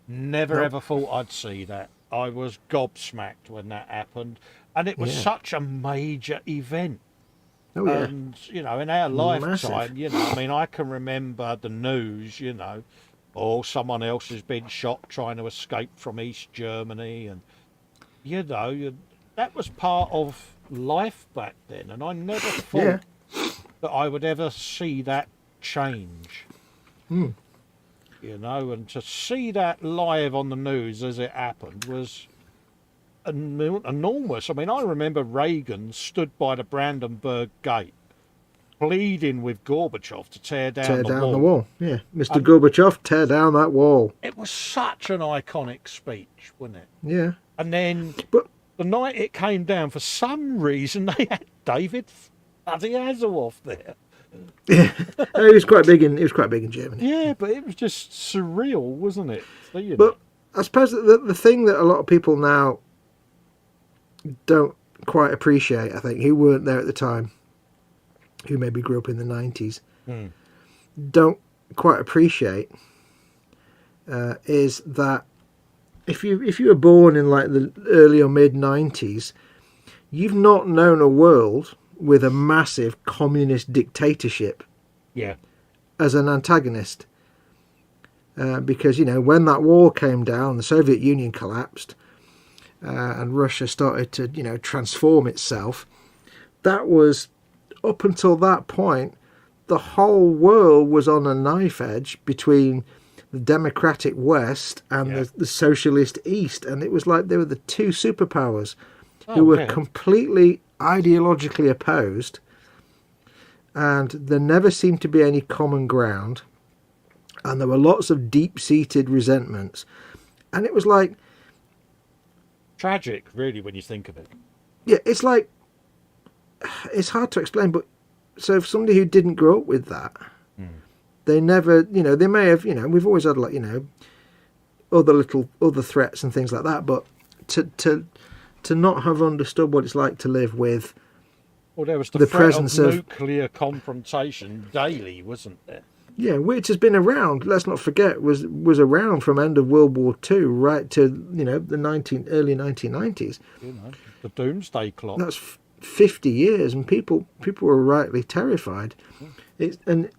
Never ever thought I'd see that. I was gobsmacked when that happened, and it was such a major event. Oh, yeah. And, in our lifetime, Massive. I can remember the news, or someone else has been shot trying to escape from East Germany, and, that was part of life back then, and I never thought that I would ever see that change. And to see that live on the news as it happened was enormous. I mean, I remember Reagan stood by the Brandenburg Gate pleading with Gorbachev to tear down the wall. Yeah, Mr. Gorbachev, tear down that wall. It was such an iconic speech, wasn't it? Yeah. And then the night it came down, for some reason, they had David Hasselhoff there. Yeah, he was quite big in Germany. Yeah, but it was just surreal, wasn't it? But I suppose the thing that a lot of people now don't quite appreciate, I think, who weren't there at the time, who maybe grew up in the 90s, don't quite appreciate is that if you were born in like the early or mid 90s, you've not known a world with a massive communist dictatorship as an antagonist. Because, when that wall came down, the Soviet Union collapsed, and Russia started to, transform itself, that was, up until that point, the whole world was on a knife edge between the democratic West and the socialist East. And it was like they were the two superpowers who were completely ideologically opposed, and there never seemed to be any common ground, and there were lots of deep-seated resentments, and it was like tragic, really, when you think of it. Yeah, it's like, it's hard to explain, but so if somebody who didn't grow up with that, they never, they may have, we've always had like, other threats and things like that, but to not have understood what it's like to live with. Well, there was the threat presence of nuclear confrontation daily, wasn't there? Yeah, which has been around. Let's not forget, was around from end of World War Two right to the early 1990s. The doomsday clock. That's 50 years, and people were rightly terrified. And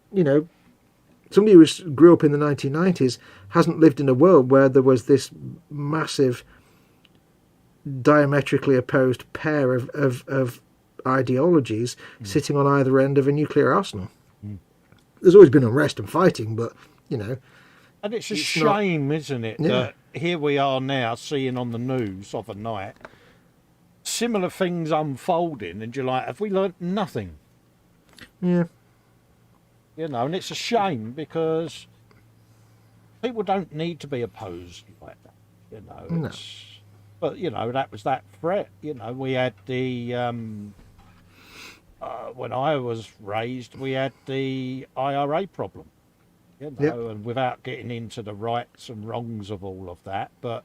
somebody who grew up in the 1990s hasn't lived in a world where there was this massive, diametrically opposed pair of ideologies sitting on either end of a nuclear arsenal. There's always been unrest and fighting, but and it's a shame, isn't it, that here we are now seeing on the news of a night similar things unfolding, and you're like, have we learnt nothing? Yeah. And it's a shame because people don't need to be opposed like that. No. But that was that threat. We had the when I was raised, we had the IRA problem. And without getting into the rights and wrongs of all of that, but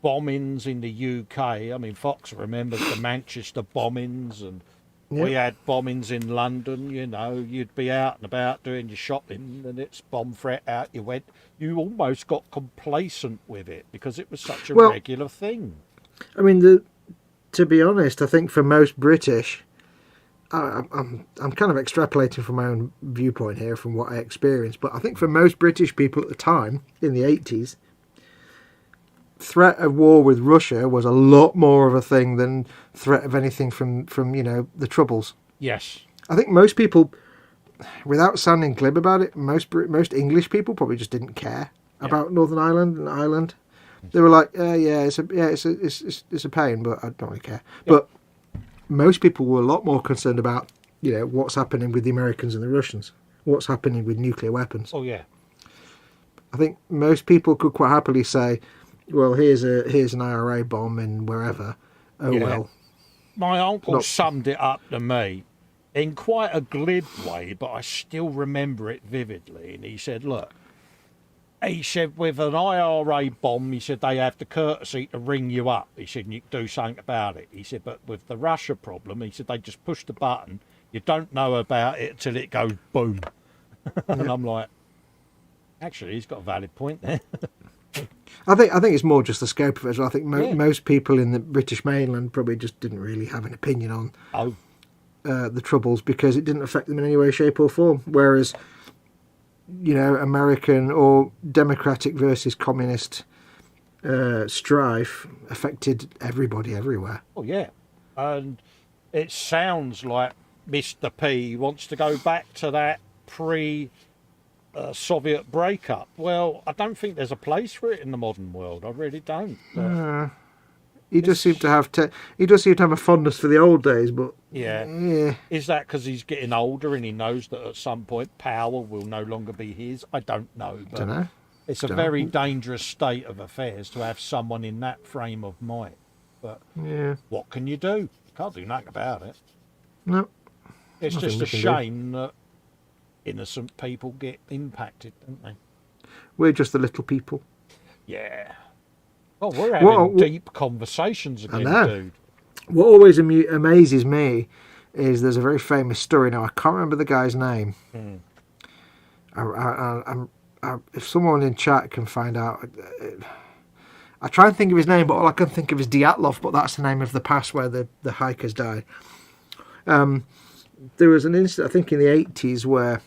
bombings in the UK. I mean, Fox remembers the Manchester bombings, and we had bombings in London. You'd be out and about doing your shopping, and it's bomb threat out. You almost got complacent with it because it was such a regular thing. I mean, to be honest, I think for most British, I'm kind of extrapolating from my own viewpoint here, from what I experienced, but I think for most British people at the time, in the 80s, threat of war with Russia was a lot more of a thing than threat of anything from the Troubles. Yes. I think most people, without sounding glib about it, most English people probably just didn't care about Northern Ireland and Ireland. They were like, it's a pain, but I don't really care. Yeah. But most people were a lot more concerned about what's happening with the Americans and the Russians, what's happening with nuclear weapons. Oh yeah. I think most people could quite happily say, well, here's an IRA bomb in wherever. Oh well. My uncle summed it up to me in quite a glib way, but I still remember it vividly. And he said, look, with an IRA bomb, he said, they have the courtesy to ring you up. He said, and you can do something about it. He said, but with the Russia problem, he said, they just push the button. You don't know about it until it goes boom. And I'm like, actually, he's got a valid point there. I think it's more just the scope of it as well. I think most people in the British mainland probably just didn't really have an opinion on the Troubles because it didn't affect them in any way, shape or form. Whereas, American or democratic versus communist strife affected everybody everywhere. Oh, yeah. And it sounds like Mr. P wants to go back to that Soviet breakup. Well, I don't think there's a place for it in the modern world. I really don't. He does seem to have a fondness for the old days, but yeah. Is that because he's getting older and he knows that at some point power will no longer be his? I don't know. But don't know. It's a very dangerous state of affairs to have someone in that frame of mind. But what can you do? You can't do nothing about it. No. It's just a shame that innocent people get impacted, don't they? We're just the little people. Yeah. Oh, we're having deep conversations again, dude. What always amazes me is there's a very famous story. Now, I can't remember the guy's name. If someone in chat can find out... I try and think of his name, but all I can think of is Dyatlov, but that's the name of the pass where the hikers died. There was an incident, I think, in the 80s where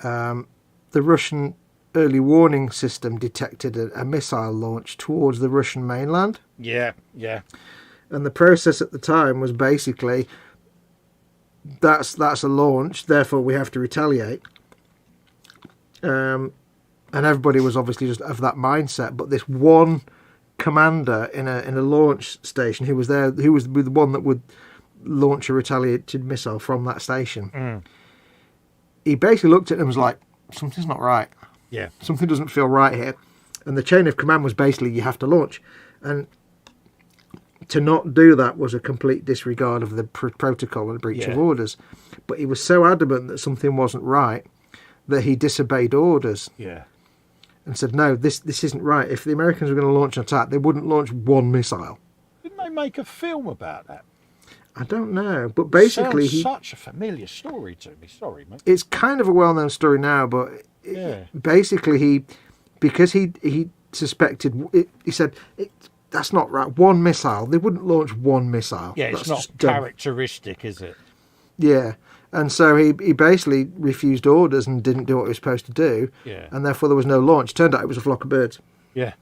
the Russian early warning system detected a missile launch towards the Russian mainland. Yeah. And the process at the time was basically, that's a launch, therefore we have to retaliate. And everybody was obviously just of that mindset, but this one commander in a launch station who was there, who was the one that would launch a retaliated missile from that station. He basically looked at them and was like, something's not right. Yeah. Something doesn't feel right here. And the chain of command was basically, you have to launch. And to not do that was a complete disregard of the protocol and a breach of orders. But he was so adamant that something wasn't right that he disobeyed orders. Yeah. And said, no, this isn't right. If the Americans were going to launch an attack, they wouldn't launch one missile. Didn't they make a film about that? I don't know, but basically Sounds such a familiar story to me. Sorry, mate. it's kind of a well-known story now, but Yeah. basically because he suspected, he said, that's not right. One missile, they wouldn't launch one missile. Yeah, it's That's not just dumb. characteristic, is it? Yeah, and so he basically refused orders and didn't do what he was supposed to do, Yeah. and therefore there was no launch. Turned out it was a flock of birds. Yeah.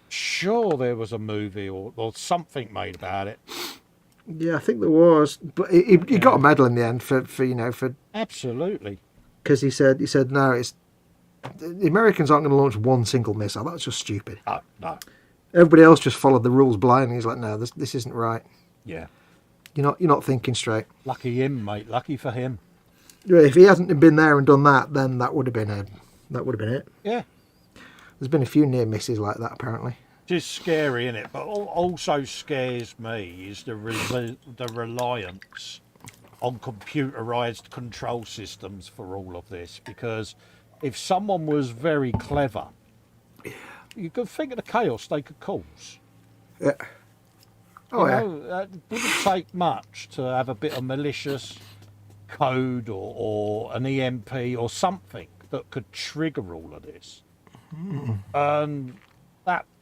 Sure, there was a movie or something made about it. Yeah, I think there was, but he got a medal in the end for Absolutely. because he said no, it's the Americans aren't going to launch one single missile. That's just stupid. Oh, no. Everybody else just followed the rules blindly. He's like, no, this isn't right. Yeah. You're not thinking straight. Lucky him, mate. Lucky for him. Yeah, if he hasn't been there and done that, then that would have been it. Yeah. There's been a few near misses like that apparently. Just scary, isn't it? But also scares me is the reliance on computerized control systems for all of this. Because if someone was very clever, you could think of the chaos they could cause. Yeah. Oh yeah. It wouldn't take much to have a bit of malicious code or an EMP or something that could trigger all of this. And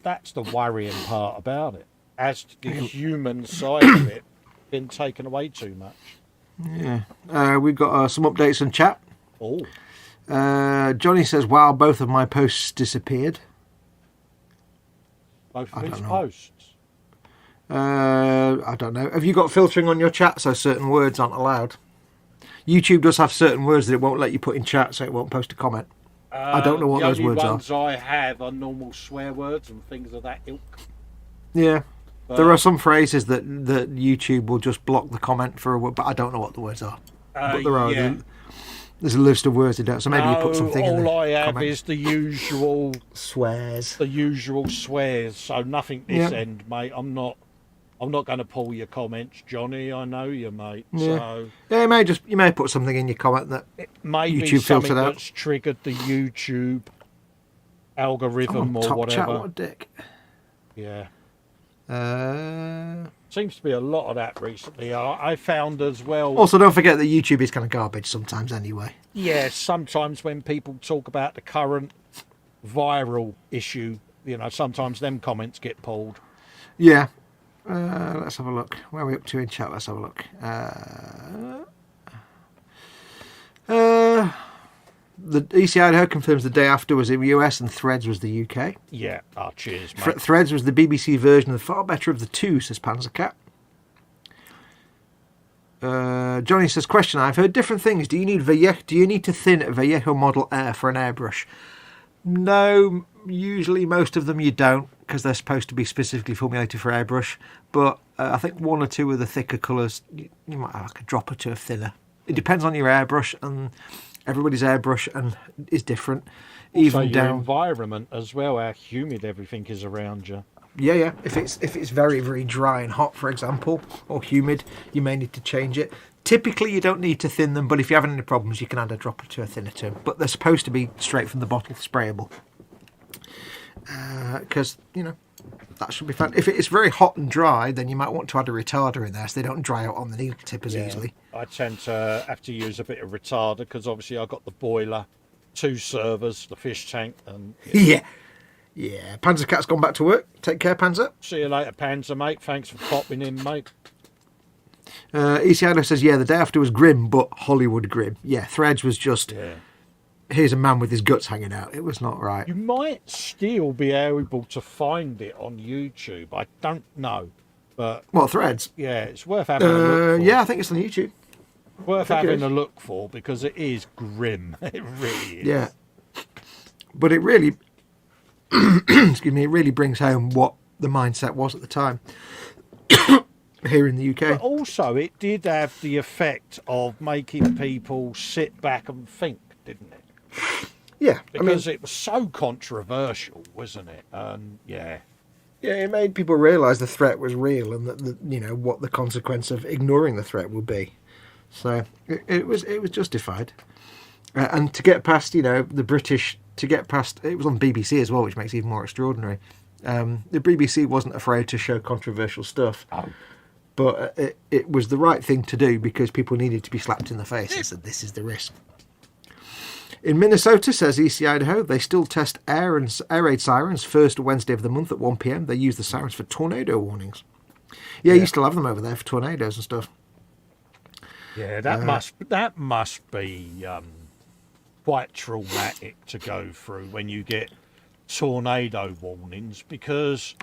that's the worrying part about it. As to the human side of it, been taken away too much. Yeah. We've got some updates on chat. Oh, Johnny says, wow, both of my posts disappeared. both of I these don't know. posts. I don't know. Have you got filtering on your chat so certain words aren't allowed? YouTube does have certain words that it won't let you put in chat, so it won't post a comment. I don't know what those words The are. only ones I have are normal swear words and things of that ilk. Yeah. But, There are some phrases that YouTube will just block the comment for a word, but I don't know what the words are. But there are. Yeah. There's a list of words they don't. So maybe you put something in the all I have comment. is the usual Swears. swears. So nothing this Yeah. end, mate. I'm not going to pull your comments, Johnny. I know you, mate. Yeah. So Yeah, you may put something in your comment that maybe YouTube something filtered out. that's triggered the YouTube algorithm or top whatever. chat, what a dick. Yeah. Uh, Seems to be a lot of that recently. I found as well. also, don't forget that YouTube is kind of garbage sometimes anyway. Yeah, sometimes when people talk about the current viral issue, sometimes them comments get pulled. Yeah. Let's have a look. Where are we up to in chat? Let's have a look. The EC Idaho confirms the day after was in the US and Threads was the UK. Yeah. Cheers, mate. Threads was the BBC version of the far better of the two, says Panzercat. Johnny says, question, I've heard different things. Do you need to thin a Vallejo Model Air for an airbrush? No, usually most of them you don't, because they're supposed to be specifically formulated for airbrush. But I think one or two of the thicker colours, you might have like a drop or two of thinner. It depends on your airbrush, and everybody's airbrush is different. Also, Even your down, environment as well, how humid everything is around you. yeah. If it's very, very dry and hot, for example, or humid, you may need to change it. Typically, you don't need to thin them, but if you're having any problems, you can add a drop or two of thinner to them. But they're supposed to be straight from the bottle, sprayable. Because, that should be fine. If it's very hot and dry, then you might want to add a retarder in there so they don't dry out on the needle tip as easily. I tend to have to use a bit of retarder because obviously I've got the boiler, 2 servers, the fish tank, and Yeah. Panzercat's gone back to work. Take care, Panzer. see you later, Panzer, mate. Thanks for popping in, mate. EC says, yeah, the day after was grim, but Hollywood grim. Yeah, Threads was just, here's a man with his guts hanging out. It was not right. You might still be able to find it on YouTube. I don't know, but What, Threads? yeah, it's worth having a look for. Yeah, I think it's on YouTube. Worth think it having is. a look for because it is grim. It really is. Yeah. But it really, excuse me, it really brings home what the mindset was at the time here in the UK. But also, it did have the effect of making people sit back and think, didn't it? Yeah, Because it was so controversial, wasn't it? And yeah, it made people realise the threat was real and that what the consequence of ignoring the threat would be. So it was justified. And to get past, the British, it was on BBC as well, which makes it even more extraordinary. The BBC wasn't afraid to show controversial stuff. Oh. But it was the right thing to do because people needed to be slapped in the face and said, this is the risk. In Minnesota, says EC Idaho, they still test air raid sirens first Wednesday of the month at 1 p.m. They use the sirens for tornado warnings. Yeah, you still have them over there for tornadoes and stuff. Yeah, that must be quite traumatic to go through when you get tornado warnings, because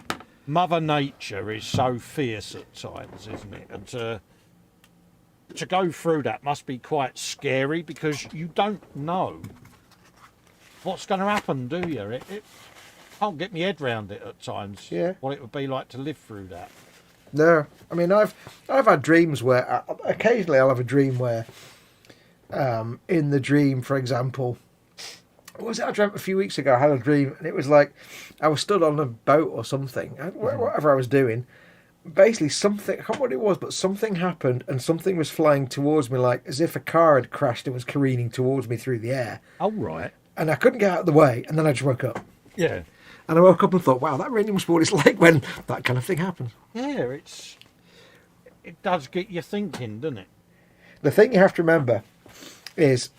Mother Nature is so fierce at times, isn't it? And to go through that must be quite scary, because you don't know what's going to happen, do you? It can't get my head round it at times. Yeah. What it would be like to live through that. No, I mean I've had dreams where occasionally I'll have a dream where, in the dream, for example, what was it I dreamt a few weeks ago? I had a dream and it was like I was stood on a boat or something, whatever I was doing. Basically, something, I can't remember what it was, but something happened and something was flying towards me, like as if a car had crashed and was careening towards me through the air. Oh, right. And I couldn't get out of the way, and then I just woke up. Yeah. And I woke up and thought, wow, that really must be what it's like when that kind of thing happens. Yeah, it does get you thinking, doesn't it? The thing you have to remember is,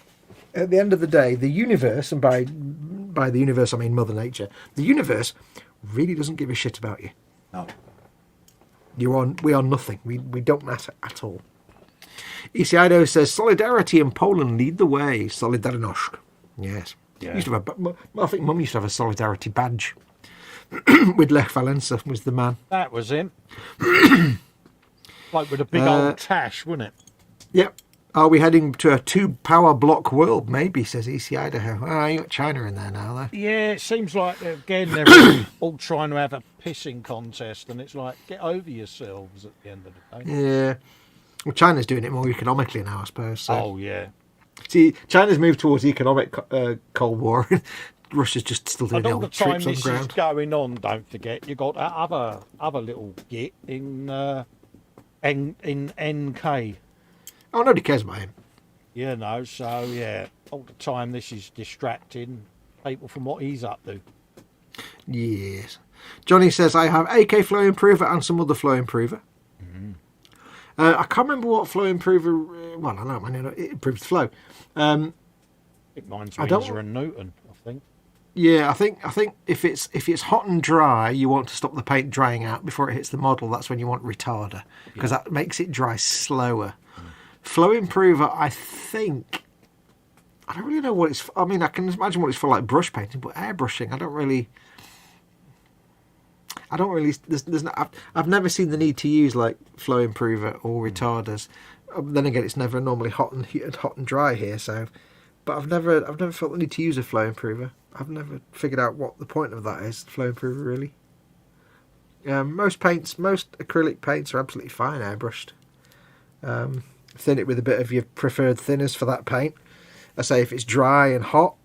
at the end of the day, the universe, and by the universe I mean Mother Nature, the universe really doesn't give a shit about you. No. We are nothing. We don't matter at all. Idaho says, Solidarity in Poland lead the way. Solidarność. Yes. Yeah. Used to have I think Mum used to have a Solidarity badge. With Lech Walesa was the man. That was him. Like with a big old tash, wasn't it? Yep. Are we heading to a 2-power block world? Maybe, says EC Idaho. You got China in there now, though. Yeah, it seems like, again, they're all trying to have a pissing contest, and it's like, get over yourselves at the end of the day. Yeah. Well, China's doing it more economically now, I suppose. So. Oh, yeah. See, China's moved towards economic Cold War. Russia's just still doing And all the time troops on this the ground. is going on, don't forget, you got that other little git in NK. Oh, nobody cares about him. You know, so yeah, all the time this is distracting people from what he's up to. Yes. Johnny says, I have AK Flow Improver and some other Flow Improver. Mm-hmm. I can't remember what Flow Improver... well, I know, man, it improves flow. It mine's Windsor and Newton, I think. Yeah, I think if it's hot and dry, you want to stop the paint drying out before it hits the model. That's when you want retarder, because that makes it dry slower. Flow Improver, I think... I don't really know what it's for. I mean, I can imagine what it's for, like brush painting, but airbrushing, I don't really... I've never seen the need to use, like, Flow Improver or retarders. Then again, it's never normally hot and dry here, so... But I've never felt the need to use a Flow Improver. I've never figured out what the point of that is, Flow Improver, really. Most acrylic paints are absolutely fine airbrushed. Thin it with a bit of your preferred thinners for that paint. I say if it's dry and hot,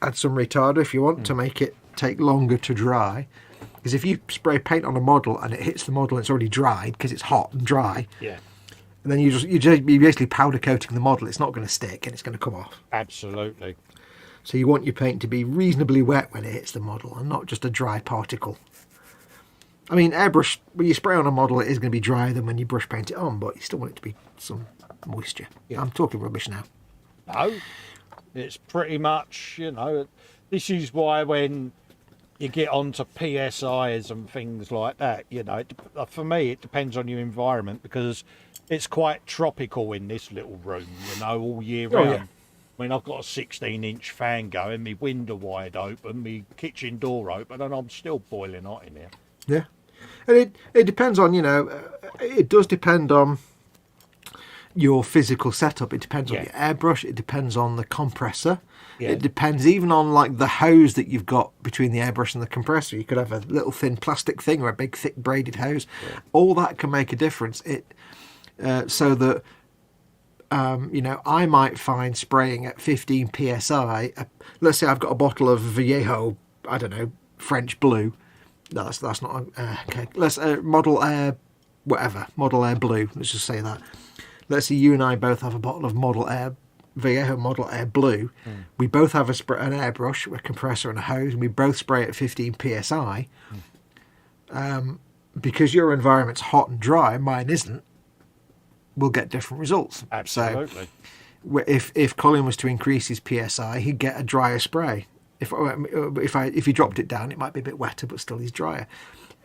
add some retarder if you want to make it take longer to dry. Because if you spray paint on a model and it hits the model and it's already dried because it's hot and dry, yeah, and then you're basically powder coating the model, it's not going to stick and it's going to come off. Absolutely. So you want your paint to be reasonably wet when it hits the model and not just a dry particle. I mean, airbrush, when you spray on a model, it is going to be drier than when you brush paint it on, but you still want it to be some moisture. Yeah. I'm talking rubbish now. No, it's pretty much, this is why when you get onto PSIs and things like that, for me, it depends on your environment, because it's quite tropical in this little room, all year round. Yeah. I mean, I've got a 16-inch fan going, my window wide open, my kitchen door open, and I'm still boiling hot in here. Yeah, and it depends on, it does depend on your physical setup. It depends on your airbrush. It depends on the compressor. Yeah. It depends even on, like, the hose that you've got between the airbrush and the compressor. You could have a little thin plastic thing or a big thick braided hose. Yeah. All that can make a difference. So that, I might find spraying at 15 psi. Let's say I've got a bottle of Vallejo, I don't know, French blue. No, that's not okay. Let's Model Air, whatever, Model Air Blue. Let's just say that. Let's say you and I both have a bottle of Model Air, Vallejo Model Air Blue. We both have an airbrush, a compressor, and a hose, and we both spray at 15 psi. because your environment's hot and dry, mine isn't, we'll get different results. Absolutely. So if Colin was to increase his PSI, he'd get a drier spray. If he dropped it down, it might be a bit wetter, but still he's drier.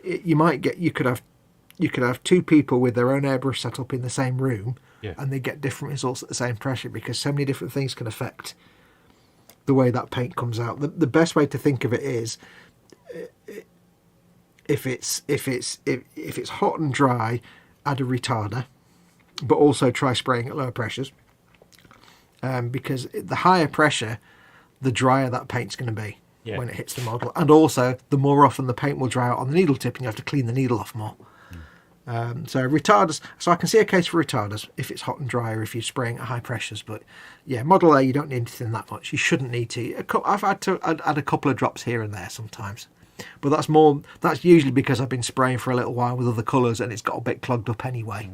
You could have two people with their own airbrush set up in the same room, and they get different results at the same pressure, because so many different things can affect the way that paint comes out. The best way to think of it is, if it's hot and dry, add a retarder, but also try spraying at lower pressures, because the higher pressure, the drier that paint's going to be when it hits the model, and also the more often the paint will dry out on the needle tip, and you have to clean the needle off more. So retarders. So I can see a case for retarders if it's hot and dry, or if you're spraying at high pressures. But yeah, Model A, you don't need anything that much. You shouldn't need to. I've had to add a couple of drops here and there sometimes, but that's usually because I've been spraying for a little while with other colours and it's got a bit clogged up anyway.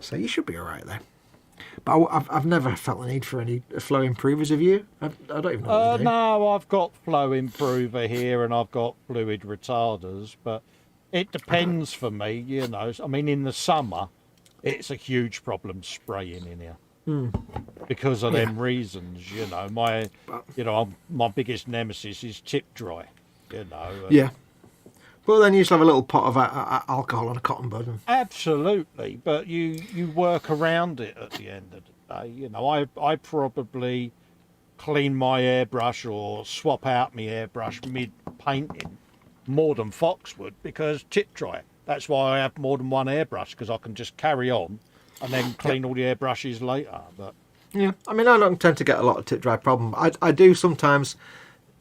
So you should be all right there. But I've never felt the need for any flow improvers. Have you? I don't even know what they do. No, I've got flow improver here and I've got fluid retarders, but it depends for me, you know. I mean, in the summer, it's a huge problem spraying in here because of them reasons, you know. My biggest nemesis is tip dry, you know. Yeah. Well, then you just have a little pot of alcohol on a cotton bud. Absolutely, but you work around it at the end of the day. You know, I probably clean my airbrush or swap out my airbrush mid-painting more than Foxx would, because tip dry. That's why I have more than one airbrush, because I can just carry on and then clean all the airbrushes later. But yeah, I mean, I don't tend to get a lot of tip dry problem. I do sometimes.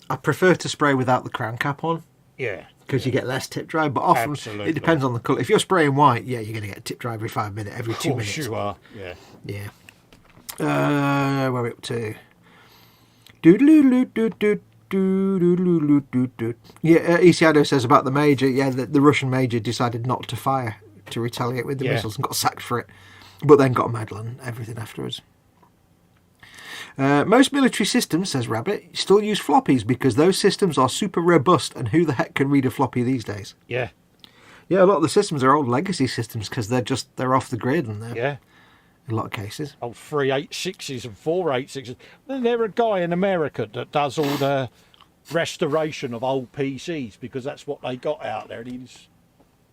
I prefer to spray without the crown cap on. Yeah. Because you get less tip dry, but often it depends on the colour. If you're spraying white, you're going to get tip dry every 5 minutes, every 2 minutes. Of course you are, yeah. Yeah. Where are we up to? Yeah, Eachother says about the Major, the Russian Major decided not to fire to retaliate with the missiles and got sacked for it, but then got a medal and everything afterwards. Most military systems, says Rabbit, still use floppies because those systems are super robust, and who the heck can read a floppy these days? Yeah. Yeah, a lot of the systems are old legacy systems because they're off the grid, and they're in a lot of cases. Old 386s and 486s. Then there's a guy in America that does all the restoration of old PCs because that's what they got out there, and he's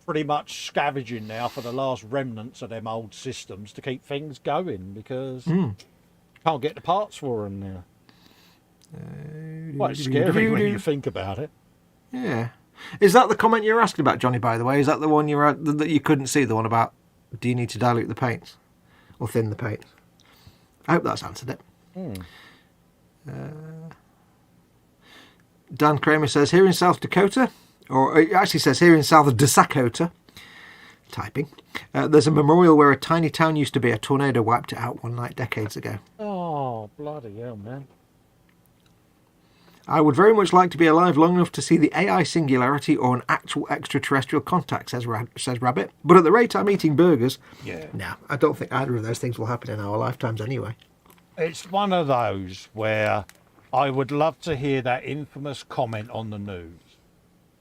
pretty much scavenging now for the last remnants of them old systems to keep things going because can't get the parts for them now. Quite scary when you think about it. Yeah. Is that the comment you're asking about, Johnny, by the way? Is that the one that you couldn't see, the one about do you need to dilute the paints or thin the paints? I hope that's answered it. Dan Kramer says, here in South Dakota, or it actually says here in South Dakota, typing, there's a memorial where a tiny town used to be. A tornado wiped it out one night decades ago. Oh, bloody hell, man. I would very much like to be alive long enough to see the AI singularity or an actual extraterrestrial contact, says Rabbit. But at the rate I'm eating burgers, no, I don't think either of those things will happen in our lifetimes anyway. It's one of those where I would love to hear that infamous comment on the news.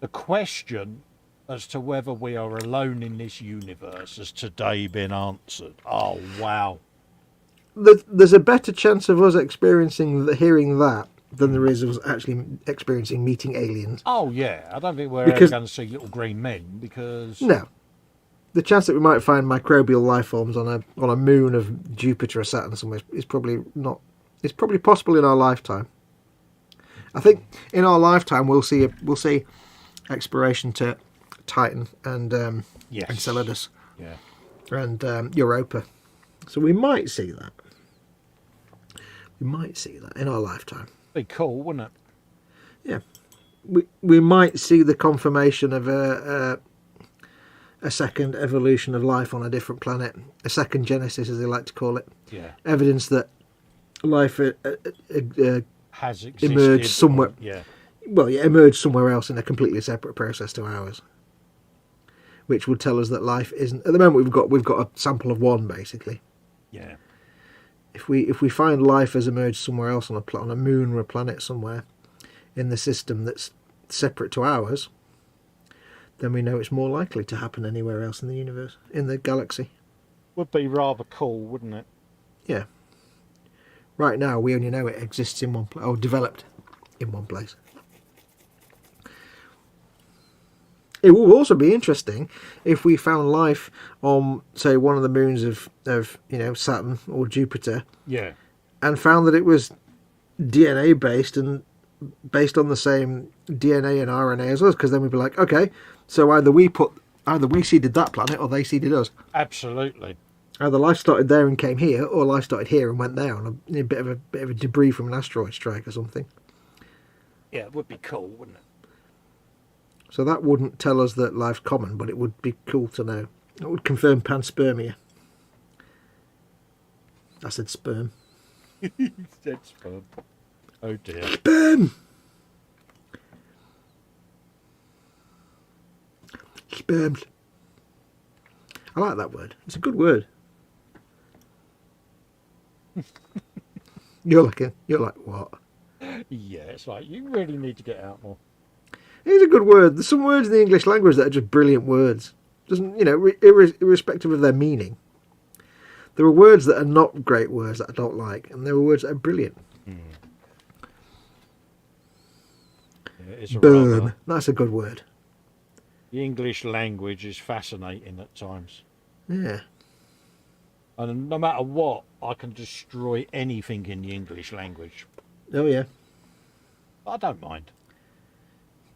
The question as to whether we are alone in this universe has today been answered. Oh, wow. There's a better chance of us hearing that than there is of us actually experiencing meeting aliens. Oh, yeah. I don't think we're ever going to see little green men because... No. The chance that we might find microbial life forms on a moon of Jupiter or Saturn somewhere is probably not... It's probably possible in our lifetime. I think in our lifetime we'll see exploration to Titan and Enceladus and Europa. So we might see that. We might see that in our lifetime. Be cool, wouldn't it? Yeah. We might see the confirmation of a second evolution of life on a different planet, a second genesis, as they like to call it. Yeah. Evidence that life has existed, emerged somewhere. Emerged somewhere else in a completely separate process to ours, which would tell us that life isn't. At the moment, we've got a sample of one, basically. Yeah. If we find life has emerged somewhere else on a moon or a planet somewhere in the system that's separate to ours, then we know it's more likely to happen anywhere else in the universe, in the galaxy. Would be rather cool, wouldn't it? Yeah. Right now, we only know it exists in one place, or developed in one place. It will also be interesting if we found life on, say, one of the moons of Saturn or Jupiter, Yeah. and found that it was DNA based and based on the same DNA and RNA as us, because then we'd be like, okay, so either we seeded that planet or they seeded us. Absolutely. Either life started there and came here, or life started here and went there on a bit of a debris from an asteroid strike or something. Yeah, it would be cool, wouldn't it? So that wouldn't tell us that life's common, but it would be cool to know. It would confirm panspermia. I said sperm. Dead sperm. Oh dear. Sperm! Sperms. I like that word. It's a good word. You're like, what? Yeah, it's like, you really need to get out more. It's a good word. There's some words in the English language that are just brilliant words. Doesn't, irrespective of their meaning. There are words that are not great words that I don't like, and there are words that are brilliant. Yeah, it's a Boom. rather- That's a good word. The English language is fascinating at times. Yeah. And no matter what, I can destroy anything in the English language. Oh, yeah. I don't mind.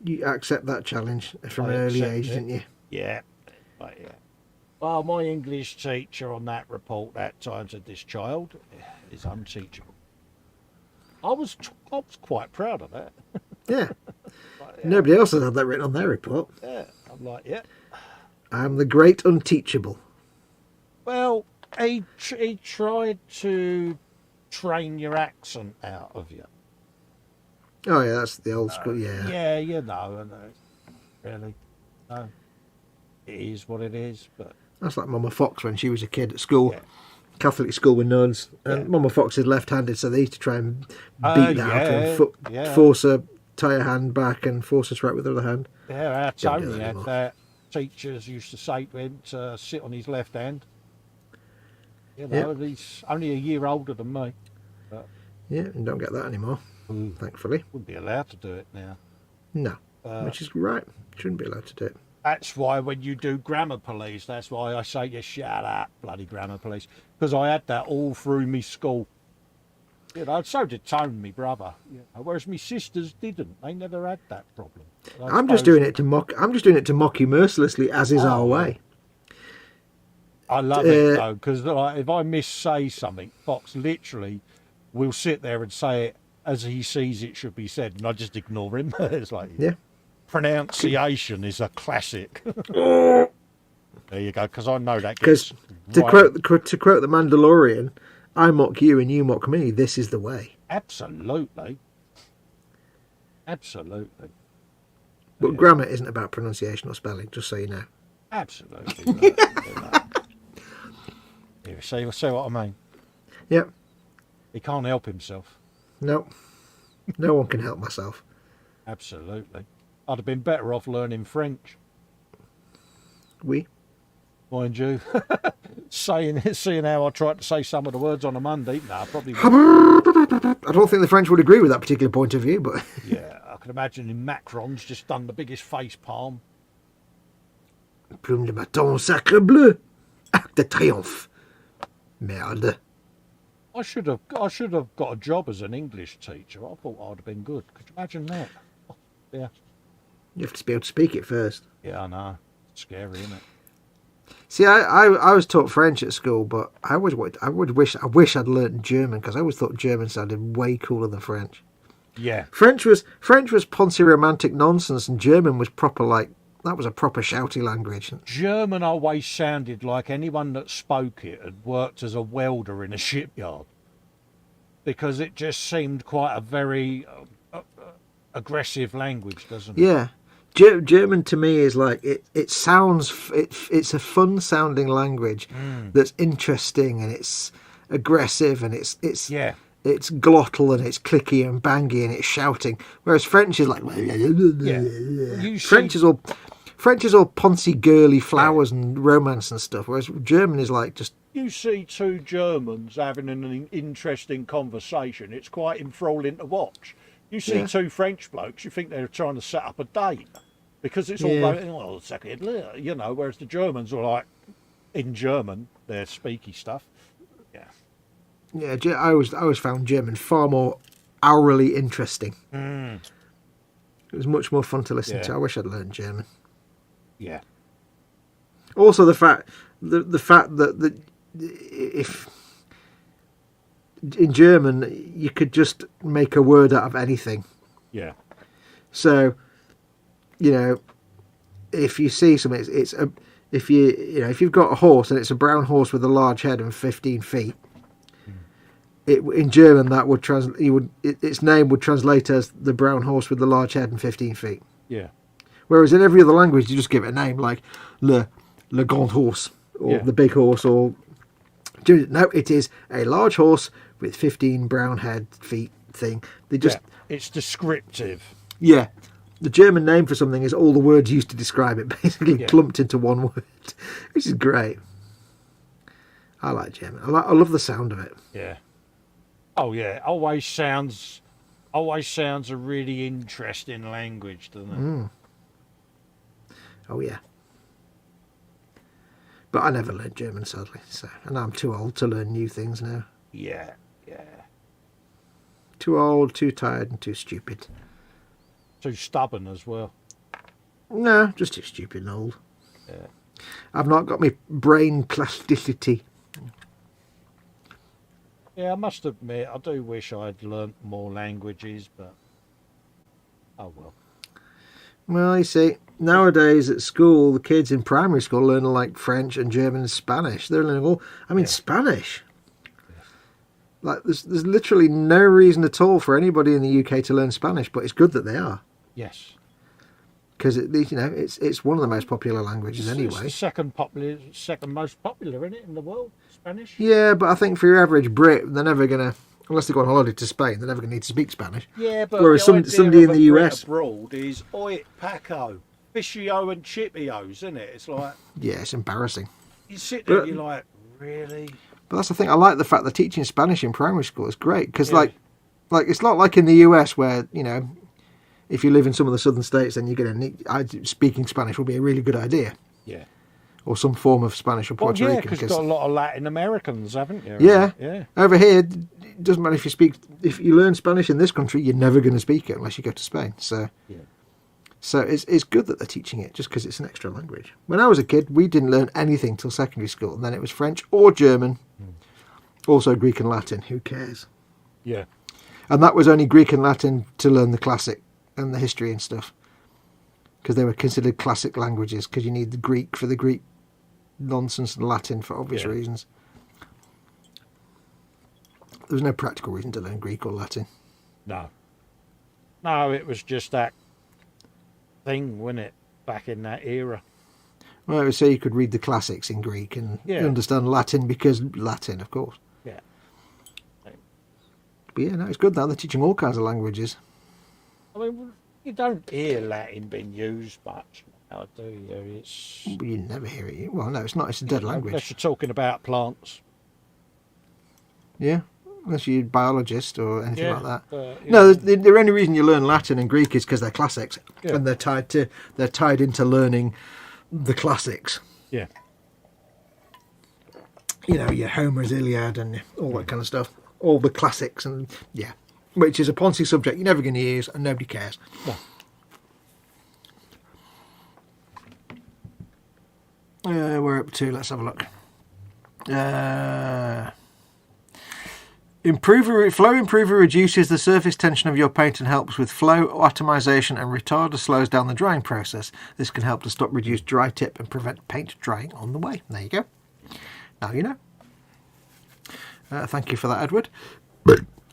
You accept that challenge from I an early accept age, it. didn't you? Yeah. But yeah. Well, my English teacher on that report that time said this child is unteachable. I was quite proud of that. Yeah. But, yeah, Nobody else has had that written on their report. yeah. I'm like, yeah. I'm the great unteachable. Well, he tried to train your accent out of you. Oh, yeah, that's the old school, yeah. Yeah, you know, and really, no, it is what it is. But That's like Mama Fox when she was a kid at school. Yeah. Catholic school with nuns. And Yeah. Mama Fox is left-handed, so they used to try and beat that out of her and yeah. force her, tie her hand back and force her to write with her other hand. yeah, our Don't do Tony that had anymore. that. Teachers used to say to him to sit on his left hand. You know, he's only a year older than me. Yeah, and don't get that anymore, thankfully. Wouldn't be allowed to do it now. No, which is right. Shouldn't be allowed to do it. That's why when you do grammar police, that's why I say you shut up, bloody grammar police. Because I had that all through me school. You know, so did Tone, me brother. You know, whereas me sisters didn't. They never had that problem. I'm just doing it to mock you mercilessly, as is our way. I love it though, because if I missay something, Fox literally will sit there and say it as he sees it should be said, and I just ignore him. It's like, Yeah. pronunciation is a classic. There you go, because I know that Because gets to right. quote the Mandalorian, I mock you and you mock me. This is the way. Absolutely. Absolutely. But grammar isn't about pronunciation or spelling, just so you know. Absolutely. No. You see what I mean? Yep. He can't help himself. No. No one can help myself. Absolutely. I'd have been better off learning French, mind you. Seeing how I tried to say some of the words on a Monday, no, probably wouldn't. I don't think the French would agree with that particular point of view, but Yeah, I can imagine in Macron's just done the biggest face palm. Plume de maton sacre bleu. Arc de triomphe. Merde. I should have got a job as an English teacher. I thought I'd have been good. Could you imagine that? Oh, yeah. You have to be able to speak it first. Yeah, I know. It's scary, isn't it? See, I was taught French at school, but I wish I'd learnt German, because I always thought German sounded way cooler than French. Yeah. French was poncy romantic nonsense, and German was proper, like, that was a proper shouty language. German always sounded like anyone that spoke it had worked as a welder in a shipyard, because it just seemed quite a very aggressive language, doesn't it? Yeah. German to me is like, it sounds, it's a fun sounding language that's interesting, and it's aggressive, and it's Yeah. it's glottal, and it's clicky and bangy, and it's shouting, whereas French is like Yeah. You French see- is all French is all poncy, girly flowers and romance and stuff, whereas German is like just. You see two Germans having an interesting conversation, it's quite enthralling to watch. You see two French blokes, you think they're trying to set up a date because it's all going, well, second, you know, whereas the Germans are like, in German, they're speaky stuff. Yeah. Yeah, I always found German far more hourly interesting. Mm. It was much more fun to listen to. I wish I'd learned German. Yeah. Also, the fact that if in German you could just make a word out of anything. Yeah. So, you know, if you see something, if you've got a horse and it's a brown horse with a large head and 15 feet. In German, that would its name would translate as the brown horse with the large head and 15 feet. Yeah. Whereas in every other language, you just give it a name like le grand horse or the big horse or. No, it is a large horse with 15 brown feet thing. They just. Yeah. It's descriptive. Yeah. The German name for something is all the words used to describe it, basically clumped into one word, which is great. I like German. I love the sound of it. Yeah. Oh yeah, always sounds a really interesting language, doesn't it? Mm. Oh yeah. But I never learned German, sadly. And I'm too old to learn new things now. Yeah, yeah. Too old, too tired, and too stupid. Too stubborn as well. No, just too stupid and old. Yeah. I've not got my brain plasticity. Yeah, I must admit, I do wish I'd learnt more languages, but oh well. Well, you see, nowadays at school, the kids in primary school learn like French and German and Spanish. They're learning all. I mean, Spanish. Yeah. Like, there's literally no reason at all for anybody in the UK to learn Spanish, but it's good that they are. Yes. Because it's one of the most popular languages anyway. It's the second most popular, isn't it, in the world? Spanish. Yeah, but I think for your average Brit, they're never gonna, unless they go on holiday to Spain, they're never gonna need to speak Spanish. Yeah, but whereas somebody in the US abroad is oit Paco, fishio and chippio, isn't it? It's like it's embarrassing. You sit there, and you're like, really? But that's the thing. I like the fact that teaching Spanish in primary school is great because, like it's not like in the US where if you live in some of the southern states, then you're going to need speaking Spanish will be a really good idea. Yeah. Or some form of Spanish or Puerto Rican. Because you've got a lot of Latin Americans, haven't you? Yeah. Yeah. Over here, it doesn't matter if you learn Spanish in this country, you're never going to speak it unless you go to Spain. So, so it's good that they're teaching it just because it's an extra language. When I was a kid, we didn't learn anything till secondary school, and then it was French or German, also Greek and Latin. Who cares? Yeah. And that was only Greek and Latin to learn the classic and the history and stuff, because they were considered classic languages, because you need the Greek for the Greek nonsense and Latin for obvious reasons. There was no practical reason to learn Greek or Latin. No, it was just that thing, wasn't it, back in that era? Well, it was so you could read the classics in Greek and understand Latin, because Latin, of course. Yeah. But yeah, no, it's good now. They're teaching all kinds of languages. I mean, you don't hear Latin being used much now, do you? You never hear it. Well, no, it's not. It's a dead language. Unless you're talking about plants. Yeah, unless you're a biologist or anything like that. No, the only reason you learn Latin and Greek is because they're classics, and they're tied into learning the classics. Yeah. Your Homer's Iliad and all that kind of stuff. All the classics and which is a poncy subject you're never going to use and nobody cares. No. We're up to, let's have a look. Flow Improver reduces the surface tension of your paint and helps with flow atomization, and Retarder slows down the drying process. This can help to stop reduced dry tip and prevent paint drying on the way. There you go. Now you know. Thank you for that, Edward.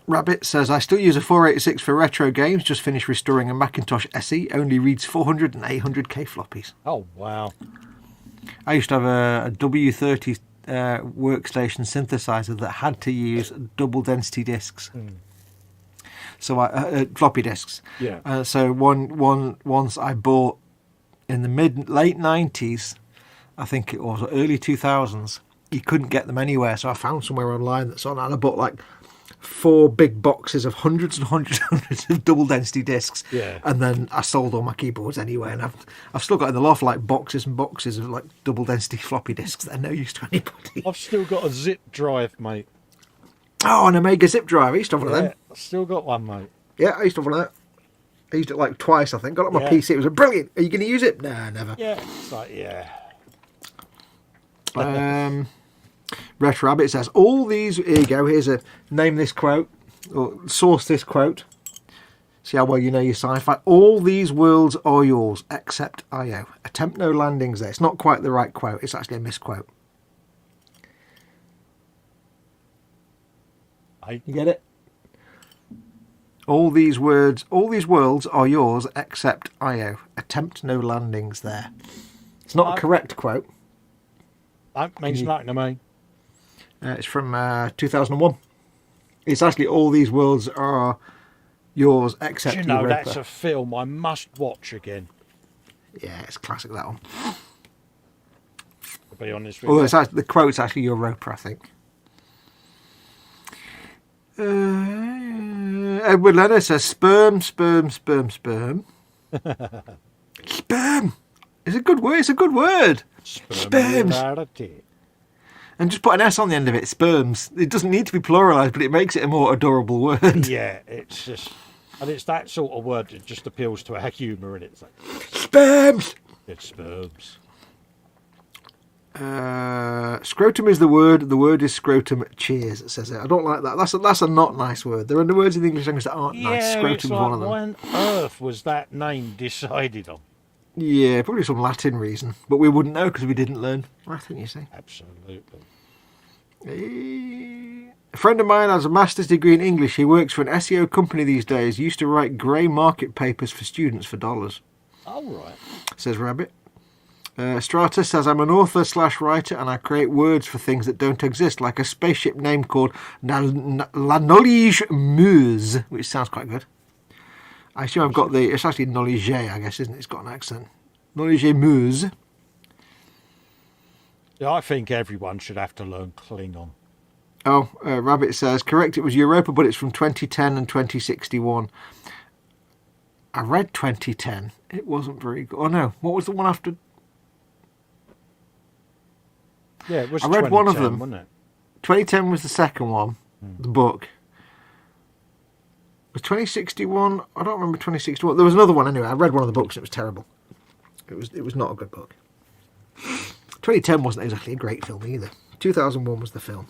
Rabbit says, I still use a 486 for retro games. Just finished restoring a Macintosh SE. Only reads 400 and 800k floppies. Oh, wow. I used to have a W30 workstation synthesizer that had to use double density discs. So floppy disks. Yeah. So once I bought in the late 90s, I think it was, or early 2000s, you couldn't get them anywhere. So I found somewhere online that's on, and I bought like 4 big boxes of hundreds and hundreds and hundreds of double density discs. Yeah. And then I sold all my keyboards anyway, and I've still got in the loft like boxes and boxes of like double density floppy disks that are no use to anybody. I've still got a zip drive, mate. Oh, an Omega zip drive. I used to have one of them. I've still got one, mate. Yeah, I used to have one of that. I used it like twice, I think. Got it on my Yeah. PC. It was brilliant. Are you going to use it? Nah, never. Yeah, it's like, yeah. Red Rabbit says, all these, here you go, here's a, name this quote, or source this quote. See how well you know your sci-fi. All these worlds are yours, except Io. Attempt no landings there. It's not quite the right quote. It's actually a misquote. You get it? All these worlds are yours, except Io. Attempt no landings there. It's not a correct quote. That means nothing to me. It's from 2001. It's actually all these worlds are yours except Do you know, Europa. that's a film I must watch again, Yeah, it's classic, that one. to be honest with Although you. it's actually, the quote's actually Europa, I think. Edward Leonard says, sperm, sperm, sperm, sperm. Sperm! It's a good word, it's a good word. Sperms. Spermiolarity. And just put an S on the end of it, sperms. It doesn't need to be pluralised, but it makes it a more adorable word. Yeah, it's just, and it's that sort of word that just appeals to our humour, and it's like, Sperms! it's sperms. Scrotum is the word is scrotum. Cheers, it says it. I don't like that. That's a not nice word. There are the words in the English language that aren't nice. Yeah, Scrotum's it's like, one of them. why on earth was that name decided on? Yeah, probably some Latin reason, but we wouldn't know because we didn't learn Latin, you see. Absolutely. A friend of mine has a master's degree in English. He works for an SEO company these days. He used to write grey market papers for students for dollars. All right. Says Rabbit. Strata says, I'm an author/writer and I create words for things that don't exist, like a spaceship name called La Knowledge Muse, which sounds quite good. I assume I've got it's actually Knowledge, I guess, isn't it? It's got an accent. Knowledge Muse. Yeah, I think everyone should have to learn Klingon. Oh, Rabbit says, correct, it was Europa, but it's from 2010 and 2061. I read 2010. It wasn't very good. Oh, no. What was the one after? Yeah, it was. I read one of them. Wasn't it? 2010 was the second one, the book. Was 2061? I don't remember 2061. There was another one anyway. I read one of the books and it was terrible. It was not a good book. 2010 wasn't exactly a great film either. 2001 was the film.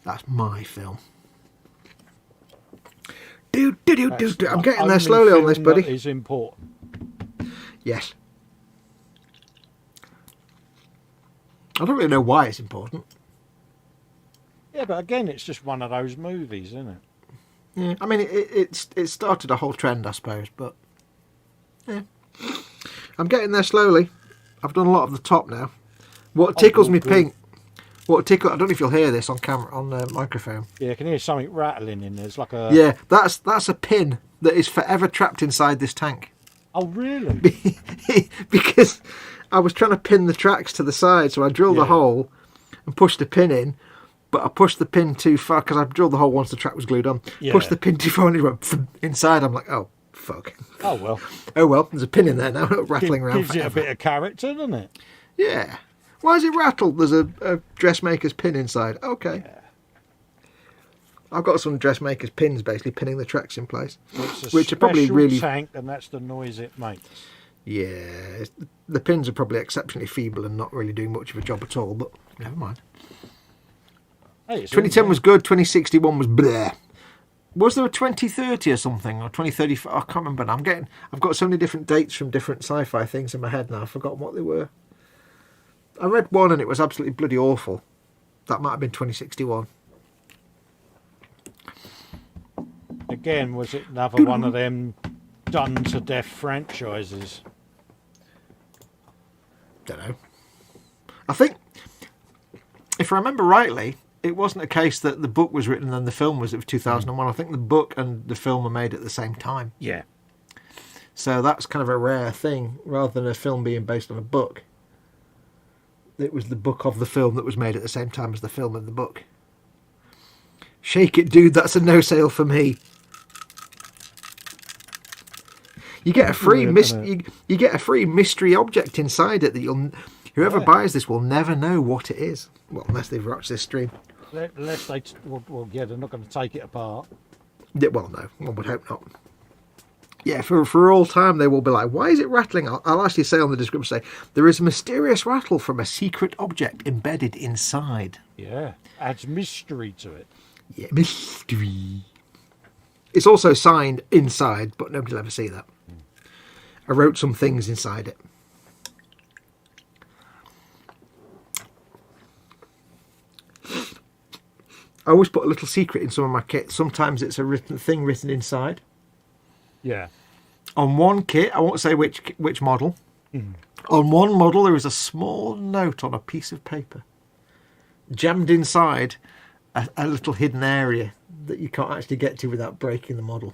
That's my film. I'm getting there slowly on this, buddy. That is important. Yes. I don't really know why it's important. Yeah, but again, it's just one of those movies, isn't it? Yeah, I mean, it started a whole trend, I suppose, but yeah. I'm getting there slowly. I've done a lot of the top now. What tickles me pink? I don't know if you'll hear this on camera, on the microphone. Yeah, I can hear something rattling in there. It's like a... Yeah, that's a pin that is forever trapped inside this tank. Oh, really? Because I was trying to pin the tracks to the side, so I drilled a hole and pushed the pin in, but I pushed the pin too far because I drilled the hole once the track was glued on. Yeah. Pushed the pin too far and it went inside. I'm like, oh, fuck. Oh, well. Oh, well, there's a pin in there now, rattling around Gives it a forever. bit of character, doesn't it? Yeah. Why is it rattled? There's a dressmaker's pin inside. Okay. Yeah. I've got some dressmaker's pins basically pinning the tracks in place. It's a Which are probably special really... tank, and that's the noise it makes. Yeah. The pins are probably exceptionally feeble and not really doing much of a job at all, but never mind. Hey, it's 2010 all was good, 2061 was bleh. Was there a 2030 or something, or 2035? I can't remember now. I've got so many different dates from different sci-fi things in my head now. I've forgotten what they were. I read one and it was absolutely bloody awful. That might have been 2061. Again, was it another one of them done to death franchises? Don't know. I think, if I remember rightly, it wasn't a case that the book was written and the film was 2001. I think the book and the film were made at the same time. Yeah. So that's kind of a rare thing, rather than a film being based on a book. It was the book of the film that was made at the same time as the film of the book. Shake it, dude. That's a no sale for me. You get a free you get a free mystery object inside it that whoever buys this will never know what it is. Well, unless they've watched this stream. Unless they're not going to take it apart. Yeah, well, no, one would hope not. Yeah, for all time they will be like, why is it rattling? I'll actually say on the description, say, there is a mysterious rattle from a secret object embedded inside. Yeah, adds mystery to it. Yeah, mystery. It's also signed inside, but nobody will ever see that. I wrote some things inside it. I always put a little secret in some of my kits. Sometimes it's a thing written inside. Yeah. On one kit, I won't say which model. On one model, there is a small note on a piece of paper, jammed inside a little hidden area that you can't actually get to without breaking the model.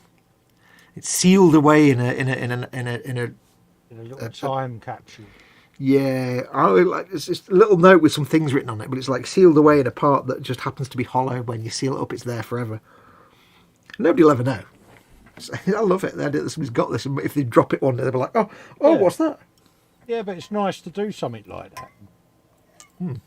It's sealed away in a little time capsule. Yeah, it's just a little note with some things written on it, but it's like sealed away in a part that just happens to be hollow. When you seal it up, it's there forever. Nobody will ever know. I love it. The idea that somebody's got this, and if they drop it one day, they'll be like, "Oh, yeah. What's that?" Yeah, but it's nice to do something like that.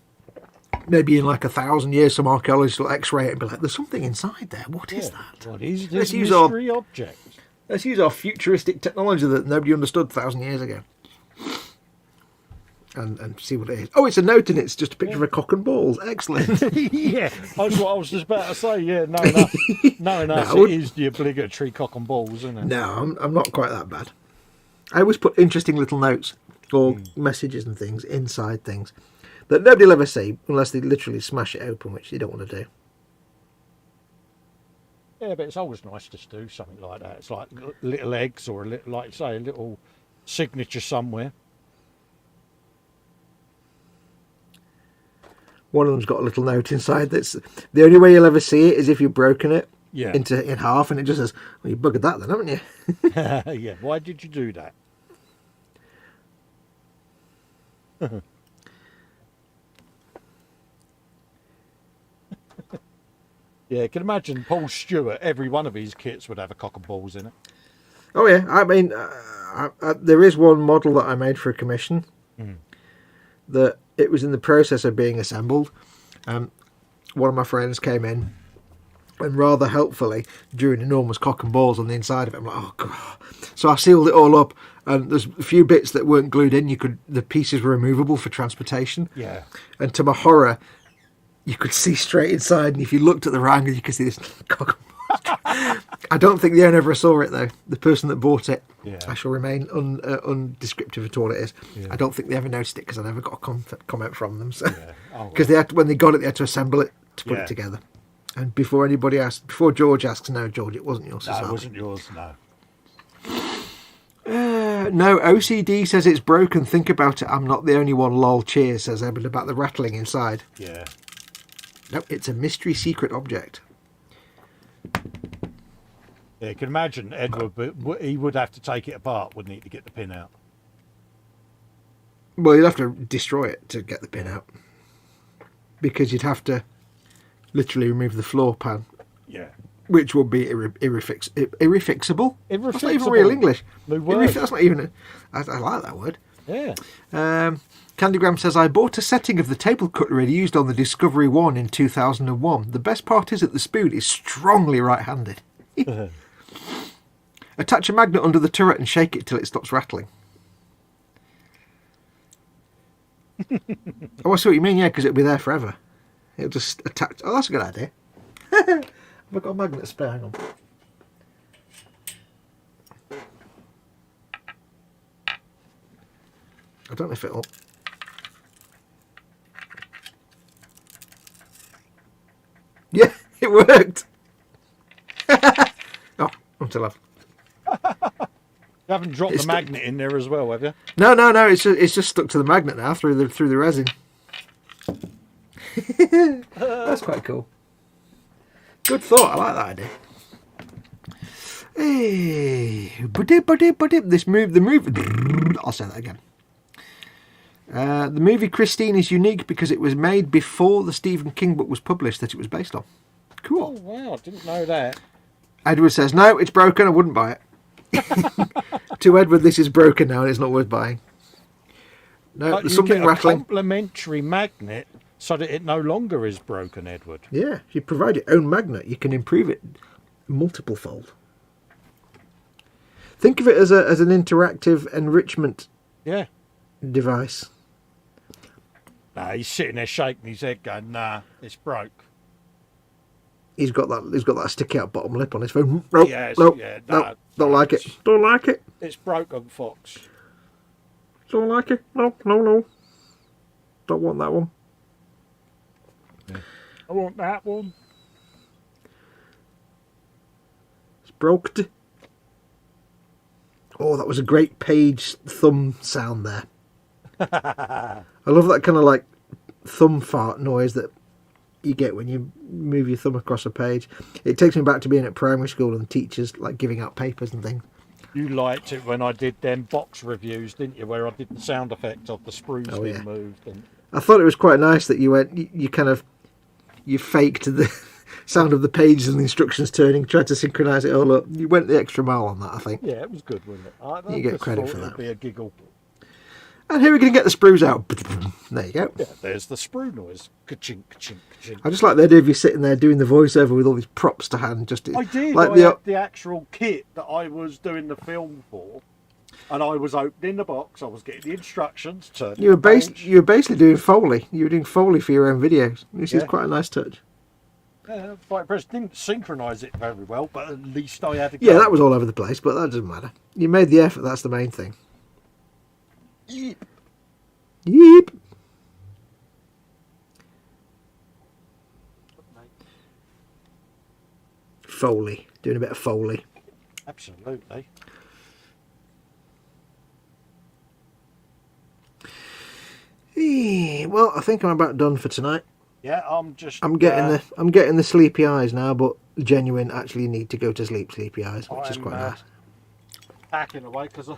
Maybe in like 1,000 years, some archaeologist will X-ray it and be like, "There's something inside there. What is that?" What is this mystery object? Let's use our futuristic technology that nobody understood 1,000 years ago. And see what it is. Oh, it's a note and it's just a picture of a cock and balls. Excellent. Yeah, that's what I was just about to say. Yeah, no, it is the obligatory cock and balls, isn't it? No, I'm not quite that bad. I always put interesting little notes or messages and things inside things that nobody will ever see unless they literally smash it open, which you don't want to do. Yeah, but it's always nice to do something like that. It's like little eggs or a little signature somewhere. One of them's got a little note inside. That's the only way you'll ever see it is if you've broken it in half, and it just says, "Well, you buggered that, then, haven't you?" Yeah. Why did you do that? Yeah, I can imagine Paul Stewart. Every one of his kits would have a cock and balls in it. Oh yeah, I mean, there is one model that I made for a commission that it was in the process of being assembled. One of my friends came in and rather helpfully drew an enormous cock and balls on the inside of it. I'm like, oh god! So I sealed it all up, and there's a few bits that weren't glued in. The pieces were removable for transportation. Yeah. And to my horror, you could see straight inside, and if you looked at the right angle, you could see this cock and balls. I don't think the owner ever saw it though. The person that bought it, I shall remain undescriptive at all it is. Yeah. I don't think they ever noticed it because I never got a comment from them. So, because when they got it, they had to assemble it to put it together. And before George asks, no, George, it wasn't yours. No, it wasn't yours. No. No, OCD says it's broken. Think about it. I'm not the only one. Lol. Cheers. Says Edward about the rattling inside. Yeah. No, it's a mystery secret object. Yeah, you can imagine Edward, but he would have to take it apart, wouldn't he, to get the pin out? Well, you'd have to destroy it to get the pin out. Because you'd have to literally remove the floor pan. Yeah. Which would be irrefixable. Irrefixable. That's not even real English. That's not even I like that word. Yeah. Candygram says, I bought a setting of the table cutlery used on the Discovery 1 in 2001. The best part is that the spoon is strongly right-handed. Attach a magnet under the turret and shake it till it stops rattling. Oh, I see what you mean, yeah, because it'll be there forever. It'll just attach. Oh, that's a good idea. Have I got a magnet spare? Hang on. I don't know if it'll. Yeah, it worked. Oh, until I've. You haven't dropped the magnet in there as well, have you? No. It's just stuck to the magnet now through the resin. That's quite cool. Good thought. I like that Hey, this move, the movie. I'll say that again. The movie Christine is unique because it was made before the Stephen King book was published that it was based on. Cool. Oh, wow, I didn't know that. Edward says, no, it's broken, I wouldn't buy it. To Edward, this is broken now and it's not worth buying. No, But there's you something get a rattling. complementary magnet so that it no longer is broken, Edward. Yeah, if you provide your own magnet, you can improve it multiple fold. Think of it as an interactive enrichment Yeah. device. Nah, he's sitting there shaking his head going, nah, it's broke. He's got that sticky out bottom lip on his phone. Nope, Yes, nope, yeah, nope, no, don't like it. Don't like it. It's broken, Fox. Don't like it. No, no, no. Don't want that one. I want that one. It's broked. Oh, that was a great page thumb sound there. I love that kind of like thumb fart noise that you get when you move your thumb across a page. It takes me back to being at primary school and teachers like giving out papers and things. You liked it when I did them box reviews, didn't you? Where I did the sound effect of the sprues being yeah. moved. And I thought it was quite nice that you faked the sound of the pages and the instructions turning, tried to synchronise it all up. You went the extra mile on that, I think. yeah, it was good, wasn't it? I You get just credit thought for it'd that. Be a giggle. And here we're going to get the sprues out. There you go. Yeah, there's the sprue noise. Ka-chink, ka-chink, ka-chink. I just like the idea of you sitting there doing the voiceover with all these props to hand. I did. Like I had the actual kit that I was doing the film for, and I was opening the box. I was getting the instructions. You were basically doing Foley. You were doing Foley for your own videos. This is quite a nice touch. Fight Press didn't synchronise it very well, but at least I had a go. Yeah, that was all over the place, but that doesn't matter. You made the effort. That's the main thing. Yeep. Yeep. Foley. Doing a bit of Foley. Absolutely. Well, I think I'm about done for tonight. Yeah, I'm getting the sleepy eyes now, but genuine actually need to go to sleep sleepy eyes, which is I'm, quite nice. packing away because I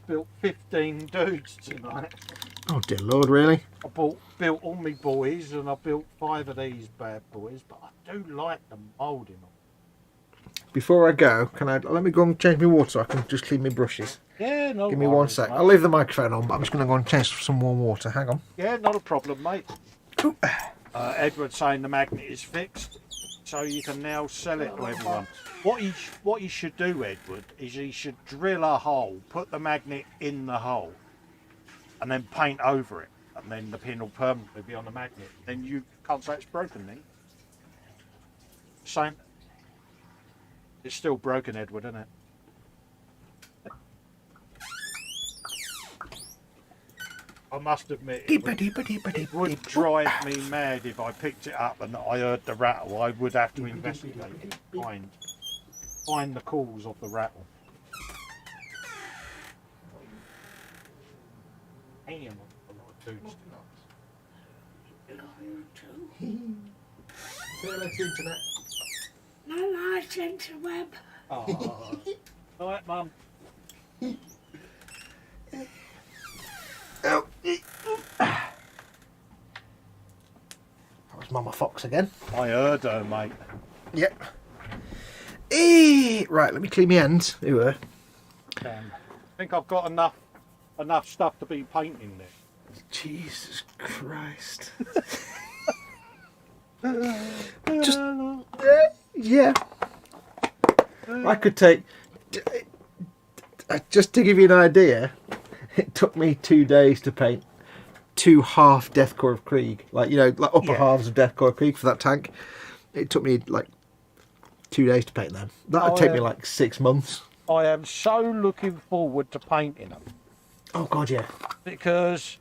built 15 dudes tonight. Oh dear Lord, really? I built all my boys, and I built 5 of these bad boys, but I do like the moulding on. Before I go, let me go and change my water so I can just clean my brushes. Yeah, no. Give me one sec. I'll leave the microphone on, but I'm just going to go and change some warm water. Hang on. Yeah, not a problem, mate. Edward's saying the magnet is fixed, so you can now sell it to everyone. What he should do, Edward, is he should drill a hole, put the magnet in the hole, and then paint over it, and then the pin will permanently be on the magnet. Then you can't say it's broken then. Same. It's still broken, Edward, isn't it? I must admit, it would drive me mad if I picked it up and I heard the rattle. I would have to investigate it, find the cause of the rattle. Damn, a lot of dudes tonight. No light into web. Oh, alright, Mum. That was Mama Fox again. I heard her, mate. Yep. Right, let me clean my hands. I think I've got enough stuff to be painting there. Jesus Christ. Yeah. I could take... Just to give you an idea, it took me 2 days to paint 2 half Deathcore of Krieg. Like upper halves of Deathcore of Krieg for that tank. It took me 2 days to paint them. That would take me 6 months. I am so looking forward to painting them. Oh God, yeah. Because,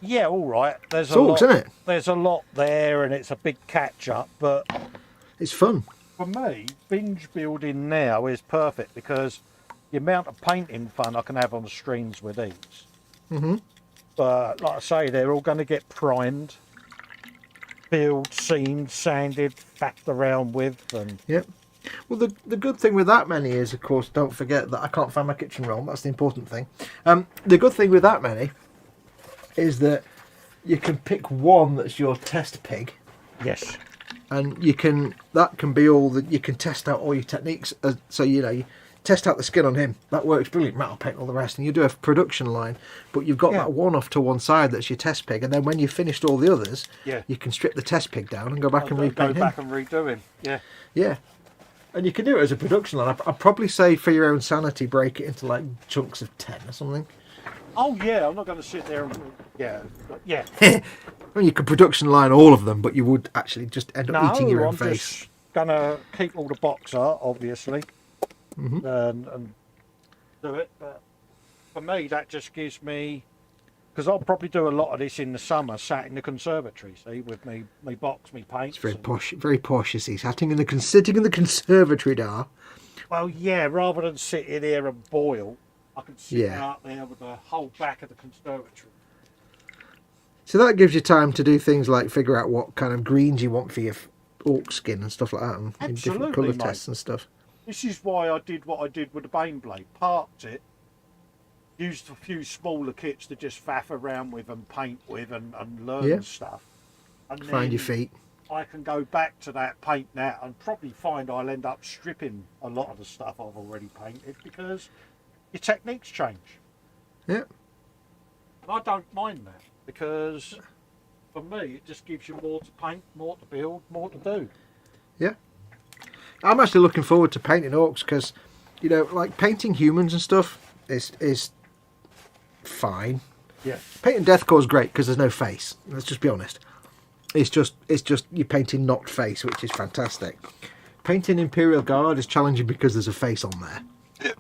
yeah, all right. There's a lot, isn't it? There's a lot there, and it's a big catch up. But it's fun. For me, binge building now is perfect because the amount of painting fun I can have on the streams with these. Mm-hmm. But like I say, they're all going to get primed, filled, seamed, sanded, faffed around with, and yep. Well, the good thing with that many is, of course, don't forget that I can't find my kitchen roll. That's the important thing. The good thing with that many is that you can pick one that's your test pig. Yes. And that can be all that you can test out all your techniques. So you test out the skin on him. That works brilliant. Matt will paint all the rest, and you do a production line. But you've got that one off to one side that's your test pig, and then when you've finished all the others, you can strip the test pig down and go back and repaint him. Go back and redo him. Yeah. Yeah. And you can do it as a production line. I'd probably say for your own sanity, break it into like chunks of 10 or something. Oh yeah, I'm not going to sit there and yeah. Well, you could production line all of them, but you would actually just end up eating your own I'm face. just gonna keep all the box art, obviously, and do it. But for me, that just gives me, because I'll probably do a lot of this in the summer, sat in the conservatory, see, with me box, me paints. It's very posh, you see. Sitting in the conservatory, Dar. Well, yeah, rather than sitting here and boil, I can sit out there with the whole back of the conservatory. So that gives you time to do things like figure out what kind of greens you want for your orc skin and stuff like that, and different colour tests and stuff. This is why I did what I did with the Bane Blade. Parked it, used a few smaller kits to just faff around with and paint with and learn stuff. And find your feet. I can go back to that paint now and probably find I'll end up stripping a lot of the stuff I've already painted because your techniques change. Yeah. And I don't mind that because for me it just gives you more to paint, more to build, more to do. Yeah. I'm actually looking forward to painting orcs because, like painting humans and stuff is fine. Yeah. Painting Deathcore is great because there's no face. Let's just be honest. It's just you're painting not face, which is fantastic. Painting Imperial Guard is challenging because there's a face on there.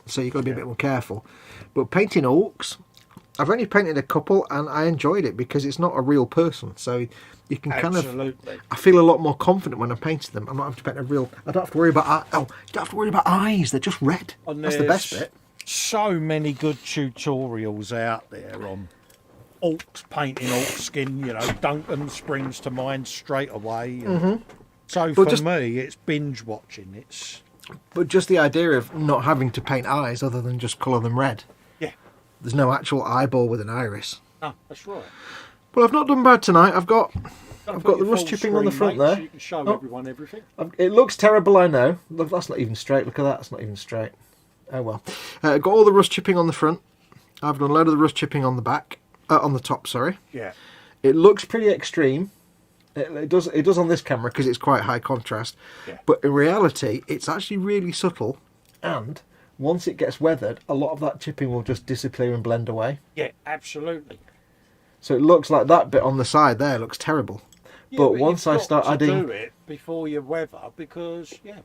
So you've got to be a bit more careful. But painting orcs, I've only painted a couple and I enjoyed it because it's not a real person. So you can kind of... I feel a lot more confident when I painted them. I'm not having to paint a real... I don't have to worry about... you don't have to worry about eyes. They're just red. And that's the best bit. So many good tutorials out there on orcs, painting orc skin. Duncan springs to mind straight away. So for me, it's binge watching. But just the idea of not having to paint eyes other than just colour them red. Yeah. There's no actual eyeball with an iris. No, that's right. Well, I've not done bad tonight. I've got the rust chipping on the front there. So you can show everyone everything. It looks terrible, I know. Look, that's not even straight. Look at that. That's not even straight. Oh well. Got all the rust chipping on the front. I've done a load of the rust chipping on the back. On the top, sorry. Yeah. It looks pretty extreme. It does on this camera because it's quite high contrast. Yeah. But in reality, it's actually really subtle. And once it gets weathered, a lot of that chipping will just disappear and blend away. Yeah, absolutely. So it looks like that bit on the side there looks terrible. Yeah, but once I start adding... do it before you weather because, Yeah,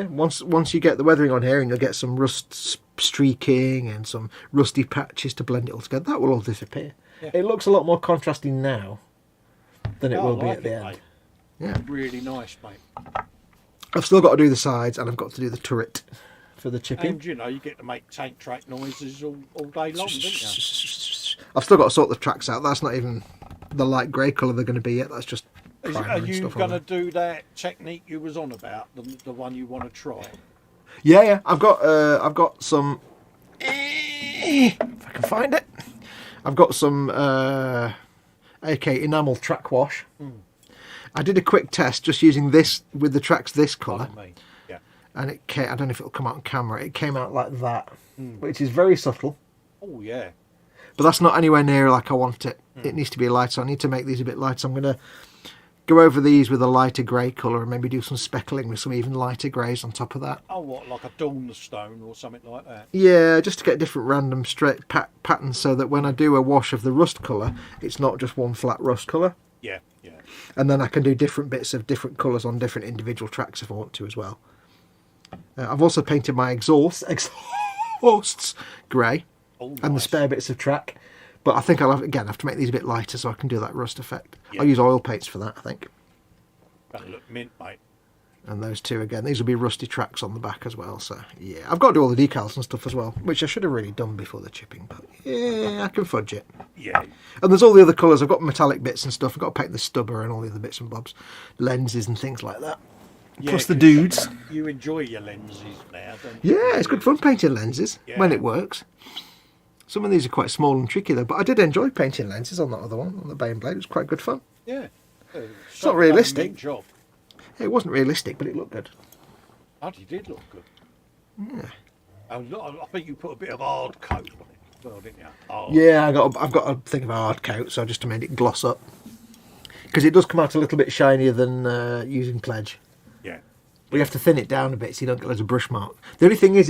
once you get the weathering on here and you'll get some rust streaking and some rusty patches to blend it all together, that will all disappear. Yeah. It looks a lot more contrasting now than it will be at the end. Mate. Yeah, really nice, mate. I've still got to do the sides and I've got to do the turret for the chipping. And you get to make tank track noises all day long, don't you? I've still got to sort the tracks out. That's not even the light grey colour they're going to be yet. That's just Are you going to do that technique you was on about, the one you want to try? Yeah. I've got some. If I can find it, I've got some AK enamel track wash. I did a quick test just using this with the tracks this colour, yeah. And it came, I don't know if it'll come out on camera. It came out like that, which is very subtle. Oh yeah. But that's not anywhere near like I want it. It needs to be light, so I need to make these a bit light. So I'm going to go over these with a lighter grey colour and maybe do some speckling with some even lighter greys on top of that. Oh, what, like a dawn stone or something like that? Yeah, just to get different random straight patterns so that when I do a wash of the rust colour, it's not just one flat rust colour. Yeah. And then I can do different bits of different colours on different individual tracks if I want to as well. I've also painted my exhausts grey. Oh, nice. And the spare bits of track. But I think I'll have to make these a bit lighter so I can do that rust effect. Yeah. I'll use oil paints for that, I think. That'll look mint, mate. And those two again. These will be rusty tracks on the back as well. So, yeah. I've got to do all the decals and stuff as well, which I should have really done before the chipping. But, yeah, I can fudge it. Yeah. And there's all the other colours. I've got metallic bits and stuff. I've got to paint the stubber and all the other bits and bobs. Lenses and things like that. plus the 'cause dudes. You enjoy your lenses now, don't you? Yeah, it's good fun painting lenses when it works. Some of these are quite small and tricky though, but I did enjoy painting lenses on that other one, on the Baneblade. It was quite good fun. Yeah. It's not realistic. Job. It wasn't realistic, but it looked good. Bloody did look good. Yeah. I think you put a bit of hard coat on it as well, didn't you? Oh. Yeah, I've got a thing of a hard coat, so just to make it gloss up. Because it does come out a little bit shinier than using Pledge. Yeah. But you have to thin it down a bit so you don't get loads of brush mark. The only thing is,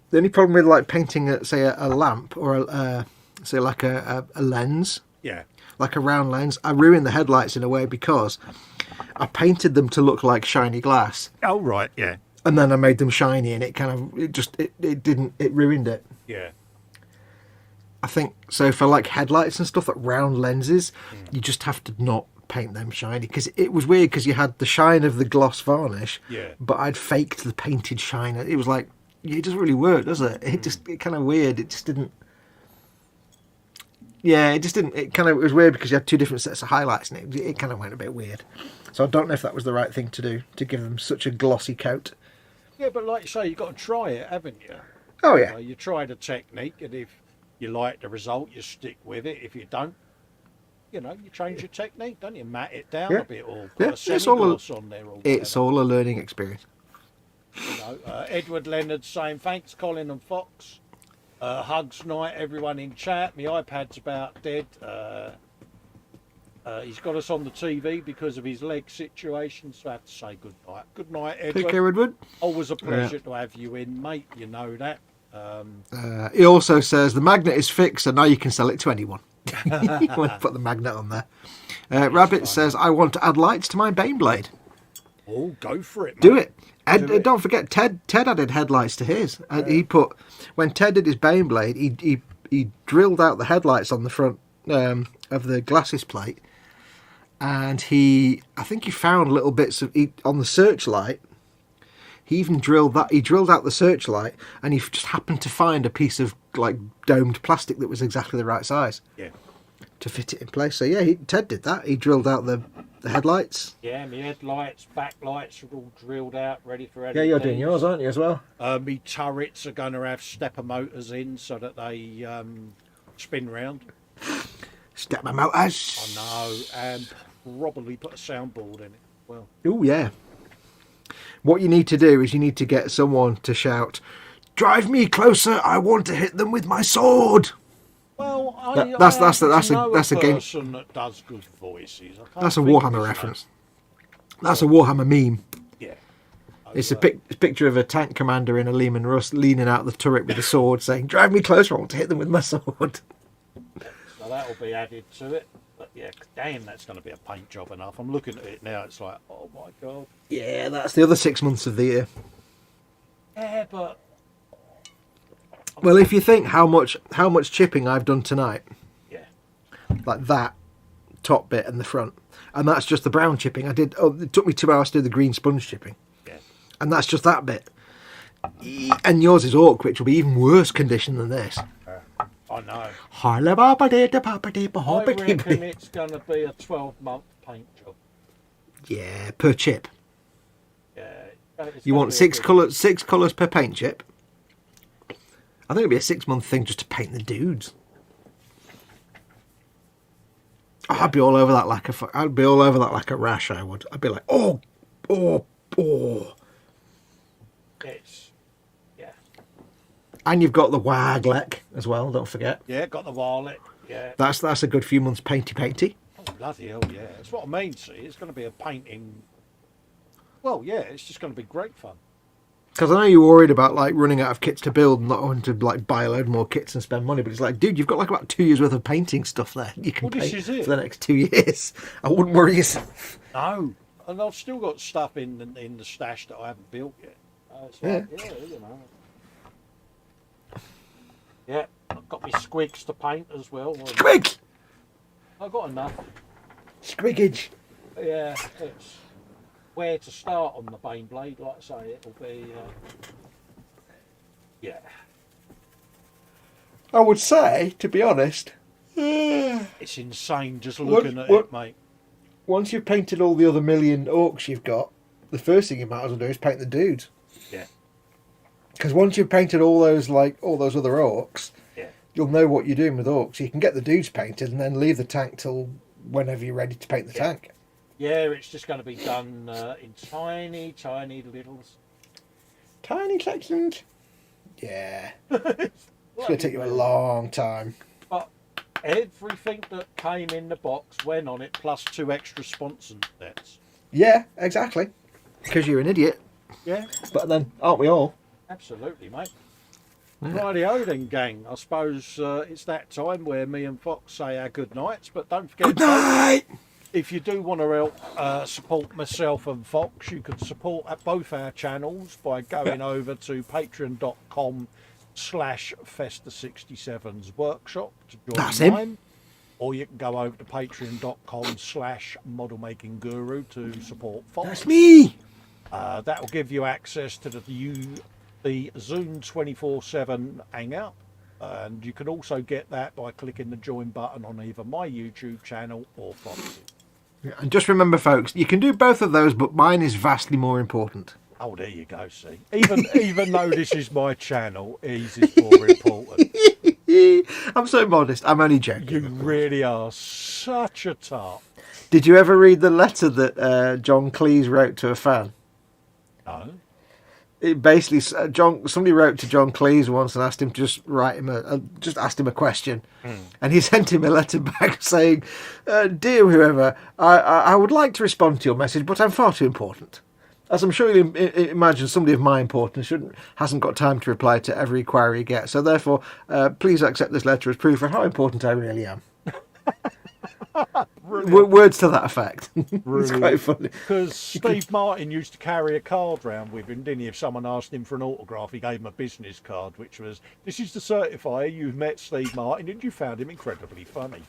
the only problem with like painting, say a lamp or say like a lens, Yeah. like a round lens, I ruined the headlights in a way because I painted them to look like shiny glass, Oh right, yeah. and then I made them shiny, and it ruined it. Yeah. I think so for like headlights and stuff, like round lenses, you just have to not paint them shiny, because it was weird because you had the shine of the gloss varnish, but I'd faked the painted shine. It was like, it doesn't really work, does it? It kind of weird. It just didn't. Yeah, it just didn't. It was weird because you had two different sets of highlights, and it kind of went a bit weird. So I don't know if that was the right thing to do, to give them such a glossy coat. Yeah, but like you say, you've got to try it, haven't you? Oh yeah. You try the technique, and if you like the result, you stick with it. If you don't, you change your technique, don't you? Mat it down a bit, or put a semi-gloss on there. Or it's all a learning experience. Edward Leonard saying thanks, Colin and Fox. Hugs night, everyone in chat. My iPad's about dead. He's got us on the TV because of his leg situation, so I have to say good night. Good night, Edward. Take care, Edward. Always a pleasure to have you in, mate. You know that. He also says the magnet is fixed, so now you can sell it to anyone. You want to put the magnet on there. Rabbit says, I want to add lights to my Baneblade. Oh, go for it, mate. Do it. Ed, don't forget, Ted added headlights to his. He put, when Ted did his Baneblade, he drilled out the headlights on the front of the glasses plate, and I think he found little bits on the searchlight. He even drilled that. He drilled out the searchlight, and he just happened to find a piece of like domed plastic that was exactly the right size. Yeah. To fit it in place. So yeah, Ted did that. He drilled out the headlights. Yeah, my headlights, backlights are all drilled out, ready for LEDs. Yeah, you're doing yours, aren't you, as well? Me turrets are going to have stepper motors in so that they spin round. Stepper motors. I know, and probably put a soundboard in it. Well. Oh yeah. What you need to do is you need to get someone to shout, "Drive me closer! I want to hit them with my sword." Well, that's a game. Person that does good voices. That's a Warhammer reference. That's a Warhammer meme. Yeah. It's a picture of a tank commander in a Lehman Russ leaning out the turret with a sword, saying, "Drive me closer! I want to hit them with my sword." So that'll be added to it. But yeah, damn, that's going to be a paint job enough. I'm looking at it now. It's like, oh my god. Yeah, that's the other 6 months of the year. Yeah, but. Well, if you think how much chipping I've done tonight, like that top bit and the front, and that's just the brown chipping. It took me 2 hours to do the green sponge chipping, and that's just that bit. And yours is orc, which will be even worse condition than this. I know. I reckon it's going to be a 12-month paint job. Yeah, per chip. Yeah. You want six colours per paint chip? I think it'd be a 6-month thing just to paint the dudes. Oh, I'd be all over that like a rash. I would. I'd be like, oh. It's And you've got the Waglek as well. Don't forget. Yeah, got the wallet. Yeah. That's a good few months painty. Oh, bloody hell, yeah. That's what I mean. See, it's going to be a painting. Well, yeah, it's just going to be great fun. Because I know you're worried about like running out of kits to build and not wanting to like buy a load more kits and spend money, but it's like, dude, you've got like about 2 years worth of painting stuff there. You can paint for the next 2 years. I wouldn't worry yourself. No, and I've still got stuff in the stash that I haven't built yet. You know. Yeah, I've got my squigs to paint as well. Squigs! I've got enough. Squiggage. Yeah, it's where to start on the Baneblade. Like I say, it'll be. Yeah. I would say, to be honest, it's insane just looking at it, mate. Once you've painted all the other million orcs you've got, the first thing you might as well do is paint the dudes. Yeah. Because once you've painted all those other orcs, Yeah. you'll know what you're doing with orcs. You can get the dudes painted and then leave the tank till whenever you're ready to paint the tank. Yeah, it's just going to be done in tiny little... Tiny sections. Yeah. It's going to take you a long time. But everything that came in the box went on it, plus 2 extra sponsor sets. Yeah, exactly. Because you're an idiot. Yeah. But then, aren't we all? Absolutely, mate. Yeah. Rightio then, gang. I suppose it's that time where me and Fox say our good nights, but don't forget... Good night! If you do want to help support myself and Fox, you can support at both our channels by going over to patreon.com/Festa67's workshop to join That's mine. him. Or you can go over to patreon.com/modelmakingguru to support Fox. That's me! That will give you access to the Zoom 24/7 Hangout. And you can also get that by clicking the join button on either my YouTube channel or Fox's. And just remember, folks, you can do both of those, but mine is vastly more important. Oh, there you go, see. Even though this is my channel, his is more important. I'm so modest. I'm only joking. You really are such a tart. Did you ever read the letter that John Cleese wrote to a fan? No. It basically, somebody wrote to John Cleese once and asked him to just write him asked him a question, and he sent him a letter back saying, "Dear whoever, I would like to respond to your message, but I'm far too important. As I'm sure you imagine, somebody of my importance hasn't got time to reply to every inquiry you get. So therefore, please accept this letter as proof of how important I really am." Words to that effect. It's quite funny. Because Steve Martin used to carry a card round with him, didn't he? If someone asked him for an autograph, he gave him a business card, which was, "This is to certify you've met Steve Martin and you found him incredibly funny."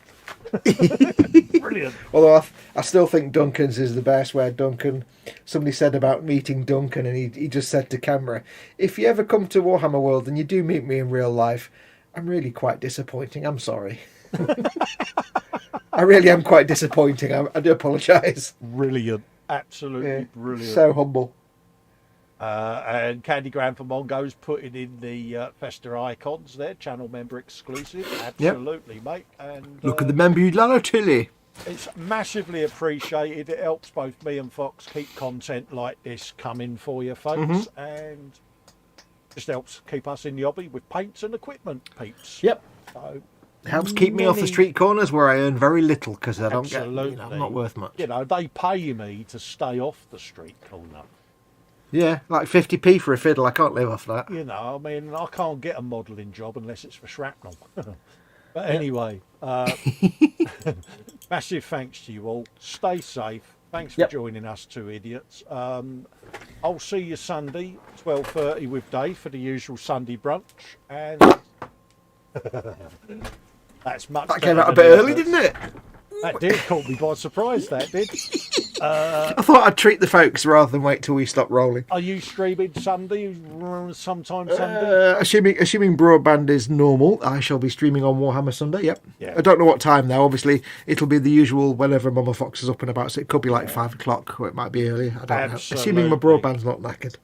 Brilliant. Although I still think Duncan's is the best, where somebody said about meeting Duncan, and he just said to camera, "If you ever come to Warhammer World and you do meet me in real life, I'm really quite disappointing. I'm sorry." I really am quite disappointing. I do apologise. Brilliant. Absolutely brilliant. So humble. And Candy Graham for Mongo's putting in the Festa icons there, channel member exclusive. Absolutely, mate. And look at the member you'd love, Tilly. It's massively appreciated. It helps both me and Fox keep content like this coming for you, folks, and just helps keep us in the hobby with paints and equipment, peeps. Yep. So it helps keep me off the street corners where I earn very little because I don't absolutely. get, I'm not worth much. You know, they pay me to stay off the street corner. Yeah, like 50p for a fiddle. I can't live off that. You know, I mean, I can't get a modelling job unless it's for shrapnel. But anyway, massive thanks to you all. Stay safe. Thanks for joining us, two idiots. I'll see you Sunday, 12:30 with Dave for the usual Sunday brunch. And that's much. That came out a bit early, didn't it? That did caught me by surprise. That did. I thought I'd treat the folks rather than wait till we stop rolling. Are you streaming Sunday? Sometime Sunday? Assuming broadband is normal, I shall be streaming on Warhammer Sunday. Yep. Yeah. I don't know what time though. Obviously, it'll be the usual whenever Mama Fox is up and about. So it could be like 5 o'clock, or it might be early. I don't know. Assuming my broadband's not knackered.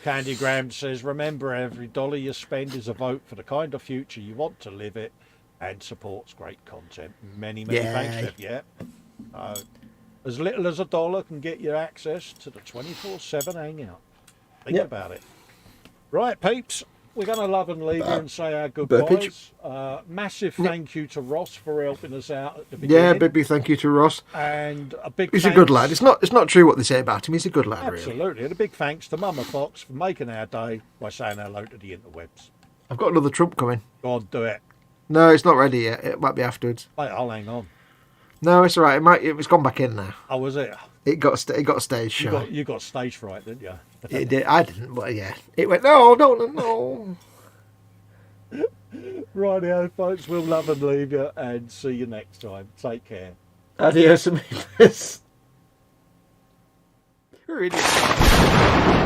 Candy Graham says, "Remember, every dollar you spend is a vote for the kind of future you want to live it, and supports great content." Many thanks, Jeff. Yeah. As little as $1 can get you access to the 24/7 hangout. Think about it. Right, peeps, we're going to love and leave you and say our goodbyes. Massive thank you to Ross for helping us out at the beginning. Yeah, big thank you to Ross. And a big He's a good lad. It's not true what they say about him. He's a good lad, absolutely. really. And a big thanks to Mama Fox for making our day by saying hello to the interwebs. I've got another Trump coming. Go on, do it. No, it's not ready yet. It might be afterwards. Wait, I'll hang on. No, it's all right. It's gone back in now. Oh, was it? It got stage show. You got stage fright, didn't you? It did. I didn't, but yeah. It went, no. Rightio, folks. We'll love and leave you and see you next time. Take care. Adios, amigos. You're idiots.